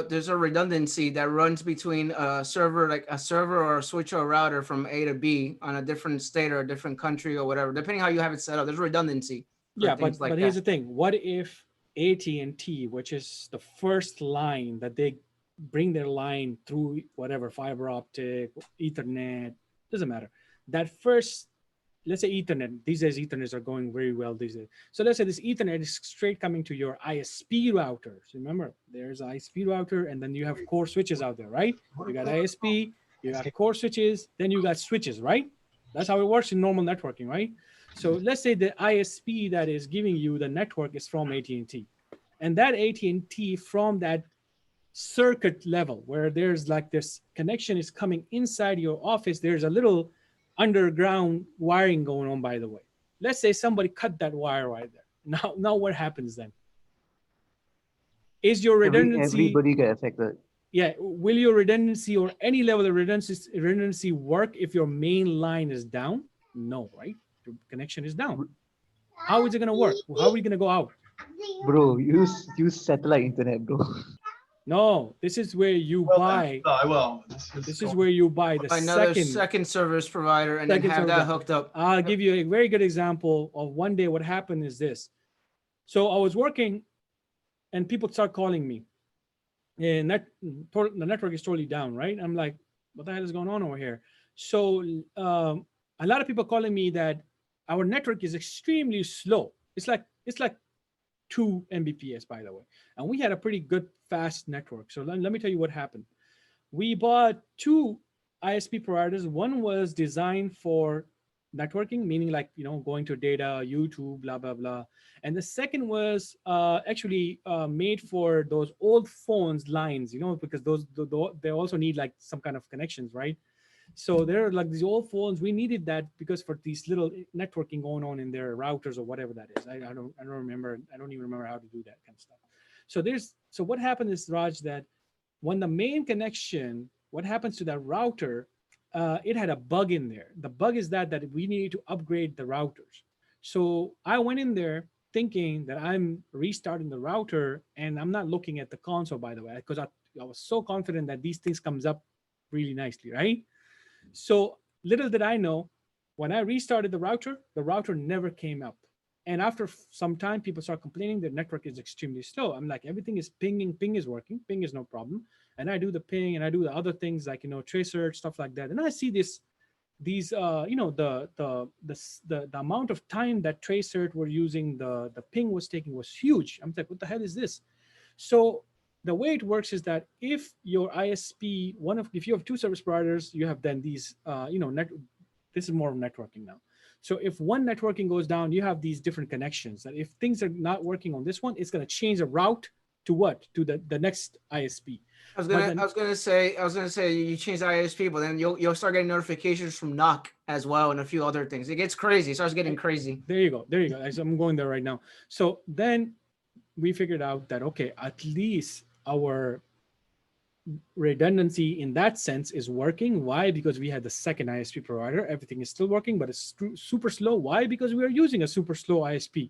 There's a redundancy that runs between a server, like a server or a switch or a router from A to B on a different state or a different country or whatever, depending how you have it set up. There's redundancy. Yeah, but here's the thing: what if AT&T, which is the first line that they bring their line through, whatever, fiber optic, Ethernet, doesn't matter. That first, let's say Ethernet, these days Ethernets are going very well these days. So let's say this Ethernet is straight coming to your ISP router. So remember, there's an ISP router, and then you have core switches out there, right? You got ISP, you got core switches, then you got switches, right? That's how it works in normal networking, right? So let's say the ISP that is giving you the network is from AT&T. And that AT&T from that circuit level where there's like this connection is coming inside your office, there's a little underground wiring going on, by the way. Let's say somebody cut that wire right there. Now what happens then? Is your redundancy... Everybody get affected. Yeah, will your redundancy or any level of redundancy work if your main line is down? No, right? Your connection is down. How is it going to work? How are we going to go out? Bro, use satellite internet, bro. No, this is where you buy. I will. This is where you buy the second service provider and then have that hooked up. I'll give you a very good example of one day what happened is this. So I was working and people start calling me. And the network is totally down, right? I'm like, what the hell is going on over here? So a lot of people calling me that our network is extremely slow. It's like 2 Mbps, by the way. And we had a pretty good fast network. So let me tell you what happened. We bought 2 ISP providers. One was designed for networking, meaning like, going to data, YouTube, blah, blah, blah. And the second was actually made for those old phones lines, because they also need like some kind of connections, right? So they're like these old phones. We needed that because for these little networking going on in their routers or whatever that is. I don't remember. I don't even remember how to do that kind of stuff. So what happened is, Raj, that when the main connection, what happens to that router, it had a bug in there. The bug is that we needed to upgrade the routers. So I went in there thinking that I'm restarting the router, and I'm not looking at the console, by the way, because I was so confident that these things comes up really nicely, right? So little did I know, when I restarted the router never came up. And after some time, people start complaining the network is extremely slow. I'm like, everything is pinging, ping is working, ping is no problem. And I do the ping and I do the other things like, trace search, stuff like that. And I see the amount of time that trace search were using, the ping was taking was huge. I'm like, what the hell is this? So the way it works is that if your ISP, if you have 2 service providers, you have then these, this is more of networking now. So if one networking goes down, you have these different connections that if things are not working on this one, it's going to change the route to what? To the next ISP. I was gonna say you change the ISP, but then you'll start getting notifications from NOC as well and a few other things. It gets crazy. It starts getting crazy. There you go. I'm going there right now. So then we figured out that, okay, at least our redundancy in that sense is working. Why? Because we had the second ISP provider. Everything is still working, but it's super slow. Why? Because we are using a super slow ISP.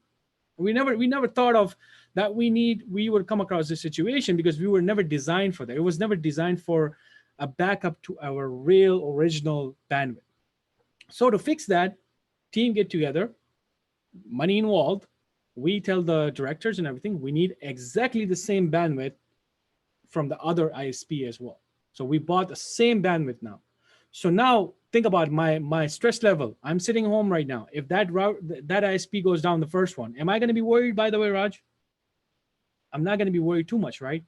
We never thought of that we would come across this situation because we were never designed for that. It was never designed for a backup to our real original bandwidth. So to fix that, team get together, money involved. We tell the directors and everything, we need exactly the same bandwidth from the other ISP as well. So we bought the same bandwidth now. So now think about my stress level. I'm sitting home right now. If that ISP goes down, the first one, am I going to be worried, by the way, Raj? I'm not going to be worried too much, right?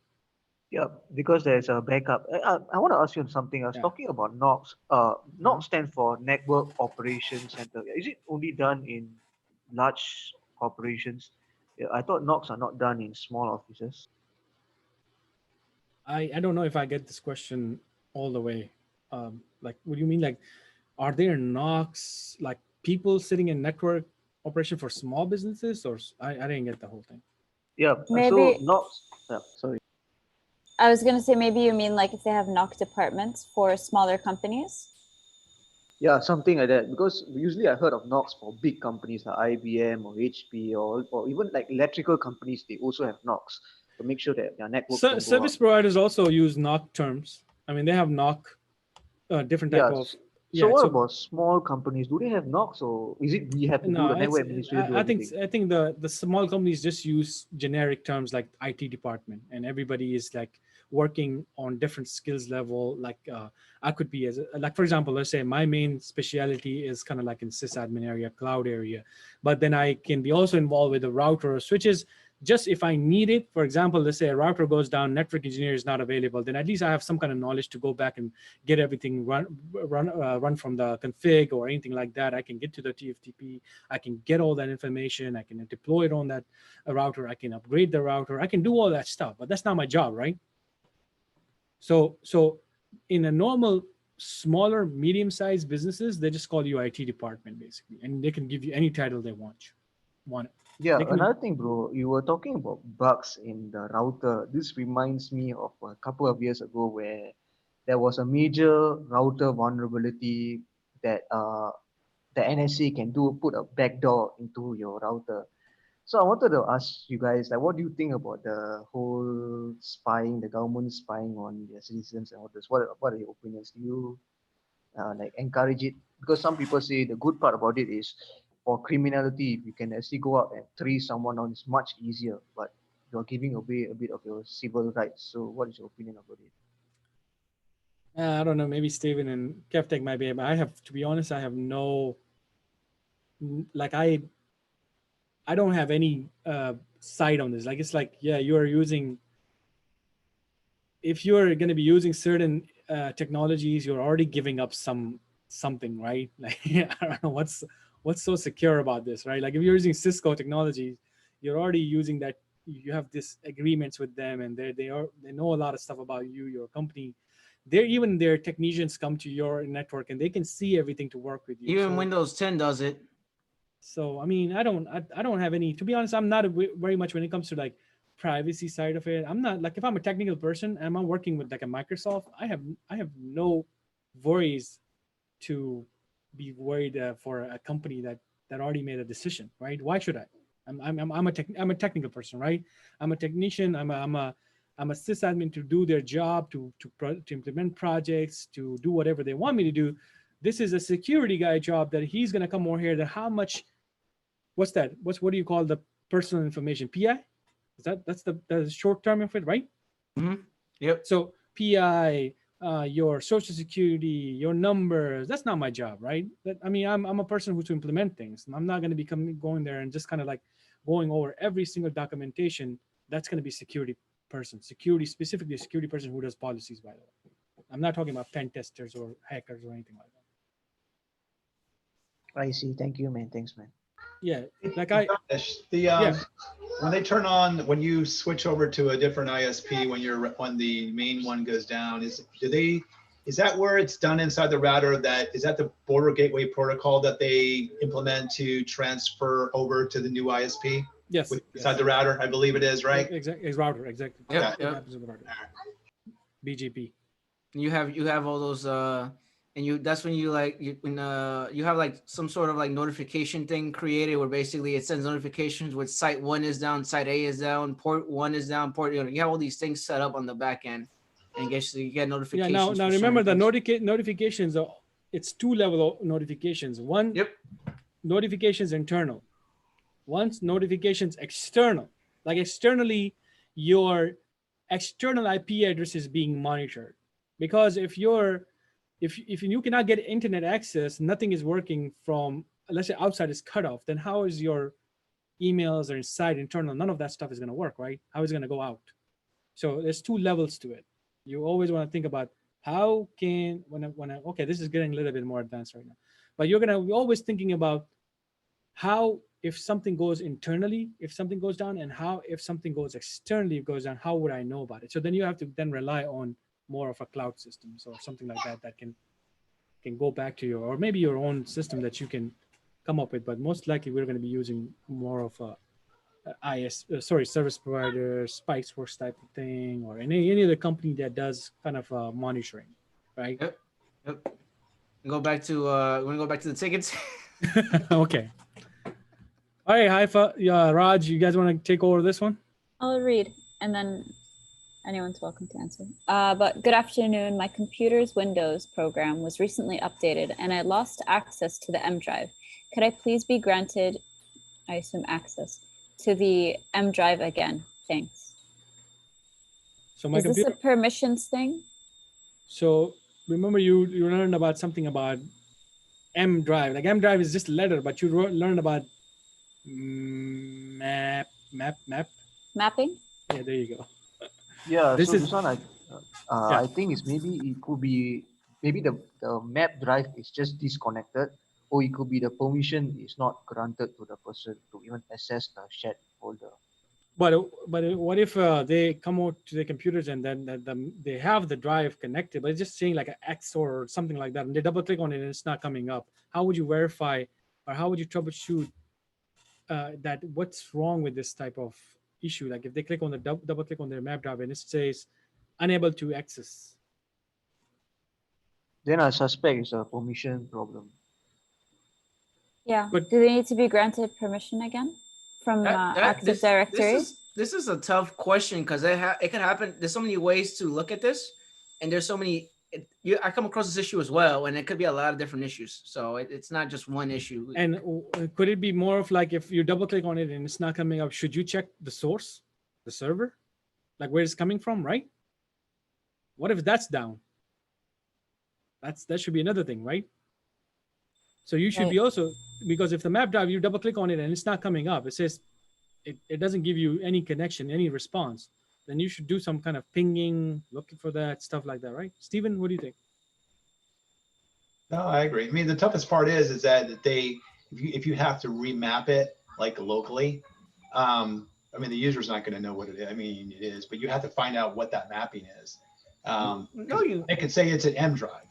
Yeah, because there's a backup. I want to ask you something. I was talking about NOCs. NOC stands for Network Operations Center. Is it only done in large corporations? Yeah, I thought NOCs are not done in small offices. I don't know if I get this question all the way. Like, what do you mean? Like, are there NOCs, like people sitting in network operation for small businesses, or I didn't get the whole thing. Yeah, maybe. So NOCs. Yeah, sorry. I was gonna say maybe you mean like if they have NOC departments for smaller companies. Yeah, something like that. Because usually I heard of NOCs for big companies like IBM or HP or even like electrical companies. They also have NOCs to make sure that their network. Service providers also use NOC terms. I mean, they have NOC, different type of. So what about small companies? Do they have NOCs, or is it we have to do the network administration? I think the small companies just use generic terms like IT department, and everybody is like working on different skills level. Like I could be for example, let's say my main specialty is kind of like in sysadmin area, cloud area, but then I can be also involved with the router or switches. Just if I need it, for example, let's say a router goes down, network engineer is not available, then at least I have some kind of knowledge to go back and get everything run from the config or anything like that. I can get to the TFTP, I can get all that information, I can deploy it on that router, I can upgrade the router, I can do all that stuff, but that's not my job, right? So in a normal smaller, medium-sized businesses, they just call you IT department basically, and they can give you any title they want. Yeah, They can, another thing, bro, you were talking about bugs in the router. This reminds me of a couple of years ago where there was a major router vulnerability that the NSA can put a backdoor into your router. So I wanted to ask you guys, like, what do you think about the whole spying, the government spying on their citizens and all this? What are your opinions? Do you like encourage it? Because some people say the good part about it is for criminality, you can actually go out and trace someone on. It's much easier, but you're giving away a bit of your civil rights. So what is your opinion about it? I don't know, maybe Steven and Kevtech might be able. I have, to be honest, I have no, like I don't have any side on this. Like, it's like, yeah, you are using, if you're going to be using certain technologies, you're already giving up something, right? Like, I don't know what's so secure about this, right? Like, if you're using Cisco technologies, you're already using that. You have this agreements with them, and they know a lot of stuff about you, your company. Even their technicians come to your network and they can see everything to work with you. Even So, Windows 10 does it. So I mean, I don't have any. To be honest, I'm not very much when it comes to like privacy side of it. I'm not like, if I'm a technical person and I'm working with like a Microsoft, I have no worries to be worried for a company that already made a decision, right? Why should I? I'm a technical person, right? I'm a technician. I'm a sysadmin to do their job, to implement projects, to do whatever they want me to do. This is a security guy job that he's gonna come over here. That how much? What's that? What do you call the personal information? PI? That's the short term of it, right? Mm-hmm. Yep. So PI, your social security, your numbers. That's not my job, right? I mean, I'm a person who to implement things. I'm not going to be going there and just kind of like going over every single documentation. That's going to be security person, specifically a security person who does policies. By the way, I'm not talking about pen testers or hackers or anything like that. I see. Thank you, man. Thanks, man. Yeah, like when they turn on, when you switch over to a different ISP, when the main one goes down, is that where it's done inside the router? Is that the border gateway protocol that they implement to transfer over to the new ISP? Yes. Inside the router, I believe it is, right? Exactly. Router, exactly. Yep. Happens with the router. BGP. You have all those and that's when you have like some sort of like notification thing created where basically it sends notifications with site 1 is down, site A is down, port 1 is down, port, you have all these things set up on the back end, and you get notifications. Yeah, now remember the notifications are, it's 2-level notifications. One, notifications internal. Once notifications external. Like externally, your external IP address is being monitored, because if you cannot get internet access, nothing is working from, let's say outside is cut off, then how is your emails or inside internal? None of that stuff is going to work, right? How is it going to go out? So there's 2 levels to it. You always want to think about how can, okay, this is getting a little bit more advanced right now, but you're going to be always thinking about how, if something goes internally, if something goes down, and how, if something goes externally, it goes down, how would I know about it? So then you have to then rely on more of a cloud system or something like that can go back to or maybe your own system that you can come up with. But most likely we're going to be using more of a service provider, Spikeworks type of thing, or any other company that does kind of monitoring, right? Yep. Go back to the tickets. Okay. All right, Haifa, Raj, you guys want to take over this one? I'll read, and then anyone's welcome to answer. But good afternoon. My computer's Windows program was recently updated, and I lost access to the M drive. Could I please be granted, I assume, access to the M drive again? Thanks. So my Is this a permissions thing? So remember, you learned about something about M drive. Like M drive is just a letter, but you learned about mapping. Yeah, there you go. Yeah, this one I think is it could be the map drive is just disconnected, or it could be the permission is not granted to the person to even access the shared folder. But what if they come out to the computers and then they have the drive connected, but it's just saying like an X or something like that, and they double click on it and it's not coming up? How would you verify, or how would you troubleshoot that? What's wrong with this type of issue? Like if they click on the double click on their map drive and it says unable to access. Then I suspect it's a permission problem. Yeah. But- do they need to be granted permission again from Active Directory? This is a tough question because it can happen. There's so many ways to look at this, and there's so many. I come across this issue as well, and it could be a lot of different issues. So it's not just one issue. And could it be more of like if you double click on it and it's not coming up, should you check the source, the server, like where it's coming from, right? What if that's down? That should be another thing, right? So you should be also, because if the map drive, you double click on it and it's not coming up, it says it doesn't give you any connection, any response, then you should do some kind of pinging, looking for that, stuff like that, right? Steven, what do you think? No, I agree. I mean, the toughest part is that if you have to remap it like locally, I mean, the user's not going to know what it is. I mean, it is, but you have to find out what that mapping is. They could say it's an M drive.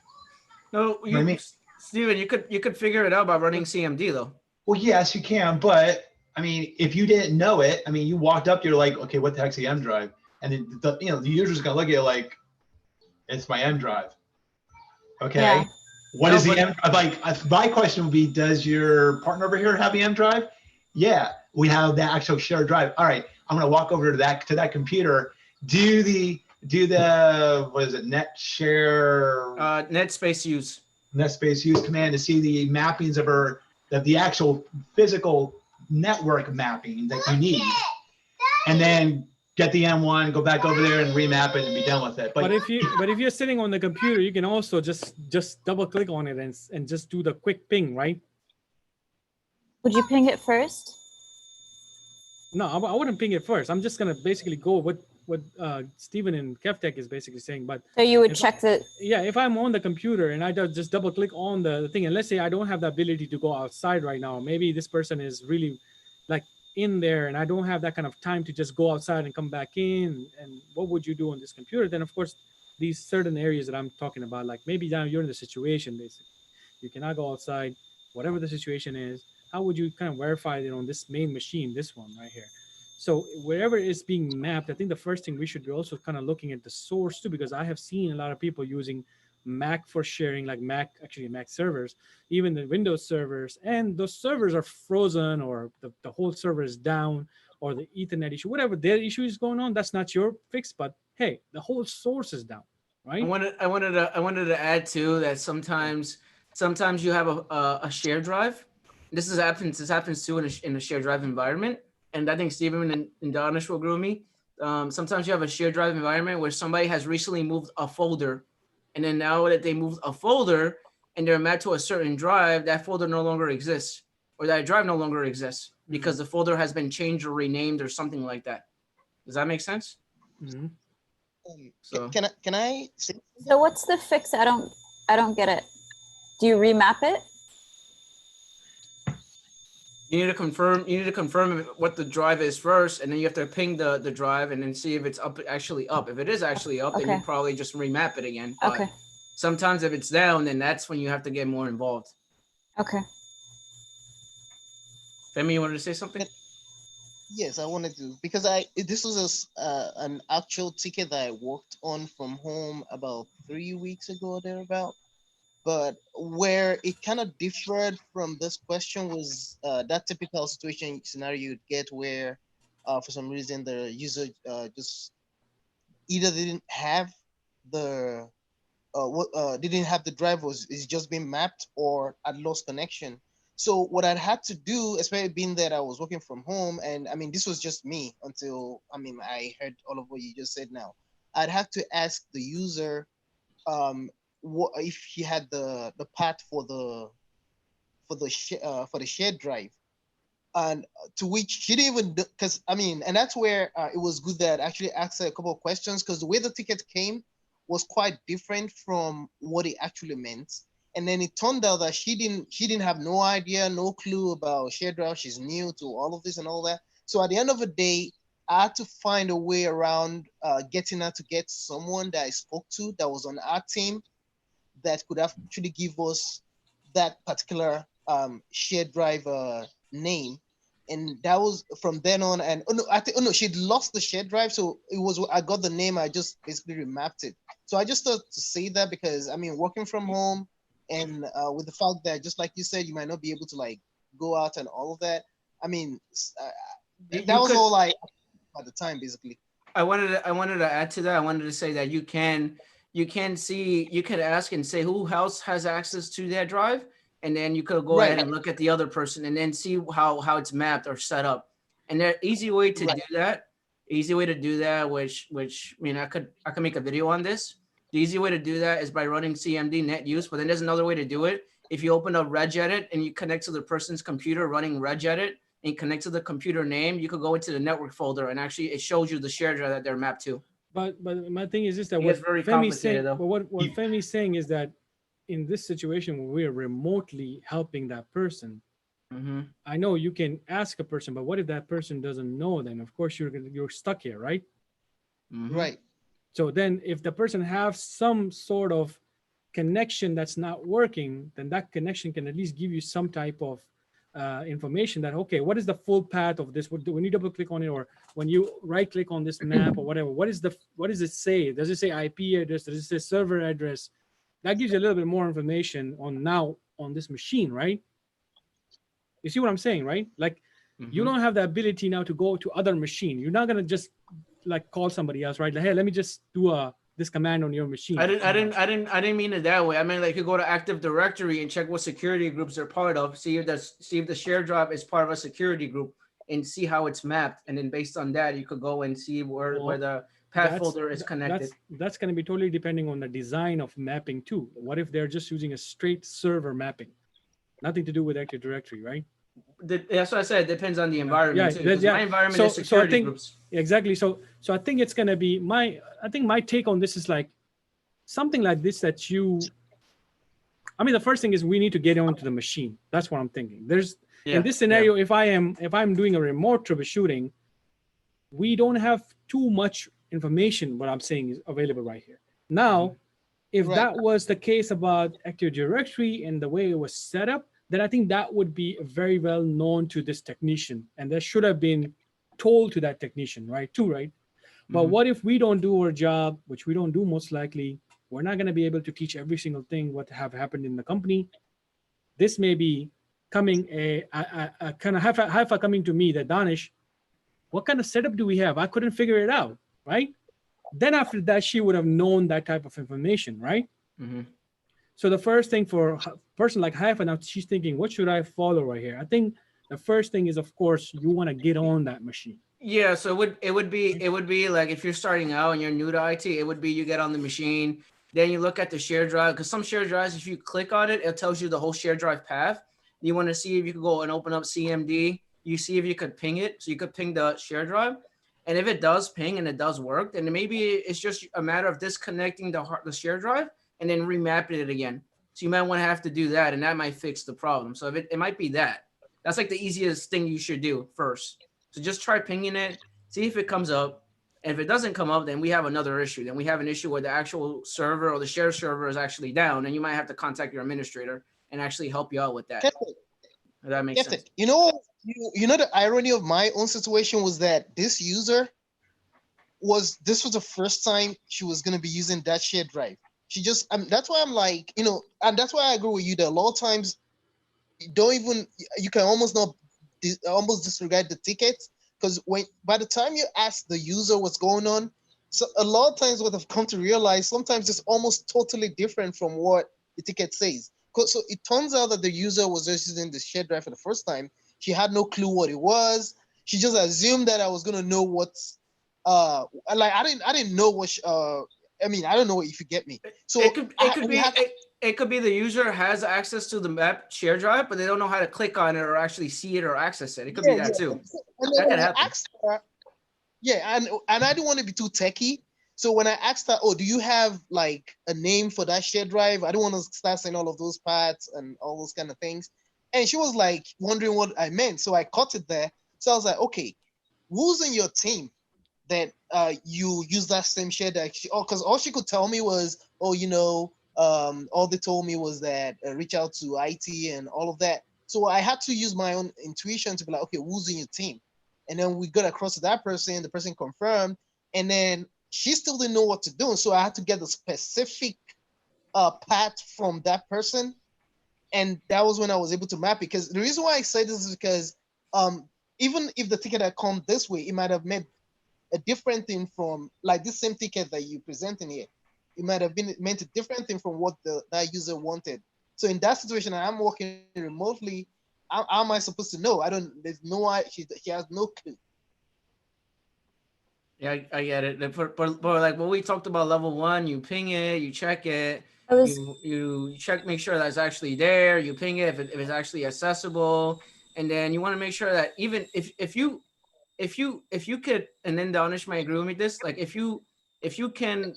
No, You know what I mean? Steven, you could figure it out by running CMD though. Well, yes, you can, but I mean, if you didn't know it, I mean, you walked up, you're like, okay, what the heck's the M drive? And then the user's gonna look at it like, it's my M drive. Okay. Yeah. What is the M drive? Like, my question would be, does your partner over here have the M drive? Yeah, we have the actual shared drive. All right, I'm gonna walk over to that computer, do the what is it, net share? Net space use Command to see the mappings of the actual physical network mapping that you need, and then get the M1, go back over there and remap it and be done with it. But if you're sitting on the computer, you can also just double click on it and just do the quick ping, right? Would you ping it first? No, I wouldn't ping it first. I'm just gonna basically go what Steven and Kevtech is basically saying. But so you would check the. Yeah, if I'm on the computer and I just double click on the thing, and let's say I don't have the ability to go outside right now, maybe this person is really like in there and I don't have that kind of time to just go outside and come back in, and what would you do on this computer? Then of course these certain areas that I'm talking about, like maybe now you're in the situation, basically you cannot go outside, whatever the situation is, how would you kind of verify it on this main machine, this one right here? So wherever it's being mapped, I think the first thing we should be also kind of looking at the source too, because I have seen a lot of people using Mac for sharing, like Mac servers, even the Windows servers, and those servers are frozen, or the whole server is down, or the Ethernet issue, whatever their issue is going on, that's not your fix, but hey, the whole source is down, right? I wanted to add too that sometimes you have a shared drive. This happens too in a shared drive environment, and I think Steven and Danish will agree with me. Sometimes you have a shared drive environment where somebody has recently moved a folder, and then now that they moved a folder and they're mapped to a certain drive, that folder no longer exists, or that drive no longer exists because the folder has been changed or renamed or something like that. Does that make sense? Mm-hmm. So can I say? So what's the fix? I don't get it. Do you remap it? you need to confirm what the drive is first, and then you have to ping the drive and then see if it's actually up. If it is actually up, then you probably just remap it again. But okay. Sometimes if it's down, then that's when you have to get more involved. Okay. Femi, you wanted to say something? Yes, I wanted to, because this was an actual ticket that I worked on from home about 3 weeks ago or thereabout. But where it kind of differed from this question was that typical scenario you'd get where for some reason the user just either didn't have the drive, is just being mapped, or had lost connection. So what I'd had to do, especially being that I was working from home, and I mean, this was just me until, I heard all of what you just said now. I'd have to ask the user what if he had the path for the shared drive, and to which she didn't even, because and that's where it was good that I actually asked her a couple of questions, because the way the ticket came was quite different from what it actually meant. And then it turned out that she didn't have no idea, no clue about shared drive. She's new to all of this and all that. So at the end of the day, I had to find a way around getting her to get someone that I spoke to that was on our team that could actually give us that particular shared drive name. And that was from then on. And she'd lost the shared drive. So it was, I got the name, I just basically remapped it. So I just thought to say that because I mean, working from home and with the fact that just like you said, you might not be able to like go out and all of that. I mean, that was all like at the time, basically. I wanted to add to that. I wanted to say that you can ask and say who else has access to that drive, and then you could go ahead and look at the other person and then see how it's mapped or set up. And the easy way to do that, which I mean, I could make a video on this. The easy way to do that is by running CMD net use, but then there's another way to do it. If you open up regedit and you connect to the person's computer running regedit, and connect to the computer name, you could go into the network folder and actually it shows you the shared drive that they're mapped to. But my thing is just that what Femi's saying, what Femi's saying is that in this situation where we're remotely helping that person, I know you can ask a person, but what if that person doesn't know? Then of course you're stuck here, right? Right. So then if the person has some sort of connection that's not working, then that connection can at least give you some type of information that, okay, what is the full path of this? When you double click on it, or when you right click on this map or whatever, what does it say? Does it say IP address? Does it say server address? That gives you a little bit more information on this machine, right? You see what I'm saying, right? Like you don't have the ability now to go to other machine. You're not going to just like call somebody else, right? Like, hey, let me just do this command on your machine. I didn't mean it that way. I mean, like you go to Active Directory and check what security groups they're part of. See if the shared drive is part of a security group, and see how it's mapped. And then based on that, you could go and see where the path folder is connected. That's going to be totally depending on the design of mapping too. What if they're just using a straight server mapping, nothing to do with Active Directory, right? That's what I said. It depends on the environment. My environment is security so I think, groups. Exactly. So I think it's going to be my take on this is like something like this the first thing is we need to get onto the machine. That's what I'm thinking. In this scenario, if I'm doing a remote troubleshooting, we don't have too much information. What I'm saying is available right here. Now, if that was the case about Active Directory and the way it was set up, then I think that would be very well known to this technician, and that should have been told to that technician, right? But what if we don't do our job, which we don't do most likely? We're not going to be able to teach every single thing what have happened in the company. This may be coming a kind of Haifa coming to me that, Danish, what kind of setup do we have? I couldn't figure it out, right? Then after that, she would have known that type of information, right? So the first thing for a person like Haifa, now she's thinking, what should I follow right here? I think the first thing is, of course, you want to get on that machine. Yeah, so it would be like if you're starting out and you're new to IT, it would be you get on the machine, then you look at the shared drive, because some shared drives, if you click on it, it tells you the whole shared drive path. You want to see if you could go and open up CMD. You see if you could ping it, so you could ping the shared drive, and if it does ping and it does work, then maybe it's just a matter of disconnecting the shared drive and then remapping it again. So you might want to have to do that, and that might fix the problem. So if it might be that. That's like the easiest thing you should do first. So just try pinging it, see if it comes up. And if it doesn't come up, then we have another issue. Then we have an issue where the actual server or the shared server is actually down, and you might have to contact your administrator and actually help you out with that. If that makes sense. You know, the irony of my own situation was that this user was the first time she was going to be using that shared drive. She just, that's why I'm like, and that's why I agree with you that a lot of times you can almost disregard the tickets, because by the time you ask the user what's going on, so a lot of times what I've come to realize, sometimes it's almost totally different from what the ticket says. So it turns out that the user was just using the shared drive for the first time. She had no clue what it was. She just assumed that I was gonna know what's I didn't know what I don't know if you get me. So it could be the user has access to the map share drive, but they don't know how to click on it or actually see it or access it. It could be that too. That could happen. And I didn't want to be too techie. So when I asked her, do you have like a name for that shared drive? I don't want to start saying all of those parts and all those kind of things. And she was like wondering what I meant. So I caught it there. So I was like, okay, who's in your team that you use that same share that because all she could tell me was, oh, all they told me was that reach out to IT and all of that. So I had to use my own intuition to be like, okay, who's in your team? And then we got across to that person, the person confirmed, and then she still didn't know what to do. So I had to get the specific path from that person. And that was when I was able to map it. Because the reason why I say this is because even if the ticket had come this way, it might have meant a different thing from like this same ticket that you presenting here. It might have been meant a different thing from what that user wanted. So in that situation, I'm working remotely. How am I supposed to know? I don't. There's no. She has no clue. Yeah, I get it. But like when we talked about level 1, you ping it, you check it, you check, make sure that's actually there. You ping it if it's actually accessible, and then you want to make sure that even if you could, and then Danish might agree with this, like if you can't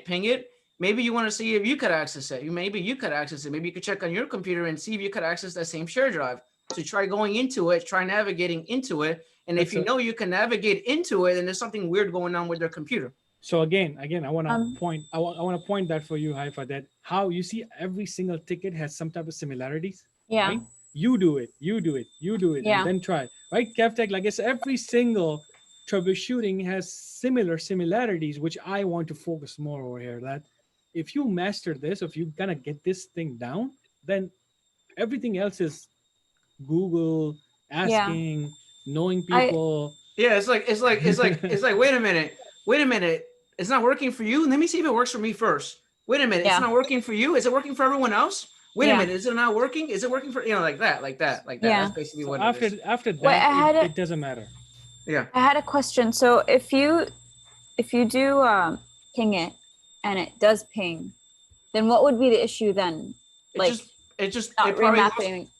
ping it, maybe you want to see if you could access it. Maybe you could access it. Maybe you could check on your computer and see if you could access that same share drive. So try going into it, try navigating into it. And if you know you can navigate into it, then there's something weird going on with their computer. So again, I want to point. I want to point that for you, Haifa, that how you see every single ticket has some type of similarities. Yeah. Right? You do it, Yeah. and then try. Right? Kevtech, like it's every single troubleshooting has similarities, which I want to focus more over here. That if you master this, if you gonna get this thing down, then everything else is Google, asking, knowing people. It's like wait a minute, it's not working for you. Let me see if it works for me first. Wait a minute, it's not working for you. Is it working for everyone else? Wait a minute, is it not working? Is it working for like that? Yeah. That's basically what it is. After that, it doesn't matter. Yeah. I had a question. So if you do ping it and it does ping, then what would be the issue then?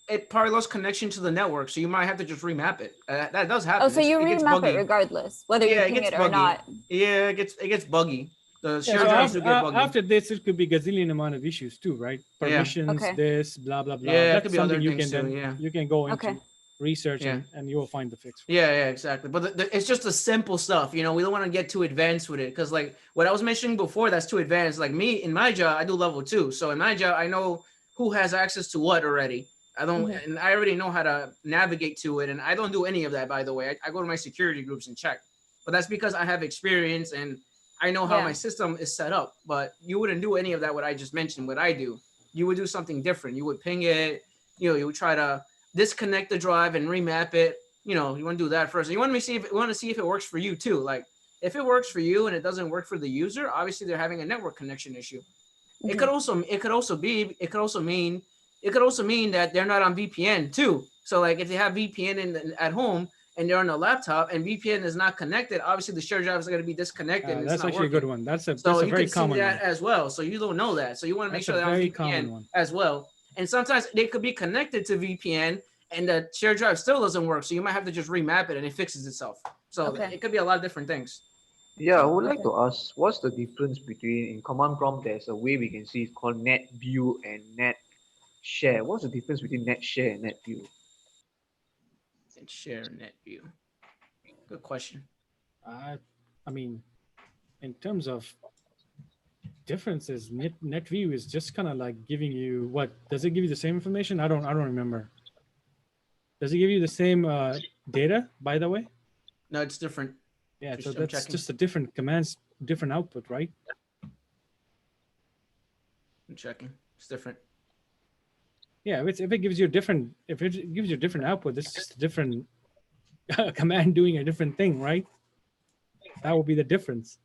It probably lost connection to the network, so you might have to just remap it. That does happen. Oh, so you remap it regardless, whether you ping it or not. Yeah, it gets buggy. The share so drives do get buggy. After this, it could be gazillion amount of issues too, right? Permissions, this, blah blah blah. Yeah, that's something you can you can go into research and you will find the fix. Yeah, exactly. But it's just the simple stuff. We don't want to get too advanced with it because like what I was mentioning before, that's too advanced. Like me in my job, I do level 2, so in my job, I know who has access to what already. And I already know how to navigate to it, and I don't do any of that, by the way. I go to my security groups and check, but that's because I have experience and I know how my system is set up. But you wouldn't do any of that. What I just mentioned, what I do, you would do something different. You would ping it. You would try to disconnect the drive and remap it. You want to do that first. You want to see if it works for you too. Like if it works for you and it doesn't work for the user, obviously they're having a network connection issue. It could also mean that they're not on VPN too. So like if they have VPN at home and they're on a laptop and VPN is not connected, obviously the share drive is going to be disconnected. That's actually a good one. That's a you very can common see that one as well. So you don't know that. So you want to make sure they're on VPN as well. And sometimes they could be connected to VPN and the share drive still doesn't work. So you might have to just remap it and it fixes itself. So it could be a lot of different things. Yeah, I would like to ask, what's the difference between in command prompt? There's a way we can see it's called net view and net share. What's the difference between net share and net view? Net share, net view. Good question. I mean, in terms of differences, net view is just kind of like giving you what? Does it give you the same information? I don't remember. Does it give you the same data? By the way. No, it's different. Yeah, so that's just a different commands, different output, right? I'm checking. It's different. Yeah, if it gives you different output, it's just a different command doing a different thing, right? That will be the difference.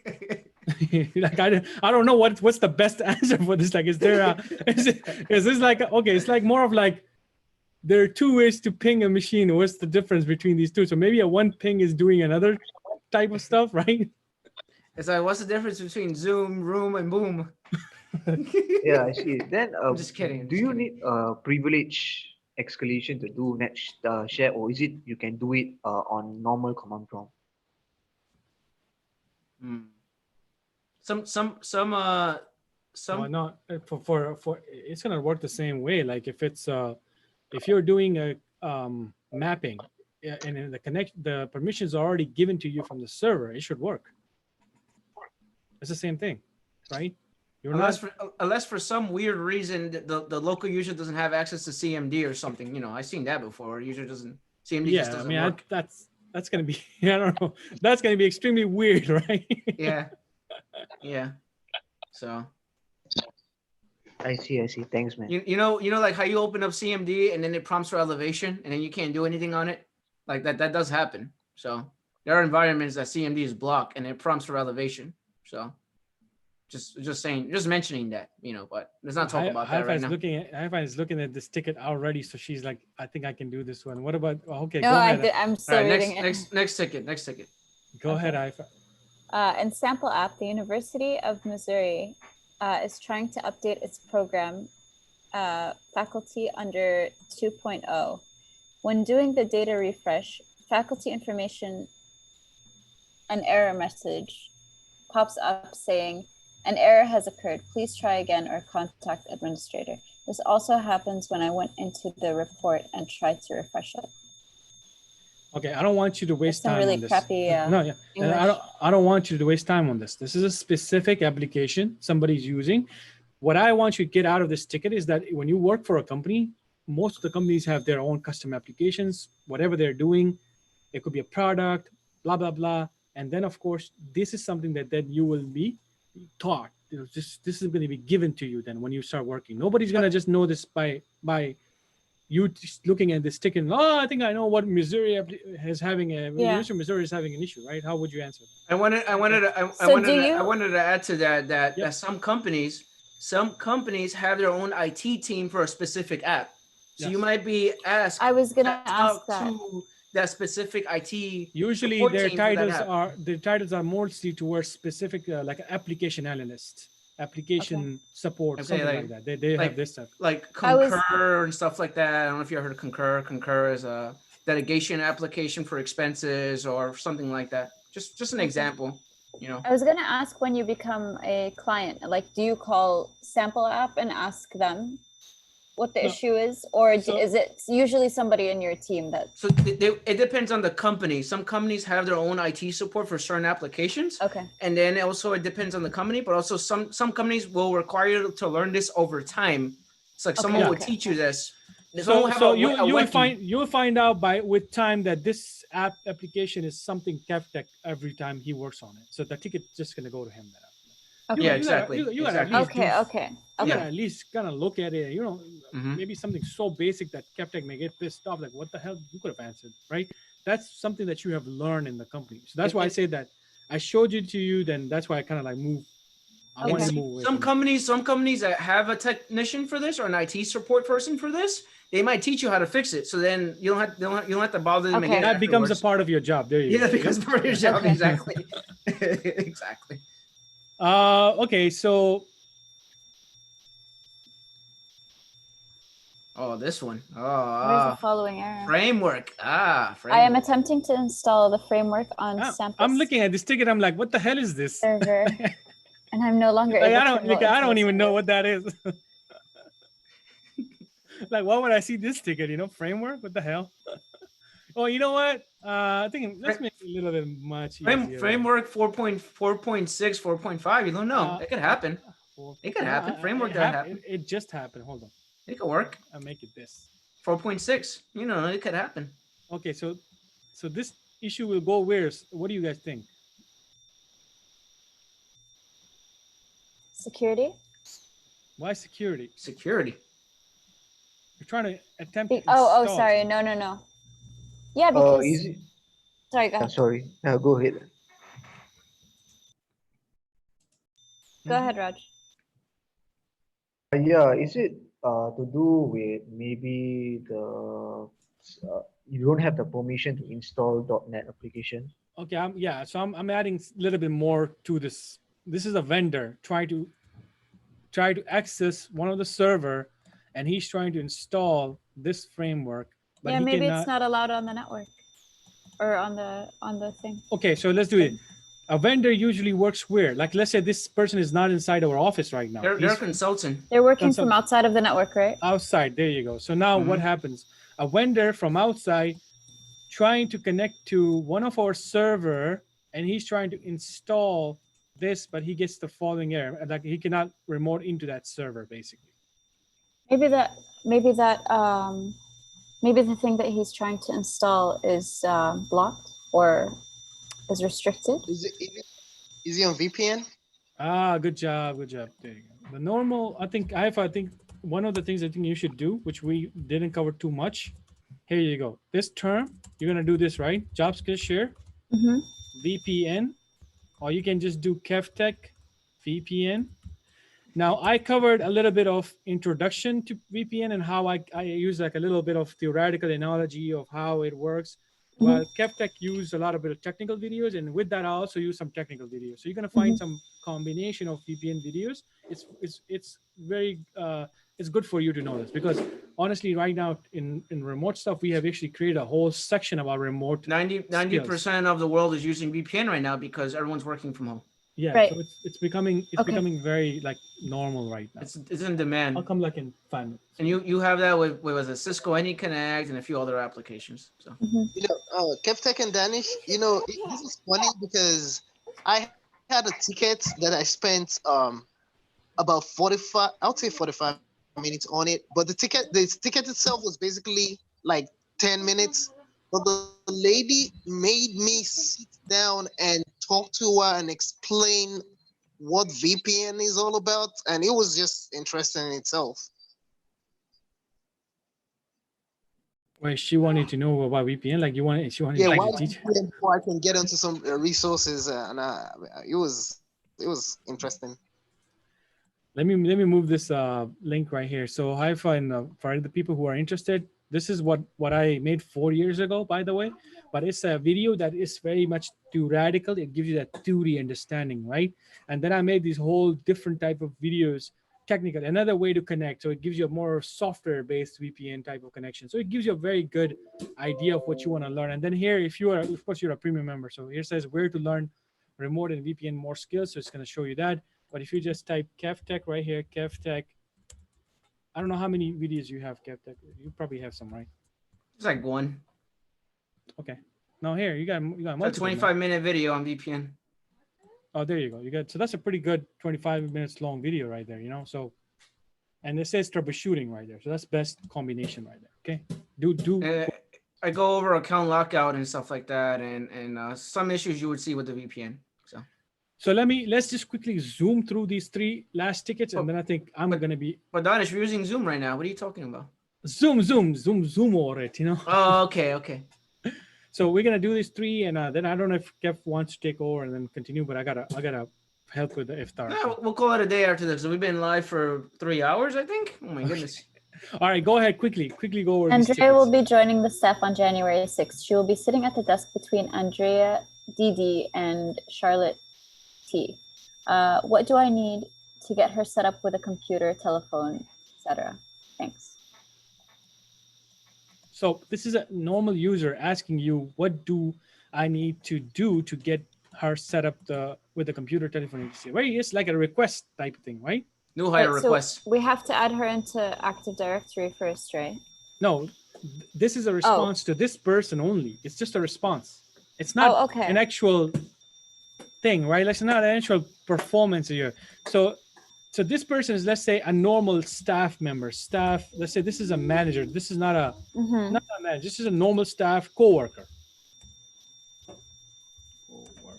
Like I don't know what's the best answer for this. Like, is this like okay? It's like more of like there are two ways to ping a machine. What's the difference between these two? So maybe a one ping is doing another type of stuff, right? It's like, what's the difference between zoom, room, and boom? Yeah, I see. Then I'm just kidding. Do you need a privilege escalation to do net share, or is it you can do it on normal command prompt? Well, not for it's gonna work the same way. Like if it's if you're doing a mapping, and the permissions are already given to you from the server, it should work. It's the same thing, right? You're unless for some weird reason the local user doesn't have access to CMD or something. You know, I've seen that before. Where user doesn't CMD just doesn't work. That's gonna be I don't know. That's gonna be extremely weird, right? Yeah. So. I see. Thanks, man. You know, like how you open up CMD and then it prompts for elevation and then you can't do anything on it. Like that does happen. So there are environments that CMD is blocked and it prompts for elevation. So. Just mentioning that, you know, but let's not talk about that right now. Hi-Fi is looking at this ticket already, so she's like, I think I can do this one. What about? Okay, no, go ahead. I'm still reading it. Next ticket. Go ahead, Hi-Fi. In sample app, the University of Missouri is trying to update its program faculty under 2.0. When doing the data refresh, faculty information, an error message pops up saying, an error has occurred. Please try again or contact administrator. This also happens when I went into the report and tried to refresh it. Okay, I don't want you to waste time really on this. Crappy, I don't want you to waste time on this. This is a specific application somebody's using. What I want you to get out of this ticket is that when you work for a company, most of the companies have their own custom applications, whatever they're doing. It could be a product, blah, blah, blah. And then, of course, this is something that then you will be taught. This is going to be given to you then when you start working. Nobody's going to just know this by you just looking at this ticket. I think I know what Missouri is having University of Missouri is having an issue, right? How would you answer? I wanted to add to that some companies have their own IT team for a specific app. So you might be asked. I was going to ask that specific IT. Usually their titles are mostly towards specific like application analyst, application support, something like that. They have this stuff. Like Concur and stuff like that. I don't know if you heard of Concur. Concur is a delegation application for expenses or something like that. Just an example, you know. I was gonna ask, when you become a client, like, do you call sample app and ask them what the issue is, or is it usually somebody in your team that? So it depends on the company. Some companies have their own IT support for certain applications. Okay. And then also it depends on the company, but also some companies will require you to learn this over time. It's like someone will teach you this. So you'll find out with time that this application is something Kevtech every time he works on it. So the ticket's just gonna go to him then. Okay. You gotta at least kind of look at it. You know, maybe something so basic that Kevtech may get pissed off. Like, what the hell? You could have answered, right? That's something that you have learned in the company. So that's why I say that I showed it to you. Then that's why I kind of like move. I want to move. Some companies that have a technician for this or an IT support person for this, they might teach you how to fix it. So then you don't have to bother them again. That becomes a part of your job. There you go. Yeah, that becomes part of your job. Exactly. Exactly. Okay, so. Oh, this one. Where's the following error? Framework. Framework. I am attempting to install the framework on sample. I'm looking at this ticket. I'm like, what the hell is this? Server. And I'm no longer able I don't even know what that is. Like, why would I see this ticket? You know, framework? What the hell? Oh, you know what? I think let's make it a little bit much easier. Framework 4.6, 4.5. You don't know. It could happen. It could happen. Framework doesn't happen. It just happened. Hold on. It could work. I'll make it this. 4.6. You know, it could happen. Okay, so this issue will go where? What do you guys think? Security. Why security? Security. You're trying to attempt to sorry. No. Yeah, because... easy. Sorry, go ahead. Sorry. Go ahead. Go ahead, Raj. Yeah, is it to do with maybe you don't have the permission to install .NET application? Okay, I'm adding a little bit more to this. This is a vendor try to access one of the server, and he's trying to install this framework. But maybe it's not allowed on the network or on the thing. Okay, so let's do it. A vendor usually works where? Like, let's say this person is not inside our office right now. They're a consultant. They're working from outside of the network, right? Outside, there you go. So now what happens? A vendor from outside trying to connect to one of our server, and he's trying to install this, but he gets the following error, like he cannot remote into that server, basically. Maybe the thing that he's trying to install is blocked or is restricted. Is he on VPN? Ah, good job, good job. There you go. The normal, I think one of the things I think you should do, which we didn't cover too much. Here you go. This term, you're gonna do this, right? Job skill share, VPN, or you can just do Kevtech, VPN. Now I covered a little bit of introduction to VPN and how I use like a little bit of theoretical analogy of how it works. Well, Kevtech used a lot of technical videos, and with that I also use some technical videos. So you're gonna find some combination of VPN videos. It's very it's good for you to know this, because honestly, right now in remote stuff, we have actually created a whole section about remote. 90% of the world is using VPN right now because everyone's working from home. Yeah, right. So it's becoming very like normal right now. It's in demand. I'll come like in 5 minutes. And you have that with a Cisco AnyConnect and a few other applications. So You know, Kevtech and Danish, you know, this is funny because I had a ticket that I spent about 45 minutes on it, but the ticket itself was basically like 10 minutes. But the lady made me sit down and talk to her and explain what VPN is all about, and it was just interesting in itself. Wait, she wanted to know about VPN, like she wanted Yeah, to why teach. VPN, before I can get into some resources, and it was interesting. Let me move this link right here. So Hi-Fi, and for the people who are interested, this is what I made 4 years ago, by the way. But it's a video that is very much theoretical. It gives you that theory understanding, right? And then I made these whole different type of videos, technical, another way to connect. So it gives you a more software-based VPN type of connection. So it gives you a very good idea of what you want to learn. And then here, if you are, of course, you're a premium member. So here says where to learn remote and VPN more skills. So it's going to show you that. But if you just type Kevtech right here, Kevtech, I don't know how many videos you have, Kevtech. You probably have some, right? it's like one. Okay. Now here you got A multiple. 25-minute video on VPN. Oh, there you go. So that's a pretty good 25 minutes long video right there, So, and it says troubleshooting right there. So that's best combination right there. Okay. I go over account lockout and stuff like that, and some issues you would see with the VPN. So let's just quickly zoom through these 3 last tickets, and then I think I'm gonna be. But Danish, we're using Zoom right now. What are you talking about? Zoom over it, Oh, okay. So we're gonna do these 3, and then I don't know if Kev wants to take over and then continue, but I gotta help with the iftar. No, we'll call it a day after this. So we've been live for 3 hours, I think. Oh my goodness. All right, go ahead quickly go over. Andrea will be joining the staff on January 6th. She will be sitting at the desk between Andrea, Didi, and Charlotte T. What do I need to get her set up with a computer, telephone, etc.? Thanks. So this is a normal user asking you, what do I need to do to get her set up with the computer, telephone, etc. Right? It's like a request type thing, right? New hire request. So we have to add her into Active Directory first, right? No, this is a response to this person only. It's just a response. It's not an actual thing, right? Like, it's not an actual performance here. So this person is, let's say, a normal staff member. Let's say this is a manager. This is not a manager. This is a normal staff coworker.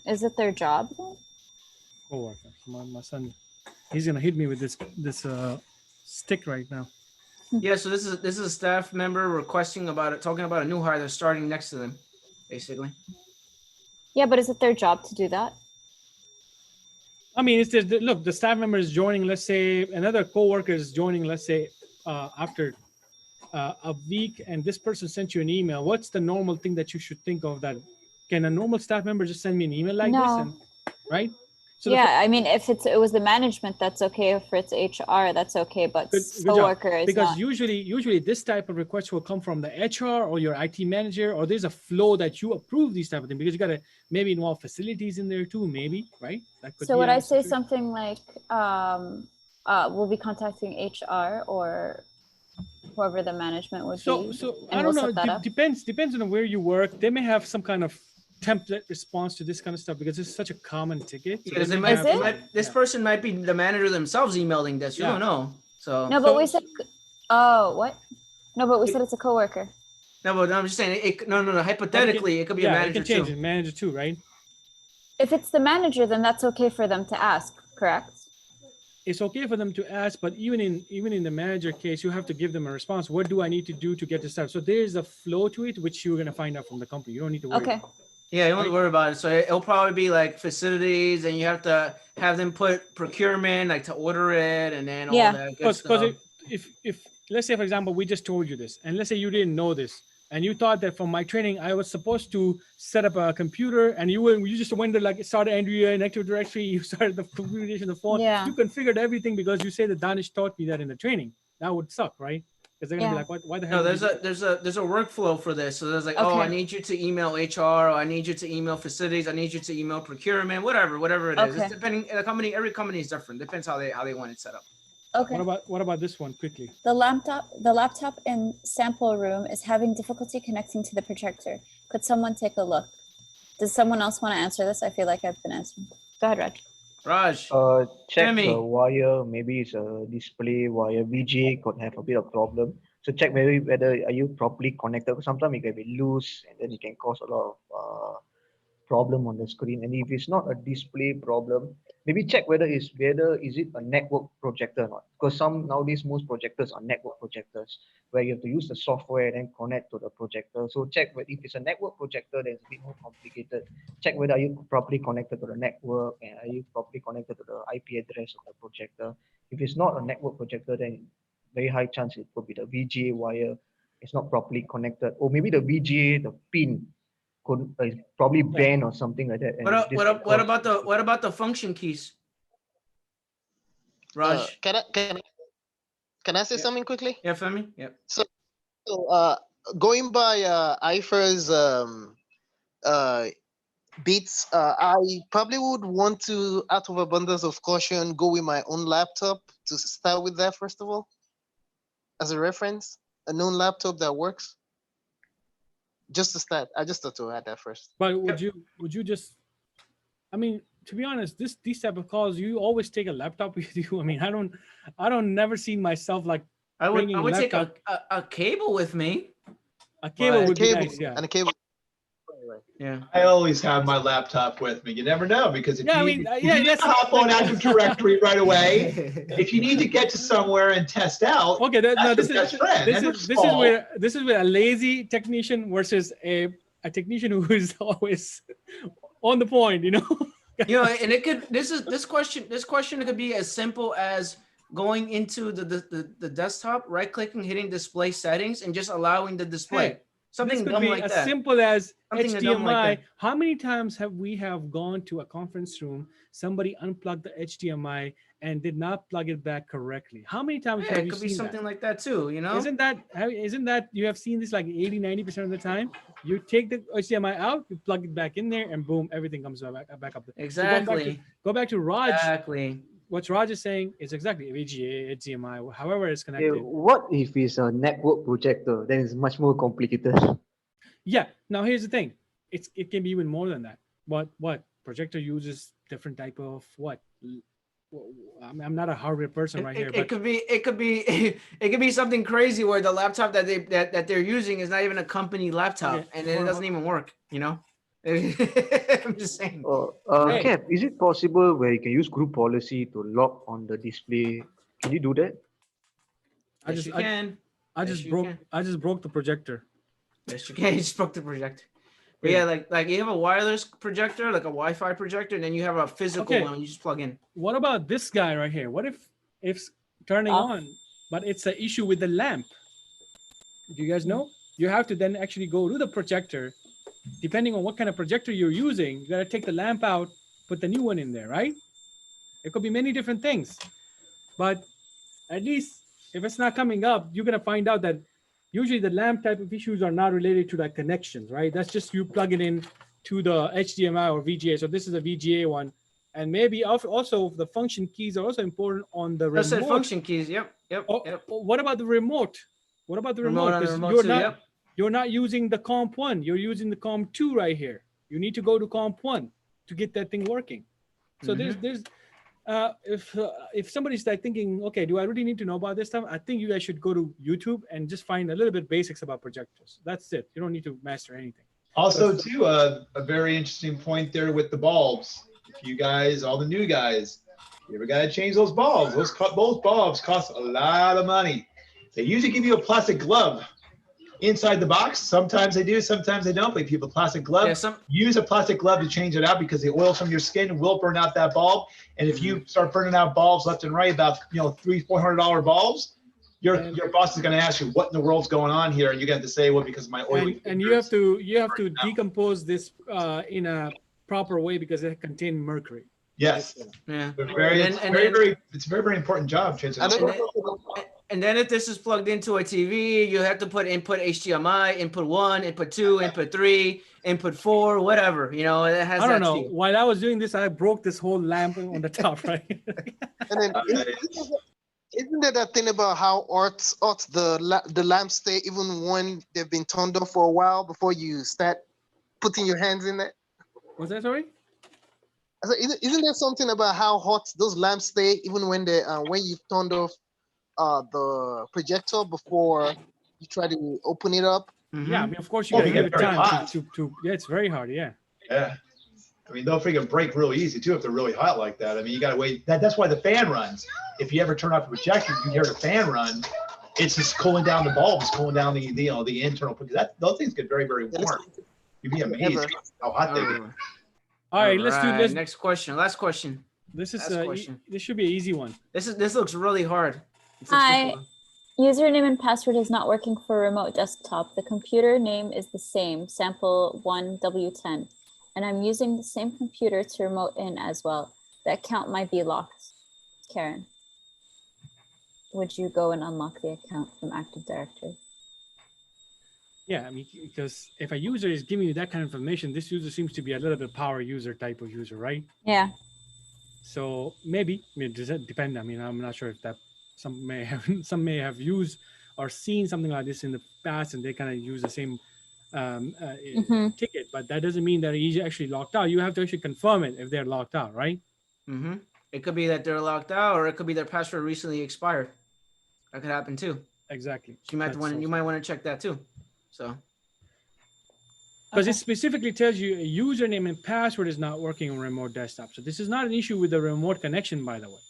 Is it their job? Coworker. My son, he's gonna hit me with this stick right now. Yeah. So this is a staff member talking about a new hire that's starting next to them, basically. Yeah, but is it their job to do that? I mean, it's just, look, the staff member is joining, let's say, another coworker is joining, let's say, after a week, and this person sent you an email. What's the normal thing that you should think of? That can a normal staff member just send me an email like this, right? So yeah, I mean, if it was the management, that's okay. If it's HR, that's okay. But coworker is because not. usually this type of request will come from the HR or your IT manager, or there's a flow that you approve these type of things, because you got to maybe involve facilities in there too, maybe, right? That could so would I say something like, we'll be contacting HR, or whoever the management would So be. so and I we'll don't know. set that up. Depends on where you work. They may have some kind of template response to this kind of stuff because it's such a common ticket. So Because they it may might, have it some- might, this yeah. person might be the manager themselves emailing this. You Yeah. don't know. So No, but we said, oh, what? No, but we said it's a coworker. no, but I'm just saying. No. But Hypothetically, it could be a yeah, manager it can change too. it. Manager too, right? If it's the manager, then that's okay for them to ask, correct? It's okay for them to ask, but even in the manager case, you have to give them a response. What do I need to do to get this out? So there's a flow to it, which you're gonna find out from the company. You don't need to worry. Okay. About. Yeah, you don't have to worry about it. So it'll probably be like facilities, and you have to have them put procurement, like to order it, and then all Yeah. that good Because stuff. if let's say for example we just told you this, and let's say you didn't know this, and you thought that from my training I was supposed to set up a computer, and you just went to like started Andrea in Active Directory, you started the configuration of the phone, Yeah. you configured everything because you say that Danish taught me that in the training. That would suck, right? Because they're gonna Yeah. be like, why the hell? No, did you do there's a workflow for this. So there's like, oh, I Okay. need you to email HR, or I need you to email facilities, I need you to email procurement, whatever it is. Okay. It's depending every company is different. Depends how they want it set up. Okay. What about this one quickly? The laptop in sample room is having difficulty connecting to the projector. Could someone take a look? Does someone else want to answer this? I feel like I've been answering. Go ahead, Raj. Raj, Check Jimmy. the wire. Maybe it's a display wire. VGA could have a bit of problem. So check whether are you properly connected. Sometimes it can be loose, and then it can cause a lot of problem on the screen. And if it's not a display problem, maybe check whether is it a network projector or not. Because nowadays most projectors are network projectors where you have to use the software and then connect to the projector. So check if it's a network projector, then it's a bit more complicated. Check whether are you properly connected to the network and are you properly connected to the IP address of the projector. If it's not a network projector, then very high chance it could be the VGA wire. It's not properly connected, or maybe the VGA, the pin could probably banned or something like that. And What about the function keys? Raj, Can I say something quickly? yeah, Femi, yeah. So going by IFR's beats, I probably would want to, out of abundance of caution, go with my own laptop to start with that first of all, as a reference, a known laptop that works. Just to start, I just thought to add that first. But would you just? I mean, to be honest, these type of calls, you always take a laptop with you. I mean, I don't never see myself like. I would take laptop. a cable with me. A cable would be Cable, nice, yeah. and a cable. Yeah. I always have my laptop with me. You never know, because if you need to that's hop on Active Directory right away, if you need to get to somewhere and test out, okay. that's your best friend. This is where a lazy technician versus a technician who is always on the point, you know. And it could. This question could be as simple as going into the desktop, right clicking, hitting display settings, and just allowing the display. Hey, something could dumb be like as that. simple as Something HDMI. dumb like that. How many times have we gone to a conference room, somebody unplugged the HDMI and did not plug it back correctly? How many times Yeah, have it you could seen be something that? like that too, you know? Isn't that you have seen this like 80-90% of the time? You take the HDMI out, you plug it back in there, and boom, everything comes back up. Exactly. So go back to Raj. Exactly. What Raj is saying is exactly VGA, HDMI, however it's Yeah, connected. what if it's a network projector? Then it's much more complicated. Yeah. Now here's the thing. It can be even more than that. What projector uses different type of what? I'm not a hardware person right here, but It could be something crazy where the laptop that they're using is not even a company laptop, Okay. and it doesn't even work. You know, I'm just saying. Hey. Kev, is it possible where you can use group policy to lock on the display? Can you do that? I Yes, just you can. I Yes, just you broke can. I just broke the projector. Yes, you can. You just broke the projector. But yeah, like you have a wireless projector, like a Wi-Fi projector, and then you have a physical one you just plug in. What about this guy right here? What if it's turning on, but it's an issue with the lamp? Do you guys know? You have to then actually go to the projector. Depending on what kind of projector you're using, you gotta take the lamp out, put the new one in there, right? It could be many different things. But at least if it's not coming up, you're gonna find out that usually the lamp type of issues are not related to like connections, right? That's just you plug it in to the HDMI or VGA. So this is a VGA one. And maybe also the function keys are also important on the remote. That's the function keys. Yep. What about the remote? What about the Remote remote? on the Because remote you're too, not yep. you're not using the comp 1. You're using the comp 2 right here. You need to go to comp 1 to get that thing working. So there's if somebody's like thinking, okay, do I really need to know about this stuff? I think you guys should go to YouTube and just find a little bit basics about projectors. That's it. You don't need to master anything. Also, too, a very interesting point there with the bulbs. If you guys, all the new guys, you ever got to change those bulbs? Those bulbs cost a lot of money. They usually give you a plastic glove inside the box. Sometimes they do, sometimes they don't. But if you have a plastic glove, use a plastic glove to change it out because the oil from your skin will burn out that bulb. And if you start burning out bulbs left and right, about $300-400 bulbs, your boss is going to ask you what in the world's going on here, and you got to say, well, because my oil. And you have to decompose this in a proper way because it contains mercury. Yes. Yeah. It's a very important job. And then if this is plugged into a TV, you have to put input HDMI, input 1, input 2, input 3, input 4, whatever. You know, it has. I don't know. While I was doing this, I broke this whole lamp on the top, right? And then isn't there that thing about how the lamps stay even when they've been turned off for a while before you start putting your hands in it? Was that sorry? So isn't there something about how hot those lamps stay even when they when you've turned off the projector before you try to open it up? Yeah, I mean, of course you gotta give it time to yeah, it's very hard. Yeah. I mean, they'll freaking break real easy too if they're really hot like that. I mean, you gotta wait. That's why the fan runs. If you ever turn off the projector, you hear the fan run. It's just cooling down the bulbs, cooling down the internal. Because those things get very, very warm. You'd be amazed how hot they get. All right, let's do this. Next question. Last question. This is this should be an easy one. This looks really hard. Hi. Username and password is not working for remote desktop. The computer name is the same, sample 1W10. And I'm using the same computer to remote in as well. The account might be locked. Karen, would you go and unlock the account from Active Directory? Yeah, I mean, because if a user is giving you that kind of information, this user seems to be a little bit power user type of user, right? Yeah. So maybe, I mean, does that depend? I mean, I'm not sure if that some may have used or seen something like this in the past, and they kind of use the same ticket, but that doesn't mean that he's actually locked out. You have to actually confirm it if they're locked out, right? It could be that they're locked out, or it could be their password recently expired. That could happen too. Exactly. So you might want to check that too. So, because it specifically tells you a username and password is not working on remote desktop. So this is not an issue with the remote connection, by the way,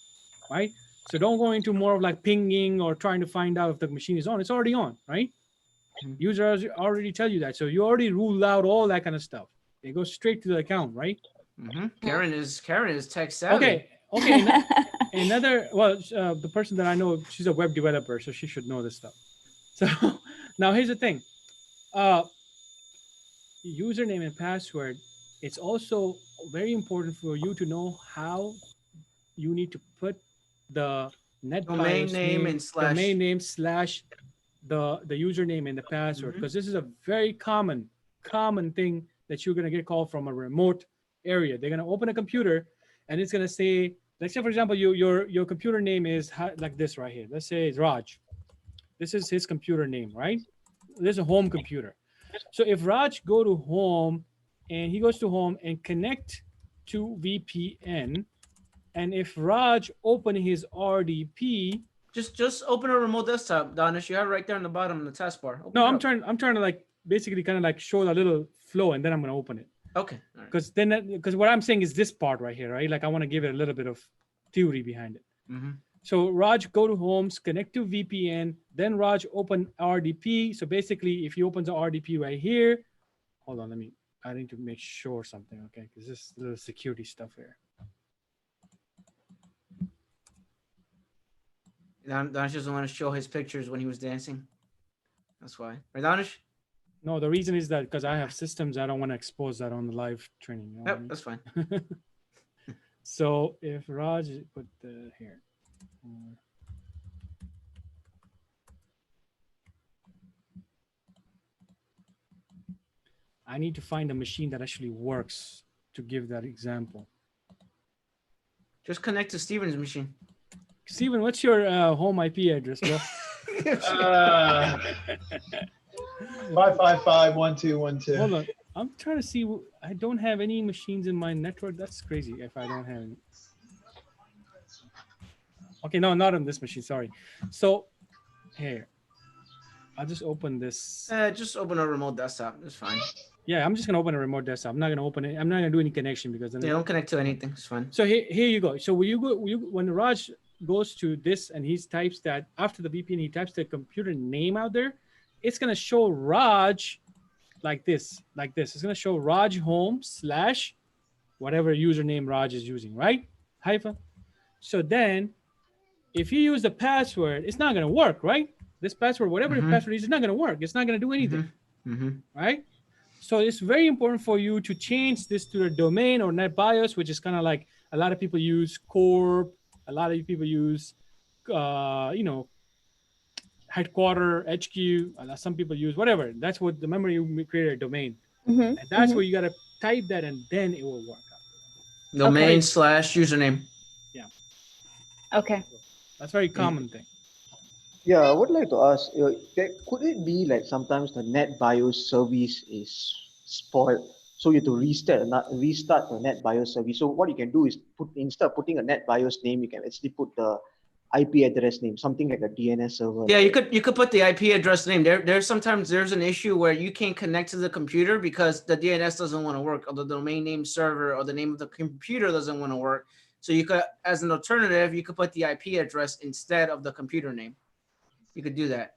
right? So don't go into more of like pinging or trying to find out if the machine is on. It's already on, right? Users already tell you that. So you already ruled out all that kind of stuff. They go straight to the account, right? Karen is tech savvy. Okay. Another, the person that I know, she's a web developer, so she should know this stuff. So now here's the thing. Username and password, it's also very important for you to know how you need to put the domain name and domain name slash the username and the password, because this is a very common thing that you're going to get called from a remote area. They're going to open a computer and it's going to say, let's say for example, your computer name is like this right here. Let's say it's Raj. This is his computer name, right? There's a home computer. So if Raj go to home and he goes to home and connect to VPN, and if Raj open his RDP, just open a remote desktop, Danish. You have it right there on the bottom of the taskbar. No, I'm trying to like basically kind of like show a little flow, and then I'm gonna open it. Okay. Because what I'm saying is this part right here, right? Like I want to give it a little bit of theory behind it. So Raj go to homes, connect to VPN, then Raj open RDP. So basically, if he opens the RDP right here, hold on, I need to make sure something, okay? Because this is little security stuff here. Danish doesn't want to show his pictures when he was dancing. That's why. Right, Danish? No, the reason is that because I have systems, I don't want to expose that on the live training. You know that's fine. So if Raj put the here. I need to find a machine that actually works to give that example. Just connect to Steven's machine. Steven, what's your home IP address, bro? 555-1212. Hold on. I'm trying to see. I don't have any machines in my network. That's crazy if I don't have any. Okay, no, not on this machine. Sorry. So here, I'll just open this. Just open a remote desktop. It's fine. Yeah, I'm just gonna open a remote desktop. I'm not gonna open it. I'm not gonna do any connection because then They don't connect to anything. It's fine. So here you go. So when Raj goes to this and he types that after the VPN, he types the computer name out there, it's gonna show Raj like this. It's gonna show Raj home / whatever username Raj is using, right? Hyphen. So then if you use the password, it's not gonna work, right? This password, whatever your password is, it's not gonna work. It's not gonna do anything, right? So it's very important for you to change this to the domain or NetBIOS, which is kind of like a lot of people use Corp, a lot of people use, headquarter, HQ, some people use whatever. That's what the memory you create a domain. And that's where you got to type that and then it will work. Domain / username. Yeah. Okay. That's a very common thing. Yeah, I would like to ask, could it be like sometimes the NetBIOS service is spoiled, so you have to restart the NetBIOS service? So what you can do is instead of putting a NetBIOS name, you can actually put the IP address name, something like a DNS server. Yeah, you could put the IP address name. There's sometimes an issue where you can't connect to the computer because the DNS doesn't want to work, or the domain name server or the name of the computer doesn't want to work. So you could, as an alternative, you could put the IP address instead of the computer name. You could do that.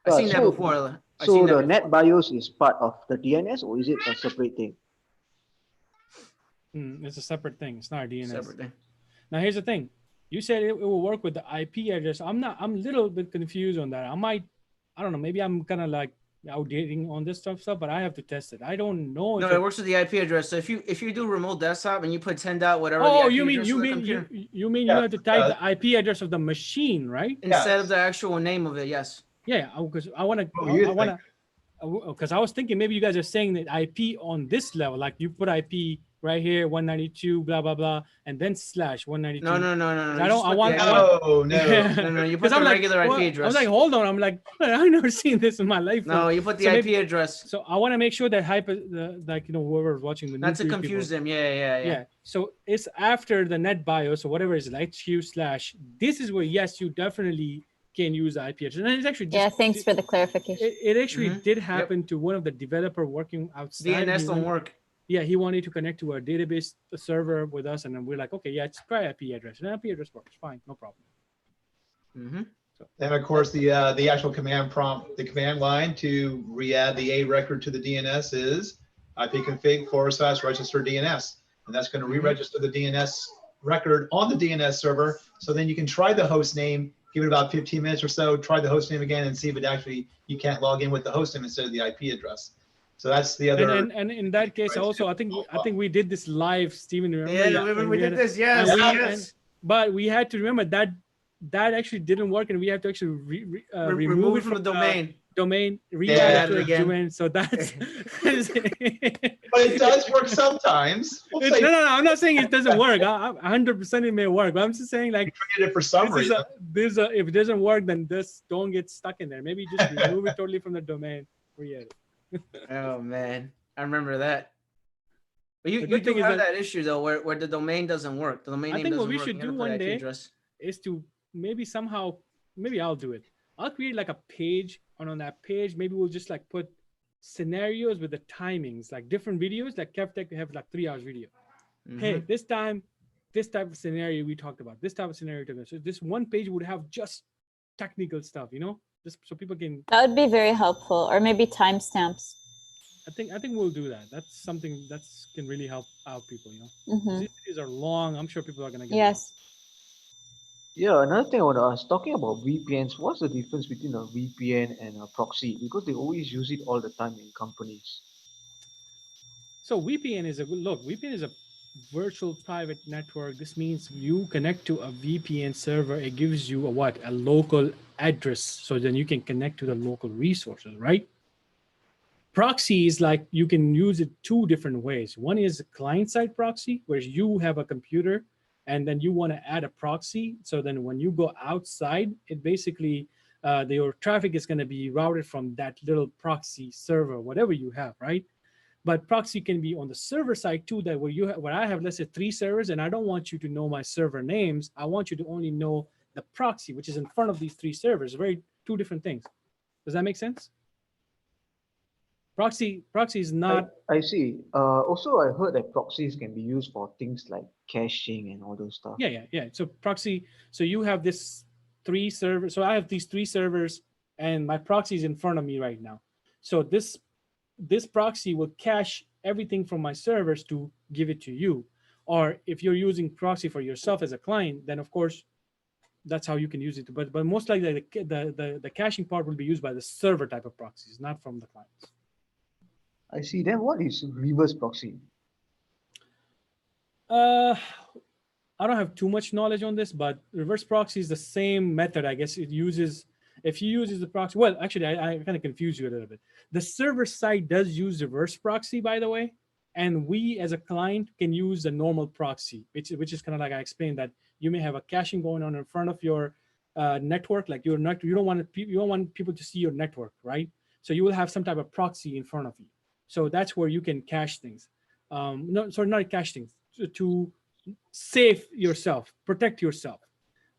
I've seen that before. So the NetBIOS is part of the DNS, or is it a separate thing? It's a separate thing. It's not a DNS. Separate thing. Now here's the thing. You said it will work with the IP address. I'm a little bit confused on that. I don't know. Maybe I'm kind of like outdating on this stuff, but I have to test it. I don't know. No, it works with the IP address. So if you do remote desktop and you put 10 dot whatever. Oh, the IP you mean you have to type the IP address of the machine, right? Instead of the actual name of it, yes. Yeah, because I was thinking maybe you guys are saying that IP on this level, like you put IP right here, 192, blah blah blah, and then /192. No. No. You put the regular IP address. I was like, hold on. I'm like, I've never seen this in my life. No, you put the IP address. So I want to make sure that whoever's watching the not to confuse them. Yeah. So it's after the NetBIOS or whatever is like HQ/. This is where yes, you definitely can use the IP address. And it's actually thanks for the clarification. It actually did happen to one of the developer working outside. DNS don't work. Yeah, he wanted to connect to a database server with us, and then we're like, okay, yeah, it's try IP address, and IP address works fine, no problem. So, and of course, the actual command prompt, the command line to re-add the A record to the DNS is ipconfig /register DNS, and that's going to re-register the DNS record on the DNS server. So then you can try the host name, give it about 15 minutes or so, try the host name again, and see if it actually you can't log in with the host name instead of the IP address. So that's the other. And in that case, also, I think we did this live, Stephen. Remember we did this, yes. But we had to remember that actually didn't work, and we have to actually remove it from the domain, re-add it again. So that's. But it does work sometimes. No, I'm not saying it doesn't work. 100% it may work, but I'm just saying like. We created it for some reason. If it doesn't work, then just don't get stuck in there. Maybe just remove it totally from the domain. Re-add it. Oh man, I remember that. But you do have that issue though, where the domain doesn't work. The domain name doesn't work. I think what we should do one day is to maybe I'll do it. I'll create like a page, and on that page, maybe we'll just like put scenarios with the timings, like different videos. Like Kevtech have like 3 hours video. Hey, this time, this type of scenario we talked about. This type of scenario. So this one page would have just technical stuff, just so people can. That would be very helpful, or maybe timestamps. I think we'll do that. That's something that can really help out people. These are long. I'm sure people are gonna get. Yes. Yeah, another thing I want to ask, talking about VPNs, what's the difference between a VPN and a proxy? Because they always use it all the time in companies. So VPN is a virtual private network. This means you connect to a VPN server. It gives you a local address, so then you can connect to the local resources, right? Proxy is like you can use it 2 different ways. One is a client-side proxy, where you have a computer and then you want to add a proxy. So then when you go outside, it basically your traffic is going to be routed from that little proxy server, whatever you have, right? But proxy can be on the server side too, that where I have, let's say 3 servers, and I don't want you to know my server names. I want you to only know the proxy, which is in front of these 3 servers. Two different things. Does that make sense? Proxy is not. I see. Also, I heard that proxies can be used for things like caching and all those stuff. Yeah. So proxy. So you have this 3 servers. So I have these 3 servers, and my proxy is in front of me right now. So this proxy will cache everything from my servers to give it to you. Or if you're using proxy for yourself as a client, then of course that's how you can use it. But most likely the caching part will be used by the server type of proxies, not from the clients. I see. Then what is reverse proxy? I don't have too much knowledge on this, but reverse proxy is the same method. I guess it uses, if you use the proxy, well, actually, I kind of confused you a little bit. The server side does use reverse proxy, by the way, and we as a client can use the normal proxy, which is kind of like I explained, that you may have a caching going on in front of your network, like you don't want people to see your network, right? So you will have some type of proxy in front of you. So that's where you can cache things. Not cache things, to save yourself, protect yourself.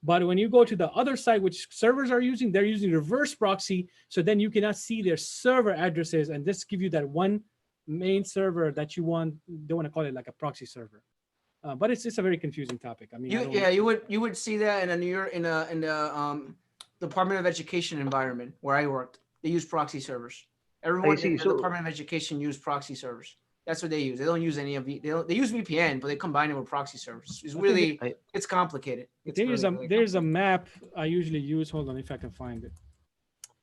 But when you go to the other side, which servers are using, they're using reverse proxy. So then you cannot see their server addresses, and this give you that one main server that you want. Don't want to call it like a proxy server. But it's a very confusing topic. I mean, you would see that in the Department of Education environment where I worked. They use proxy servers. Everyone in the Department of Education use proxy servers. That's what they use. They don't use any of they use VPN, but they combine it with proxy servers. It's really it's complicated. There's a map I usually use. Hold on, if I can find it.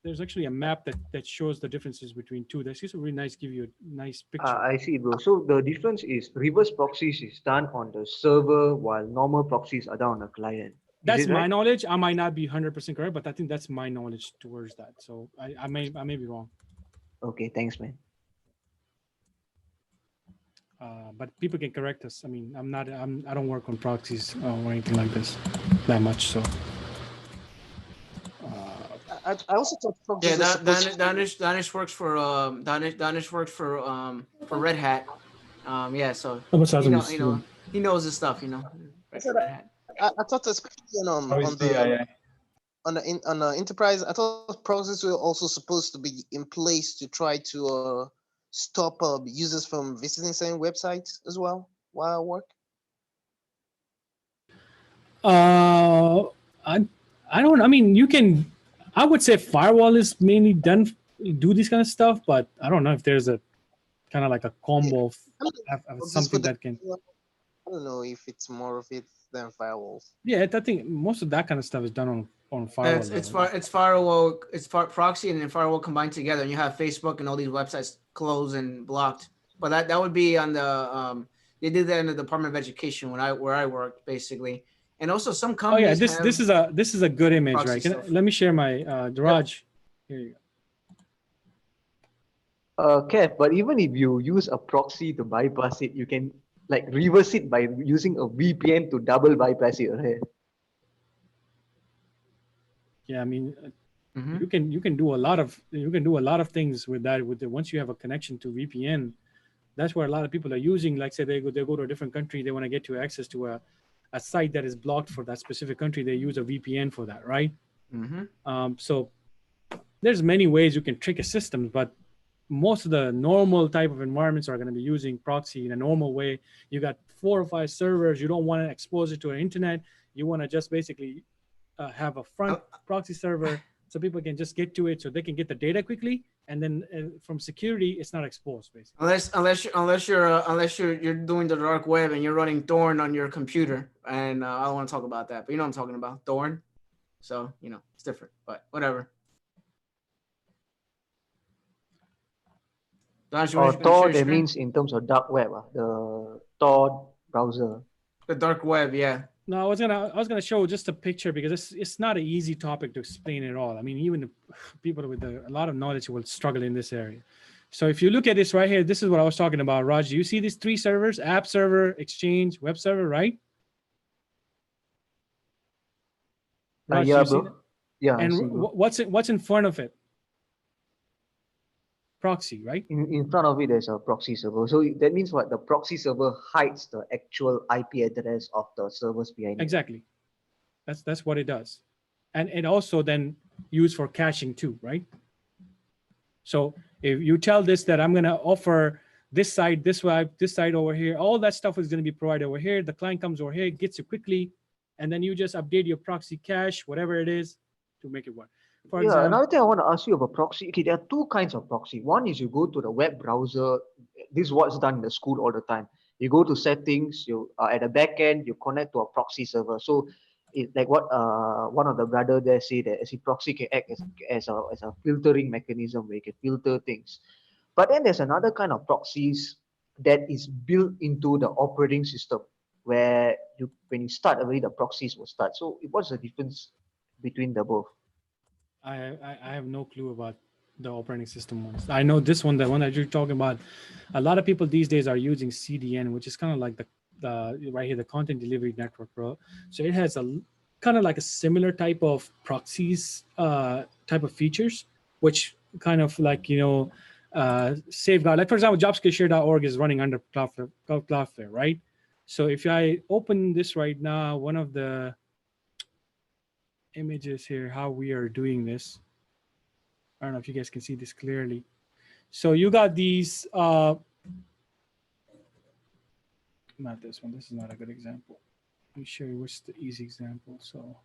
There's actually a map that shows the differences between two. That's just a really nice, give you a nice picture. I see, bro. So the difference is reverse proxies is done on the server while normal proxies are done on the client. That's my knowledge. I might not be 100% correct, but I think that's my knowledge towards that. So I may be wrong. Okay, thanks, man. But people can correct us. I mean, I don't work on proxies or anything like this that much. So. I also thought Danish works for Danish works for Red Hat. Yeah, so he knows his stuff. I thought this on the enterprise. I thought proxies were also supposed to be in place to try to stop users from visiting certain websites as well while at work. I don't. I mean, you can. I would say firewall is mainly do this kind of stuff, but I don't know if there's a kind of like a combo of something that can. I don't know if it's more of it than firewalls. Yeah, I think most of that kind of stuff is done on firewall. It's firewall, it's proxy and then firewall combined together, and you have Facebook and all these websites closed and blocked. But that would be on the they did that in the Department of Education where I worked basically. And also some companies. Oh yeah, this is a good image, right? Let me share my Raj. Here you go. Kev, but even if you use a proxy to bypass it, you can like reverse it by using a VPN to double bypass it, right? Yeah, I mean, you can do a lot of things with that. Once you have a connection to VPN, that's where a lot of people are using. Like say they go to a different country, they want to get to access to a site that is blocked for that specific country. They use a VPN for that, right? So there's many ways you can trick a system, but most of the normal type of environments are going to be using proxy in a normal way. You got 4 or 5 servers. You don't want to expose it to an internet. You want to just basically have a front proxy server so people can just get to it, so they can get the data quickly, and then from security, it's not exposed basically. Unless you're doing the dark web and you're running Thorn on your computer, and I don't want to talk about that, but you know what I'm talking about, Thorn. So it's different, but whatever. Tor, that means in terms of dark web, the Tor browser. The dark web, yeah. No, I was gonna show just a picture because it's not an easy topic to explain at all. I mean, even the people with a lot of knowledge will struggle in this area. So if you look at this right here, this is what I was talking about, Raj. Do you see these 3 servers: app server, exchange, web server, right? Raj, yeah, bro. Yeah. I And see, bro. what's in front of it? Proxy, right? In front of it, there's a proxy server. So that means what? The proxy server hides the actual IP address of the servers behind it. Exactly. That's what it does. And it also then used for caching too, right? So if you tell this that I'm going to offer this side, this side over here, all that stuff is going to be provided over here. The client comes over here, gets it quickly, and then you just update your proxy cache, whatever it is, to make it work. For Yeah, example, another thing I want to ask you about proxy. Okay, there are two kinds of proxy. One is you go to the web browser. This is what's done in the school all the time. You go to settings, you at the back end, you connect to a proxy server. So it like what one of the brother there say that as a proxy can act as a filtering mechanism where you can filter things. But then there's another kind of proxies that is built into the operating system where you when you start already the proxies will start. So what's the difference between the both? I have no clue about the operating system ones. I know this one, the one that you're talking about. A lot of people these days are using CDN, which is kind of like the right here, the content delivery network, bro. So it has a kind of like a similar type of proxies type of features, which kind of like safeguard. Like for example, jobskillshare.org is running under Cloudflare, right? So if I open this right now, one of the images here, how we are doing this. I don't know if you guys can see this clearly. So you got these, not this one. This is not a good example. Let me show you what's the easy example. So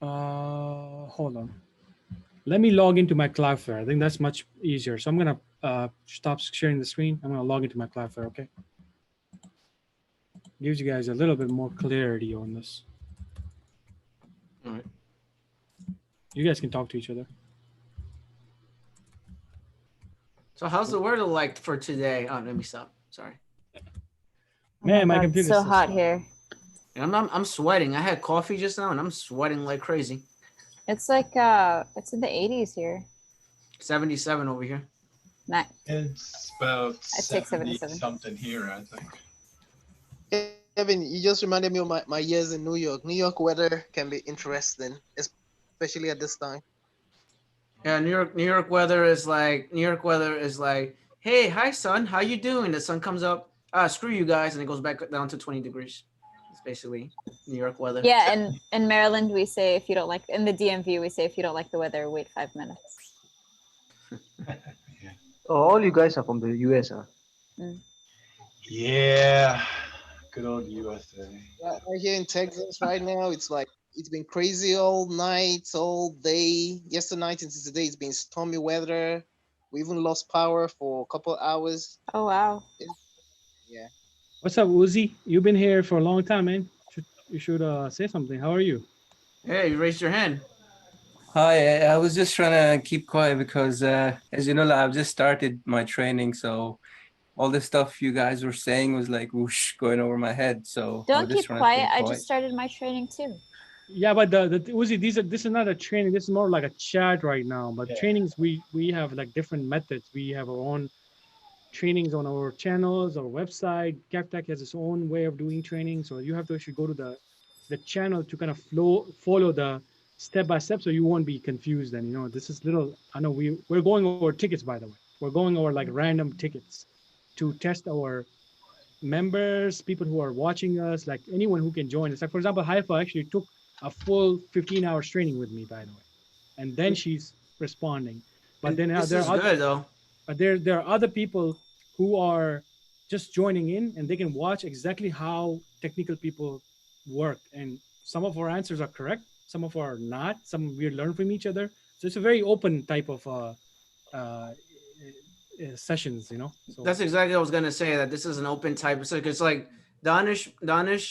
hold on. Let me log into my Cloudflare. I think that's much easier. So I'm gonna stop sharing the screen. I'm gonna log into my Cloudflare, okay? Gives you guys a little bit more clarity on this. All right. You guys can talk to each other. So how's the weather like for today? Oh, let me stop. Sorry. Man, my God, computer's so so hot slow. here. And I'm sweating. I had coffee just now and I'm sweating like crazy. It's like it's in the 80s here. 77 over here. Nice. It's about I'd take 70 77. something here, I think. Kevin, you just reminded me of my years in New York. New York weather can be interesting, especially at this time. Yeah, New York weather is like hey, hi son, how you doing? The sun comes up, screw you guys, and it goes back down to 20 degrees. It's basically New York weather. Yeah, and in Maryland we say if you don't like, in the DMV we say if you don't like the weather, wait 5 minutes. Oh, all you guys are from the US, huh? Yeah, good old USA. Right here in Texas right now, it's been crazy all night, all day. Yesterday night and today it's been stormy weather. We even lost power for a couple hours. Oh wow. Yeah. What's up, Uzi? You've been here for a long time, man. You should say something. How are you? Hey, you raised your hand. Hi, I was just trying to keep quiet because, as you know, I've just started my training, so all the stuff you guys were saying was like whoosh going over my head. So Don't keep quiet. I just started my training too. Yeah, but the Uzi, this is not a training. This is more like a chat right now. But trainings, we have like different methods. We have our own trainings on our channels, our website. Kevtech has its own way of doing training. So you have to actually go to the channel to kind of follow the step by step, so you won't be confused. And this is little. I know we're going over tickets, by the way. We're going over like random tickets to test our members, people who are watching us, like anyone who can join us. Like for example, Haifa actually took a full 15 hours training with me, by the way, and then she's responding. But then this is good though. But there are other people who are just joining in, and they can watch exactly how technical people work. And some of our answers are correct, some of our are not. Some we learn from each other. So it's a very open type of sessions, So That's exactly what I was gonna say. That this is an open type of because like Danish,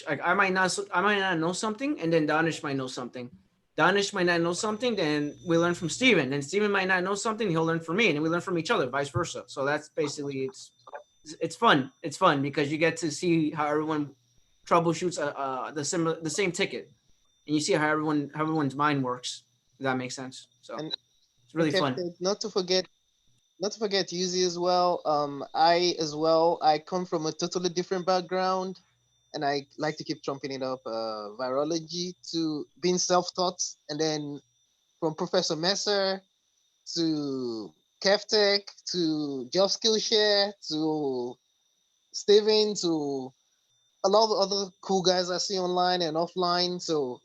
like I might not know something, and then Danish might know something. Danish might not know something, then we learn from Steven. Then Steven might not know something, he'll learn from me, and then we learn from each other, vice versa. So that's basically it's fun. It's fun because you get to see how everyone troubleshoots the same ticket. and you see how everyone's mind works. If that makes sense. So And it's really fun. Kevtech, not to forget Yuzi as well. I come from a totally different background, and I like to keep trumping it up. Virology to being self-taught, and then from Professor Messer to Kevtech to Job Skillshare to Steven to a lot of other cool guys I see online and offline. So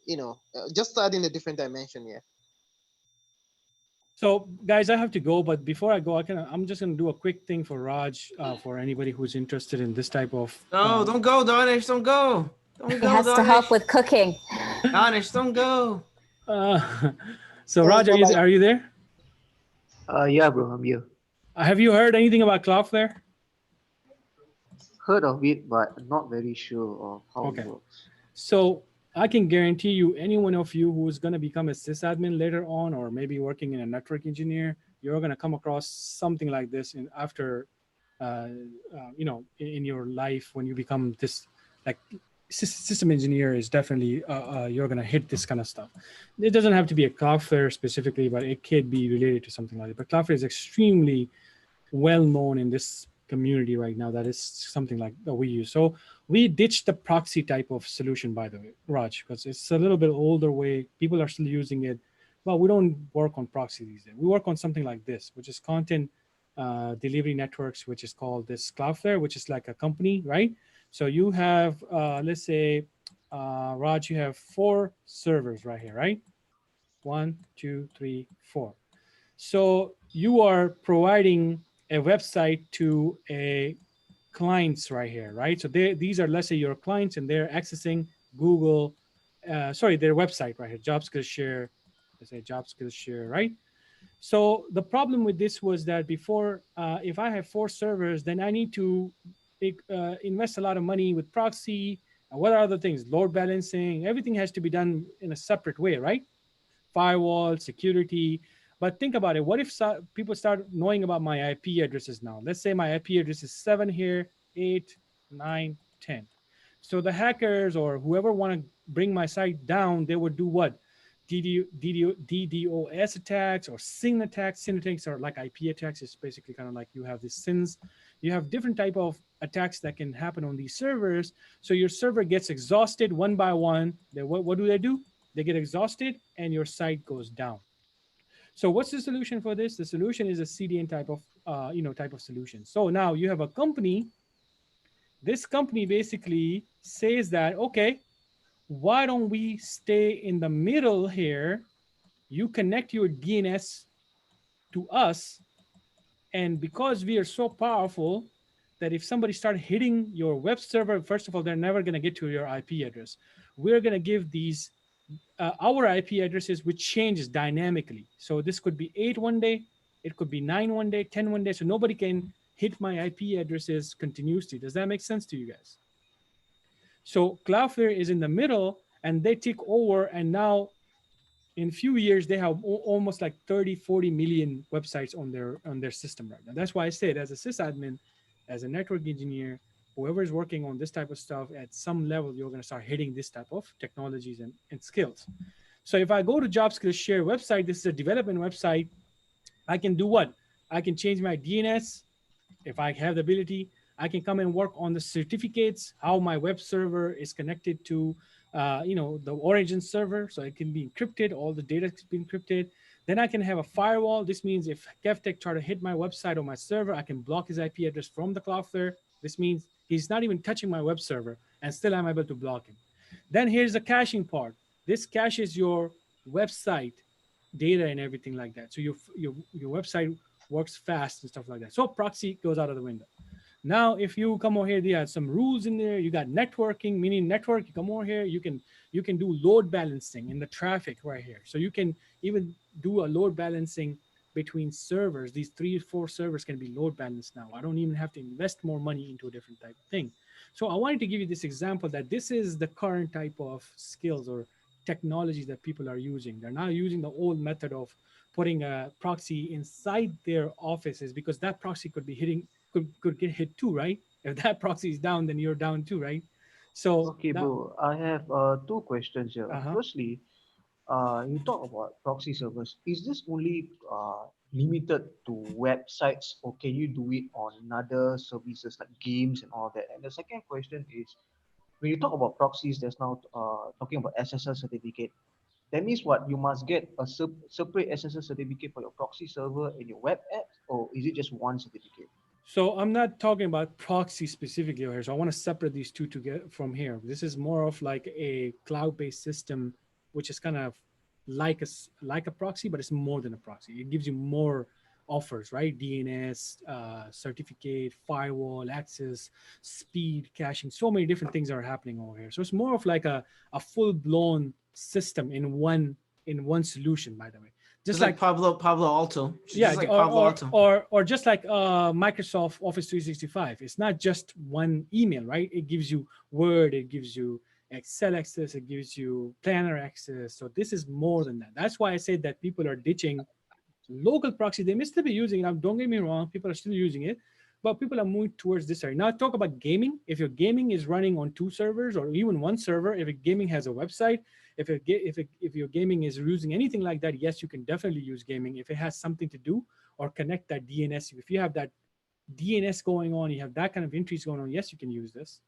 just adding a different dimension. Yeah. So, guys, I have to go, but before I go, I'm just gonna do a quick thing for Raj, for anybody who's interested in this type of. No, don't go, Danish. Don't go. Don't He go, has to help with cooking. Danish, don't go. So, Raj, are you there? Yeah, bro, I'm here. Have you heard anything about Cloudflare? Heard of it, but not very sure of how it works. So I can guarantee you, any one of you who is going to become a sysadmin later on, or maybe working in a network engineer, you're going to come across something like this after, in your life when you become this, like, system engineer is definitely, you're going to hit this kind of stuff. It doesn't have to be a Cloudflare specifically, but it could be related to something like that. But Cloudflare is extremely well known in this community right now. That is something like that we use. So we ditched the proxy type of solution, by the way, Raj, because it's a little bit older way. People are still using it, but we don't work on proxy these days. We work on something like this, which is content delivery networks, which is called this Cloudflare, which is like a company, right? So you have, let's say, Raj, you have 4 servers right here, right? 1, 2, 3, 4. So you are providing a website to a clients right here, right? So these are, let's say, your clients, and they're accessing Google, their website right here, Job Skillshare, let's say Job Skillshare, right? So the problem with this was that before, if I have 4 servers, then I need to invest a lot of money with proxy. What are other things? Load balancing, everything has to be done in a separate way, right? Firewall, security. But think about it. What if people start knowing about my IP addresses now? Let's say my IP address is 7 here, 8, 9, 10. So the hackers or whoever want to bring my site down, they would do what? DDoS attacks or SYN attacks. SYN attacks are like IP attacks. It's basically kind of like you have these SYNs. You have different type of attacks that can happen on these servers. So your server gets exhausted one by one. What do? They get exhausted and your site goes down. So what's the solution for this? The solution is a CDN type of solution. So now you have a company. This company basically says that, okay, why don't we stay in the middle here? You connect your DNS to us. And because we are so powerful that if somebody starts hitting your web server, first of all, they're never going to get to your IP address. We're going to give these our IP addresses, which changes dynamically. So this could be 8 one day, it could be 9 one day, 10 one day. So nobody can hit my IP addresses continuously. Does that make sense to you guys? So Cloudflare is in the middle and they take over. And now in a few years, they have almost like 30, 40 million websites on their system right now. That's why I said, as a sysadmin, as a network engineer, whoever is working on this type of stuff, at some level, you're going to start hitting this type of technologies and skills. So if I go to Job Skillshare website, this is a development website. I can do what? I can change my DNS. If I have the ability, I can come and work on the certificates, how my web server is connected to the origin server. So it can be encrypted. All the data can be encrypted. Then I can have a firewall. This means if Kevtech try to hit my website or my server, I can block his IP address from the Cloudflare. This means he's not even touching my web server, and still I'm able to block him. Then here's the caching part. This caches your website data and everything like that. So your website works fast and stuff like that. So proxy goes out of the window. Now, if you come over here, there are some rules in there. You got networking, meaning network. You come over here, you can do load balancing in the traffic right here. So you can even do a load balancing between servers. These 3 or 4 servers can be load balanced now. I don't even have to invest more money into a different type of thing. So I wanted to give you this example that this is the current type of skills or technologies that people are using. They're now using the old method of putting a proxy inside their offices, because that proxy could be hitting, could get hit too, right? If that proxy is down, then you're down too, right? So Okay, that, bro. I have two questions here. uh-huh. Firstly, you talk about proxy servers. Is this only limited to websites, or can you do it on other services like games and all that? And the second question is, when you talk about proxies, there's now talking about SSL certificate. That means what? You must get a separate SSL certificate for your proxy server and your web apps, or is it just one certificate? So I'm not talking about proxy specifically here. So I want to separate these two to get from here. This is more of like a cloud-based system, which is kind of like a proxy, but it's more than a proxy. It gives you more offers, right? DNS, certificate, firewall, access, speed, caching. So many different things are happening over here. So it's more of like a full-blown system in one solution, by the way. Just like Palo Alto. Yeah, just like Palo Alto. or just like Microsoft Office 365. It's not just one email, right? It gives you Word, it gives you Excel access, it gives you Planner access. So this is more than that. That's why I said that people are ditching local proxy. They may still be using it. Don't get me wrong, people are still using it, but people are moving towards this area. Now talk about gaming. If your gaming is running on 2 servers or even 1 server, if a gaming has a website, if your gaming is using anything like that, yes, you can definitely use gaming. If it has something to do or connect that DNS, if you have that DNS going on, you have that kind of entries going on, yes, you can use this.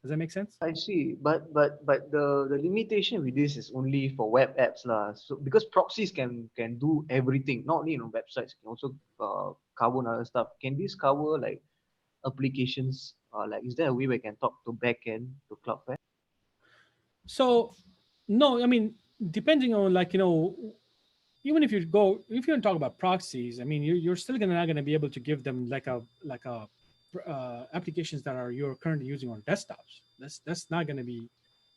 Does that make sense? I see, but the limitation with this is only for web apps lah. So because proxies can do everything, not only on websites, can also cover other stuff. Can this cover like applications? Like, is there a way we can talk to backend to Cloudflare? So, no, I mean, depending on like, even if you don't talk about proxies, I mean, you're still not going to be able to give them like a applications that you're currently using on desktops. That's not going to be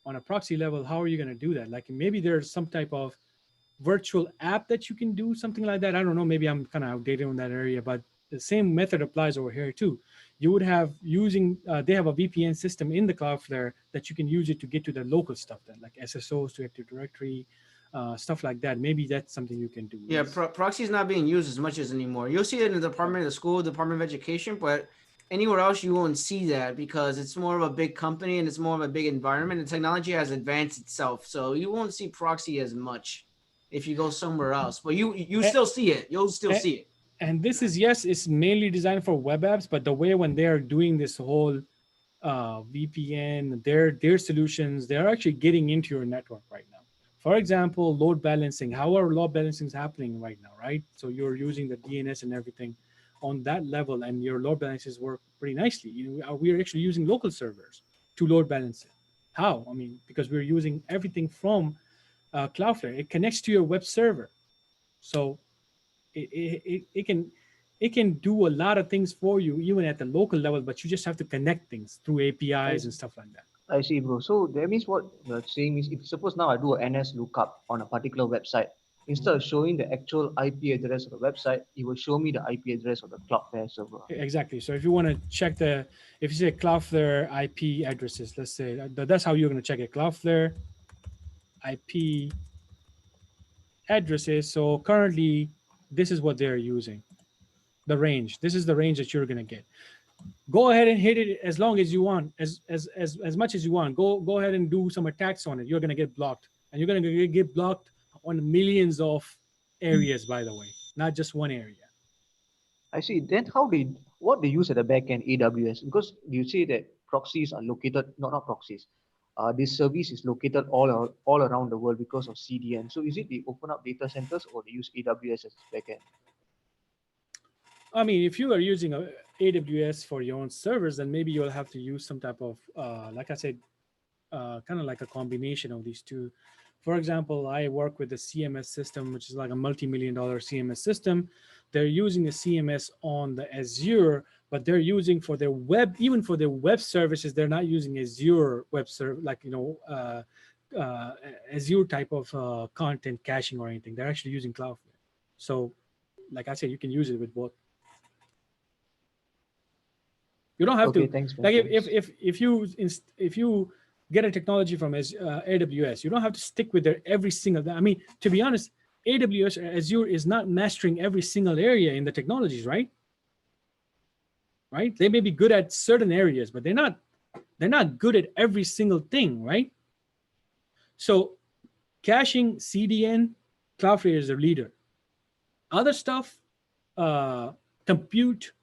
on a proxy level. How are you going to do that? Like maybe there's some type of virtual app that you can do something like that. I don't know. Maybe I'm kind of outdated on that area, but the same method applies over here too. You would have they have a VPN system in the Cloudflare that you can use it to get to the local stuff then, like SSOs, to Active Directory, stuff like that. Maybe that's something you can do. Yeah, proxy is not being used as much as anymore. You'll see it in the Department of the School, Department of Education, but anywhere else you won't see that because it's more of a big company and it's more of a big environment. The technology has advanced itself, so you won't see proxy as much if you go somewhere else. But you still see it. You'll still see it. And this is, yes, it's mainly designed for web apps, but the way when they're doing this whole VPN, their solutions, they're actually getting into your network right now. For example, load balancing. How are load balancings happening right now, right? So you're using the DNS and everything on that level, and your load balances work pretty nicely. We're actually using local servers to load balance it. How? I mean, because we're using everything from Cloudflare. It connects to your web server, so it can do a lot of things for you even at the local level, but you just have to connect things through APIs and stuff like that. I see, bro. So that means what you're saying is, if suppose now I do an NS lookup on a particular website, instead of showing the actual IP address of the website, it will show me the IP address of the Cloudflare server. Exactly. So if you want to check if you say Cloudflare IP addresses, let's say that's how you're going to check it. Cloudflare IP addresses. So currently, this is what they're using. The range. This is the range that you're going to get. Go ahead and hit it as long as you want, as much as you want. Go ahead and do some attacks on it. You're going to get blocked, and you're going to get blocked on millions of areas, by the way, not just one area. I see. Then what they use at the back end, AWS? Because you say that proxies are located, not proxies. This service is located all around the world because of CDN. So is it they open up data centers or they use AWS as backend? I mean, if you are using AWS for your own servers, then maybe you'll have to use some type of, like I said, kind of like a combination of these two. For example, I work with the CMS system, which is like a multi-million-dollar CMS system. They're using the CMS on the Azure, but they're using for their web, even for their web services, they're not using Azure web server, like, Azure type of content caching or anything. They're actually using Cloudflare. So, like I said, you can use it with both. You don't have to. Thanks, like if you get a technology from AWS, you don't have to stick with their every single. I mean, to be honest, AWS or Azure is not mastering every single area in the technologies, right? Right? They may be good at certain areas, but they're not they're not good at every single thing, right? So caching, CDN, Cloudflare is the leader. Other stuff, compute,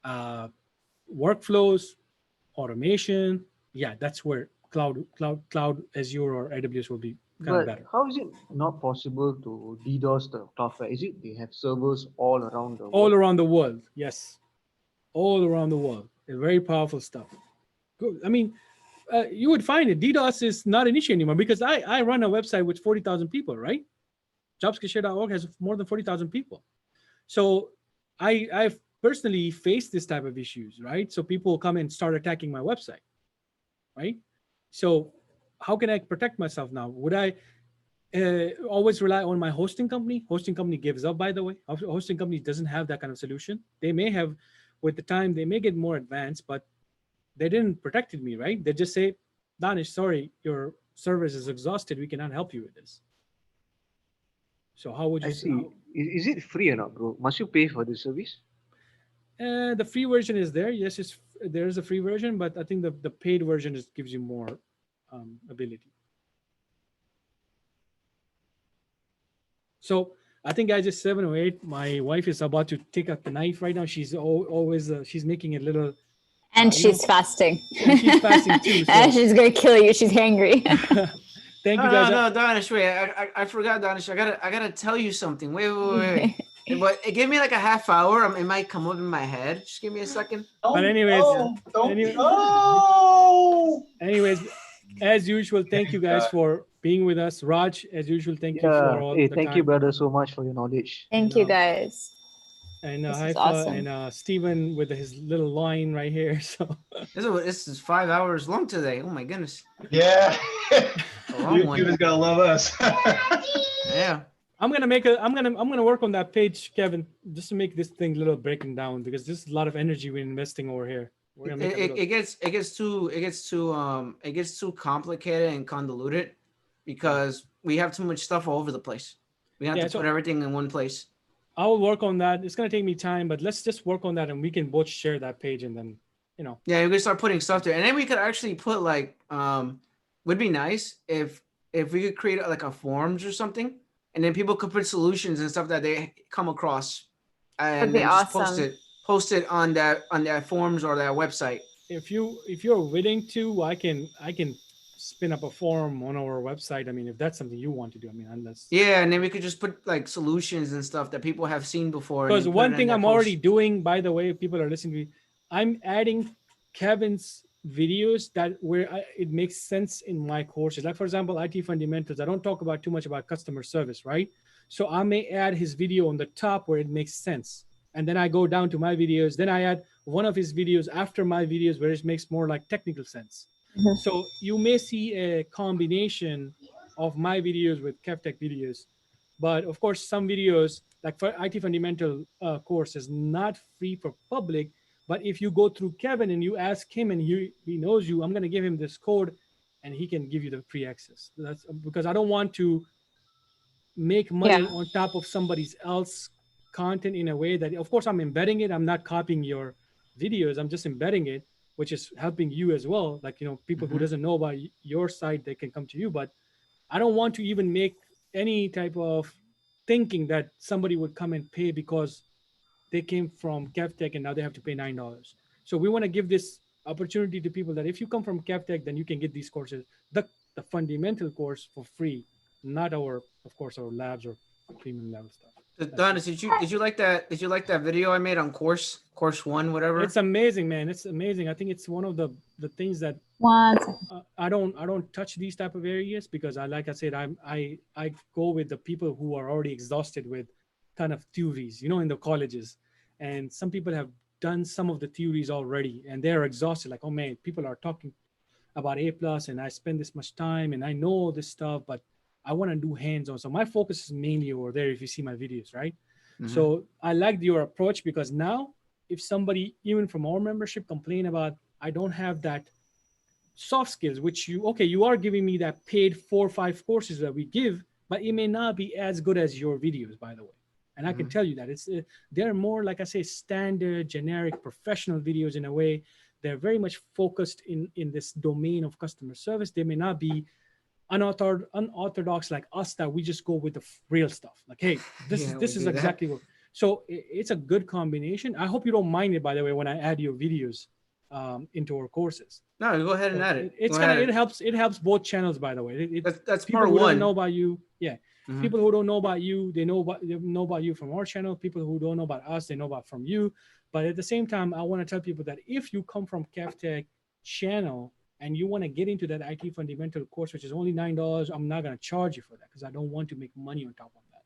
workflows, automation, yeah, that's where cloud Azure or AWS will be kind of But better. how is it not possible to DDoS the Cloudflare? Is it they have servers all around the world? All around the world, yes. All around the world. They're very powerful stuff. Good. I mean, you would find it. DDoS is not an issue anymore because I run a website with 40,000 people, right? JobSkillshare.org has more than 40,000 people. So I've personally faced this type of issues, right? So people come and start attacking my website, right? So how can I protect myself now? Would I always rely on my hosting company? Hosting company gives up, by the way. Hosting company doesn't have that kind of solution. They may have, with the time, they may get more advanced, but they didn't protect me, right? They just say, Danish, sorry, your service is exhausted. We cannot help you with this. So how would you? I see. Is it free or not, bro? Must you pay for the service? The free version is there. Yes, there is a free version, but I think the paid version just gives you more ability. So I think guys, it's 7:08. My wife is about to take out the knife right now. She's always she's making it little. And she's fasting. And she's fasting too. So. And she's gonna kill you. She's hangry. Thank you guys. No, Danish, wait. I forgot, Danish. I gotta tell you something. Wait. But give me like a half hour. It might come up in my head. Just give me a second. But anyways, anyways, as usual, thank you guys for being with us. Raj, as usual, thank you for all the thank time. you, brother, so much for your knowledge. Thank you, guys. And This is Haifa awesome. and Steven with his little line right here. So this is 5 hours long today. Oh my goodness. Yeah. One. YouTube's gonna love us. Yeah. I'm gonna work on that page, Kevin, just to make this thing a little breaking down because there's a lot of energy we're investing over here. We're gonna make It gets too complicated and convoluted because we have too much stuff all over the place. We have to put everything in one place. I will work on that. It's gonna take me time, but let's just work on that and we can both share that page and then, you know. Yeah, we can start putting stuff there, and then we could actually put like would be nice if we could create like a forums or something, and then people could put solutions and stuff that they come across, and then just post it on that forums or that website. If you're willing to, I can spin up a forum on our website. I mean, if that's something you want to do, I mean, unless. Yeah, and then we could just put like solutions and stuff that people have seen before. Because one thing I'm already doing, by the way, if people are listening to me, I'm adding Kevin's videos where it makes sense in my courses. Like for example, IT fundamentals. I don't talk about too much about customer service, right? So I may add his video on the top where it makes sense. And then I go down to my videos. Then I add one of his videos after my videos where it makes more like technical sense. Mm-hmm. So you may see a combination of my videos with Kevtech videos. But of course, some videos, like for IT fundamental course, is not free for public. But if you go through Kevin and you ask him and he knows you, I'm going to give him this code and he can give you the free access. That's because I don't want to make money on top of somebody else's content in a way that, of course, I'm embedding it. I'm not copying your videos. I'm just embedding it, which is helping you as well. Like, you know, people who doesn't know about your site, they can come to you. But I don't want to even make any type of thinking that somebody would come and pay because they came from Kevtech and now they have to pay $9. So we want to give this opportunity to people that if you come from Kevtech, then you can get these courses, the fundamental course for free, not our labs or premium level stuff. Donis, did you like that? Did you like that video I made on course 1, whatever? It's amazing, man. It's amazing. I think it's one of the things that I don't touch these type of areas because like I said, I go with the people who are already exhausted with kind of theories, you know, in the colleges. And some people have done some of the theories already and they're exhausted. Like, oh man, people are talking about A+ and I spend this much time and I know this stuff, but I want to do hands-on. So my focus is mainly over there if you see my videos, right? Mm-hmm. So I like your approach because now if somebody, even from our membership, complain about, I don't have that soft skills, which you are giving me that paid 4 or 5 courses that we give, but it may not be as good as your videos, by the way. And I can tell you that they're more, like I say, standard, generic, professional videos in a way they're very much focused in this domain of customer service. They may not be unorthodox like us, that we just go with the real stuff. Like, hey, this is exactly what. So it's a good combination. I hope you don't mind it, by the way, when I add your videos into our courses. No, go ahead and add it. It helps both channels, by the way. That's people part who one. don't know about you. Yeah. People who don't know about you, they know about you from our channel. People who don't know about us, they know about from you. But at the same time, I want to tell people that if you come from Kevtech channel and you want to get into that IT fundamental course, which is only $9, I'm not going to charge you for that because I don't want to make money on top of that.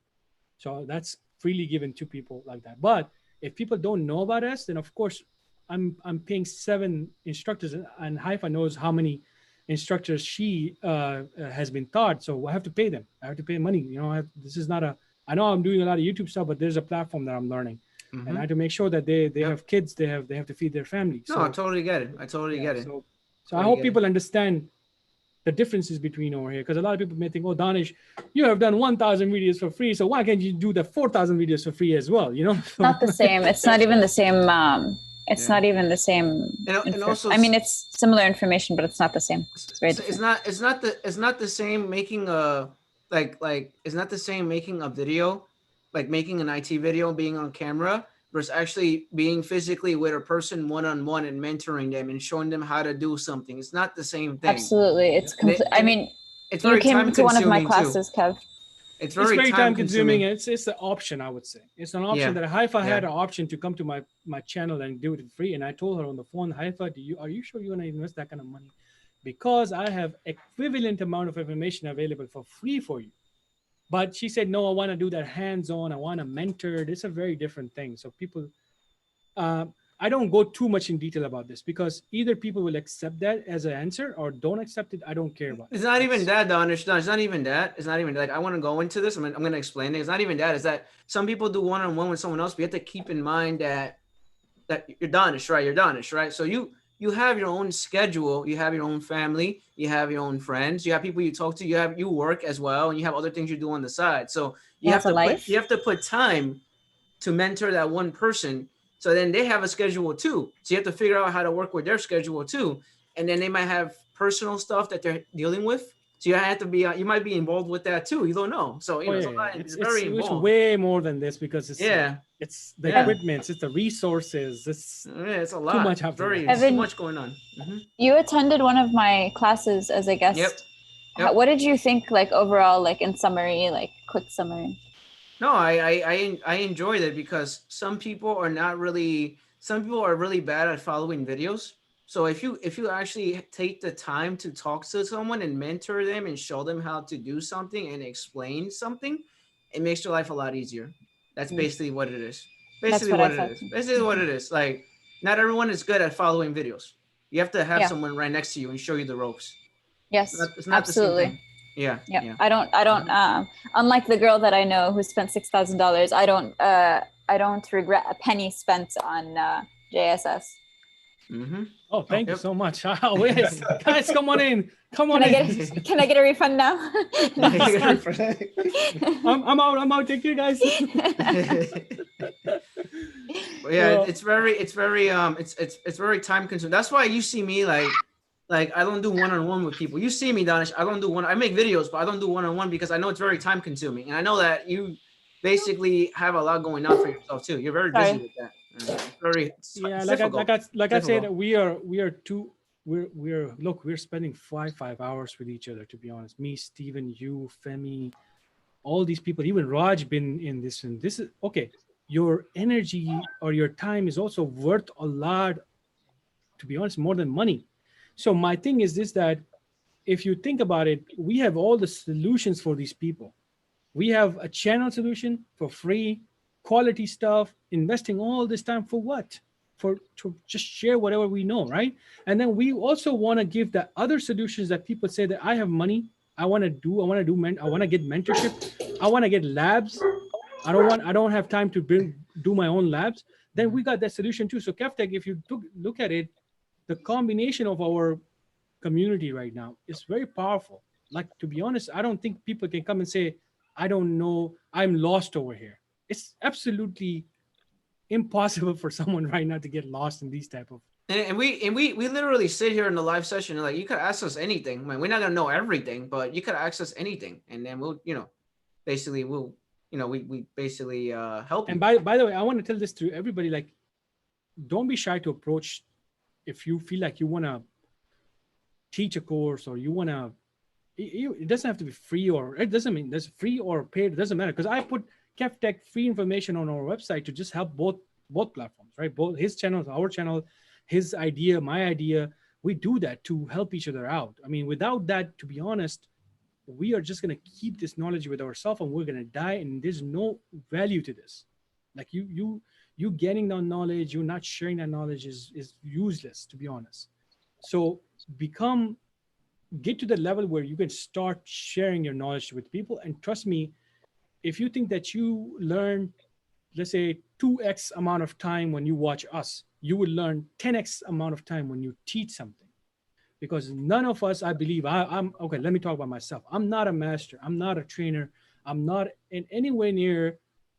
So that's freely given to people like that. But if people don't know about us, then of course I'm paying 7 instructors, and Haifa knows how many instructors she has been taught. So I have to pay them. I have to pay money. You know, this is not I know I'm doing a lot of YouTube stuff, but there's a platform that I'm learning. And I have to make sure that they have kids, they have to feed their family. No, I totally get it. I totally get it. So I hope people understand the differences between over here, because a lot of people may think, oh, Danish, you have done 1,000 videos for free, so why can't you do the 4,000 videos for free as well? You know, not the same. It's not even the same. It's not even the same. And also, I mean, it's similar information, but it's not the same. It's very different. It's not the same making a it's not the same making a video, like making an IT video, being on camera, versus actually being physically with a person one-on-one and mentoring them and showing them how to do something. It's not the same thing. Absolutely. It's I mean, it's you came to one of my classes, Kev. It's very time consuming. It's an option, I would say. It's an option that Haifa had an option to come to my channel and do it free. And I told her on the phone, Haifa, are you sure you want to invest that kind of money? Because I have equivalent amount of information available for free for you. But she said, no, I want to do that hands-on. I want to mentor. It's a very different thing. So people, I don't go too much in detail about this because either people will accept that as an answer or don't accept it. I don't care about it. It's not even that, Danish. No, it's not even that. It's not even like I want to go into this. I'm going to explain it. It's not even that. It's that some people do one-on-one with someone else. But you have to keep in mind that you're Danish, right? You're Danish, right? So you have your own schedule, you have your own family, you have your own friends, you have people you talk to, you work as well, and you have other things you do on the side. So you have to put time to mentor that one person. So then they have a schedule too. So you have to figure out how to work with their schedule too. And then they might have personal stuff that they're dealing with. So you have to be, you might be involved with that too. You don't know. So it's very involved. It's way more than this because it's it's the equipment, it's the resources. It's a lot. Too much too much going on. You attended one of my classes as a guest. Yep. What did you think, like overall, like in summary, like quick summary? No, I enjoyed it because some people are really bad at following videos. So if you actually take the time to talk to someone and mentor them and show them how to do something and explain something, it makes your life a lot easier. That's basically what it is. Basically what it is. Like, not everyone is good at following videos. You have to have someone right next to you and show you the ropes. Yes, it's not absolutely. The same thing. Yeah. I don't unlike the girl that I know who spent $6,000, I don't regret a penny spent on JSS. Oh, thank you so much. Guys, come on in. Can I get a refund now? I'm out. Take care, guys. It's very time consuming. That's why you see me like I don't do one-on-one with people. You see me, Danish. I don't do I make videos, but I don't do one-on-one because I know it's very time consuming, and I know that you basically have a lot going on for yourself too. You're very busy with that. Like I said, we're spending five hours with each other, to be honest. Me, Steven, you, Femi, all these people, even Raj been in this, and this is okay. Your energy or your time is also worth a lot, to be honest, more than money. So my thing is this, that if you think about it, we have all the solutions for these people. We have a channel solution for free, quality stuff, investing all this time for what? To just share whatever we know, right? And then we also want to give the other solutions that people say that I have money, I want to get mentorship, I want to get labs, I don't have time to do my own labs. Then we got that solution too. So Kevtech, if you look at it, the combination of our community right now is very powerful. Like, to be honest, I don't think people can come and say, I don't know, I'm lost over here. It's absolutely impossible for someone right now to get lost in these type of And we literally sit here in the live session and like you could ask us anything. I mean, we're not gonna know everything, but you could ask us anything, and then we'll basically we basically help you. And by the way, I want to tell this to everybody, like, don't be shy to approach if you feel like you want to teach a course or you want to. It doesn't have to be free, or it doesn't mean there's free or paid. It doesn't matter, because I put Kevtech free information on our website to just help both platforms, right? Both his channel, our channel, his idea, my idea. We do that to help each other out. I mean, without that, to be honest, we are just going to keep this knowledge with ourselves and we're going to die, and there's no value to this. Like you getting that knowledge, you're not sharing that knowledge is useless, to be honest. So get to the level where you can start sharing your knowledge with people. And trust me, if you think that you learn, let's say 2x amount of time when you watch us, you will learn 10x amount of time when you teach something. Because none of us, I believe, I'm okay, let me talk about myself. I'm not a master, I'm not a trainer, I'm not in anywhere near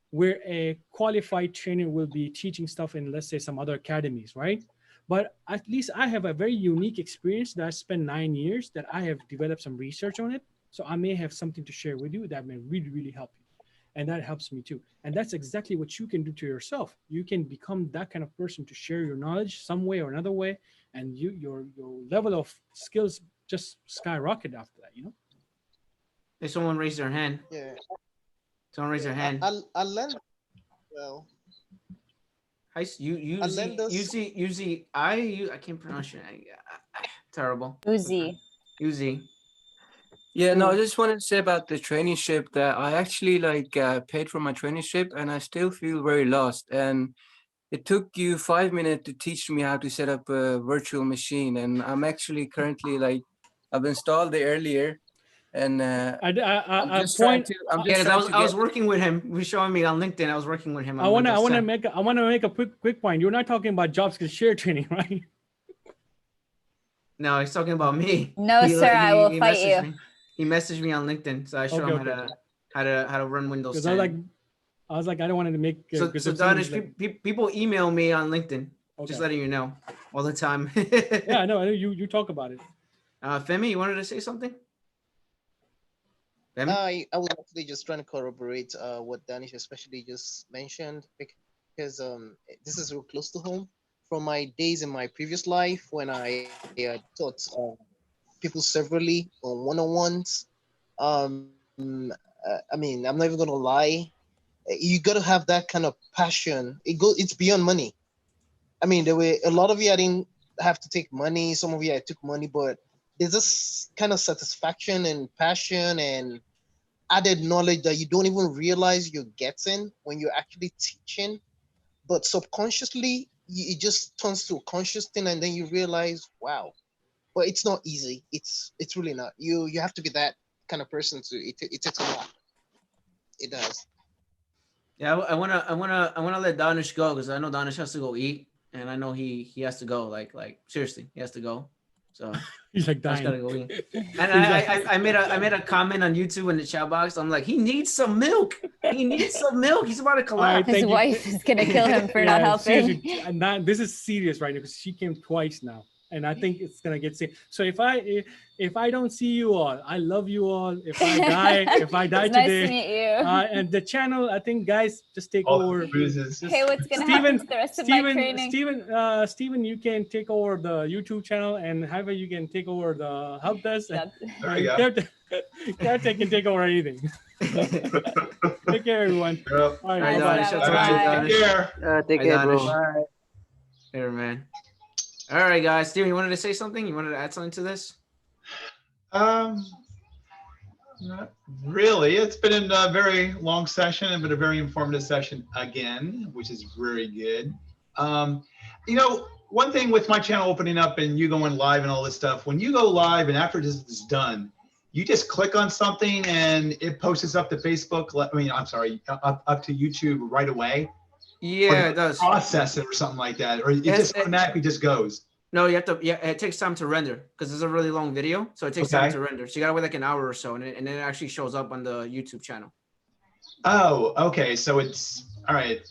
where a qualified trainer will be teaching stuff in, let's say, some other academies, right? But at least I have a very unique experience that I spent 9 years, that I have developed some research on it. So I may have something to share with you that may really, really help you. And that helps me too. And that's exactly what you can do to yourself. You can become that kind of person to share your knowledge some way or another way. And your level of skills just skyrocket after that, Hey, someone raised their hand. Yeah. Someone raise their hand. I'll lend. Well. I can't pronounce your name. Terrible. Uzi. Yeah, no, I just wanted to say about the traineeship that I actually paid for my traineeship and I still feel very lost. And it took you 5 minutes to teach me how to set up a virtual machine. And I'm actually currently I've installed it earlier. And I was working with him. He was showing me on LinkedIn. I was working with him. I want to make a quick point. You're not talking about job skill share training, right? No, he's talking about me. No, sir, I will fight you. Me. He messaged me on LinkedIn, so I showed him how to run Windows 10. I was like, I don't want to make. So Danish, people email me on LinkedIn. Okay. Just letting you know all the time. Yeah, I know. You talk about it. Femi, you wanted to say something? I was actually just trying to corroborate what Danish especially just mentioned, because this is real close to home. From my days in my previous life when I taught people severally on one-on-ones. I mean, I'm not even gonna lie. You gotta have that kind of passion. It's beyond money. I mean, there were a lot of you I didn't have to take money. Some of you I took money, but there's this kind of satisfaction and passion and added knowledge that you don't even realize you're getting when you're actually teaching. But subconsciously, it just turns to a conscious thing, and then you realize, wow. But it's not easy. It's really not. You have to be that kind of person to. It takes a lot. It does. Yeah, I wanna let Danish go, because I know Danish has to go eat, and I know he has to go. Like seriously, he has to go. So he's like dying. Gotta go eat. And I made a comment on YouTube in the chat box. I'm like, he needs some milk. He needs some milk. He's about to collapse. His wife is gonna kill him for not helping. This is serious right now, because she came twice now. And I think it's gonna get sick. So if I don't see you all, I love you all. If I die it's today, nice to meet you. And the channel, I think, guys, just take over. Hey, what's gonna happen to the rest of my training? Steven, you can take over the YouTube channel, and Javier, you can take over the help desk. Kevtech can take over anything. Take care, everyone. Yep. All right, Take care. Take care, bro. Bye. Here, man. All right, guys. Steven, you wanted to say something? You wanted to add something to this? Not really. It's been a very long session, but a very informative session again, which is very good. One thing with my channel opening up and you going live and all this stuff, when you go live and after this is done, you just click on something and it posts up to Facebook. Up to YouTube right away. Yeah, it does. Process it or something like that, or it just automatically just goes. No, you have to. Yeah, it takes time to render because it's a really long video, so it takes time to render. So you gotta wait like an hour or so, and then it actually shows up on the YouTube channel. Oh, okay. So it's all right.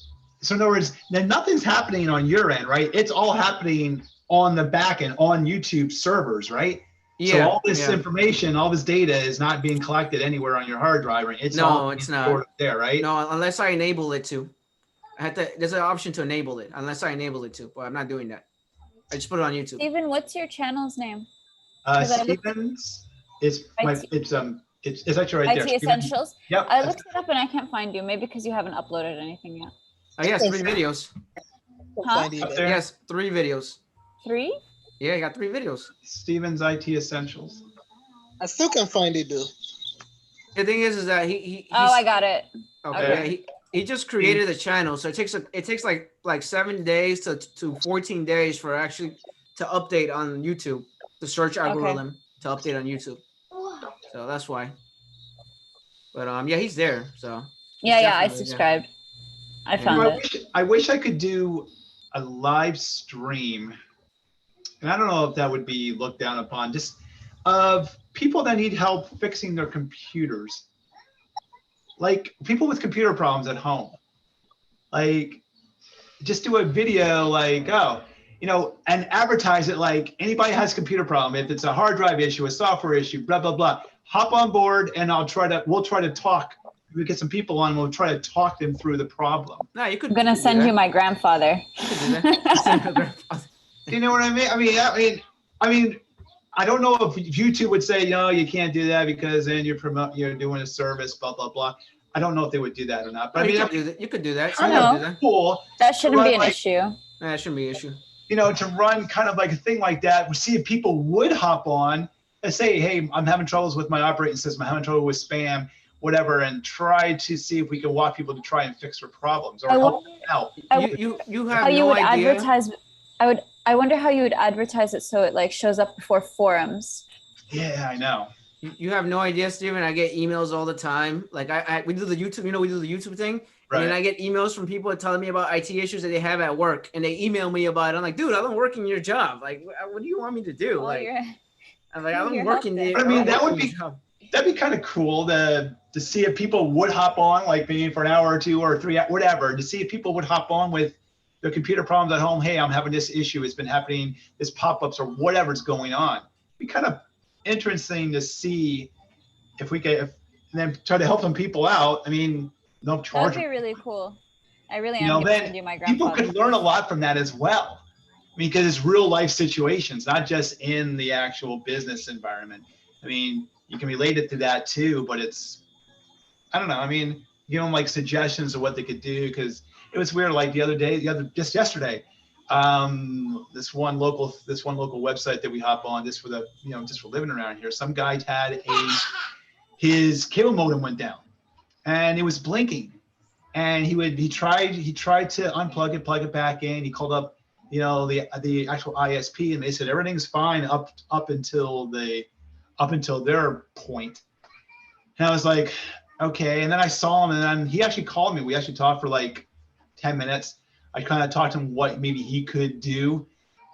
So in other words, then nothing's happening on your end, right? It's all happening on the back end on YouTube servers, right? Yeah. So all this yeah. information, all this data is not being collected anywhere on your hard drive, right? It's all No, it's being not. stored there, right? No, unless I enable it to. I had to. There's an option to enable it, unless I enable it to. But I'm not doing that. I just put it on YouTube. Steven, what's your channel's name? 'Cause I looked- Stevens is my. IT It's actually right there. IT Stevens. Essentials. Yep. I looked it up and I can't find you. Maybe because you haven't uploaded anything yet. Oh yes, 3 videos. Huh? Find it. Up there. Yes, 3 videos. 3? Yeah, I got 3 videos. Stevens IT Essentials. I still can't find it though. The thing is that he Oh, I got it. okay. okay. He just created a channel, so it takes like 7 days to 14 days for actually to update on YouTube, the search algorithm to update on YouTube. So that's why. But yeah, he's there. So Yeah, I definitely there. subscribed. I You found know, it. I wish I could do a live stream, and I don't know if that would be looked down upon, just of people that need help fixing their computers, like people with computer problems at home. Like, just do a video like, oh, you know, and advertise it like anybody has a computer problem. If it's a hard drive issue, a software issue, blah blah blah. Hop on board, and we'll try to talk. We get some people on. We'll try to talk them through the problem. No, you could. I'm gonna send you my grandfather. You know what I mean? I mean, I don't know if YouTube would say, no, you can't do that because then you're doing a service, blah blah blah. I don't know if they would do that or not. But I mean, you could do that. Kind No. of do that. Cool. That shouldn't be an Like, issue. That shouldn't be an issue. You know, to run kind of like a thing like that, we see if people would hop on and say, hey, I'm having troubles with my operating system, I'm having trouble with spam, whatever, and try to see if we can walk people to try and fix their problems or I help them out. You have How you no would idea. advertise? I wonder how you would advertise it so it like shows up before forums. Yeah, I know. You have no idea, Steven. I get emails all the time. Like we do the YouTube, we do the YouTube thing. Right. And then I get emails from people telling me about IT issues that they have at work, and they email me about it. I'm like, dude, I don't work in your job. Like, what do you want me to do? Well, Like, you're- I'm like, I don't you're work in the. I mean, that would work in be your job. that'd be kind of cool to see if people would hop on, like maybe for an hour or 2 or 3, whatever, to see if people would hop on with their computer problems at home. Hey, I'm having this issue. It's been happening. This pop-ups or whatever's going on. It'd be kind of interesting to see if we could, and then try to help some people out. I mean, no That charge. would be really cool. I really am You know, gonna then send you my people grandfather. could learn a lot from that as well. I mean, because it's real life situations, not just in the actual business environment. I mean, you can relate it to that too, but it's, I don't know. I mean, give them like suggestions of what they could do, because it was weird. Like just yesterday, this one local website that we hop on just for living around here. Some guy had his cable modem went down, and it was blinking, and he tried to unplug it, plug it back in. He called up, the actual ISP, and they said everything's fine up until their point. And I was like, okay. And then I saw him, and then he actually called me. We actually talked for like 10 minutes. I kind of talked to him what maybe he could do.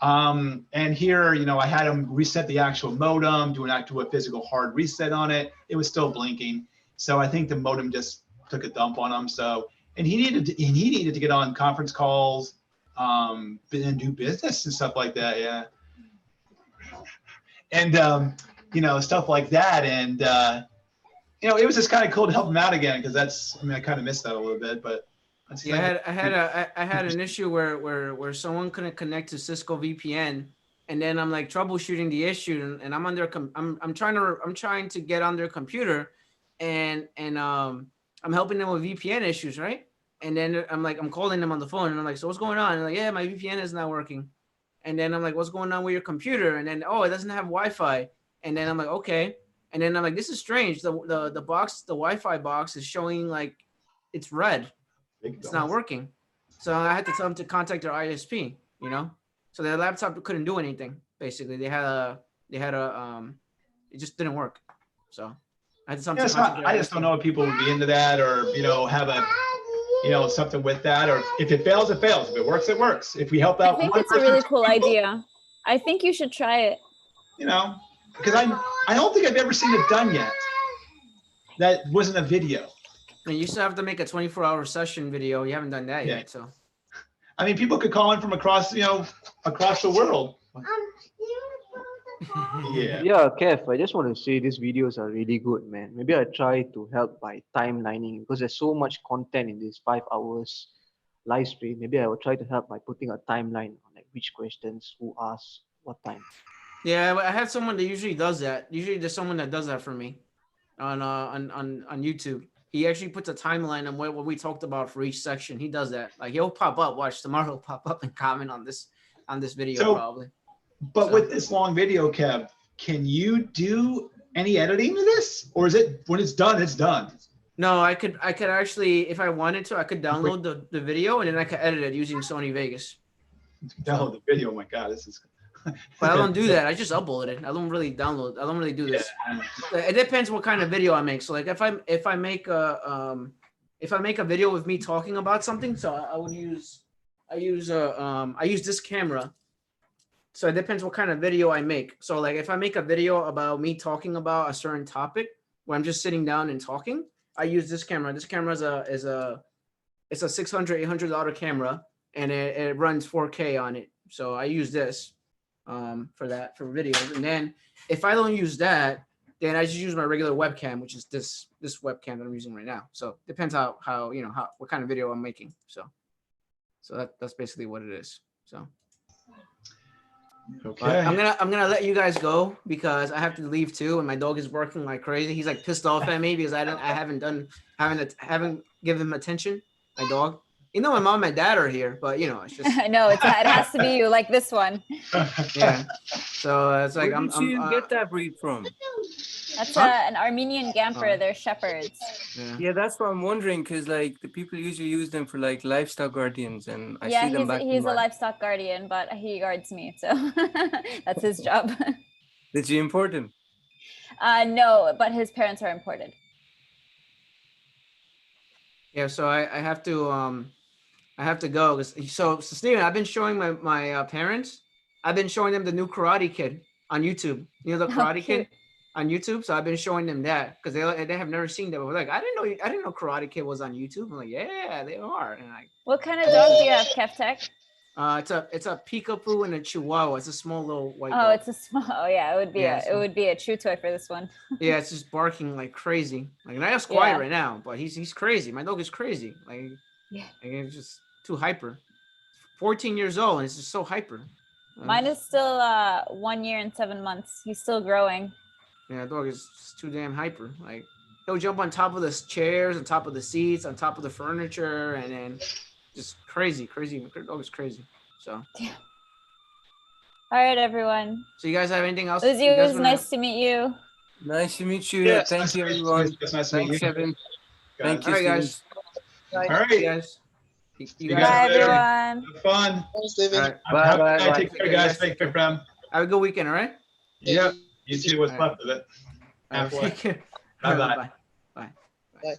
And here, I had him reset the actual modem, do a physical hard reset on it. It was still blinking. So I think the modem just took a dump on him. So, and he needed to get on conference calls, and do business and stuff like that. Yeah. And, stuff like that. And, it was just kind of cool to help him out again, because I kind of missed that a little bit, but. Yeah, I had an issue where someone couldn't connect to Cisco VPN, and then I'm like troubleshooting the issue, and I'm trying to get on their computer, and I'm helping them with VPN issues, right? And then I'm calling them on the phone, and I'm like, so what's going on? And they're like, yeah, my VPN is not working. And then I'm like, what's going on with your computer? And then, oh, it doesn't have Wi-Fi. And then I'm like, okay. And then I'm like, this is strange. The Wi-Fi box is showing like it's red. It's not working. So I had to tell them to contact their ISP, so their laptop couldn't do anything. Basically, they had a it just didn't work. So I had to tell them to contact their I just ISP. don't know if people would be into that, or, have something with that, or if it fails, it fails. If it works, it works. If we help out I think one it's a person, really cool idea. I think you should try it. because I don't think I've ever seen it done yet. That wasn't a video. And you still have to make a 24-hour session video. You haven't done that yet, so. I mean, people could call in from across the world. Yeah. Yeah, Kev, I just want to say these videos are really good, man. Maybe I try to help by timelining because there's so much content in this 5 hours live stream. Maybe I will try to help by putting a timeline on like which questions, who asks, what time. Yeah, I have someone that usually does that. Usually there's someone that does that for me on YouTube. He actually puts a timeline on what we talked about for each section. He does that. Like he'll pop up. Watch tomorrow. He'll pop up and comment on this video So, probably. But with this long video, Kev, can you do any editing to this, or is it when it's done, it's done? No, I could actually, if I wanted to, I could download the video and then I could edit it using Sony Vegas. Download the video. Oh my God, this is. But I don't do that. I just upload it. I don't really download. I don't really do this. Yeah. It depends what kind of video I make. So like if I make a video with me talking about something, so I use this camera. So it depends what kind of video I make. So like if I make a video about me talking about a certain topic where I'm just sitting down and talking, I use this camera. This camera is a $600-$800 camera, and it runs 4K on it. So I use this for videos. And then if I don't use that, then I just use my regular webcam, which is this webcam that I'm using right now. So it depends how what kind of video I'm making. So that's basically what it is. So. Okay. I'm gonna let you guys go because I have to leave too, and my dog is barking like crazy. He's like pissed off at me because I haven't given him attention. My dog. You know, my mom and dad are here, but you know, it's just. I know it has to be you, like this one. Yeah. So it's like Where did you get that breed from? That's an Armenian Gamper. They're shepherds. Yeah, that's what I'm wondering, because like the people usually use them for like livestock guardians, and I see them back. He's a livestock guardian, but he guards me, so that's his job. Did you import him? No, but his parents are imported. Yeah, so I have to go. So Steven, I've been showing my parents. I've been showing them the new Karate Kid on YouTube. You know the Karate Kid on YouTube. So I've been showing them that because they have never seen that. But like I didn't know Karate Kid was on YouTube. I'm like, yeah, they are. And like, what kind of dog do you have, Kevtech? It's a Peekapoo and a Chihuahua. It's a small little white dog. It's a small. Oh yeah, it would be a chew toy for this one. Yeah, it's just barking like crazy. Like Niall's quiet right now, but he's crazy. My dog is crazy. Like it's just too hyper. 14 years old and it's just so hyper. Mine is still 1 year and 7 months. He's still growing. Yeah, the dog is just too damn hyper. Like he'll jump on top of the chairs, on top of the seats, on top of the furniture, and then just crazy. The dog is crazy. So. Yeah. All right, everyone. So you guys have anything else? Uzi, it was nice to meet you. Nice to meet you. Yeah, thank you, everyone. It's nice to meet you, Kevin. Thank you, all right, guys. All right, guys. Bye, everyone. Have fun. Steven. Right. Bye. Take care, guys. Take care, Prem. Have a good weekend, all right? Yep. You too. What's left of it. Halfway. Bye-bye. Bye. Bye.